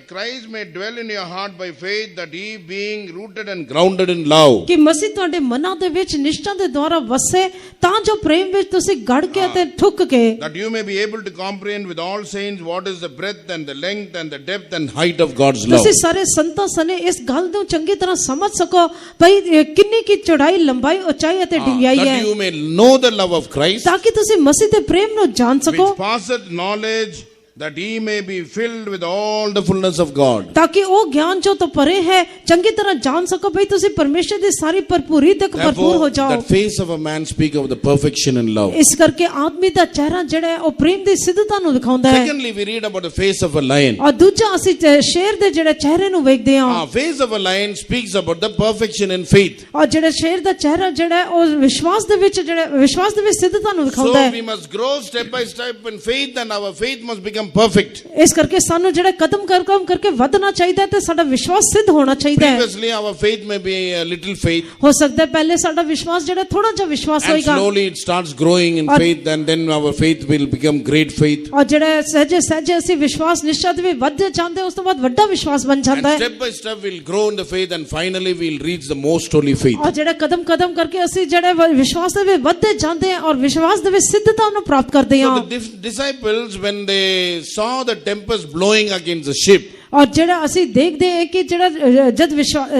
Speaker 1: Christ may dwell in your heart by faith, that he being rooted and grounded in love.
Speaker 2: ਕਿ ਮਸੀਹ ਤੁਹਾਡੇ ਮਨਾਂ ਦੇ ਵਿੱਚ ਨਿਸ਼ਠਾ ਦੇ ਦੁਆਰਾ ਵਸੇ ਤਾਂ ਜੋ ਪ੍ਰੇਮ ਵਿੱਚ ਤੁਸੀਂ ਗੜ ਕੇ ਅਤੇ ਠੁੱਕ ਕੇ
Speaker 1: That you may be able to comprehend with all saints what is the breadth and the length and the depth and height of God's love.
Speaker 2: ਤੁਸੀਂ ਸਾਰੇ ਸੰਤਾਂ ਸਨੇ ਇਸ ਗੱਲ ਨੂੰ ਚੰਗੀ ਤਰ੍ਹਾਂ ਸਮਝ ਸਕੋ ਭਈ ਕਿੰਨੀ ਕੀ ਚੌੜਾਈ ਲੰਬਾਈ ਉਚਾਈ ਅਤੇ ਡੂੰਘਾਈ ਹੈ
Speaker 1: That you may know the love of Christ,
Speaker 2: ਤਾਂ ਕਿ ਤੁਸੀਂ ਮਸੀਹ ਦੇ ਪ੍ਰੇਮ ਨੂੰ ਜਾਣ ਸਕੋ
Speaker 1: which passeth knowledge, that he may be filled with all the fullness of God.
Speaker 2: ਤਾਂ ਕਿ ਉਹ ਗਿਆਨ ਜੋ ਤੋਂ ਪਰੇ ਹੈ ਚੰਗੀ ਤਰ੍ਹਾਂ ਜਾਣ ਸਕੋ ਭਈ ਤੁਸੀਂ ਪਰਮੇਸ਼ਰ ਦੀ ਸਾਰੀ ਭਰਪੂਰੀ ਤੱਕ ਭਰਪੂਰ ਹੋ
Speaker 1: Therefore,
Speaker 2: ਜਾਓ
Speaker 1: that face of a man speak of the perfection in love.
Speaker 2: ਇਸ ਕਰਕੇ ਆਦਮੀ ਦਾ ਚਿਹਰਾ ਜਿਹੜਾ ਹੈ ਉਹ ਪ੍ਰੇਮ ਦੀ ਸਿੱਧਤਾ ਨੂੰ ਦਿਖਾਉਂਦਾ ਹੈ
Speaker 1: Secondly, we read about the face of a lion.
Speaker 2: ਔਰ ਦੂਜਾ ਅਸੀਂ ਸ਼ੇਰ ਦੇ ਜਿਹੜੇ ਚਿਹਰੇ ਨੂੰ ਵੇਖਦੇ ਹਾਂ
Speaker 1: Face of a lion speaks about the perfection in faith.
Speaker 2: ਔਰ ਜਿਹੜਾ ਸ਼ੇਰ ਦਾ ਚਿਹਰਾ ਜਿਹੜਾ ਹੈ ਉਹ ਵਿਸ਼ਵਾਸ ਦੇ ਵਿੱਚ ਸਿੱਧਤਾ ਨੂੰ
Speaker 1: So
Speaker 2: ਦਿਖਾਉਂਦਾ ਹੈ
Speaker 1: we must grow step by step in faith, and our faith must become perfect.
Speaker 2: ਇਸ ਕਰਕੇ ਸਾਨੂੰ ਜਿਹੜਾ ਕਦਮ ਕਰਕੇ ਵਧਣਾ ਚਾਹੀਦਾ ਹੈ ਤੇ ਸਾਡਾ ਵਿਸ਼ਵਾਸ ਸਿੱਧ ਹੋਣਾ ਚਾਹੀਦਾ ਹੈ
Speaker 1: Previously our faith may be a little faith,
Speaker 2: ਹੋ ਸਕਦਾ ਹੈ ਪਹਿਲੇ ਸਾਡਾ ਵਿਸ਼ਵਾਸ ਜਿਹੜਾ ਥੋੜਾ ਜਿਹਾ ਵਿਸ਼ਵਾਸ
Speaker 1: and
Speaker 2: ਹੋਏਗਾ
Speaker 1: slowly it starts growing in faith, and then our faith will become great faith.
Speaker 2: ਔਰ ਜਿਹੜਾ ਸਹਿਜੇ ਅਸੀਂ ਵਿਸ਼ਵਾਸ ਨਿਸ਼ਚੈ ਦੇ ਵਿੱਚ ਵੱਧਦੇ ਜਾਂਦੇ ਉਸ ਤੋਂ ਬਾਅਦ ਵੱਡਾ ਵਿਸ਼ਵਾਸ ਬਣ
Speaker 1: And
Speaker 2: ਜਾਂਦਾ ਹੈ
Speaker 1: step by step we'll grow in the faith, and finally we'll reach the most holy faith.
Speaker 2: ਔਰ ਜਿਹੜਾ ਕਦਮ ਕਰਕੇ ਅਸੀਂ ਜਿਹੜੇ ਵਿਸ਼ਵਾਸ ਦੇ ਵਿੱਚ ਵੱਧਦੇ ਜਾਂਦੇ ਹਾਂ ਔਰ ਵਿਸ਼ਵਾਸ ਦੇ ਵਿੱਚ ਸਿੱਧਤਾ ਨੂੰ ਪ੍ਰਾਪਤ ਕਰਦੇ ਹਾਂ
Speaker 1: So the disciples, when they saw the tempest blowing against the ship,
Speaker 2: ਔਰ ਜਿਹੜਾ ਅਸੀਂ ਦੇਖਦੇ ਹਾਂ ਕਿ ਜਿਹੜਾ ਜਦ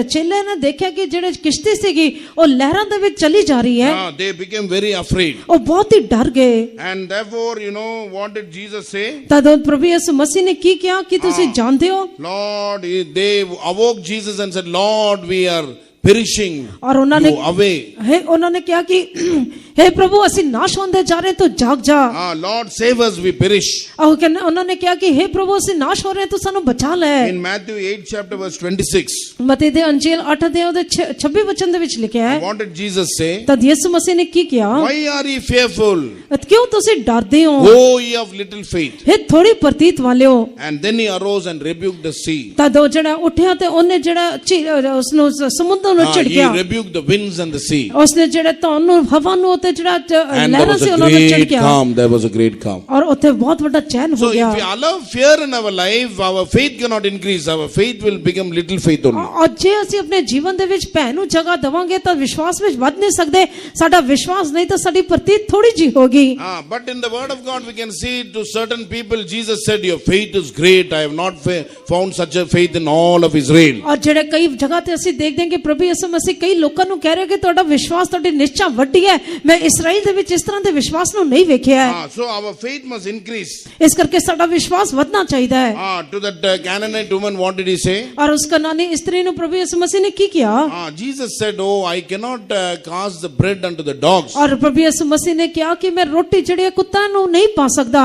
Speaker 2: ਚੇਲੇ ਨੇ ਦੇਖਿਆ ਕਿ ਜਿਹੜੇ ਕਿਸ਼ਤੀ ਸੀਗੀ ਉਹ ਲਹਿਰਾਂ ਦੇ ਵਿੱਚ ਚਲੀ ਜਾ ਰਹੀ ਹੈ
Speaker 1: they became very afraid.
Speaker 2: ਉਹ ਬਹੁਤ ਹੀ ਡਰ ਗਏ
Speaker 1: And therefore, what did Jesus say?
Speaker 2: ਤਦ ਪ੍ਰਭੂ ਯਿਸੂ ਮਸੀਹ ਨੇ ਕੀ ਕਿਹਾ ਕਿ ਤੁਸੀਂ ਜਾਣਦੇ ਹੋ
Speaker 1: Lord, they awoke Jesus and said, Lord, we are perishing.
Speaker 2: ਔਰ ਉਹਨਾਂ ਨੇ ਕਿਹਾ ਕਿ हे प्रभु ਅਸੀਂ ਨਾਸ਼ ਹੁੰਦੇ ਜਾ ਰਹੇ ਤੂੰ ਜਾਗ ਜਾ
Speaker 1: Lord, save us, we perish.
Speaker 2: ਉਹਨਾਂ ਨੇ ਕਿਹਾ ਕਿ हे प्रभु ਅਸੀਂ ਨਾਸ਼ ਹੋ ਰਹੇ ਤੂੰ ਸਾਨੂੰ ਬਚਾ ਲੈ
Speaker 1: In Matthew 8 chapter verse 26,
Speaker 2: ਮਤੀ ਦੇ ਅੰਜੀਲ 8 ਅਧਿਆਇ ਦੇ 26 ਵਚਨ ਦੇ ਵਿੱਚ ਲਿਖਿਆ ਹੈ
Speaker 1: what did Jesus say?
Speaker 2: ਤਦ ਯਿਸੂ ਮਸੀਹ ਨੇ ਕੀ ਕਿਹਾ
Speaker 1: Why are ye fearful,
Speaker 2: ਕਿਉਂ ਤੁਸੀਂ ਡਰਦੇ ਹੋ
Speaker 1: O ye of little faith?
Speaker 2: हे ਥੋੜੀ ਪ੍ਰਤੀਤ ਵਾਲਿਓ
Speaker 1: And then he arose and rebuked the sea.
Speaker 2: ਤਦ ਉਹ ਜਿਹੜਾ ਉੱਠਿਆ ਤੇ ਉਹਨੇ ਜਿਹੜਾ ਉਸ ਨੂੰ ਸਮੁੰਦਰ ਨੂੰ
Speaker 1: He
Speaker 2: ਝਿੜਕਿਆ
Speaker 1: rebuked the winds and the sea.
Speaker 2: ਉਸਨੇ ਜਿਹੜੇ ਧੌਣ ਨੂੰ ਹਵਾ ਨੂੰ ਉੱਤੇ ਜਿਹੜਾ
Speaker 1: And there
Speaker 2: ਲਹਿਰਾਂ
Speaker 1: was
Speaker 2: ਸੀ
Speaker 1: a
Speaker 2: ਉਹਨਾਂ ਨੂੰ ਚੜ
Speaker 1: great
Speaker 2: ਗਿਆ
Speaker 1: calm. There was a great calm.
Speaker 2: ਔਰ ਉੱਥੇ ਬਹੁਤ ਵੱਡਾ ਚੈਨ ਹੋ
Speaker 1: So
Speaker 2: ਗਿਆ।
Speaker 1: if we allow fear in our life, our faith cannot increase. Our faith will become little faith only.
Speaker 2: ਔਰ ਜੇ ਅਸੀਂ ਆਪਣੇ ਜੀਵਨ ਦੇ ਵਿੱਚ ਭੈ ਨੂੰ ਜਗ੍ਹਾ ਦੇਵਾਂਗੇ ਤਾਂ ਵਿਸ਼ਵਾਸ ਵਿੱਚ ਵੱਧ ਨਹੀਂ ਸਕਦੇ। ਸਾਡਾ ਵਿਸ਼ਵਾਸ ਨਹੀਂ ਤਾਂ ਸਾਡੀ ਪ੍ਰਤੀਤ ਥੋੜੀ ਜੀ ਹੋਗੀ।
Speaker 1: But in the word of God we can see to certain people Jesus said your faith is great. I have not found such a faith in all of Israel.
Speaker 2: ਔਰ ਜਿਹੜੇ ਕਈ ਜਗ੍ਹਾ ਤੇ ਅਸੀਂ ਦੇਖਦੇ ਹਾਂ ਕਿ ਪ੍ਰਭੂ ਯਿਸੂ ਮਸੀਹ ਕਈ ਲੋਕਾਂ ਨੂੰ ਕਹਿ ਰਿਹਾ ਕਿ ਤੁਹਾਡਾ ਵਿਸ਼ਵਾਸ ਤੁਹਾਡੀ ਨਿਸ਼ਚਾ ਵੱਡੀ ਹੈ। ਮੈਂ ਇਸਰਾਇਲ ਦੇ ਵਿੱਚ ਇਸ ਤਰ੍ਹਾਂ ਦੇ ਵਿਸ਼ਵਾਸ ਨੂੰ ਨਹੀਂ ਵੇਖਿਆ ਹੈ।
Speaker 1: So our faith must increase.
Speaker 2: ਇਸ ਕਰਕੇ ਸਾਡਾ ਵਿਸ਼ਵਾਸ ਵਧਣਾ ਚਾਹੀਦਾ ਹੈ।
Speaker 1: To that Canaanite woman what did he say?
Speaker 2: ਔਰ ਉਸ ਕਨਾਨੀ ਇਸਤਰੀ ਨੂੰ ਪ੍ਰਭੂ ਯਿਸੂ ਮਸੀਹ ਨੇ ਕੀ ਕਿਹਾ?
Speaker 1: Jesus said, oh I cannot cast the bread unto the dogs.
Speaker 2: ਔਰ ਪ੍ਰਭੂ ਯਿਸੂ ਮਸੀਹ ਨੇ ਕਿਹਾ ਕਿ ਮੈਂ ਰੋਟੀ ਜਿਹੜੀ ਕੁੱਤਿਆਂ ਨੂੰ ਨਹੀਂ ਪਾ ਸਕਦਾ।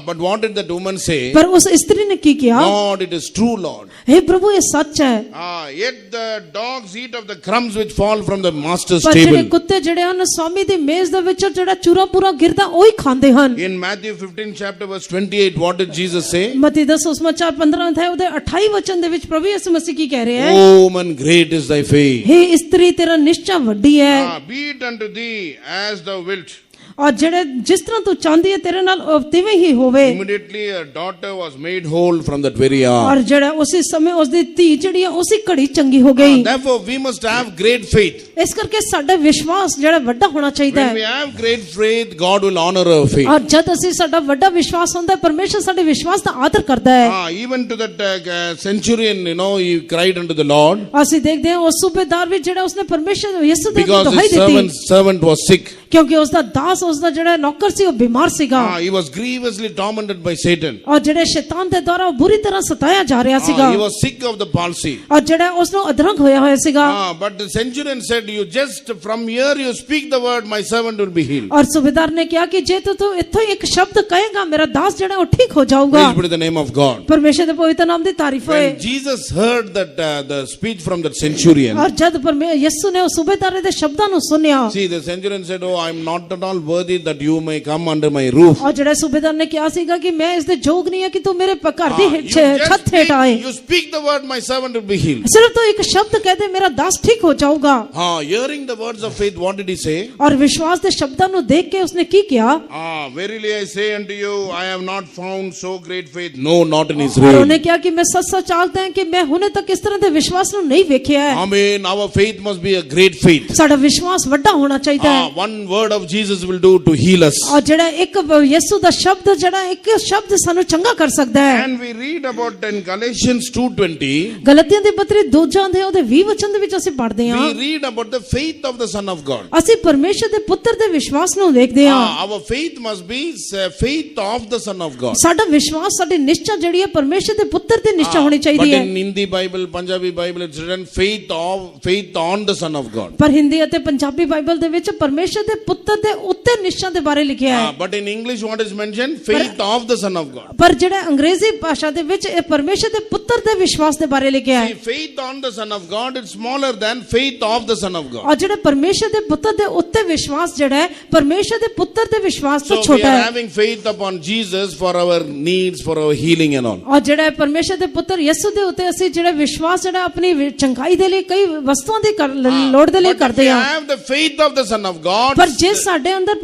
Speaker 1: But what did that woman say?
Speaker 2: ਪਰ ਉਸ ਇਸਤਰੀ ਨੇ ਕੀ ਕਿਹਾ?
Speaker 1: Lord, it is true, Lord.
Speaker 2: हे प्रभु ये सच है।
Speaker 1: Yet the dogs eat of the crumbs which fall from the master's
Speaker 2: ਪਰ ਜਿਹੜੇ
Speaker 1: table.
Speaker 2: ਕੁੱਤੇ ਜਿਹੜੇ ਹਨ ਸਵਾਮੀ ਦੀ ਮੇਜ਼ ਦੇ ਵਿੱਚ ਜਿਹੜਾ ਚੂਰਾ ਪੂਰਾ ਗਿਰਦਾ ਉਹੀ ਖਾਂਦੇ ਹਨ।
Speaker 1: In Matthew 15 chapter verse 28 what did Jesus say?
Speaker 2: ਮਤੀ 10:15 ਅਧਿਆਇ ਉਹਦੇ 28 ਵਚਨ ਦੇ ਵਿੱਚ ਪ੍ਰਭੂ ਯਿਸੂ ਮਸੀਹ ਕੀ ਕਹਿ ਰਹੇ ਹੈ?
Speaker 1: Oh woman, great is thy faith.
Speaker 2: हे ਇਸਤਰੀ ਤੇਰਾ ਨਿਸ਼ਚਾ ਵੱਡੀ ਹੈ।
Speaker 1: Be it unto thee as thou wilt.
Speaker 2: ਔਰ ਜਿਹੜੇ ਜਿਸ ਤਰ੍ਹਾਂ ਤੂੰ ਚਾਹੁੰਦੀ ਹੈ ਤੇਰੇ ਨਾਲ ਤਿਵੇਂ ਹੀ ਹੋਵੇ।
Speaker 1: Immediately her daughter was made whole from that very hour.
Speaker 2: ਔਰ ਜਿਹੜਾ ਉਸੇ ਸਮੇਂ ਉਸਦੀ ਧੀ ਜਿਹੜੀ ਹੈ ਉਸੇ ਘੜੀ ਚੰਗੀ ਹੋ ਗਈ।
Speaker 1: Therefore we must have great faith.
Speaker 2: ਇਸ ਕਰਕੇ ਸਾਡਾ ਵਿਸ਼ਵਾਸ ਜਿਹੜਾ ਵੱਡਾ ਹੋਣਾ ਚਾਹੀਦਾ
Speaker 1: When we
Speaker 2: ਹੈ।
Speaker 1: have great faith, God will honor our faith.
Speaker 2: ਔਰ ਜਦ ਅਸੀਂ ਸਾਡਾ ਵੱਡਾ ਵਿਸ਼ਵਾਸ ਹੁੰਦਾ ਹੈ ਪਰਮੇਸ਼ਰ ਸਾਡੇ ਵਿਸ਼ਵਾਸ ਦਾ ਆਦਰ ਕਰਦਾ ਹੈ।
Speaker 1: Even to that centurion, he cried unto the Lord.
Speaker 2: ਅਸੀਂ ਦੇਖਦੇ ਹਾਂ ਉਸ ਸੂਬੇਦਾਰ ਵੀ ਜਿਹੜਾ ਉਸਨੇ ਪਰਮੇਸ਼ਰ ਯਿਸੂ ਦੇ
Speaker 1: Because
Speaker 2: ਦੁਹਾਈ
Speaker 1: his
Speaker 2: ਦਿੱਤੀ
Speaker 1: servant was sick.
Speaker 2: ਕਿਉਂਕਿ ਉਸਦਾ ਦਾਸ ਉਸਦਾ ਜਿਹੜਾ ਨੌਕਰ ਸੀ ਉਹ ਬਿਮਾਰ ਸੀਗਾ।
Speaker 1: He was grievously tormented by Satan.
Speaker 2: ਔਰ ਜਿਹੜੇ ਸ਼ੈਤਾਨ ਦੇ ਦੁਆਰਾ ਬੁਰੀ ਤਰ੍ਹਾਂ ਸਤਾਇਆ ਜਾ ਰਿਹਾ ਸੀਗਾ।
Speaker 1: He was sick of the palsy.
Speaker 2: ਔਰ ਜਿਹੜਾ ਉਸ ਨੂੰ ਅਧਰੰਗ ਹੋਇਆ ਹੋਇਆ ਸੀਗਾ।
Speaker 1: But the centurion said, you just from here you speak the word, my servant will be healed.
Speaker 2: ਔਰ ਸੂਬੇਦਾਰ ਨੇ ਕਿਹਾ ਕਿ ਜੇ ਤੂੰ ਇੱਥੋਂ ਹੀ ਇੱਕ ਸ਼ਬਦ ਕਹੇਗਾ ਮੇਰਾ ਦਾਸ ਜਿਹੜਾ ਉਹ ਠੀਕ ਹੋ ਜਾਊਗਾ।
Speaker 1: Praise be to the name of God.
Speaker 2: ਪਰਮੇਸ਼ਰ ਦੇ ਪਵਿੱਤਰ ਨਾਮ ਦੀ ਤਾਰੀਫ ਹੋਏ।
Speaker 1: When Jesus heard that the speech from that centurion,
Speaker 2: ਔਰ ਜਦ ਯਿਸੂ ਨੇ ਉਸ ਸੂਬੇਦਾਰ ਦੇ ਸ਼ਬਦਾਂ ਨੂੰ ਸੁਨਿਆ।
Speaker 1: see the centurion said, oh I am not at all worthy that you may come under my roof.
Speaker 2: ਔਰ ਜਿਹੜਾ ਸੂਬੇਦਾਰ ਨੇ ਕਿਹਾ ਸੀਗਾ ਕਿ ਮੈਂ ਇਸ ਦੇ ਯੋਗ ਨਹੀਂ ਹਾਂ ਕਿ ਤੂੰ ਮੇਰੇ ਘਰ ਦੀ
Speaker 1: You just
Speaker 2: ਛੱਤ ਹੇਠ ਆਏ।
Speaker 1: you speak the word, my servant will be healed.
Speaker 2: ਸਿਰਫ ਤੂੰ ਇੱਕ ਸ਼ਬਦ ਕਹਿ ਦੇ ਮੇਰਾ ਦਾਸ ਠੀਕ ਹੋ ਜਾਊਗਾ।
Speaker 1: Hearing the words of faith, what did he say?
Speaker 2: ਔਰ ਵਿਸ਼ਵਾਸ ਦੇ ਸ਼ਬਦਾਂ ਨੂੰ ਦੇਖ ਕੇ ਉਸਨੇ ਕੀ ਕਿਹਾ?
Speaker 1: Verily I say unto you, I have not found so great faith, no, not in
Speaker 2: ਔਰ
Speaker 1: Israel.
Speaker 2: ਉਹਨੇ ਕਿਹਾ ਕਿ ਮੈਂ ਸੱਚ ਆਖਦਾ ਹਾਂ ਕਿ ਮੈਂ ਹੁਣੇ ਤੱਕ ਇਸ ਤਰ੍ਹਾਂ ਦੇ ਵਿਸ਼ਵਾਸ ਨੂੰ ਨਹੀਂ ਵੇਖਿਆ ਹੈ।
Speaker 1: Amen. Our faith must be a great faith.
Speaker 2: ਸਾਡਾ ਵਿਸ਼ਵਾਸ ਵੱਡਾ ਹੋਣਾ ਚਾਹੀਦਾ ਹੈ।
Speaker 1: One word of Jesus will do to heal us.
Speaker 2: ਔਰ ਜਿਹੜਾ ਇੱਕ ਯਿਸੂ ਦਾ ਸ਼ਬਦ ਜਿਹੜਾ ਇੱਕ ਸ਼ਬਦ ਸਾਨੂੰ ਚੰਗਾ ਕਰ ਸਕਦਾ ਹੈ।
Speaker 1: And we read about in Galatians 2:20.
Speaker 2: ਗਲਾਤੀਆਂ ਦੇ ਪੱਤਰ 2 ਅਧਿਆਇ ਉਹਦੇ 20 ਵਚਨ ਦੇ ਵਿੱਚ ਅਸੀਂ ਪੜ੍ਹਦੇ ਹਾਂ।
Speaker 1: We read about the faith of the Son of God.
Speaker 2: ਅਸੀਂ ਪਰਮੇਸ਼ਰ ਦੇ ਪੁੱਤਰ ਦੇ ਵਿਸ਼ਵਾਸ ਨੂੰ ਦੇਖਦੇ ਹਾਂ।
Speaker 1: Our faith must be faith of the Son of God.
Speaker 2: ਸਾਡਾ ਵਿਸ਼ਵਾਸ ਸਾਡੀ ਨਿਸ਼ਚਾ ਜਿਹੜੀ ਹੈ ਪਰਮੇਸ਼ਰ ਦੇ ਪੁੱਤਰ ਦੀ ਨਿਸ਼ਚਾ ਹੋਣੀ
Speaker 1: But
Speaker 2: ਚਾਹੀਦੀ ਹੈ।
Speaker 1: in Hindi Bible, Punjabi Bible, it's written faith on the Son of God.
Speaker 2: ਪਰ ਹਿੰਦੀ ਅਤੇ ਪੰਜਾਬੀ ਬਾਈਬਲ ਦੇ ਵਿੱਚ ਪਰਮੇਸ਼ਰ ਦੇ ਪੁੱਤਰ ਦੇ ਉੱਤੇ ਨਿਸ਼ਚਾ ਦੇ ਬਾਰੇ ਲਿਖਿਆ ਹੈ।
Speaker 1: But in English, what is mentioned? Faith of the Son of God.
Speaker 2: ਪਰ ਜਿਹੜਾ ਅੰਗਰੇਜ਼ੀ ਭਾਸ਼ਾ ਦੇ ਵਿੱਚ ਇਹ ਪਰਮੇਸ਼ਰ ਦੇ ਪੁੱਤਰ ਦੇ ਵਿਸ਼ਵਾਸ ਦੇ ਬਾਰੇ ਲਿਖਿਆ ਹੈ।
Speaker 1: See, faith on the Son of God is smaller than faith of the Son of God.
Speaker 2: ਔਰ ਜਿਹੜੇ ਪਰਮੇਸ਼ਰ ਦੇ ਪੁੱਤਰ ਦੇ ਉੱਤੇ ਵਿਸ਼ਵਾਸ ਜਿਹੜਾ ਹੈ ਪਰਮੇਸ਼ਰ ਦੇ ਪੁੱਤਰ ਦੇ ਵਿਸ਼ਵਾਸ ਤੋਂ
Speaker 1: So we
Speaker 2: ਛੋਟਾ
Speaker 1: are
Speaker 2: ਹੈ।
Speaker 1: having faith upon Jesus for our needs, for our healing and all.
Speaker 2: ਔਰ ਜਿਹੜਾ ਪਰਮੇਸ਼ਰ ਦੇ ਪੁੱਤਰ ਯਿਸੂ ਦੇ ਉੱਤੇ ਅਸੀਂ ਜਿਹੜਾ ਵਿਸ਼ਵਾਸ ਜਿਹੜਾ ਆਪਣੀ ਚੰਗਾਈ ਦੇ ਲਈ ਕਈ ਵਸਤੂਆਂ ਦੀ ਲੋੜ ਦੇ ਲਈ
Speaker 1: But if we
Speaker 2: ਕਰਦੇ ਹਾਂ।
Speaker 1: have the faith of the Son of God,
Speaker 2: ਪਰ ਜੇ ਸਾਡੇ ਅੰਦਰ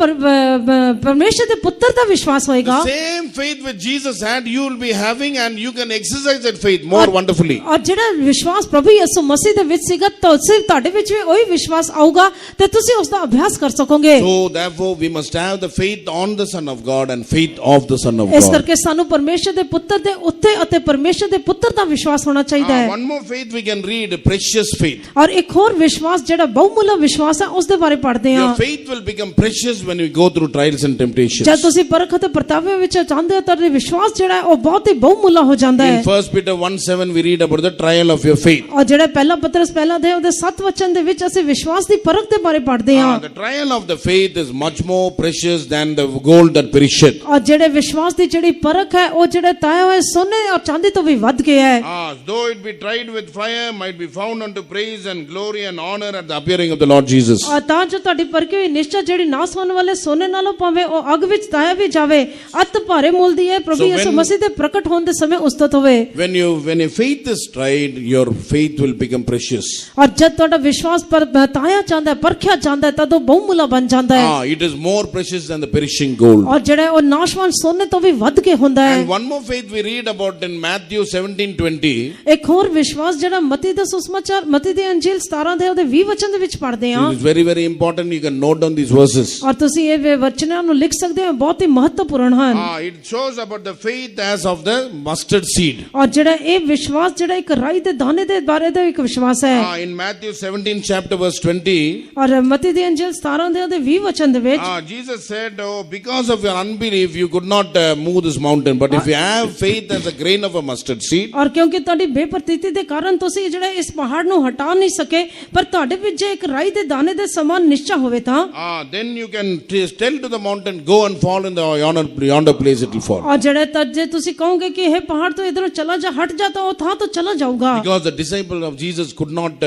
Speaker 2: ਪਰਮੇਸ਼ਰ ਦੇ ਪੁੱਤਰ ਦਾ ਵਿਸ਼ਵਾਸ ਹੋਏਗਾ
Speaker 1: the same faith which Jesus had, you will be having, and you can exercise that faith more wonderfully.
Speaker 2: ਔਰ ਜਿਹੜਾ ਵਿਸ਼ਵਾਸ ਪ੍ਰਭੂ ਯਿਸੂ ਮਸੀਹ ਦੇ ਵਿੱਚ ਸੀਗਾ ਤਾਂ ਸਿਰਫ ਤੁਹਾਡੇ ਵਿੱਚ ਵੀ ਉਹੀ ਵਿਸ਼ਵਾਸ ਆਊਗਾ ਤੇ ਤੁਸੀਂ ਉਸ ਦਾ ਅਭਿਆਸ ਕਰ ਸਕੋਗੇ।
Speaker 1: So therefore we must have the faith on the Son of God and faith of the Son of
Speaker 2: ਇਸ
Speaker 1: God.
Speaker 2: ਕਰਕੇ ਸਾਨੂੰ ਪਰਮੇਸ਼ਰ ਦੇ ਪੁੱਤਰ ਦੇ ਉੱਤੇ ਅਤੇ ਪਰਮੇਸ਼ਰ ਦੇ ਪੁੱਤਰ ਦਾ ਵਿਸ਼ਵਾਸ ਹੋਣਾ ਚਾਹੀਦਾ ਹੈ।
Speaker 1: One more faith we can read, precious faith.
Speaker 2: ਔਰ ਇੱਕ ਹੋਰ ਵਿਸ਼ਵਾਸ ਜਿਹੜਾ ਬਹੁਮੁੱਲਾ ਵਿਸ਼ਵਾਸ ਹੈ ਉਸ ਦੇ ਬਾਰੇ ਪੜ੍ਹਦੇ ਹਾਂ।
Speaker 1: Your faith will become precious when we go through trials and temptations.
Speaker 2: ਜਦ ਤੁਸੀਂ ਪਰਖ ਅਤੇ ਪਰਤਾਵੇ ਵਿੱਚ ਜਾਂਦੇ ਹੋ ਤਾਂ ਵਿਸ਼ਵਾਸ ਜਿਹੜਾ ਹੈ ਉਹ ਬਹੁਤ ਹੀ ਬਹੁਮੁੱਲਾ ਹੋ ਜਾਂਦਾ ਹੈ।
Speaker 1: In 1 Peter 1:7 we read about the trial of your faith.
Speaker 2: ਔਰ ਜਿਹੜਾ ਪਹਿਲਾ ਪਤਰਸ ਪਹਿਲਾ ਅਧਿਆਇ ਉਹਦੇ 7 ਵਚਨ ਦੇ ਵਿੱਚ ਅਸੀਂ ਵਿਸ਼ਵਾਸ ਦੀ ਪਰਖ ਦੇ ਬਾਰੇ ਪੜ੍ਹਦੇ ਹਾਂ।
Speaker 1: The trial of the faith is much more precious than the gold that perisheth.
Speaker 2: ਔਰ ਜਿਹੜੇ ਵਿਸ਼ਵਾਸ ਦੀ ਜਿਹੜੀ ਪਰਖ ਹੈ ਉਹ ਜਿਹੜੇ ਤਾਏ ਹੋਏ ਸੋਨੇ ਔਰ ਚਾਂਦੀ ਤੋਂ ਵੀ ਵੱਧ ਗਿਆ ਹੈ।
Speaker 1: Though it be tried with fire, might be found unto praise and glory and honor at the appearing of the Lord Jesus.
Speaker 2: ਔਰ ਤਾਂ ਜੋ ਤੁਹਾਡੀ ਪਰਖੀ ਹੋਈ ਨਿਸ਼ਚਾ ਜਿਹੜੀ ਨਾਸ ਹੋਣ ਵਾਲੇ ਸੋਨੇ ਨਾਲੋਂ ਭਾਵੇਂ ਉਹ ਅੱਗ ਵਿੱਚ ਤਾਇਆ ਵੀ ਜਾਵੇ ਅਤ ਭਾਰੇ ਮੁੱਲ ਦੀ ਹੈ ਪ੍ਰਭੂ
Speaker 1: So
Speaker 2: ਯਿਸੂ
Speaker 1: when-
Speaker 2: ਮਸੀਹ ਦੇ ਪ੍ਰਗਟ ਹੋਣ ਦੇ ਸਮੇਂ ਉਸਤਤ ਹੋਵੇ।
Speaker 1: When your faith is tried, your faith will become precious.
Speaker 2: ਔਰ ਜਦ ਤੁਹਾਡਾ ਵਿਸ਼ਵਾਸ ਪਰ ਤਾਇਆ ਜਾਂਦਾ ਹੈ, ਪਰਖਿਆ ਜਾਂਦਾ ਹੈ, ਤਦ ਉਹ ਬਹੁਮੁੱਲਾ ਬਣ ਜਾਂਦਾ ਹੈ।
Speaker 1: It is more precious than the perishing gold.
Speaker 2: ਔਰ ਜਿਹੜਾ ਉਹ ਨਾਸ਼ਵਾਨ ਸੋਨੇ ਤੋਂ ਵੀ ਵੱਧ ਕੇ ਹੁੰਦਾ ਹੈ।
Speaker 1: And one more faith we read about in Matthew 17:20.
Speaker 2: ਇੱਕ ਹੋਰ ਵਿਸ਼ਵਾਸ ਜਿਹੜਾ ਮਤੀ ਦਾ ਸੁਸਮਾਚਾਰ ਮਤੀ ਦੀ ਅੰਜੀਲ 17 ਦੇ ਉਹਦੇ 20 ਵਚਨ ਦੇ ਵਿੱਚ ਪੜ੍ਹਦੇ ਹਾਂ।
Speaker 1: It is very, very important. You can note down these verses.
Speaker 2: ਔਰ ਤੁਸੀਂ ਇਹ ਵਚਨਾਂ ਨੂੰ ਲਿਖ ਸਕਦੇ ਹੋ, ਬਹੁਤ ਹੀ ਮਹੱਤਵਪੂਰਨ ਹਨ।
Speaker 1: It shows about the faith as of the mustard seed.
Speaker 2: ਔਰ ਜਿਹੜਾ ਇਹ ਵਿਸ਼ਵਾਸ ਜਿਹੜਾ ਇੱਕ ਰਾਈ ਦੇ ਦਾਣੇ ਦੇ ਬਾਰੇ ਦਾ ਇੱਕ ਵਿਸ਼ਵਾਸ ਹੈ।
Speaker 1: In Matthew 17 chapter verse 20,
Speaker 2: ਔਰ ਮਤੀ ਦੀ ਅੰਜੀਲ 17 ਦੇ ਉਹਦੇ 20 ਵਚਨ ਦੇ ਵਿੱਚ
Speaker 1: Jesus said, because of your unbelief, you could not move this mountain. But if you have faith as a grain of a mustard seed,
Speaker 2: ਔਰ ਕਿਉਂਕਿ ਤੁਹਾਡੀ ਬੇਪਰਤੀਤੀ ਦੇ ਕਾਰਨ ਤੁਸੀਂ ਜਿਹੜਾ ਇਸ ਪਹਾੜ ਨੂੰ ਹਟਾ ਨਹੀਂ ਸਕੇ, ਪਰ ਤੁਹਾਡੇ ਵਿੱਚ ਜੇ ਇੱਕ ਰਾਈ ਦੇ ਦਾਣੇ ਦੇ ਸਮਾਨ ਨਿਸ਼ਚਾ ਹੋਵੇ ਤਾਂ
Speaker 1: then you can tell to the mountain, go and fall in the yonder place, it will fall.
Speaker 2: ਔਰ ਜਿਹੜਾ ਤਦ ਜੇ ਤੁਸੀਂ ਕਹੋਗੇ ਕਿ ਇਹ ਪਹਾੜ ਤੋਂ ਇਧਰੋਂ ਚਲਾ ਜਾ, ਹਟ ਜਾ, ਤਾਂ ਉਹ ਥਾਂ ਤੋਂ ਚਲਾ ਜਾਊਗਾ।
Speaker 1: Because the disciple of Jesus could not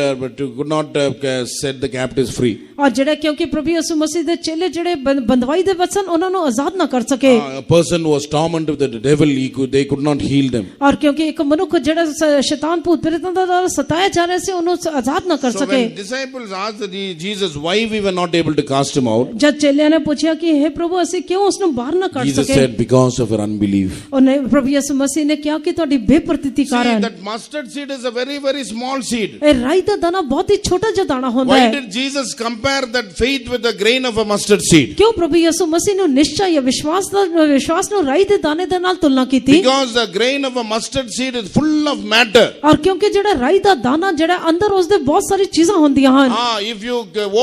Speaker 1: set the captives free.
Speaker 2: ਔਰ ਜਿਹੜਾ ਕਿਉਂਕਿ ਪ੍ਰਭੂ ਯਿਸੂ ਮਸੀਹ ਦੇ ਚੇਲੇ ਜਿਹੜੇ ਬੰਦਵਾਈ ਦੇ ਵਸਨ ਉਹਨਾਂ ਨੂੰ ਆਜ਼ਾਦ ਨਾ ਕਰ ਸਕੇ।
Speaker 1: A person who was tormented with the devil, they could not heal them.
Speaker 2: ਔਰ ਕਿਉਂਕਿ ਇੱਕ ਮਨੁੱਖ ਜਿਹੜਾ ਸ਼ੈਤਾਨ ਭੂਤ ਪ੍ਰੇਤਾਂ ਦਾ ਦੁਆਰਾ ਸਤਾਇਆ ਜਾ ਰਿਹਾ ਸੀ, ਉਹਨੂੰ ਆਜ਼ਾਦ ਨਾ ਕਰ
Speaker 1: So
Speaker 2: ਸਕੇ।
Speaker 1: when disciples asked Jesus why we were not able to cast him out,
Speaker 2: ਜਦ ਚੇਲਿਆਂ ਨੇ ਪੁੱਛਿਆ ਕਿ हे ਪ੍ਰਭੂ ਅਸੀਂ ਕਿਉਂ ਉਸ ਨੂੰ ਬਾਹਰ ਨਾ ਕੱਢ
Speaker 1: Jesus
Speaker 2: ਸਕੇ,
Speaker 1: said, because of your unbelief.
Speaker 2: ਉਹਨੇ ਪ੍ਰਭੂ ਯਿਸੂ ਮਸੀਹ ਨੇ ਕਿਹਾ ਕਿ ਤੁਹਾਡੀ ਬੇਪਰਤੀਤੀ
Speaker 1: See,
Speaker 2: ਕਾਰਨ।
Speaker 1: that mustard seed is a very, very small seed.
Speaker 2: ਇਹ ਰਾਈ ਦਾ ਦਾਣਾ ਬਹੁਤ ਹੀ ਛੋਟਾ ਜਿਹਾ ਦਾਣਾ ਹੁੰਦਾ
Speaker 1: Why
Speaker 2: ਹੈ।
Speaker 1: did Jesus compare that faith with the grain of a mustard seed?
Speaker 2: ਕਿਉਂ ਪ੍ਰਭੂ ਯਿਸੂ ਮਸੀਹ ਨੂੰ ਨਿਸ਼ਚੈ ਜਾਂ ਵਿਸ਼ਵਾਸ ਨੂੰ ਰਾਈ ਦੇ ਦਾਣੇ ਦੇ ਨਾਲ ਤੁਲਨਾ ਕੀਤੀ?
Speaker 1: Because the grain of a mustard seed is full of matter.
Speaker 2: ਔਰ ਕਿਉਂਕਿ ਜਿਹੜਾ ਰਾਈ ਦਾ ਦਾਣਾ ਜਿਹੜਾ ਅੰਦਰ ਉਸਦੇ ਬਹੁਤ ਸਾਰੀ ਚੀਜ਼ਾਂ ਹੁੰਦੀਆਂ ਹਨ।
Speaker 1: If you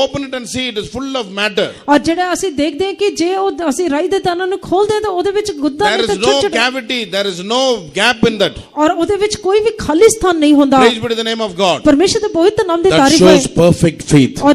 Speaker 1: open it and see, it is full of matter.
Speaker 2: ਔਰ ਜਿਹੜਾ ਅਸੀਂ ਦੇਖਦੇ ਹਾਂ ਕਿ ਜੇ ਉਹ ਅਸੀਂ ਰਾਈ ਦੇ ਦਾਣਾ ਨੂੰ ਖੋਲਦੇ ਹਾਂ ਤਾਂ ਉਹਦੇ ਵਿੱਚ ਗੁੱਦਾ
Speaker 1: There
Speaker 2: ਤੇ
Speaker 1: is no
Speaker 2: ਛੋਟੇ
Speaker 1: cavity, there is no gap in that.
Speaker 2: ਔਰ ਉਹਦੇ ਵਿੱਚ ਕੋਈ ਵੀ ਖਾਲੀ ਸਥਾਨ ਨਹੀਂ ਹੁੰਦਾ।
Speaker 1: Praise be to the name of God.
Speaker 2: ਪਰਮੇਸ਼ਰ ਦੇ ਪਵਿੱਤਰ ਨਾਮ ਦੀ
Speaker 1: That
Speaker 2: ਤਾਰੀਫ ਹੋਏ।
Speaker 1: shows perfect faith.
Speaker 2: ਔਰ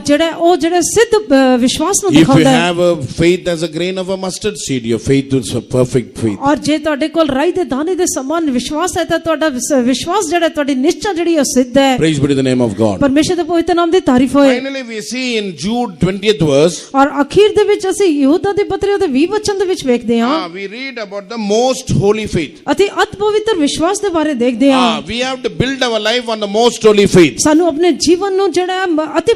Speaker 2: ਜਿਹੜਾ ਸਿੱਧ ਵਿਸ਼ਵਾਸ ਨੂੰ
Speaker 1: If you
Speaker 2: ਦਿਖਾਉਂਦਾ ਹੈ।
Speaker 1: have a faith as a grain of a mustard seed, your faith is a perfect faith.
Speaker 2: ਔਰ ਜੇ ਤੁਹਾਡੇ ਕੋਲ ਰਾਈ ਦੇ ਦਾਣੇ ਦੇ ਸਮਾਨ ਵਿਸ਼ਵਾਸ ਹੈ ਤਾਂ ਤੁਹਾਡਾ ਵਿਸ਼ਵਾਸ ਜਿਹੜਾ ਤੁਹਾਡੀ ਨਿਸ਼ਚਾ ਜਿਹੜੀ ਉਹ ਸਿੱਧ ਹੈ।
Speaker 1: Praise be to the name of God.
Speaker 2: ਪਰਮੇਸ਼ਰ ਦੇ ਪਵਿੱਤਰ ਨਾਮ ਦੀ ਤਾਰੀਫ ਹੋਏ।
Speaker 1: Finally, we see in Jude 20th verse,
Speaker 2: ਔਰ ਅਖੀਰ ਦੇ ਵਿੱਚ ਅਸੀਂ ਯਹੂਦਾ ਦੇ ਪੱਤਰੇ ਦੇ 20 ਵਚਨ ਦੇ ਵਿੱਚ ਵੇਖਦੇ ਹਾਂ
Speaker 1: we read about the most holy faith.
Speaker 2: ਅਤੇ ਅਤ ਪਵਿੱਤਰ ਵਿਸ਼ਵਾਸ ਦੇ ਬਾਰੇ ਦੇਖਦੇ ਹਾਂ।
Speaker 1: We have to build our life on the most holy faith.
Speaker 2: ਸਾਨੂੰ ਆਪਣੇ ਜੀਵਨ ਨੂੰ ਜਿਹੜਾ ਅਤ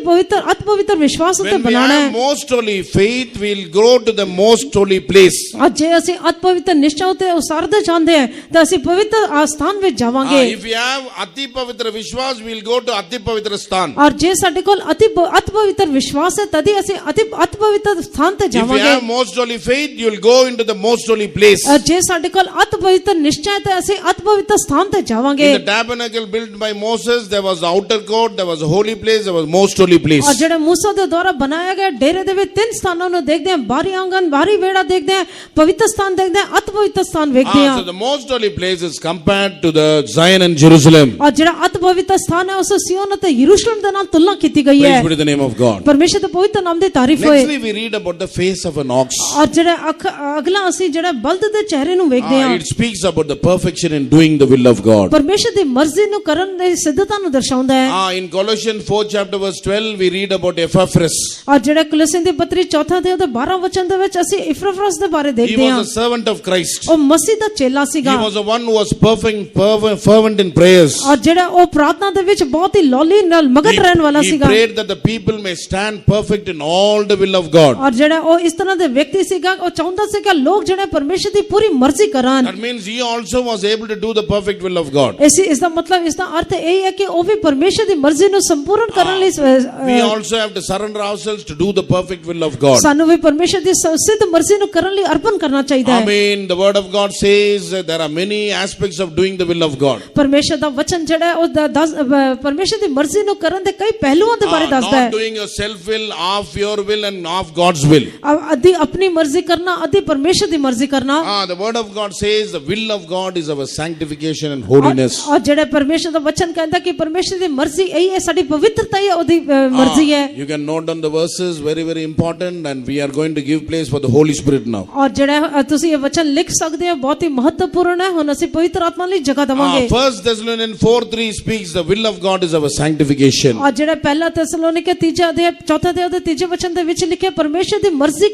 Speaker 2: ਪਵਿੱਤਰ ਵਿਸ਼ਵਾਸ ਉੱਤੇ
Speaker 1: When we
Speaker 2: ਬਣਾਉਣਾ
Speaker 1: have
Speaker 2: ਹੈ।
Speaker 1: most holy faith, we will grow to the most holy place.
Speaker 2: ਔਰ ਜੇ ਅਸੀਂ ਅਤ ਪਵਿੱਤਰ ਨਿਸ਼ਚਾ ਉੱਤੇ ਉਸਾਰਦੇ ਜਾਂਦੇ ਹਾਂ ਤਾਂ ਅਸੀਂ ਪਵਿੱਤਰ ਸਥਾਨ ਵਿੱਚ ਜਾਵਾਂਗੇ।
Speaker 1: If we have Ati Pavitra Vishwas, we will go to Ati Pavitra Sthan.
Speaker 2: ਔਰ ਜੇ ਸਾਡੇ ਕੋਲ ਅਤ ਪਵਿੱਤਰ ਵਿਸ਼ਵਾਸ ਹੈ ਤਦ ਹੀ ਅਸੀਂ ਅਤ ਪਵਿੱਤਰ ਸਥਾਨ ਤੇ
Speaker 1: If you
Speaker 2: ਜਾਵਾਂਗੇ।
Speaker 1: have most holy faith, you will go into the most holy place.
Speaker 2: ਔਰ ਜੇ ਸਾਡੇ ਕੋਲ ਅਤ ਪਵਿੱਤਰ ਨਿਸ਼ਚਾ ਹੈ ਤਾਂ ਅਸੀਂ ਅਤ ਪਵਿੱਤਰ ਸਥਾਨ ਤੇ ਜਾਵਾਂਗੇ।
Speaker 1: In the tabernacle built by Moses, there was the outer court, there was a holy place, there was most holy place.
Speaker 2: ਔਰ ਜਿਹੜੇ ਮੂਸਾ ਦੇ ਦੁਆਰਾ ਬਣਾਇਆ ਗਿਆ ਡੇਰੇ ਦੇ ਵਿੱਚ 3 ਸਥਾਨਾਂ ਨੂੰ ਦੇਖਦੇ ਹਾਂ, ਬਾਹਰੀ ਆਂਗਨ, ਬਾਹਰੀ ਵਿਹੜਾ ਦੇਖਦੇ ਹਾਂ, ਪਵਿੱਤਰ ਸਥਾਨ ਦੇਖਦੇ ਹਾਂ, ਅਤ ਪਵਿੱਤਰ ਸਥਾਨ ਵੇਖਦੇ ਹਾਂ।
Speaker 1: So the most holy place is compared to the Zion and Jerusalem.
Speaker 2: ਔਰ ਜਿਹੜਾ ਅਤ ਪਵਿੱਤਰ ਸਥਾਨ ਹੈ ਉਸ ਸਿਯੋਨ ਅਤੇ ਯਰੂਸ਼ਲਮ ਦੇ ਨਾਲ ਤੁਲਨਾ ਕੀਤੀ ਗਈ ਹੈ।
Speaker 1: Praise be to the name of God.
Speaker 2: ਪਰਮੇਸ਼ਰ ਦੇ ਪਵਿੱਤਰ ਨਾਮ ਦੀ ਤਾਰੀਫ ਹੋਏ।
Speaker 1: Nextly, we read about the face of an ox.
Speaker 2: ਔਰ ਜਿਹੜਾ ਅਗਲਾ ਅਸੀਂ ਜਿਹੜਾ ਬਲਦ ਦੇ ਚਿਹਰੇ ਨੂੰ ਵੇਖਦੇ ਹਾਂ।
Speaker 1: It speaks about the perfection in doing the will of God.
Speaker 2: ਪਰਮੇਸ਼ਰ ਦੀ ਮਰਜ਼ੀ ਨੂੰ ਕਰਨ ਦੀ ਸਿੱਧਤਾ ਨੂੰ ਦਰਸਾਉਂਦਾ ਹੈ।
Speaker 1: In Colossians 4 chapter verse 12, we read about Epaphras.
Speaker 2: ਔਰ ਜਿਹੜਾ ਕੁਲਸੀਨ ਦੀ ਪੱਤਰੀ 4 ਦੇ ਉਹਦੇ 12 ਵਚਨ ਦੇ ਵਿੱਚ ਅਸੀਂ ਇਫਰਾਫਰਸ ਦੇ ਬਾਰੇ
Speaker 1: He
Speaker 2: ਦੇਖਦੇ ਹਾਂ।
Speaker 1: was a servant of Christ.
Speaker 2: ਉਹ ਮਸੀਹ ਦਾ ਚੇਲਾ ਸੀਗਾ।
Speaker 1: He was the one who was fervent in prayers.
Speaker 2: ਔਰ ਜਿਹੜਾ ਉਹ ਪ੍ਰਾਰਥਨਾ ਦੇ ਵਿੱਚ ਬਹੁਤ ਹੀ ਲੌਲੀ ਨਾਲ ਮਗਨ ਰਹਿਣ ਵਾਲਾ
Speaker 1: He
Speaker 2: ਸੀਗਾ।
Speaker 1: prayed that the people may stand perfect in all the will of God.
Speaker 2: ਔਰ ਜਿਹੜਾ ਉਹ ਇਸ ਤਰ੍ਹਾਂ ਦੇ ਵਿਅਕਤੀ ਸੀਗਾ, ਉਹ ਚਾਹੁੰਦਾ ਸੀ ਕਿ ਲੋਕ ਜਿਹੜੇ ਪਰਮੇਸ਼ਰ ਦੀ ਪੂਰੀ ਮਰਜ਼ੀ ਕਰਨ।
Speaker 1: That means he also was able to do the perfect will of God.
Speaker 2: ਇਸ ਦਾ ਮਤਲਬ ਇਸ ਦਾ ਅਰਥ ਇਹ ਹੈ ਕਿ ਉਹ ਵੀ ਪਰਮੇਸ਼ਰ ਦੀ ਮਰਜ਼ੀ ਨੂੰ ਸੰਪੂਰਨ ਕਰਨ ਲਈ
Speaker 1: We also have to surrender ourselves to do the perfect will of God.
Speaker 2: ਸਾਨੂੰ ਵੀ ਪਰਮੇਸ਼ਰ ਦੀ ਸਿੱਧ ਮਰਜ਼ੀ ਨੂੰ ਕਰਨ ਲਈ ਅਰਪਣ ਕਰਨਾ ਚਾਹੀਦਾ ਹੈ।
Speaker 1: Amen. The word of God says that there are many aspects of doing the will of God.
Speaker 2: ਪਰਮੇਸ਼ਰ ਦਾ ਵਚਨ ਜਿਹੜਾ ਹੈ ਉਹ ਪਰਮੇਸ਼ਰ ਦੀ ਮਰਜ਼ੀ ਨੂੰ ਕਰਨ ਦੇ ਕਈ ਪਹਿਲੂਆਂ ਦੇ ਬਾਰੇ ਦੱਸਦਾ ਹੈ।
Speaker 1: Not doing your self will, half your will and half God's will.
Speaker 2: ਅੱਧੀ ਆਪਣੀ ਮਰਜ਼ੀ ਕਰਨਾ, ਅੱਧੀ ਪਰਮੇਸ਼ਰ ਦੀ ਮਰਜ਼ੀ ਕਰਨਾ।
Speaker 1: The word of God says the will of God is our sanctification and holiness.
Speaker 2: ਔਰ ਜਿਹੜਾ ਪਰਮੇਸ਼ਰ ਦਾ ਵਚਨ ਕਹਿੰਦਾ ਕਿ ਪਰਮੇਸ਼ਰ ਦੀ ਮਰਜ਼ੀ ਇਹੀ ਹੈ, ਸਾਡੀ ਪਵਿੱਤਰਤਾ ਹੀ ਉਹਦੀ ਮਰਜ਼ੀ ਹੈ।
Speaker 1: You can note down the verses, very very important, and we are going to give place for the Holy Spirit now.
Speaker 2: ਔਰ ਜਿਹੜਾ ਤੁਸੀਂ ਇਹ ਵਚਨ ਲਿਖ ਸਕਦੇ ਹੋ, ਬਹੁਤ ਹੀ ਮਹੱਤਵਪੂਰਨ ਹੈ। ਹੁਣ ਅਸੀਂ ਪਵਿੱਤਰ ਆਤਮਾ ਲਈ ਜਗ੍ਹਾ ਦੇਵਾਂਗੇ।
Speaker 1: 1 Thessalonians 4:3 speaks the will of God is our sanctification.
Speaker 2: ਔਰ ਜਿਹੜਾ ਪਹਿਲਾ ਥੈਸਲੋਨੀਕੇ 3 ਅਧਿਆਇ 4 ਦੇ ਉਹਦੇ 3 ਵਚਨ ਵਚਨ ਦੇ ਵਿੱਚ ਲਿਖਿਆ ਪਰਮੇਸ਼ਰ ਦੀ ਮਰਜ਼ੀ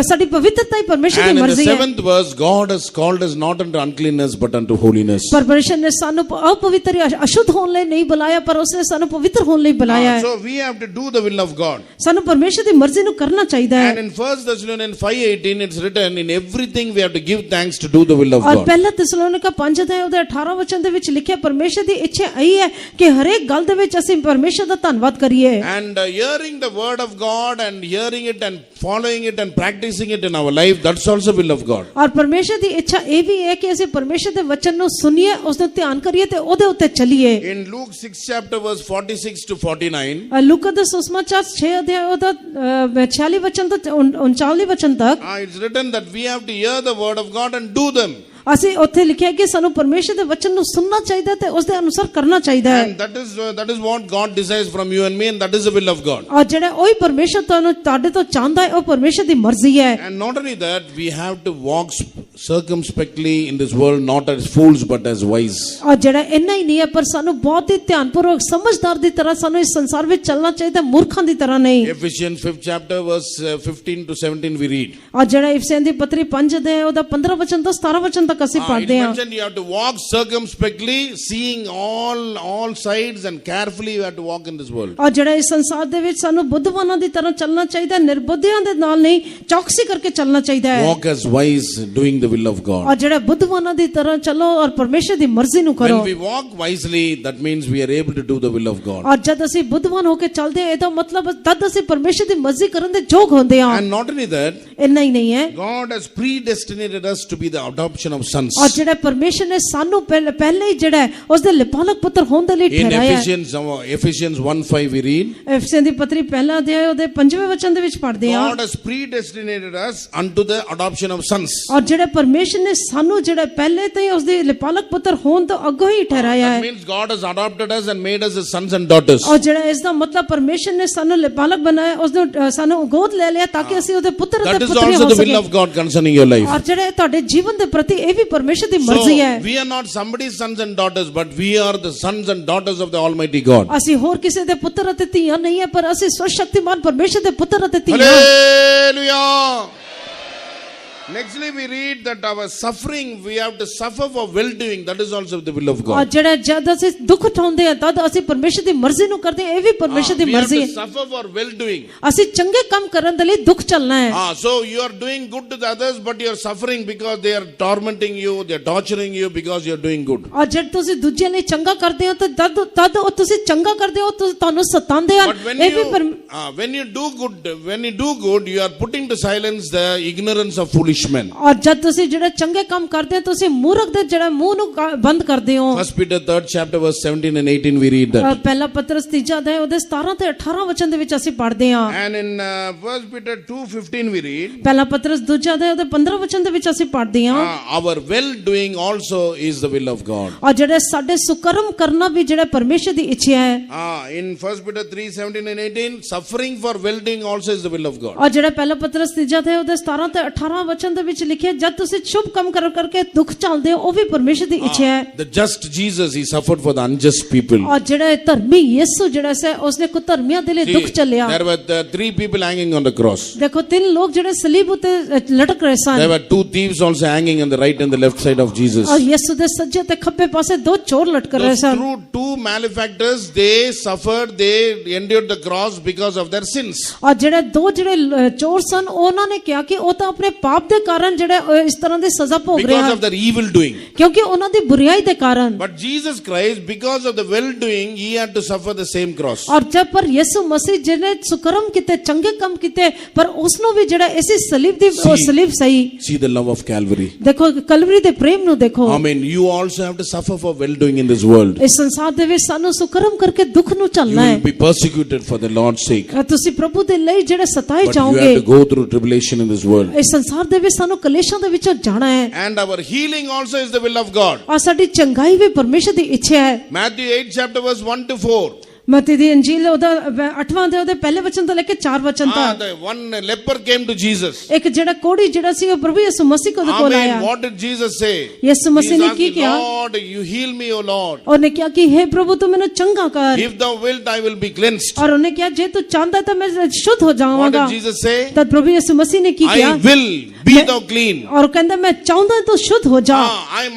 Speaker 2: ਸਾਡੀ ਪਵਿੱਤਰਤਾ ਹੀ ਪਰਮੇਸ਼ਰ ਦੀ
Speaker 1: And in the
Speaker 2: ਮਰਜ਼ੀ ਹੈ।
Speaker 1: 7th verse, God has called us not unto uncleanness but unto holiness.
Speaker 2: ਪਰਮੇਸ਼ਰ ਨੇ ਸਾਨੂੰ ਅਪਵਿੱਤਰ ਅਸ਼ੁੱਧ ਹੋਣ ਲਈ ਨਹੀਂ ਬੁਲਾਇਆ, ਪਰ ਉਸਨੇ ਸਾਨੂੰ ਪਵਿੱਤਰ ਹੋਣ ਲਈ ਬੁਲਾਇਆ ਹੈ।
Speaker 1: So we have to do the will of God.
Speaker 2: ਸਾਨੂੰ ਪਰਮੇਸ਼ਰ ਦੀ ਮਰਜ਼ੀ ਨੂੰ ਕਰਨਾ ਚਾਹੀਦਾ ਹੈ।
Speaker 1: And in 1 Thessalonians 5:18 it's written, in everything we have to give thanks to do the will of
Speaker 2: ਔਰ
Speaker 1: God.
Speaker 2: ਪਹਿਲਾ ਤਿਸਲੋਨੀਕਾ 5 ਅਧਿਆਇ ਉਹਦੇ 18 ਵਚਨ ਦੇ ਵਿੱਚ ਲਿਖਿਆ ਪਰਮੇਸ਼ਰ ਦੀ ਇੱਛਾ ਇਹ ਹੈ ਕਿ ਹਰੇਕ ਗੱਲ ਦੇ ਵਿੱਚ ਅਸੀਂ ਪਰਮੇਸ਼ਰ ਦਾ ਧੰਨਵਾਦ ਕਰੀਏ।
Speaker 1: And hearing the word of God and hearing it and following it and practicing it in our life, that's also will of God.
Speaker 2: ਔਰ ਪਰਮੇਸ਼ਰ ਦੀ ਇੱਛਾ ਇਹ ਵੀ ਹੈ ਕਿ ਅਸੀਂ ਪਰਮੇਸ਼ਰ ਦੇ ਵਚਨ ਨੂੰ ਸੁਣੀਏ, ਉਸ ਨੂੰ ਧਿਆਨ ਕਰੀਏ ਤੇ ਉਹਦੇ ਉੱਤੇ ਚੱਲੀਏ।
Speaker 1: In Luke 6 chapter verse 46 to 49,
Speaker 2: ਲੂਕਾ ਦਾ ਸੁਸਮਾਚਾਰ 6 ਅਧਿਆਇ ਉਹਦਾ 46 ਵਚਨ ਤੋਂ 39 ਵਚਨ ਤੱਕ
Speaker 1: it's written that we have to hear the word of God and do them.
Speaker 2: ਅਸੀਂ ਉੱਥੇ ਲਿਖਿਆ ਕਿ ਸਾਨੂੰ ਪਰਮੇਸ਼ਰ ਦੇ ਵਚਨ ਨੂੰ ਸੁਣਨਾ ਚਾਹੀਦਾ ਤੇ ਉਸ ਦੇ ਅਨੁਸਾਰ ਕਰਨਾ ਚਾਹੀਦਾ ਹੈ।
Speaker 1: And that is what God desires from you and me, and that is the will of God.
Speaker 2: ਔਰ ਜਿਹੜਾ ਉਹੀ ਪਰਮੇਸ਼ਰ ਤੁਹਾਨੂੰ ਤੁਹਾਡੇ ਤੋਂ ਚਾਹੁੰਦਾ ਹੈ ਉਹ ਪਰਮੇਸ਼ਰ ਦੀ ਮਰਜ਼ੀ ਹੈ।
Speaker 1: And not only that, we have to walk circumspectly in this world, not as fools but as wise.
Speaker 2: ਔਰ ਜਿਹੜਾ ਇੰਨਾ ਹੀ ਨਹੀਂ ਹੈ ਪਰ ਸਾਨੂੰ ਬਹੁਤ ਹੀ ਧਿਆਨਪੂਰਵਕ ਸਮਝਦਾਰ ਦੀ ਤਰ੍ਹਾਂ ਸਾਨੂੰ ਇਸ ਸੰਸਾਰ ਵਿੱਚ ਚੱਲਣਾ ਚਾਹੀਦਾ, ਮੂਰਖਾਂ ਦੀ ਤਰ੍ਹਾਂ ਨਹੀਂ।
Speaker 1: Ephesians 5th chapter verse 15 to 17 we read.
Speaker 2: ਔਰ ਜਿਹੜਾ ਇਫਸੀਆਂ ਦੀ ਪੱਤਰੀ 5 ਅਧਿਆਇ ਉਹਦਾ 15 ਵਚਨ ਤੋਂ 17 ਵਚਨ ਤੱਕ ਅਸੀਂ
Speaker 1: It's
Speaker 2: ਪੜ੍ਹਦੇ ਹਾਂ।
Speaker 1: mentioned you have to walk circumspectly, seeing all sides, and carefully you have to walk in this world.
Speaker 2: ਔਰ ਜਿਹੜਾ ਇਸ ਸੰਸਾਰ ਦੇ ਵਿੱਚ ਸਾਨੂੰ ਬੁੱਧਵਾਨਾਂ ਦੀ ਤਰ੍ਹਾਂ ਚੱਲਣਾ ਚਾਹੀਦਾ, ਨਿਰਬੁੱਧਿਆਂ ਦੇ ਨਾਲ ਨਹੀਂ, ਚੌਕਸੀ ਕਰਕੇ ਚੱਲਣਾ ਚਾਹੀਦਾ ਹੈ।
Speaker 1: Walk as wise, doing the will of God.
Speaker 2: ਔਰ ਜਿਹੜਾ ਬੁੱਧਵਾਨਾਂ ਦੀ ਤਰ੍ਹਾਂ ਚੱਲੋ ਔਰ ਪਰਮੇਸ਼ਰ ਦੀ ਮਰਜ਼ੀ ਨੂੰ ਕਰੋ।
Speaker 1: When we walk wisely, that means we are able to do the will of God.
Speaker 2: ਔਰ ਜਦ ਅਸੀਂ ਬੁੱਧਵਾਨ ਹੋ ਕੇ ਚੱਲਦੇ ਹਾਂ ਇਹਦਾ ਮਤਲਬ ਤਦ ਅਸੀਂ ਪਰਮੇਸ਼ਰ ਦੀ ਮਰਜ਼ੀ ਕਰਨ ਦੇ ਯੋਗ ਹੁੰਦੇ ਹਾਂ।
Speaker 1: And not only that,
Speaker 2: ਇੰਨਾ ਹੀ ਨਹੀਂ ਹੈ,
Speaker 1: God has predestinated us to be the adoption of sons.
Speaker 2: ਔਰ ਜਿਹੜਾ ਪਰਮੇਸ਼ਰ ਨੇ ਸਾਨੂੰ ਪਹਿਲੇ ਹੀ ਜਿਹੜਾ ਉਸ ਦੇ ਲਿਪਾਲਕ ਪੁੱਤਰ ਹੋਣ ਦੇ ਲਈ
Speaker 1: In
Speaker 2: ਠਹਿਰਾਇਆ ਹੈ।
Speaker 1: Ephesians 1:5 we read,
Speaker 2: ਇਫਸੀਆਂ ਦੀ ਪੱਤਰੀ ਪਹਿਲਾ ਅਧਿਆਇ ਉਹਦੇ 5ਵੇਂ ਵਚਨ ਦੇ ਵਿੱਚ ਪੜ੍ਹਦੇ ਹਾਂ।
Speaker 1: God has predestinated us unto the adoption of sons.
Speaker 2: ਔਰ ਜਿਹੜੇ ਪਰਮੇਸ਼ਰ ਨੇ ਸਾਨੂੰ ਜਿਹੜਾ ਪਹਿਲੇ ਤੋਂ ਹੀ ਉਸ ਦੇ ਲਿਪਾਲਕ ਪੁੱਤਰ ਹੋਣ ਤੋਂ ਅੱਗੋਂ ਹੀ ਠਹਿਰਾਇਆ
Speaker 1: That
Speaker 2: ਹੈ।
Speaker 1: means God has adopted us and made us his sons and daughters.
Speaker 2: ਔਰ ਜਿਹੜਾ ਇਸ ਦਾ ਮਤਲਬ ਪਰਮੇਸ਼ਰ ਨੇ ਸਾਨੂੰ ਲਿਪਾਲਕ ਬਣਾਇਆ, ਉਸ ਨੂੰ ਸਾਨੂੰ ਗੋਦ ਲੈ ਲਿਆ ਤਾਂ ਕਿ ਅਸੀਂ ਉਹਦੇ ਪੁੱਤਰ
Speaker 1: That
Speaker 2: ਅਤੇ
Speaker 1: is
Speaker 2: ਪੁੱਤਰੀਆਂ
Speaker 1: also
Speaker 2: ਹੋ
Speaker 1: the will
Speaker 2: ਸਕੀਏ।
Speaker 1: of God concerning your life.
Speaker 2: ਔਰ ਜਿਹੜੇ ਤੁਹਾਡੇ ਜੀਵਨ ਦੇ ਪ੍ਰਤੀ ਇਹ ਵੀ ਪਰਮੇਸ਼ਰ ਦੀ
Speaker 1: So,
Speaker 2: ਮਰਜ਼ੀ ਹੈ।
Speaker 1: we are not somebody's sons and daughters, but we are the sons and daughters of the Almighty God.
Speaker 2: ਅਸੀਂ ਹੋਰ ਕਿਸੇ ਦੇ ਪੁੱਤਰ ਅਤੇ ਧੀਆਂ ਨਹੀਂ ਹੈ, ਪਰ ਅਸੀਂ ਸਰਵਸ਼ਕਤੀਮਾਨ ਪਰਮੇਸ਼ਰ ਦੇ ਪੁੱਤਰ ਅਤੇ ਧੀਆਂ ਹਾਂ।
Speaker 1: Hallelujah. Nextly we read that our suffering, we have to suffer for well-doing. That is also the will of
Speaker 2: ਔਰ
Speaker 1: God.
Speaker 2: ਜਿਹੜਾ ਜਦ ਅਸੀਂ ਦੁੱਖ ਉਠਾਉਂਦੇ ਹਾਂ ਤਦ ਅਸੀਂ ਪਰਮੇਸ਼ਰ ਦੀ ਮਰਜ਼ੀ ਨੂੰ ਕਰਦੇ ਹਾਂ, ਇਹ ਵੀ ਪਰਮੇਸ਼ਰ ਦੀ
Speaker 1: We have
Speaker 2: ਮਰਜ਼ੀ
Speaker 1: to
Speaker 2: ਹੈ।
Speaker 1: suffer for well-doing.
Speaker 2: ਅਸੀਂ ਚੰਗੇ ਕੰਮ ਕਰਨ ਦੇ ਲਈ ਦੁੱਖ ਚੱਲਣਾ ਹੈ।
Speaker 1: So you are doing good to the others, but you are suffering because they are tormenting you, they are torturing you because you are doing good.
Speaker 2: ਔਰ ਜਦ ਤੁਸੀਂ ਦੂਜਿਆਂ ਲਈ ਚੰਗਾ ਕਰਦੇ ਹੋ ਤਾਂ ਤਦ ਉਹ ਤੁਸੀਂ ਚੰਗਾ ਕਰਦੇ ਹੋ ਤੁਹਾਨੂੰ ਸਤਾਉਂਦੇ ਹਨ।
Speaker 1: But
Speaker 2: ਇਹ ਵੀ
Speaker 1: when you do good, you are putting to silence the ignorance of foolish men.
Speaker 2: ਔਰ ਜਦ ਤੁਸੀਂ ਜਿਹੜਾ ਚੰਗੇ ਕੰਮ ਕਰਦੇ ਹੋ ਤੁਸੀਂ ਮੂਰਖ ਦੇ ਜਿਹੜਾ ਮੂੰਹ ਨੂੰ ਬੰਦ ਕਰਦੇ ਹੋ।
Speaker 1: 1 Peter 3rd chapter verse 17 and 18 we read that.
Speaker 2: ਪਹਿਲਾ ਪਤਰਸ 3 ਅਧਿਆਇ ਉਹਦੇ 17 ਤੇ 18 ਵਚਨ ਦੇ ਵਿੱਚ ਅਸੀਂ ਪੜ੍ਹਦੇ ਹਾਂ।
Speaker 1: And in 1 Peter 2:15 we read,
Speaker 2: ਪਹਿਲਾ ਪਤਰਸ 2 ਅਧਿਆਇ ਉਹਦੇ 15 ਵਚਨ ਦੇ ਵਿੱਚ ਅਸੀਂ ਪੜ੍ਹਦੇ ਹਾਂ।
Speaker 1: our well-doing also is the will of God.
Speaker 2: ਔਰ ਜਿਹੜੇ ਸਾਡੇ ਸੁਕਰਮ ਕਰਨਾ ਵੀ ਜਿਹੜਾ ਪਰਮੇਸ਼ਰ ਦੀ ਇੱਛਾ ਹੈ।
Speaker 1: In 1 Peter 3:17 and 18, suffering for well-doing also is the will of God.
Speaker 2: ਔਰ ਜਿਹੜਾ ਪਹਿਲਾ ਪਤਰਸ 3 ਅਧਿਆਇ ਉਹਦੇ 17 ਤੇ 18 ਵਚਨ ਦੇ ਵਿੱਚ ਲਿਖਿਆ ਜਦ ਤੁਸੀਂ ਸ਼ੁਭ ਕੰਮ ਕਰਕੇ ਦੁੱਖ ਝੱਲਦੇ ਹੋ ਉਹ ਵੀ ਪਰਮੇਸ਼ਰ ਦੀ ਇੱਛਾ ਹੈ।
Speaker 1: The just Jesus, he suffered for the unjust people.
Speaker 2: ਔਰ ਜਿਹੜਾ ਧਰਮੀ ਯਿਸੂ ਜਿਹੜਾ ਸੀ ਉਸਨੇ ਕੁਧਰਮੀਆਂ ਦੇ ਲਈ ਦੁੱਖ ਝੱਲਿਆ।
Speaker 1: There were 3 people hanging on the cross.
Speaker 2: ਦੇਖੋ 3 ਲੋਕ ਜਿਹੜੇ ਸਲੀਬ ਉਤੇ ਲਟਕ ਰਹੇ ਸਨ।
Speaker 1: There were 2 thieves also hanging on the right and the left side of Jesus.
Speaker 2: ਔਰ ਯਿਸੂ ਦੇ ਸੱਜੇ ਤੇ ਖੱਬੇ ਪਾਸੇ 2 ਚੋਰ ਲਟਕ ਰਹੇ
Speaker 1: Those
Speaker 2: son.
Speaker 1: two malefactors, they suffered, they endured the cross because of their sins.
Speaker 2: ਔਰ ਜਿਹੜੇ 2 ਜਿਹੜੇ ਚੋਰ ਸਨ ਉਹਨਾਂ ਨੇ ਕਿਹਾ ਕਿ ਉਹ ਤਾਂ ਆਪਣੇ ਪਾਪ ਦੇ ਕਾਰਨ ਜਿਹੜੇ ਇਸ ਤਰ੍ਹਾਂ ਦੀ ਸਜ਼ਾ ਭੋਗ ਰਹੇ
Speaker 1: Because
Speaker 2: ਹਨ
Speaker 1: of their evil doing.
Speaker 2: ਕਿਉਂਕਿ ਉਹਨਾਂ ਦੀ ਬੁਰੀਾਈ ਦੇ ਕਾਰਨ।
Speaker 1: But Jesus Christ, because of the well-doing, he had to suffer the same cross.
Speaker 2: ਔਰ ਜਦ ਪਰ ਯਿਸੂ ਮਸੀਹ ਜਿਹਨੇ ਸੁਕਰਮ ਕੀਤੇ ਚੰਗੇ ਕੰਮ ਕੀਤੇ ਪਰ ਉਸ ਨੂੰ ਵੀ ਜਿਹੜਾ ਇਸੇ ਸਲੀਬ ਦੀ ਸਲੀਬ ਸਹੀ।
Speaker 1: See the love of Calvary.
Speaker 2: ਦੇਖੋ ਕਲਵਰੀ ਦੇ ਪ੍ਰੇਮ ਨੂੰ ਦੇਖੋ।
Speaker 1: I mean, you also have to suffer for well-doing in this world.
Speaker 2: ਇਸ ਸੰਸਾਰ ਦੇ ਵਿੱਚ ਸਾਨੂੰ ਸੁਕਰਮ ਕਰਕੇ ਦੁੱਖ ਨੂੰ
Speaker 1: You
Speaker 2: ਝੱਲਣਾ ਹੈ।
Speaker 1: will be persecuted for the Lord's sake.
Speaker 2: ਤੁਸੀਂ ਪ੍ਰਭੂ ਦੇ ਲਈ ਜਿਹੜੇ ਸਤਾਏ
Speaker 1: But you
Speaker 2: ਜਾਓਗੇ।
Speaker 1: have to go through tribulation in this world.
Speaker 2: ਇਸ ਸੰਸਾਰ ਦੇ ਵਿੱਚ ਸਾਨੂੰ ਕਲੇਸ਼ਾਂ ਦੇ ਵਿੱਚੋਂ ਜਾਣਾ ਹੈ।
Speaker 1: And our healing also is the will of God.
Speaker 2: ਔਰ ਸਾਡੀ ਚੰਗਾਈ ਵੀ ਪਰਮੇਸ਼ਰ ਦੀ ਇੱਛਾ ਹੈ।
Speaker 1: Matthew 8 chapter verse 1 to 4.
Speaker 2: ਮਤੀ ਦੀ ਇੰਜੀਲ ਉਹਦਾ 8ਵਾਂ ਅਧਿਆਇ ਉਹਦੇ ਪਹਿਲੇ ਵਚਨ ਤੋਂ ਲੈ ਕੇ 4 ਵਚਨ ਤੱਕ
Speaker 1: The one leper came to Jesus.
Speaker 2: ਇੱਕ ਜਿਹੜਾ ਕੋੜੀ ਜਿਹੜਾ ਸੀ ਉਹ ਪ੍ਰਭੂ ਯਿਸੂ ਮਸੀਹ ਕੋਲ
Speaker 1: Amen.
Speaker 2: ਆਇਆ
Speaker 1: What did Jesus say?
Speaker 2: ਯਿਸੂ ਮਸੀਹ
Speaker 1: He's
Speaker 2: ਨੇ ਕੀ
Speaker 1: asking,
Speaker 2: ਕਿਹਾ
Speaker 1: Lord, you heal me, O Lord.
Speaker 2: ਉਹਨੇ ਕਿਹਾ ਕਿ हे ਪ੍ਰਭੂ ਤੂੰ ਮੈਨੂੰ ਚੰਗਾ ਕਰ
Speaker 1: If thou wilt, I will be cleansed.
Speaker 2: ਔਰ ਉਹਨੇ ਕਿਹਾ ਜੇ ਤੂੰ ਚਾਹੁੰਦਾ ਤਾਂ ਮੈਂ ਸ਼ੁੱਧ ਹੋ
Speaker 1: What
Speaker 2: ਜਾਵਾਂਗਾ
Speaker 1: did Jesus say?
Speaker 2: ਤਦ ਪ੍ਰਭੂ ਯਿਸੂ ਮਸੀਹ ਨੇ ਕੀ
Speaker 1: I
Speaker 2: ਕਿਹਾ
Speaker 1: will be thou clean.
Speaker 2: ਔਰ ਕਹਿੰਦਾ ਮੈਂ ਚਾਹੁੰਦਾ ਤੂੰ ਸ਼ੁੱਧ ਹੋ ਜਾ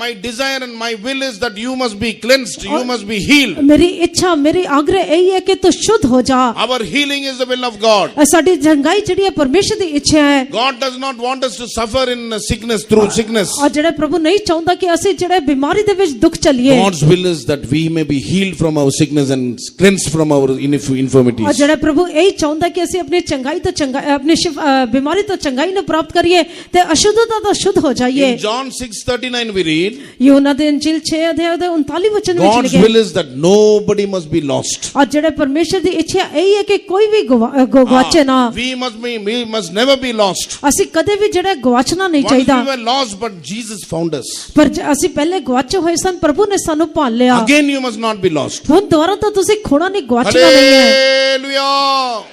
Speaker 1: My desire and my will is that you must be cleansed, you must be healed.
Speaker 2: ਮੇਰੀ ਇੱਛਾ ਮੇਰੀ ਆਗ੍ਰਹ ਇਹੀ ਹੈ ਕਿ ਤੂੰ ਸ਼ੁੱਧ ਹੋ ਜਾ
Speaker 1: Our healing is the will of God.
Speaker 2: ਸਾਡੀ ਚੰਗਾਈ ਜਿਹੜੀ ਹੈ ਪਰਮੇਸ਼ਰ ਦੀ ਇੱਛਾ ਹੈ
Speaker 1: God does not want us to suffer in sickness through sickness.
Speaker 2: ਔਰ ਜਿਹੜਾ ਪ੍ਰਭੂ ਨਹੀਂ ਚਾਹੁੰਦਾ ਕਿ ਅਸੀਂ ਜਿਹੜੇ ਬਿਮਾਰੀ ਦੇ ਵਿੱਚ ਦੁੱਖ ਚੱਲੀਏ
Speaker 1: God's will is that we may be healed from our sickness and cleansed from our
Speaker 2: ਔਰ
Speaker 1: infirmities.
Speaker 2: ਜਿਹੜਾ ਪ੍ਰਭੂ ਇਹੀ ਚਾਹੁੰਦਾ ਕਿ ਅਸੀਂ ਆਪਣੀ ਚੰਗਾਈ ਤੋਂ ਆਪਣੀ ਬਿਮਾਰੀ ਤੋਂ ਚੰਗਾਈ ਨੂੰ ਪ੍ਰਾਪਤ ਕਰੀਏ ਤੇ ਅਸ਼ੁੱਧਤਾ ਤੋਂ ਸ਼ੁੱਧ ਹੋ ਜਾਈਏ
Speaker 1: In John 6:39 we read,
Speaker 2: ਯੋਹਨਾ ਦੇ ਇੰਜੀਲ 6 ਅਧਿਆਇ ਦੇ 39 ਵਚਨ ਵਿੱਚ
Speaker 1: God's
Speaker 2: ਲਿਖਿਆ
Speaker 1: will is that nobody must be lost.
Speaker 2: ਔਰ ਜਿਹੜੇ ਪਰਮੇਸ਼ਰ ਦੀ ਇੱਛਾ ਇਹੀ ਹੈ ਕਿ ਕੋਈ ਵੀ ਗਵਾਚੇ ਨਾ
Speaker 1: We must never be lost.
Speaker 2: ਅਸੀਂ ਕਦੇ ਵੀ ਜਿਹੜਾ ਗਵਾਚਣਾ ਨਹੀਂ
Speaker 1: Once
Speaker 2: ਚਾਹੀਦਾ
Speaker 1: we were lost, but Jesus found us.
Speaker 2: ਪਰ ਅਸੀਂ ਪਹਿਲੇ ਗਵਾਚੇ ਹੋਏ ਸਨ ਪ੍ਰਭੂ ਨੇ ਸਾਨੂੰ ਭਾਲ ਲਿਆ
Speaker 1: Again you must not be lost.
Speaker 2: ਹੁਣ ਦੁਬਾਰਾ ਤਾਂ ਤੁਸੀਂ ਖੋਣਾ ਨਹੀਂ ਗਵਾਚਣਾ ਨਹੀਂ ਹੈ
Speaker 1: Hallelujah.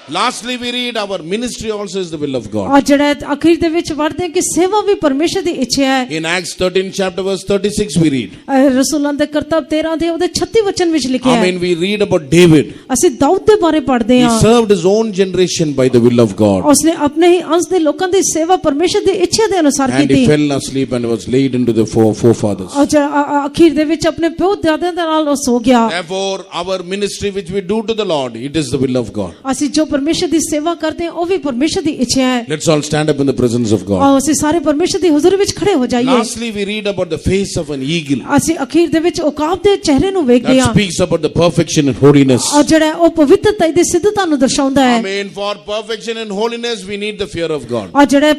Speaker 1: Lastly we read our ministry also is the will of God.
Speaker 2: ਔਰ ਜਿਹੜਾ ਅਖੀਰ ਦੇ ਵਿੱਚ ਪੜ੍ਹਦੇ ਹਾਂ ਕਿ ਸੇਵਾ ਵੀ ਪਰਮੇਸ਼ਰ ਦੀ ਇੱਛਾ ਹੈ
Speaker 1: In Acts 13 chapter verse 36 we read.
Speaker 2: ਰਸੂਲਾਂ ਦੇ ਕਰਤੱਵ 13 ਦੇ ਉਹਦੇ 36 ਵਚਨ ਵਿੱਚ ਲਿਖਿਆ ਹੈ
Speaker 1: We read about David.
Speaker 2: ਅਸੀਂ ਦਾਊਦ ਦੇ ਬਾਰੇ ਪੜ੍ਹਦੇ
Speaker 1: He
Speaker 2: ਹਾਂ
Speaker 1: served his own generation by the will of God.
Speaker 2: ਉਸਨੇ ਆਪਣੇ ਹੀ ਅੰਸ਼ ਦੇ ਲੋਕਾਂ ਦੀ ਸੇਵਾ ਪਰਮੇਸ਼ਰ ਦੀ ਇੱਛਾ ਦੇ ਅਨੁਸਾਰ
Speaker 1: And he
Speaker 2: ਕੀਤੀ
Speaker 1: fell asleep and was laid into the forefathers.
Speaker 2: ਔਰ ਅਖੀਰ ਦੇ ਵਿੱਚ ਆਪਣੇ ਪਿਓ ਦਾਦਿਆਂ ਦੇ ਨਾਲ ਉਹ ਸੋ ਗਿਆ
Speaker 1: Therefore our ministry which we do to the Lord, it is the will of God.
Speaker 2: ਅਸੀਂ ਜੋ ਪਰਮੇਸ਼ਰ ਦੀ ਸੇਵਾ ਕਰਦੇ ਹਾਂ ਉਹ ਵੀ ਪਰਮੇਸ਼ਰ ਦੀ ਇੱਛਾ ਹੈ
Speaker 1: Let's all stand up in the presence of God.
Speaker 2: ਔਰ ਅਸੀਂ ਸਾਰੇ ਪਰਮੇਸ਼ਰ ਦੀ ਹਜ਼ੂਰੀ ਵਿੱਚ ਖੜੇ ਹੋ ਜਾਈਏ
Speaker 1: Lastly we read about the face of an eagle.
Speaker 2: ਅਸੀਂ ਅਖੀਰ ਦੇ ਵਿੱਚ ਉਕਾਬ ਦੇ ਚਿਹਰੇ ਨੂੰ ਵੇਖਦੇ
Speaker 1: That
Speaker 2: ਹਾਂ
Speaker 1: speaks about the perfection and holiness.
Speaker 2: ਔਰ ਜਿਹੜਾ ਉਹ ਪਵਿੱਤਰਤਾ ਦੀ ਸਿੱਧਤਾ ਨੂੰ ਦਰਸਾਉਂਦਾ ਹੈ
Speaker 1: Amen. For perfection and holiness we need the fear of God.
Speaker 2: ਔਰ ਜਿਹੜਾ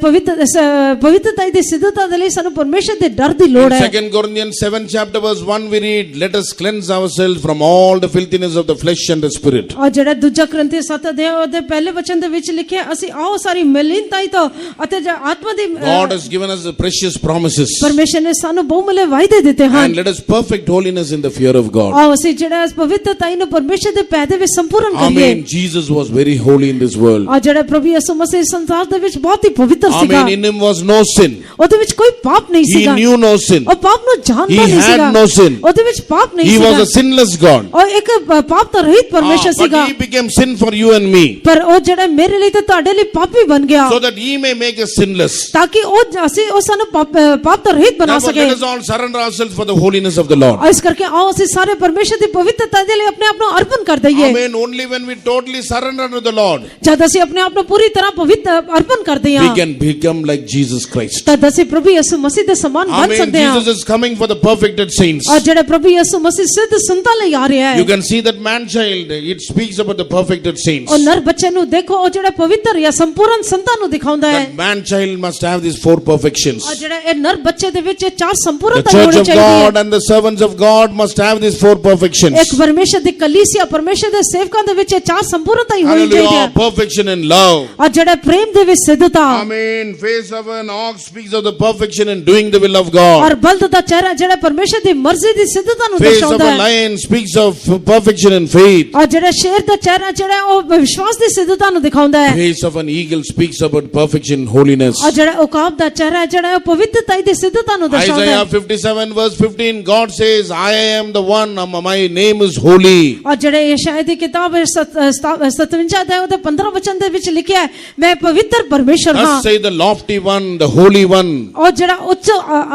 Speaker 2: ਪਵਿੱਤਰਤਾ ਦੀ ਸਿੱਧਤਾ ਦੇ ਲਈ ਸਾਨੂੰ ਪਰਮੇਸ਼ਰ ਦੇ ਡਰ ਦੀ ਲੋੜ ਹੈ
Speaker 1: 2 Corinthians 7 chapter verse 1 we read, let us cleanse ourselves from all the filthiness of the flesh and the spirit.
Speaker 2: ਔਰ ਜਿਹੜਾ ਦੂਜਾ ਕਰੰਥੀ 7 ਅਧਿਆਇ ਦੇ ਪਹਿਲੇ ਵਚਨ ਦੇ ਵਿੱਚ ਲਿਖਿਆ ਅਸੀਂ ਆਓ ਸਾਰੀ ਮਲਿਨਤਾਈ ਤੋਂ ਅਤੇ ਆਤਮਾ ਦੀ
Speaker 1: God has given us the precious promises.
Speaker 2: ਪਰਮੇਸ਼ਰ ਨੇ ਸਾਨੂੰ ਬਹੁਮੁੱਲੇ ਵਾਅਦੇ ਦਿੱਤੇ ਹਨ
Speaker 1: And let us perfect holiness in the fear of God.
Speaker 2: ਆਓ ਅਸੀਂ ਜਿਹੜਾ ਇਸ ਪਵਿੱਤਰਤਾਈ ਨੂੰ ਪਰਮੇਸ਼ਰ ਦੇ ਪੈਦੇ ਵਿੱਚ ਸੰਪੂਰਨ ਕਰੀਏ
Speaker 1: Amen. Jesus was very holy in this world.
Speaker 2: ਔਰ ਜਿਹੜਾ ਪ੍ਰਭੂ ਯਿਸੂ ਮਸੀਹ ਸੰਸਾਰ ਦੇ ਵਿੱਚ ਬਹੁਤ ਹੀ ਪਵਿੱਤਰ ਸੀਗਾ
Speaker 1: Amen. In him was no sin.
Speaker 2: ਉਹਦੇ ਵਿੱਚ ਕੋਈ ਪਾਪ ਨਹੀਂ
Speaker 1: He
Speaker 2: ਸੀਗਾ
Speaker 1: knew no sin.
Speaker 2: ਉਹ ਪਾਪ ਨੂੰ ਜਾਣਦਾ
Speaker 1: He
Speaker 2: ਨਹੀਂ
Speaker 1: had
Speaker 2: ਸੀਗਾ
Speaker 1: no sin.
Speaker 2: ਉਹਦੇ ਵਿੱਚ ਪਾਪ ਨਹੀਂ
Speaker 1: He was
Speaker 2: ਸੀਗਾ
Speaker 1: a sinless God.
Speaker 2: ਉਹ ਇੱਕ ਪਾਪ ਤੋਂ ਰਹਿਤ ਪਰਮੇਸ਼ਰ
Speaker 1: But
Speaker 2: ਸੀਗਾ
Speaker 1: he became sin for you and me,
Speaker 2: ਪਰ ਉਹ ਜਿਹੜਾ ਮੇਰੇ ਲਈ ਤੇ ਤੁਹਾਡੇ ਲਈ ਪਾਪੀ ਬਣ ਗਿਆ
Speaker 1: so that he may make us sinless.
Speaker 2: ਤਾਂ ਕਿ ਉਹ ਸਾਨੂੰ ਪਾਪ ਤੋਂ ਰਹਿਤ ਬਣਾ
Speaker 1: Therefore,
Speaker 2: ਸਕੇ
Speaker 1: let us all surrender ourselves for the holiness of the Lord.
Speaker 2: ਇਸ ਕਰਕੇ ਆਓ ਅਸੀਂ ਸਾਰੇ ਪਰਮੇਸ਼ਰ ਦੀ ਪਵਿੱਤਰਤਾ ਦੇ ਲਈ ਆਪਣੇ ਆਪ ਨੂੰ ਅਰਪਣ ਕਰ ਦਈਏ
Speaker 1: Amen. Only when we totally surrender to the Lord,
Speaker 2: ਜਦ ਅਸੀਂ ਆਪਣੇ ਆਪ ਨੂੰ ਪੂਰੀ ਤਰ੍ਹਾਂ ਪਵਿੱਤਰ ਅਰਪਣ ਕਰਦੇ
Speaker 1: we
Speaker 2: ਹਾਂ
Speaker 1: can become like Jesus Christ.
Speaker 2: ਤਦ ਅਸੀਂ ਪ੍ਰਭੂ ਯਿਸੂ ਮਸੀਹ ਦੇ ਸਮਾਨ ਬਣ
Speaker 1: Amen.
Speaker 2: ਸਕਦੇ ਹਾਂ
Speaker 1: Jesus is coming for the perfected saints.
Speaker 2: ਔਰ ਜਿਹੜੇ ਪ੍ਰਭੂ ਯਿਸੂ ਮਸੀਹ ਸਿੱਧ ਸੰਤਾਂ ਲਈ ਆ ਰਿਹਾ
Speaker 1: You
Speaker 2: ਹੈ
Speaker 1: can see that man child, it speaks about the perfected saints.
Speaker 2: ਉਹ ਨਰ ਬੱਚੇ ਨੂੰ ਦੇਖੋ ਉਹ ਜਿਹੜਾ ਪਵਿੱਤਰ ਜਾਂ ਸੰਪੂਰਨ ਸੰਤਾਂ ਨੂੰ ਦਿਖਾਉਂਦਾ ਹੈ
Speaker 1: That man child must have these four perfections.
Speaker 2: ਔਰ ਜਿਹੜਾ ਇਹ ਨਰ ਬੱਚੇ ਦੇ ਵਿੱਚ ਇਹ ਚਾਰ
Speaker 1: The
Speaker 2: ਸੰਪੂਰਨਤਾ
Speaker 1: church
Speaker 2: ਹੋਣੀ
Speaker 1: of
Speaker 2: ਚਾਹੀਦੀ
Speaker 1: God
Speaker 2: ਹੈ
Speaker 1: and the servants of God must have these four perfections.
Speaker 2: ਇੱਕ ਪਰਮੇਸ਼ਰ ਦੀ ਕਲੀਸਿਆ ਪਰਮੇਸ਼ਰ ਦੇ ਸੇਵਕਾਂ ਦੇ ਵਿੱਚ ਇਹ ਚਾਰ ਸੰਪੂਰਨਤਾ ਹੀ ਹੋਣੀ ਚਾਹੀਦੀ
Speaker 1: Hallelujah.
Speaker 2: ਹੈ
Speaker 1: Perfection in love.
Speaker 2: ਔਰ ਜਿਹੜਾ ਪ੍ਰੇਮ ਦੇ ਵਿੱਚ ਸਿੱਧਤਾ
Speaker 1: Amen. Face of an ox speaks of the perfection in doing the will of God.
Speaker 2: ਔਰ ਬਲਦ ਦਾ ਚਿਹਰਾ ਜਿਹੜਾ ਪਰਮੇਸ਼ਰ ਦੀ ਮਰਜ਼ੀ ਦੀ ਸਿੱਧਤਾ ਨੂੰ
Speaker 1: Face of
Speaker 2: ਦਰਸਾਉਂਦਾ
Speaker 1: a
Speaker 2: ਹੈ
Speaker 1: lion speaks of perfection in faith.
Speaker 2: ਔਰ ਜਿਹੜਾ ਸ਼ੇਰ ਦਾ ਚਿਹਰਾ ਜਿਹੜਾ ਉਹ ਵਿਸ਼ਵਾਸ ਦੀ ਸਿੱਧਤਾ ਨੂੰ ਦਿਖਾਉਂਦਾ ਹੈ
Speaker 1: Face of an eagle speaks about perfection in holiness.
Speaker 2: ਔਰ ਜਿਹੜਾ ਉਕਾਬ ਦਾ ਚਿਹਰਾ ਜਿਹੜਾ ਉਹ ਪਵਿੱਤਰਤਾ ਦੀ ਸਿੱਧਤਾ ਨੂੰ ਦਰਸਾਉਂਦਾ
Speaker 1: Isaiah
Speaker 2: ਹੈ
Speaker 1: 57 verse 15, God says, I am the one, my name is holy.
Speaker 2: ਔਰ ਜਿਹੜੇ ਯਸ਼ਾਇਆ ਦੀ ਕਿਤਾਬ 57 ਅਧਿਆਇ ਉਹਦੇ 15 ਵਚਨ ਦੇ ਵਿੱਚ ਲਿਖਿਆ ਹੈ ਮੈਂ ਪਵਿੱਤਰ ਪਰਮੇਸ਼ਰ ਹਾਂ
Speaker 1: Thus say the lofty one, the holy one.
Speaker 2: ਔਰ ਜਿਹੜਾ ਉੱਚ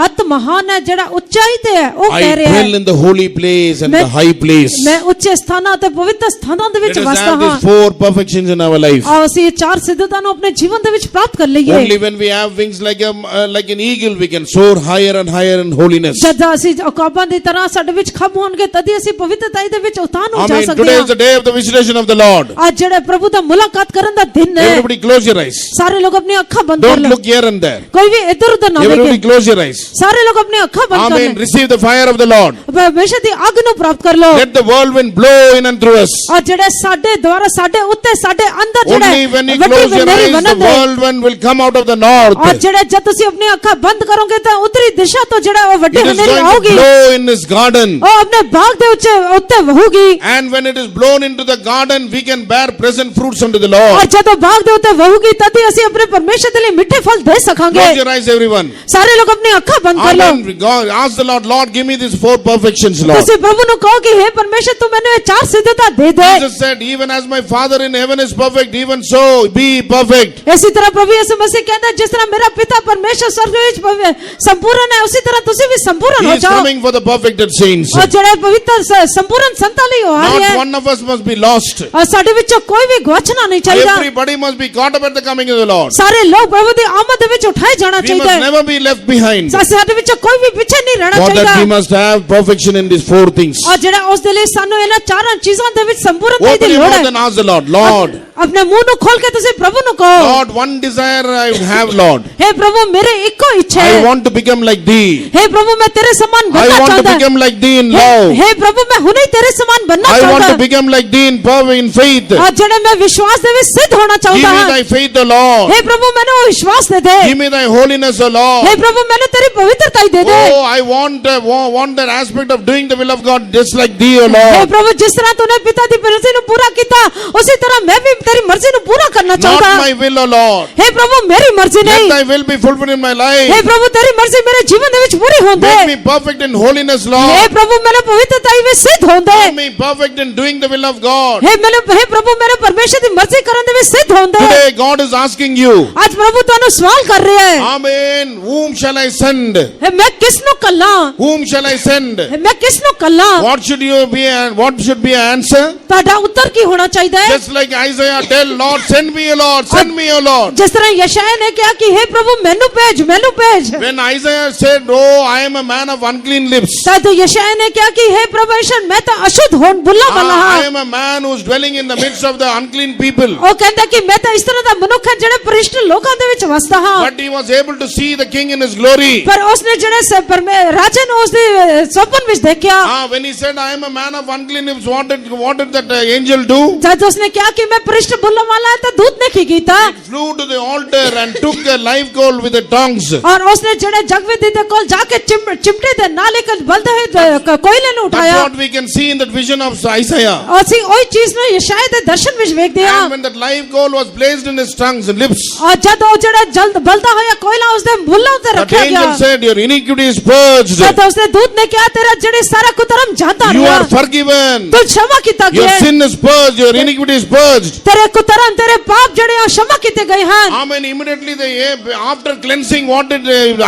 Speaker 2: ਅਤ ਮਹਾਨ ਹੈ ਜਿਹੜਾ ਉੱਚਾਈ ਤੇ ਹੈ ਉਹ
Speaker 1: I
Speaker 2: ਕਹਿ ਰਿਹਾ
Speaker 1: dwell
Speaker 2: ਹੈ
Speaker 1: in the holy place and the high place.
Speaker 2: ਮੈਂ ਉੱਚੇ ਸਥਾਨਾਂ ਤੇ ਪਵਿੱਤਰ ਸਥਾਨਾਂ ਦੇ ਵਿੱਚ
Speaker 1: Let us
Speaker 2: ਵਸਦਾ
Speaker 1: have
Speaker 2: ਹਾਂ
Speaker 1: these four perfections in our life.
Speaker 2: ਆਓ ਅਸੀਂ ਇਹ ਚਾਰ ਸਿੱਧਤਾ ਨੂੰ ਆਪਣੇ ਜੀਵਨ ਦੇ ਵਿੱਚ ਪ੍ਰਾਪਤ ਕਰ ਲਈਏ
Speaker 1: Only when we have wings like an eagle, we can soar higher and higher in holiness.
Speaker 2: ਜਦ ਅਸੀਂ ਉਕਾਬਾਂ ਦੀ ਤਰ੍ਹਾਂ ਸਾਡੇ ਵਿੱਚ ਖੰਭ ਹੋਣਗੇ ਤਦ ਹੀ ਅਸੀਂ ਪਵਿੱਤਰਤਾ ਦੇ ਵਿੱਚ ਉਤਾਨ ਹੋ ਜਾ
Speaker 1: Amen.
Speaker 2: ਸਕਦੇ
Speaker 1: Today is
Speaker 2: ਹਾਂ
Speaker 1: the day of the visitation of the Lord.
Speaker 2: ਅੱਜ ਜਿਹੜੇ ਪ੍ਰਭੂ ਦਾ ਮੁਲਾਕਾਤ ਕਰਨ ਦਾ ਦਿਨ ਹੈ
Speaker 1: Everybody close your eyes.
Speaker 2: ਸਾਰੇ ਲੋਕ ਆਪਣੀਆਂ ਅੱਖਾਂ ਬੰਦ ਕਰ
Speaker 1: Don't
Speaker 2: ਲੈਣ
Speaker 1: look here and there.
Speaker 2: ਕੋਈ ਵੀ ਇੱਧਰ ਉੱਧਰ ਨਾ
Speaker 1: Everybody
Speaker 2: ਦੇਖੇ
Speaker 1: close your eyes.
Speaker 2: ਸਾਰੇ ਲੋਕ ਆਪਣੀਆਂ ਅੱਖਾਂ ਬੰਦ ਕਰ
Speaker 1: Amen.
Speaker 2: ਲੈਣ
Speaker 1: Receive the fire of the Lord.
Speaker 2: ਪਰਮੇਸ਼ਰ ਦੀ ਅੱਗ ਨੂੰ ਪ੍ਰਾਪਤ ਕਰ ਲਓ
Speaker 1: Let the whirlwind blow in and through us.
Speaker 2: ਔਰ ਜਿਹੜੇ ਸਾਡੇ ਦੁਆਰਾ ਸਾਡੇ ਉੱਤੇ ਸਾਡੇ ਅੰਦਰ ਜਿਹੜਾ
Speaker 1: Only when you
Speaker 2: ਵੱਡੀ
Speaker 1: close your
Speaker 2: ਵਡੇਰੀ
Speaker 1: eyes, the
Speaker 2: ਬਣਨ ਦੇ
Speaker 1: whirlwind will come out of the north.
Speaker 2: ਔਰ ਜਿਹੜੇ ਜਦ ਤੁਸੀਂ ਆਪਣੀ ਅੱਖਾਂ ਬੰਦ ਕਰੋਗੇ ਤਾਂ ਉੱਤਰੀ ਦਿਸ਼ਾ ਤੋਂ ਜਿਹੜਾ ਉਹ ਵੱਡੀ
Speaker 1: It is
Speaker 2: ਹਨੇਰੀ
Speaker 1: going to
Speaker 2: ਆਊਗੀ
Speaker 1: blow in his garden.
Speaker 2: ਉਹ ਆਪਣੇ ਬਾਗ ਦੇ ਉੱਤੇ ਵਹੂਗੀ
Speaker 1: And when it is blown into the garden, we can bear present fruits unto the
Speaker 2: ਔਰ
Speaker 1: Lord.
Speaker 2: ਜਦੋਂ ਬਾਗ ਦੇ ਉੱਤੇ ਵਹੂਗੀ ਤਦ ਹੀ ਅਸੀਂ ਆਪਣੇ ਪਰਮੇਸ਼ਰ ਦੇ ਲਈ ਮਿੱਠੇ ਫਲ ਦੇ ਸਕਾਂਗੇ
Speaker 1: Close your eyes, everyone.
Speaker 2: ਸਾਰੇ ਲੋਕ ਆਪਣੀ ਅੱਖਾਂ ਬੰਦ ਕਰ ਲਓ
Speaker 1: Amen. God, ask the Lord, Lord, give me these 4 perfections, Lord.
Speaker 2: ਤੁਸੀਂ ਪ੍ਰਭੂ ਨੂੰ ਕਹੋ ਕਿ हे ਪਰਮੇਸ਼ਰ ਤੂੰ ਮੈਨੂੰ ਇਹ 4 ਸਿੱਧਤਾ ਦੇ ਦੇ
Speaker 1: Jesus said, even as my Father in heaven is perfect, even so be perfect.
Speaker 2: ਇਸੇ ਤਰ੍ਹਾਂ ਪ੍ਰਭੂ ਯਿਸੂ ਮਸੀਹ ਕਹਿੰਦਾ ਜਿਸ ਤਰ੍ਹਾਂ ਮੇਰਾ ਪਿਤਾ ਪਰਮੇਸ਼ਰ ਸਵਰਗ ਵਿੱਚ ਸੰਪੂਰਨ ਹੈ ਉਸੇ ਤਰ੍ਹਾਂ ਤੁਸੀਂ ਵੀ ਸੰਪੂਰਨ
Speaker 1: He
Speaker 2: ਹੋ
Speaker 1: is
Speaker 2: ਜਾਓ
Speaker 1: coming for the perfected saints.
Speaker 2: ਔਰ ਜਿਹੜੇ ਪਵਿੱਤਰ ਸੰਪੂਰਨ ਸੰਤਾਂ ਲਈ ਉਹ ਆ
Speaker 1: Not
Speaker 2: ਰਿਹਾ ਹੈ
Speaker 1: one of us must be lost.
Speaker 2: ਔਰ ਸਾਡੇ ਵਿੱਚੋਂ ਕੋਈ ਵੀ ਗਵਾਚਣਾ ਨਹੀਂ ਚਾਹੀਦਾ
Speaker 1: Everybody must be caught up at the coming of the Lord.
Speaker 2: ਸਾਰੇ ਲੋਕ ਪ੍ਰਭੂ ਦੀ ਆਮਦ ਦੇ ਵਿੱਚ ਉਠਾਏ ਜਾਣਾ
Speaker 1: We
Speaker 2: ਚਾਹੀਦਾ
Speaker 1: must
Speaker 2: ਹੈ
Speaker 1: never be left behind.
Speaker 2: ਸਾਡੇ ਵਿੱਚੋਂ ਕੋਈ ਵੀ ਪਿੱਛੇ ਨਹੀਂ ਰਹਿਣਾ
Speaker 1: For that we
Speaker 2: ਚਾਹੀਦਾ
Speaker 1: must have perfection in these 4 things.
Speaker 2: ਔਰ ਜਿਹੜਾ ਉਸ ਦੇ ਲਈ ਸਾਨੂੰ ਇਹਨਾਂ 4 ਚੀਜ਼ਾਂ ਦੇ ਵਿੱਚ ਸੰਪੂਰਨਤਾ
Speaker 1: Open
Speaker 2: ਦੀ
Speaker 1: your
Speaker 2: ਲੋੜ
Speaker 1: mouth
Speaker 2: ਹੈ
Speaker 1: and ask the Lord, Lord,
Speaker 2: ਆਪਣੇ ਮੂੰਹ ਨੂੰ ਖੋਲ ਕੇ ਤੁਸੀਂ ਪ੍ਰਭੂ ਨੂੰ ਕਹੋ
Speaker 1: Lord, one desire I have, Lord.
Speaker 2: हे प्रभु मेरे इको इच्छा
Speaker 1: I
Speaker 2: है
Speaker 1: want to become like thee.
Speaker 2: हे प्रभु मैं तेरे समान
Speaker 1: I
Speaker 2: बनना
Speaker 1: want to
Speaker 2: चाहता
Speaker 1: become like thee in
Speaker 2: हूं
Speaker 1: love.
Speaker 2: हे प्रभु मैं हुने ही तेरे समान बनना
Speaker 1: I want
Speaker 2: चाहता
Speaker 1: to
Speaker 2: हूं
Speaker 1: become like thee in power, in faith.
Speaker 2: और जड़े मैं विश्वास दे विच सिद्ध होना
Speaker 1: Give
Speaker 2: चाहता
Speaker 1: me
Speaker 2: हूं
Speaker 1: thy faith, O Lord.
Speaker 2: हे प्रभु मैंने वो विश्वास दे दे
Speaker 1: Give me thy holiness, O Lord.
Speaker 2: हे प्रभु मैंने तेरी पवित्रता ही दे दे
Speaker 1: Oh, I want that aspect of doing the will of God just like thee, O
Speaker 2: hey
Speaker 1: Lord.
Speaker 2: प्रभु जिस तरह तूने पिता दी मर्जी नु पूरा किया उसी तरह मैं भी तेरी मर्जी नु पूरा करना
Speaker 1: Not
Speaker 2: चाहता
Speaker 1: my
Speaker 2: हूं
Speaker 1: will, O Lord.
Speaker 2: हे प्रभु मेरी मर्जी
Speaker 1: Let
Speaker 2: नहीं
Speaker 1: thy will be fulfilled in my
Speaker 2: hey
Speaker 1: life.
Speaker 2: प्रभु तेरी मर्जी मेरे जीवन दे विच पूरी होंदे
Speaker 1: Make me perfect in holiness,
Speaker 2: hey
Speaker 1: Lord.
Speaker 2: प्रभु मैंने पवित्रता ही विच सिद्ध होंदे
Speaker 1: Make me perfect in doing the will of God.
Speaker 2: हे प्रभु मेरे परमेश्वर दी मर्जी करन दे विच सिद्ध होंदे
Speaker 1: Today God is asking you,
Speaker 2: आज प्रभु ਤੁਹਾਨੂੰ ਸਵਾਲ ਕਰ ਰਿਹਾ ਹੈ
Speaker 1: Amen, whom shall I send?
Speaker 2: ਮੈਂ ਕਿਸ ਨੂੰ ਕੱਲਾਂ
Speaker 1: Whom shall I send?
Speaker 2: ਮੈਂ ਕਿਸ ਨੂੰ ਕੱਲਾਂ
Speaker 1: What should be an answer?
Speaker 2: ਤੁਹਾਡਾ ਉੱਤਰ ਕੀ ਹੋਣਾ ਚਾਹੀਦਾ ਹੈ
Speaker 1: Just like Isaiah tell, Lord, send me, O Lord, send me, O Lord.
Speaker 2: ਜਿਸ ਤਰ੍ਹਾਂ ਯਸ਼ਾਇਆ ਨੇ ਕਿਹਾ ਕਿ हे प्रभु ਮੈਨੂੰ ਭੇਜ
Speaker 1: When Isaiah said, oh, I am a man of unclean lips.
Speaker 2: ਤਦ ਯਸ਼ਾਇਆ ਨੇ ਕਿਹਾ ਕਿ हे प्रभु ईश्वर मैं ਤਾਂ ਅਸ਼ੁੱਧ ਹੋਣ ਬੁੱਲਾ ਵਾਲਾ
Speaker 1: I
Speaker 2: ਹਾਂ
Speaker 1: am a man who is dwelling in the midst of the unclean people.
Speaker 2: ਉਹ ਕਹਿੰਦਾ ਕਿ ਮੈਂ ਤਾਂ ਇਸ ਤਰ੍ਹਾਂ ਦਾ ਮਨੁੱਖ ਹਾਂ ਜਿਹੜੇ ਭ੍ਰਿਸ਼ਟ ਲੋਕਾਂ ਦੇ ਵਿੱਚ ਵਸਦਾ ਹਾਂ
Speaker 1: But he was able to see the king in his glory.
Speaker 2: ਪਰ ਉਸਨੇ ਜਿਹੜੇ ਰਾਜੇ ਨੂੰ ਉਸਦੇ ਸੁਪਨ ਵਿੱਚ ਦੇਖਿਆ
Speaker 1: When he said, I am a man of unclean lips, what did that angel do?
Speaker 2: ਜਦ ਉਸਨੇ ਕਿਹਾ ਕਿ ਮੈਂ ਭ੍ਰਿਸ਼ਟ ਬੁੱਲਾ ਵਾਲਾ ਹਾਂ ਤਾਂ ਦੂਤ ਨੇ ਕੀ ਕੀਤਾ
Speaker 1: It flew to the altar and took a live coal with the tongs.
Speaker 2: ਔਰ ਉਸਨੇ ਜਿਹੜੇ ਜਗਵੇਦੀ ਦੇ ਕੋਲ ਜਾ ਕੇ ਚਿਮਟੇ ਦੇ ਨਾਲ ਇੱਕ ਬਲਦੇ ਹੋਏ ਕੋਇਲੇ ਨੂੰ
Speaker 1: That's
Speaker 2: ਉਠਾਇਆ
Speaker 1: what we can see in that vision of Isaiah.
Speaker 2: ਅਸੀਂ ਉਹੀ ਚੀਜ਼ ਨੂੰ ਯਸ਼ਾਇਆ ਦੇ ਦਰਸ਼ਨ ਵਿੱਚ ਵੇਖਦੇ ਹਾਂ
Speaker 1: And when that live coal was placed in his tongues and lips,
Speaker 2: ਔਰ ਜਦ ਉਹ ਜਿਹੜਾ ਜਲਦ ਬਲਦਾ ਹੋਇਆ ਕੋਇਲਾ ਉਸਦੇ ਬੁੱਲਾਂ ਉੱਤੇ
Speaker 1: that
Speaker 2: ਰੱਖਿਆ ਗਿਆ
Speaker 1: angel said, your iniquity is purged.
Speaker 2: ਜਦ ਉਸਨੇ ਦੂਤ ਨੇ ਕਿਹਾ ਤੇਰਾ ਜਿਹੜੇ ਸਾਰਾ ਕੁਤਰਮ ਜਾਂਦਾ
Speaker 1: You
Speaker 2: ਰਿਹਾ
Speaker 1: are forgiven.
Speaker 2: ਤੂੰ क्षमा ਕੀਤਾ
Speaker 1: Your
Speaker 2: ਗਿਆ
Speaker 1: sin is purged. Your iniquity is purged.
Speaker 2: ਤੇਰੇ ਕੁਤਰਮ ਤੇਰੇ ਪਾਪ ਜਿਹੜੇ ਆ क्षमा ਕੀਤੇ ਗਏ ਹਨ
Speaker 1: Amen. Immediately after cleansing, what did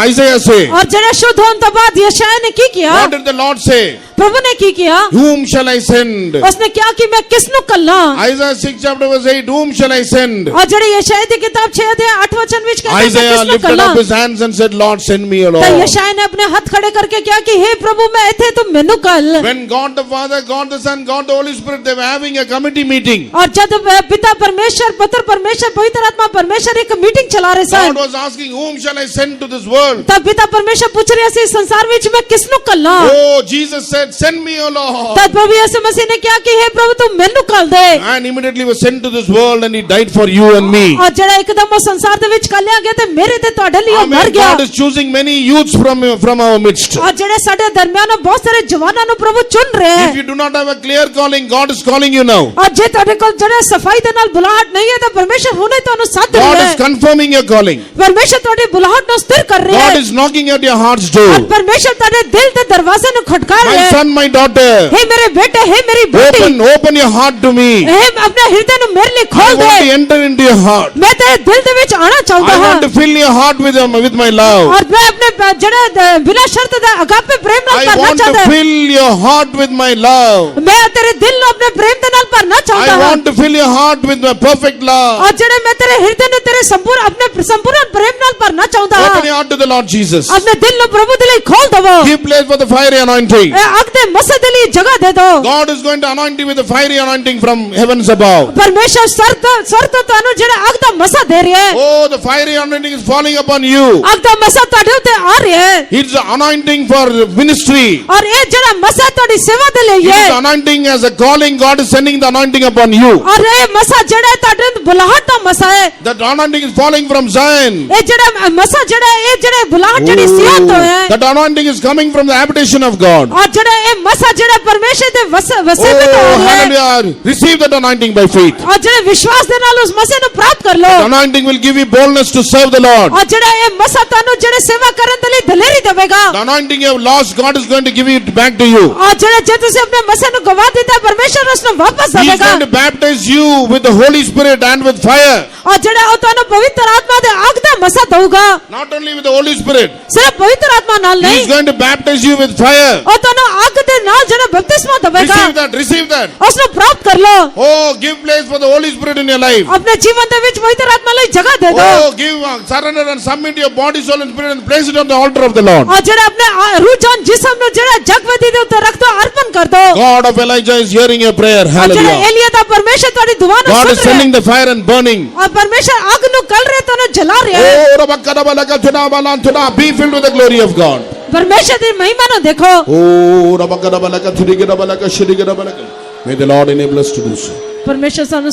Speaker 1: Isaiah say?
Speaker 2: ਔਰ ਜਿਹੜੇ ਸ਼ੁੱਧ ਹੋਣ ਤੋਂ ਬਾਅਦ ਯਸ਼ਾਇਆ ਨੇ ਕੀ ਕਿਹਾ
Speaker 1: What did the Lord say?
Speaker 2: ਪ੍ਰਭੂ ਨੇ ਕੀ ਕਿਹਾ
Speaker 1: Whom shall I send?
Speaker 2: ਉਸਨੇ ਕਿਹਾ ਕਿ ਮੈਂ ਕਿਸ ਨੂੰ ਕੱਲਾਂ
Speaker 1: Isaiah 6 chapter verse 8, whom shall I send?
Speaker 2: ਔਰ ਜਿਹੜੇ ਯਸ਼ਾਇਆ ਦੀ ਕਿਤਾਬ 6 ਦੇ 8 ਵਚਨ ਵਿੱਚ ਕਹਿੰਦਾ ਮੈਂ
Speaker 1: Isaiah
Speaker 2: ਕਿਸ ਨੂੰ
Speaker 1: lifted
Speaker 2: ਕੱਲਾਂ
Speaker 1: up his hands and said, Lord, send me, O
Speaker 2: ਤਾਂ
Speaker 1: Lord.
Speaker 2: ਯਸ਼ਾਇਆ ਨੇ ਆਪਣੇ ਹੱਥ ਖੜੇ ਕਰਕੇ ਕਿਹਾ ਕਿ हे ਪ੍ਰਭੂ ਮੈਂ ਇੱਥੇ ਤੂੰ ਮੈਨੂੰ ਕੱਲ
Speaker 1: When God the Father, God the Son, God the Holy Spirit, they were having a committee meeting.
Speaker 2: और जब पिता परमेश्वर पुत्र परमेश्वर पवित्र आत्मा परमेश्वर एक मीटिंग चला रहे
Speaker 1: God
Speaker 2: sun
Speaker 1: was asking, whom shall I send to this world?
Speaker 2: तब पिता परमेश्वर पूछ रहे थे संसार ਵਿੱਚ मैं किस ਨੂੰ ਕੱਲਾਂ
Speaker 1: Oh, Jesus said, send me, O Lord.
Speaker 2: तब प्रभु यीशु मसीह ने क्या कि हे प्रभु तू ਮੈਨੂੰ ਕੱਲ ਦੇ
Speaker 1: And immediately was sent to this world and he died for you and me.
Speaker 2: और ਜਿਹੜਾ ਇੱਕਦਮ ਉਹ ਸੰਸਾਰ ਦੇ ਵਿੱਚ ਕੱਲਿਆ ਗਿਆ ਤੇ ਮੇਰੇ ਤੇ ਤੁਹਾਡੇ ਲਈ ਉਹ ਮਰ
Speaker 1: Amen.
Speaker 2: ਗਿਆ
Speaker 1: God is choosing many youths from our midst.
Speaker 2: और ਜਿਹੜੇ ਸਾਡੇ ਦਰਮਿਆਨ ਬਹੁਤ ਸਾਰੇ ਜਵਾਨਾਂ ਨੂੰ ਪ੍ਰਭੂ ਚੁਣ ਰਹੇ
Speaker 1: If
Speaker 2: ਹੈ
Speaker 1: you do not have a clear calling, God is calling you now.
Speaker 2: और ਜੇ ਤੁਹਾਡੇ ਕੋਲ ਜਿਹੜਾ ਸਫਾਈ ਦੇ ਨਾਲ ਬੁਲਾਹਟ ਨਹੀਂ ਹੈ ਤਾਂ ਪਰਮੇਸ਼ਰ ਹੁਣੇ ਤੁਹਾਨੂੰ ਸੱਦ
Speaker 1: God
Speaker 2: ਰਿਹਾ
Speaker 1: is
Speaker 2: ਹੈ
Speaker 1: confirming your calling.
Speaker 2: ਪਰਮੇਸ਼ਰ ਤੁਹਾਡੀ ਬੁਲਾਹਟ ਨੂੰ ਸਥਿਰ ਕਰ ਰਿਹਾ
Speaker 1: God
Speaker 2: ਹੈ
Speaker 1: is knocking at your heart's
Speaker 2: और
Speaker 1: door.
Speaker 2: परमेश्वर ਤੁਹਾਡੇ ਦਿਲ ਦੇ ਦਰਵਾਜ਼ੇ ਨੂੰ ਖਟਕਾ
Speaker 1: My
Speaker 2: ਰਿਹਾ ਹੈ
Speaker 1: son, my daughter,
Speaker 2: हे मेरे बेटे हे मेरी बेटी
Speaker 1: open your heart to me.
Speaker 2: हे अपने ਹਿਰਦੇ ਨੂੰ ਮੇਰੇ ਲਈ
Speaker 1: I
Speaker 2: ਖੋਲ
Speaker 1: want to
Speaker 2: ਦੇ
Speaker 1: enter into your heart.
Speaker 2: मैं तेरे दिल ਦੇ ਵਿੱਚ ਆਣਾ ਚਾਹੁੰਦਾ
Speaker 1: I
Speaker 2: ਹਾਂ
Speaker 1: want to fill your heart with my love.
Speaker 2: और मैं अपने ਜਿਹੜਾ ਬਿਨਾਂ ਸ਼ਰਤ ਦਾ ਅਗਾਪੇ ਪ੍ਰੇਮ ਨਾਲ
Speaker 1: I
Speaker 2: ਭਰਨਾ
Speaker 1: want to
Speaker 2: ਚਾਹੁੰਦਾ
Speaker 1: fill your heart with my love.
Speaker 2: ਮੈਂ ਤੇਰੇ ਦਿਲ ਨੂੰ ਆਪਣੇ ਪ੍ਰੇਮ ਦੇ ਨਾਲ ਭਰਨਾ ਚਾਹੁੰਦਾ
Speaker 1: I
Speaker 2: ਹਾਂ
Speaker 1: want to fill your heart with my perfect love.
Speaker 2: और ਜਿਹੜੇ ਮੈਂ ਤੇਰੇ ਹਿਰਦੇ ਨੂੰ ਤੇਰੇ ਆਪਣੇ ਸੰਪੂਰਨ ਪ੍ਰੇਮ ਨਾਲ ਭਰਨਾ ਚਾਹੁੰਦਾ ਹਾਂ
Speaker 1: Open your heart to the Lord Jesus.
Speaker 2: ਆਪਣੇ ਦਿਲ ਨੂੰ ਪ੍ਰਭੂ ਦੇ ਲਈ ਖੋਲ ਦਵੋ
Speaker 1: Give place for the fiery anointing.
Speaker 2: ਇਹ ਅੱਗ ਦੇ ਮਸਾ ਦੇ ਲਈ ਜਗ੍ਹਾ ਦੇ ਦਿਓ
Speaker 1: God is going to anoint you with the fiery anointing from heavens above.
Speaker 2: ਪਰਮੇਸ਼ਰ ਸਰ ਤੋਂ ਤੁਹਾਨੂੰ ਜਿਹੜਾ ਅੱਗ ਦਾ ਮਸਾ ਦੇ ਰਿਹਾ ਹੈ
Speaker 1: Oh, the fiery anointing is falling upon you.
Speaker 2: ਅੱਗ ਦਾ ਮਸਾ ਤੁਹਾਡੇ ਉੱਤੇ ਆ ਰਿਹਾ ਹੈ
Speaker 1: It's the anointing for ministry.
Speaker 2: और ये जरा मसा ਤੁਹਾਡੀ ਸੇਵਾ ਦੇ ਲਈ
Speaker 1: It is
Speaker 2: ਹੈ
Speaker 1: anointing as a calling. God is sending the anointing upon you.
Speaker 2: ਔਰ ਇਹ ਮਸਾ ਜਿਹੜਾ ਹੈ ਤੁਹਾਡੇ ਅੰਦਰ ਬੁਲਾਹਟ ਦਾ ਮਸਾ ਹੈ
Speaker 1: That anointing is falling from Zion.
Speaker 2: ਇਹ ਜਿਹੜਾ ਮਸਾ ਜਿਹੜਾ ਹੈ, ਇਹ ਜਿਹੜੇ ਬੁਲਾਹਟ ਜਿਹੜੀ ਸਿਯੋਨ ਤੋਂ ਹੈ
Speaker 1: That anointing is coming from the habitation of God.
Speaker 2: ਔਰ ਜਿਹੜਾ ਇਹ ਮਸਾ ਜਿਹੜਾ ਪਰਮੇਸ਼ਰ ਦੇ ਵਸੇ ਤੋਂ
Speaker 1: Oh,
Speaker 2: ਆ ਰਿਹਾ ਹੈ
Speaker 1: hallelujah. Receive that anointing by faith.
Speaker 2: ਔਰ ਜਿਹੜੇ ਵਿਸ਼ਵਾਸ ਦੇ ਨਾਲ ਉਸ ਮਸੇ ਨੂੰ ਪ੍ਰਾਪਤ ਕਰ ਲਓ
Speaker 1: The anointing will give you boldness to serve the Lord.
Speaker 2: ਔਰ ਜਿਹੜਾ ਇਹ ਮਸਾ ਤੁਹਾਨੂੰ ਜਿਹੜੇ ਸੇਵਾ ਕਰਨ ਦੇ ਲਈ ਦਲੇਰੀ ਦੇਵੇਗਾ
Speaker 1: The anointing you have lost, God is going to give it back to you.
Speaker 2: ਔਰ ਜਿਹੜਾ ਜੇ ਤੁਸੀਂ ਆਪਣੇ ਮਸੇ ਨੂੰ ਗਵਾ ਦਿੱਤਾ ਪਰਮੇਸ਼ਰ ਉਸ ਨੂੰ ਵਾਪਸ
Speaker 1: He is
Speaker 2: ਦੇਵੇਗਾ
Speaker 1: going to baptize you with the Holy Spirit and with fire.
Speaker 2: ਔਰ ਜਿਹੜਾ ਉਹ ਤੁਹਾਨੂੰ ਪਵਿੱਤਰ ਆਤਮਾ ਦੇ ਅੱਗ ਦਾ ਮਸਾ ਦਊਗਾ
Speaker 1: Not only with the Holy Spirit,
Speaker 2: ਸਿਰਫ ਪਵਿੱਤਰ ਆਤਮਾ ਨਾਲ
Speaker 1: He is
Speaker 2: ਨਹੀਂ
Speaker 1: going to baptize you with fire.
Speaker 2: ਉਹ ਤੁਹਾਨੂੰ ਅੱਗ ਦੇ ਨਾਲ ਜਿਹੜਾ ਬਪਤਿਸਮਾ ਦੇਵੇਗਾ
Speaker 1: Receive that, receive that.
Speaker 2: ਉਸ ਨੂੰ ਪ੍ਰਾਪਤ ਕਰ ਲਓ
Speaker 1: Oh, give place for the Holy Spirit in your life.
Speaker 2: ਆਪਣੇ ਜੀਵਨ ਦੇ ਵਿੱਚ ਪਵਿੱਤਰ ਆਤਮਾ ਲਈ ਜਗ੍ਹਾ ਦੇ ਦਿਓ
Speaker 1: Oh, give, surrender and submit your body, soul and spirit and place it on the altar of the Lord.
Speaker 2: ਔਰ ਜਿਹੜਾ ਆਪਣੇ ਰੂਹ ਜਾਨ ਜਿਸਮ ਨੂੰ ਜਿਹੜਾ ਜਗਵੇਦੀ ਦੇ ਉੱਤੇ ਰੱਖ ਦੋ ਅਰਪਣ ਕਰ ਦੋ
Speaker 1: God of Elijah is hearing your prayer.
Speaker 2: ਔਰ ਜਿਹੜਾ
Speaker 1: Hallelujah.
Speaker 2: ਏਲੀਆ ਦਾ ਪਰਮੇਸ਼ਰ ਤੁਹਾਡੀ ਦੁਆ ਨੂੰ
Speaker 1: God
Speaker 2: ਸੁਣ
Speaker 1: is
Speaker 2: ਰਿਹਾ
Speaker 1: sending the fire and burning.
Speaker 2: ਔਰ ਪਰਮੇਸ਼ਰ ਅੱਗ ਨੂੰ ਕਲ ਰਿਹਾ ਤੁਹਾਨੂੰ ਜਲਾ ਰਿਹਾ ਹੈ
Speaker 1: Oh, Rabakadabalakatunabalaantuna. Be filled with the glory of God.
Speaker 2: ਪਰਮੇਸ਼ਰ ਦੀ ਮਹਿਮਾ ਨੂੰ ਦੇਖੋ
Speaker 1: Oh, Rabakadabalakaturigidabalakashirigidabalaka. May the Lord enable us to do so.
Speaker 2: ਪਰਮੇਸ਼ਰ ਸਾਨੂੰ